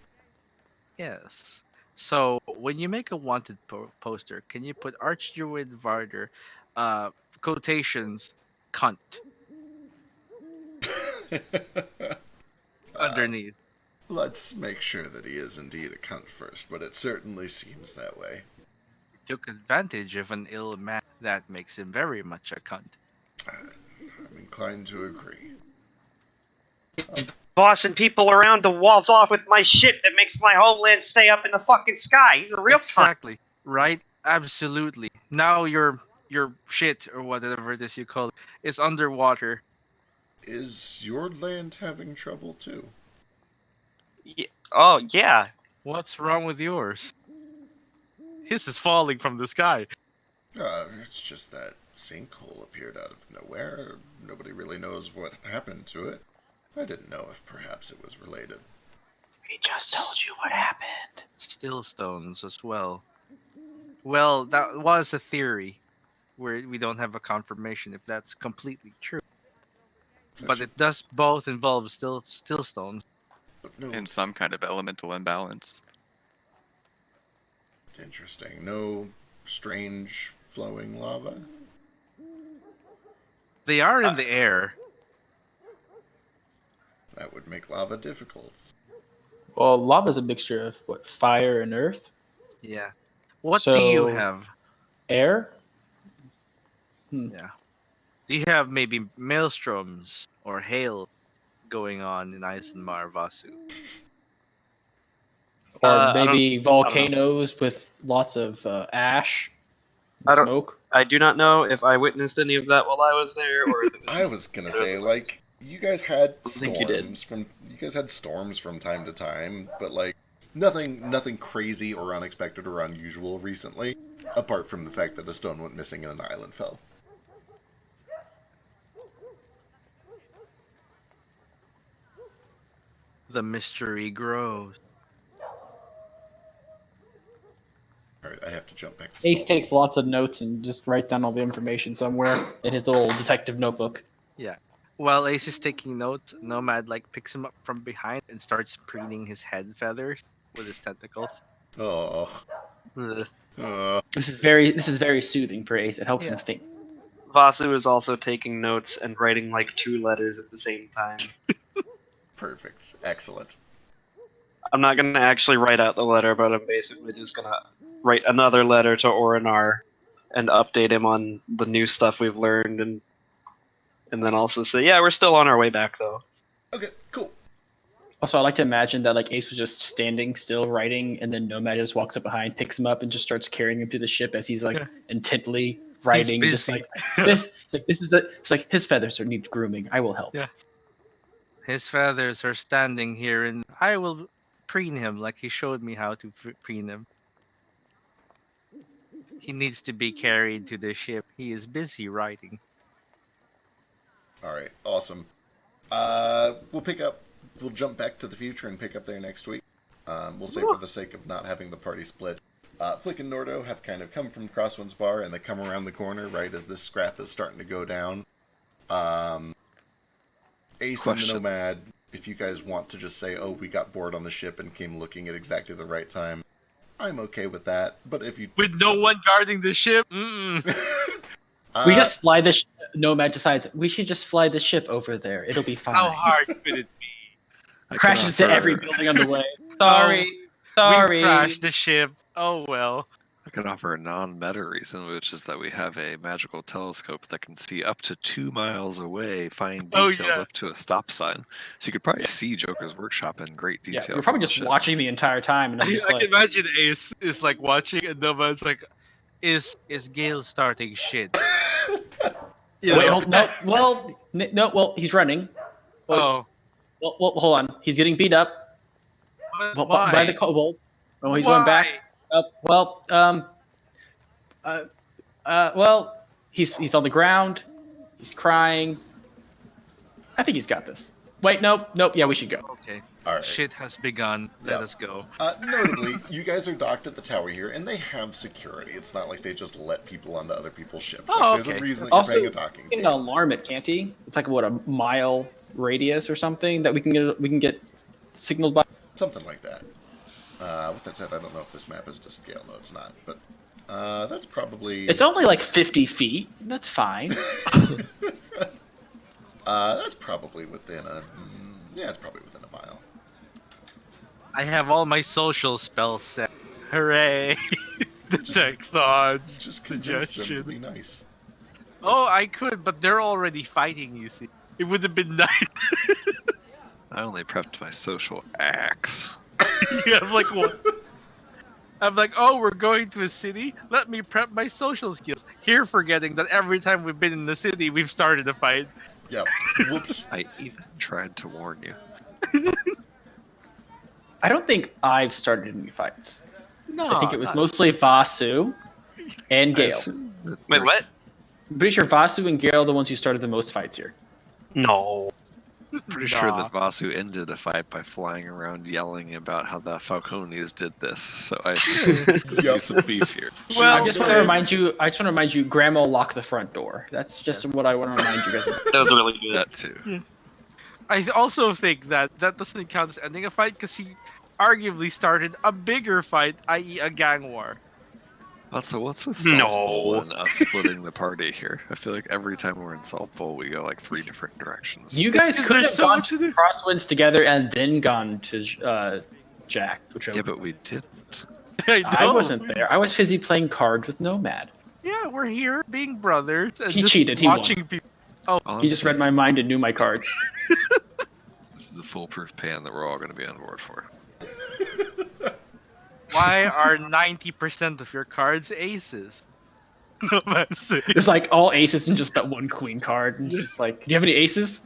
Yes. So when you make a wanted poster, can you put Archdruid Varder, quotations, cunt underneath? Let's make sure that he is indeed a cunt first, but it certainly seems that way. He took advantage of an ill man. That makes him very much a cunt. I'm inclined to agree. Bossing people around the walls off with my shit that makes my homeland stay up in the fucking sky. He's a real cunt. Exactly. Right? Absolutely. Now your shit or whatever it is you call it is underwater. Is your land having trouble too? Oh, yeah. What's wrong with yours? His is falling from the sky. It's just that sinkhole appeared out of nowhere. Nobody really knows what happened to it. I didn't know if perhaps it was related. We just told you what happened. Still stones as well. Well, that was a theory where we don't have a confirmation if that's completely true. But it does both involve still stones. But no, In some kind of elemental imbalance. interesting. No strange flowing lava? They are in the air. That would make lava difficult. Well, lava's a mixture of what, fire and earth? Yeah. What do you have? Air? Yeah. Do you have maybe maelstroms or hail going on in Eisenmar Vasu? Or maybe volcanoes with lots of ash and smoke? I do not know if I witnessed any of that while I was there, or if it was... I was gonna say, like, you guys had think you did. storms from time to time, but like nothing crazy or unexpected or unusual recently, apart from the fact that a stone went missing and an island fell. The mystery grows. Alright, I have to jump back to Ace Salt. takes lots of notes and just writes down all the information somewhere in his little detective notebook. Yeah. While Ace is taking notes, Nomad picks him up from behind and starts preening his head feathers with his tentacles. Oh. This is very soothing for Ace. It helps him think. Vasu is also taking notes and writing like 2 letters at the same time. Perfect. Excellent. I'm not going to actually write out the letter, but I'm basically just going to write another letter to Orinar and update him on the new stuff we've learned, and then also say, yeah, we're still on our way back, though. Okay, cool. Also, I like to imagine that like Ace was just standing still writing, and then Nomad just walks up behind, picks him up, and just starts carrying him to the ship as he's like intently writing. He's Just busy. like this. It's like his feathers need grooming. I will help. Yeah. His feathers are standing here, and I will preen him like he showed me how to preen him. He needs to be carried to the ship. He is busy writing. Alright, awesome. We'll jump back to the future and pick up there next week. We'll say for the sake of not having the party split, Flick and Nordo have kind of come from Crosswinds Bar, and they come around the corner right as this scrap is starting to go down. Ace and the Nomad, if you guys want to just say, oh, we got bored on the ship and came looking at exactly the right time, I'm okay with that. But if you... With no one guarding the ship? We just fly this. Nomad decides we should just fly the ship over there. It'll be fine. How hard could it be? Crashes to every building on the way. Sorry. We crashed the ship. Oh well. I can offer a non-meta reason, which is that we have a magical telescope that can see up to 2 miles away, find details up to a stop sign. So you could probably see Joker's workshop in great detail. Yeah, you're probably just watching the entire time, and I'm just I can imagine Ace is like watching, and Nomad's like, "Is Gale starting shit?" Wait, no. Well, he's running. Well, hold on. He's getting beat up. Why? By the kobold. Oh, he's going back. Well, he's on the ground. He's crying. I think he's got this. Wait, nope. Yeah, we should go. Okay. All right. Shit has begun. Let us go. Notably, you guys are docked at the tower here, and they have security. It's not like they just let people onto other people's ships. There's a reason that you're paying a docking he can alarm it, can't he? It's like what, a mile radius or something that we can get signaled by. Something like that. With that said, I don't know if this map is to scale. No, it's not. But that's probably... It's only like 50 feet. That's fine. That's probably within a... Yeah, it's probably within a mile. I have all my social spells set. Hooray! Detect thoughts. Just convince them to Suggestion. be nice. Oh, I could, but they're already fighting, you see. It would have been nice. I only prepped my social axe. You have like what? I'm like, oh, we're going to a city? Let me prep my social skills. Here, forgetting that every time we've been in the city, we've started a fight. Yeah. Whoops. I even tried to warn you. I don't think I've started any fights. No. I think it was mostly Vasu and I Gale. assume that Wait, there's- what? I'm pretty sure Vasu and Gale are the ones who started the most fights here. No. Pretty sure Nah. that Vasu ended a fight by flying around yelling about how the Falcones did this. So I assume there's going to Yep. be some beef here. Well, I just want to remind you. Grandma locked the front door. That's just what I want to remind you guys about. That was really good. That too. I also think that doesn't count as ending a fight because he arguably started a bigger fight, i.e. a gang war. Also, what's with No. Salt Bowl and us splitting the party here? I feel like every time we're in Salt Bowl, we go like 3 different directions. You guys 'cause could there's have so gone much to to do. Crosswinds together and then gone to Jack. Which Yeah, but we didn't. I know. wasn't there. I was busy playing cards with Nomad. Yeah, we're here being brothers and He just cheated, he won. watching people. All He I'm just read saying my mind and knew my cards. is this is a foolproof pan that we're all going to be on board for. Why are 90% of your cards aces? No matter. It's like all aces and just that one queen card. And it's just like, do you have any aces?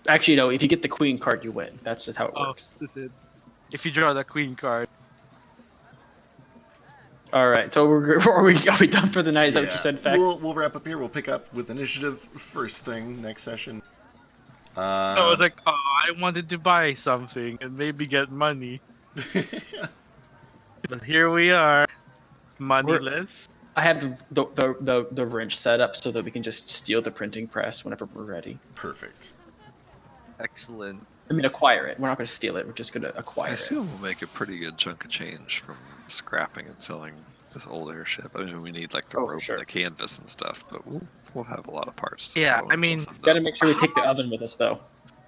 Actually, no. If you get the queen card, you win. That's just how it Oh, works. that's it. If you draw the queen card. All right. So are we done for the night? Is that what you said, Fact? We'll wrap up here. We'll pick up with initiative first thing next session. I was like, oh, I wanted to buy something and maybe get money. But here we are, moneyless. I have the wrench set up so that we can just steal the printing press whenever we're ready. Perfect. Excellent. I mean, acquire it. We're not going to steal it. We're just going to I acquire it. assume we'll make a pretty good chunk of change from scrapping and selling this old airship. I mean, we need like the Oh, for rope sure. and the canvas and stuff, but we'll have a lot of parts. To Yeah, sell I until mean, sundown. Got to make sure we take the oven with us, though.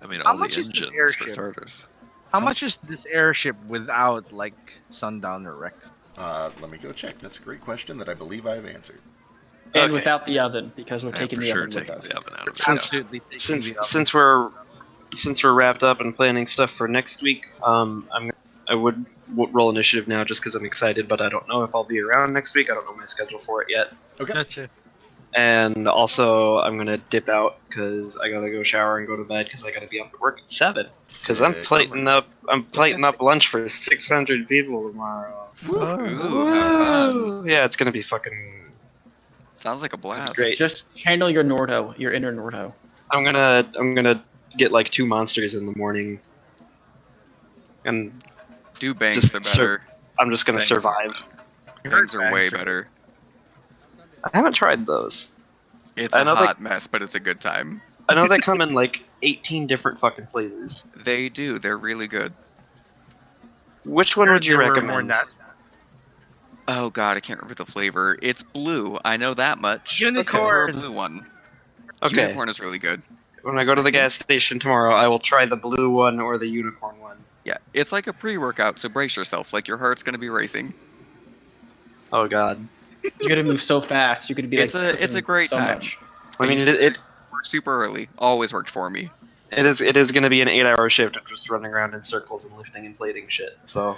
I mean, How all the much is this engines for airship? starters. How much is this airship without like Sundown or Rex? Let me go check. That's a great question that I believe I've answered. And Okay. without the oven, because we're Yeah, taking for the sure oven with taking us. the oven out of it. Since- Absolutely. taking Since the oven. since we're wrapped up and planning stuff for next week, I would roll initiative now just because I'm excited, but I don't know if I'll be around next week. I don't know my schedule for it yet. Okay. Gotcha. And also, I'm gonna dip out because I gotta go shower and go to bed because I gotta be up at work at 7. Because I'm Sick. plating up lunch for 600 people tomorrow. Ooh, have fun. Woo! Yeah, it's gonna be fucking. Sounds like a blast. Great. Just handle your Nordo, your inner Nordo. I'm gonna get like 2 monsters in the morning, and Do bangs, Just they're better. I'm just gonna Bangs survive. Bangs are way better. I haven't tried those. It's I a know they- hot mess, but it's a good time. I know they come in like 18 different fucking flavors. They do. They're really good. Which one would you There were recommend? more nuts. Oh god, I can't remember the flavor. It's blue. I know that much. Unicorn. For a blue one. Okay. Unicorn is really good. When I go to the gas station tomorrow, I will try the blue one or the unicorn one. Yeah, it's like a pre-workout, so brace yourself. Like your heart's gonna be racing. Oh god. You're gonna move so fast. You're gonna be. It's like, a cooking great so time. much. I mean, used to it work super early. Always worked for me. is going to be an 8-hour shift of just running around in circles and lifting and plating shit. So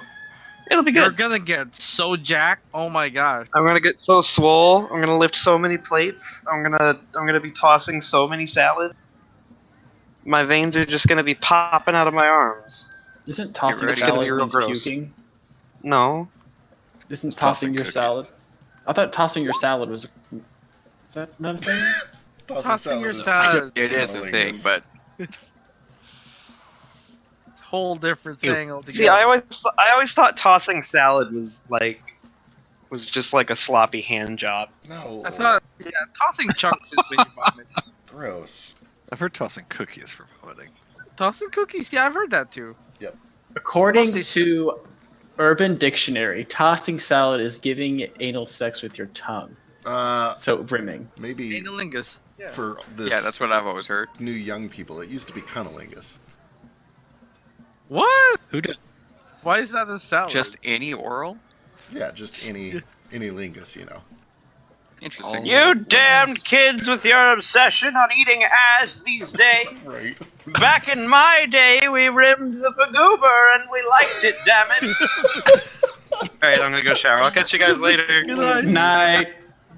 it'll be You're good. gonna get so jacked. Oh my gosh. I'm gonna get so swole. I'm gonna lift so many plates. I'm gonna be tossing so many salads. My veins are just gonna be popping out of my arms. Isn't tossing ready. salad It's gonna be real means gross. puking? No, Isn't It's tossing tossing your cookies. salad? I thought tossing your salad was. Is that not a thing? Tossing your is- salad. It is a thing, Cunnilingus. but It's a whole different Ew. thing altogether. see, I always thought tossing salad was just like a sloppy hand job. No. I thought, yeah, tossing chunks is when you vomit. Gross. I've heard tossing cookies for vomiting. Tossing cookies, yeah, I've heard that too. According Mostly- to Urban Dictionary, tossing salad is giving anal sex with your tongue. So rimming. Maybe Analingus. Yeah. for this Yeah, that's what I've always heard. new young people, it used to be cunnilingus. What? Who did? Why is that a salad? Just any oral? Yeah, just any lingus, you know. Interesting. You damned kids with your obsession on eating ass these days. Right. Back in my day, we rimmed the fagoober and we liked it, damn it. Alright, I'm gonna go shower. I'll catch you guys later. Good Night.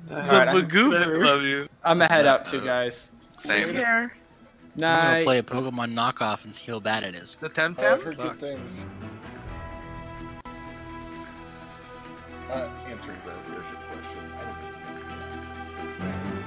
The Alright, Bagoober. Love you. I'm gonna head out too, guys. Same. Here. I'm gonna Night. play a Pokemon knockoff and see how bad it is. The Oh, I've Temtem? heard good things. Answering the viewership question, I don't know.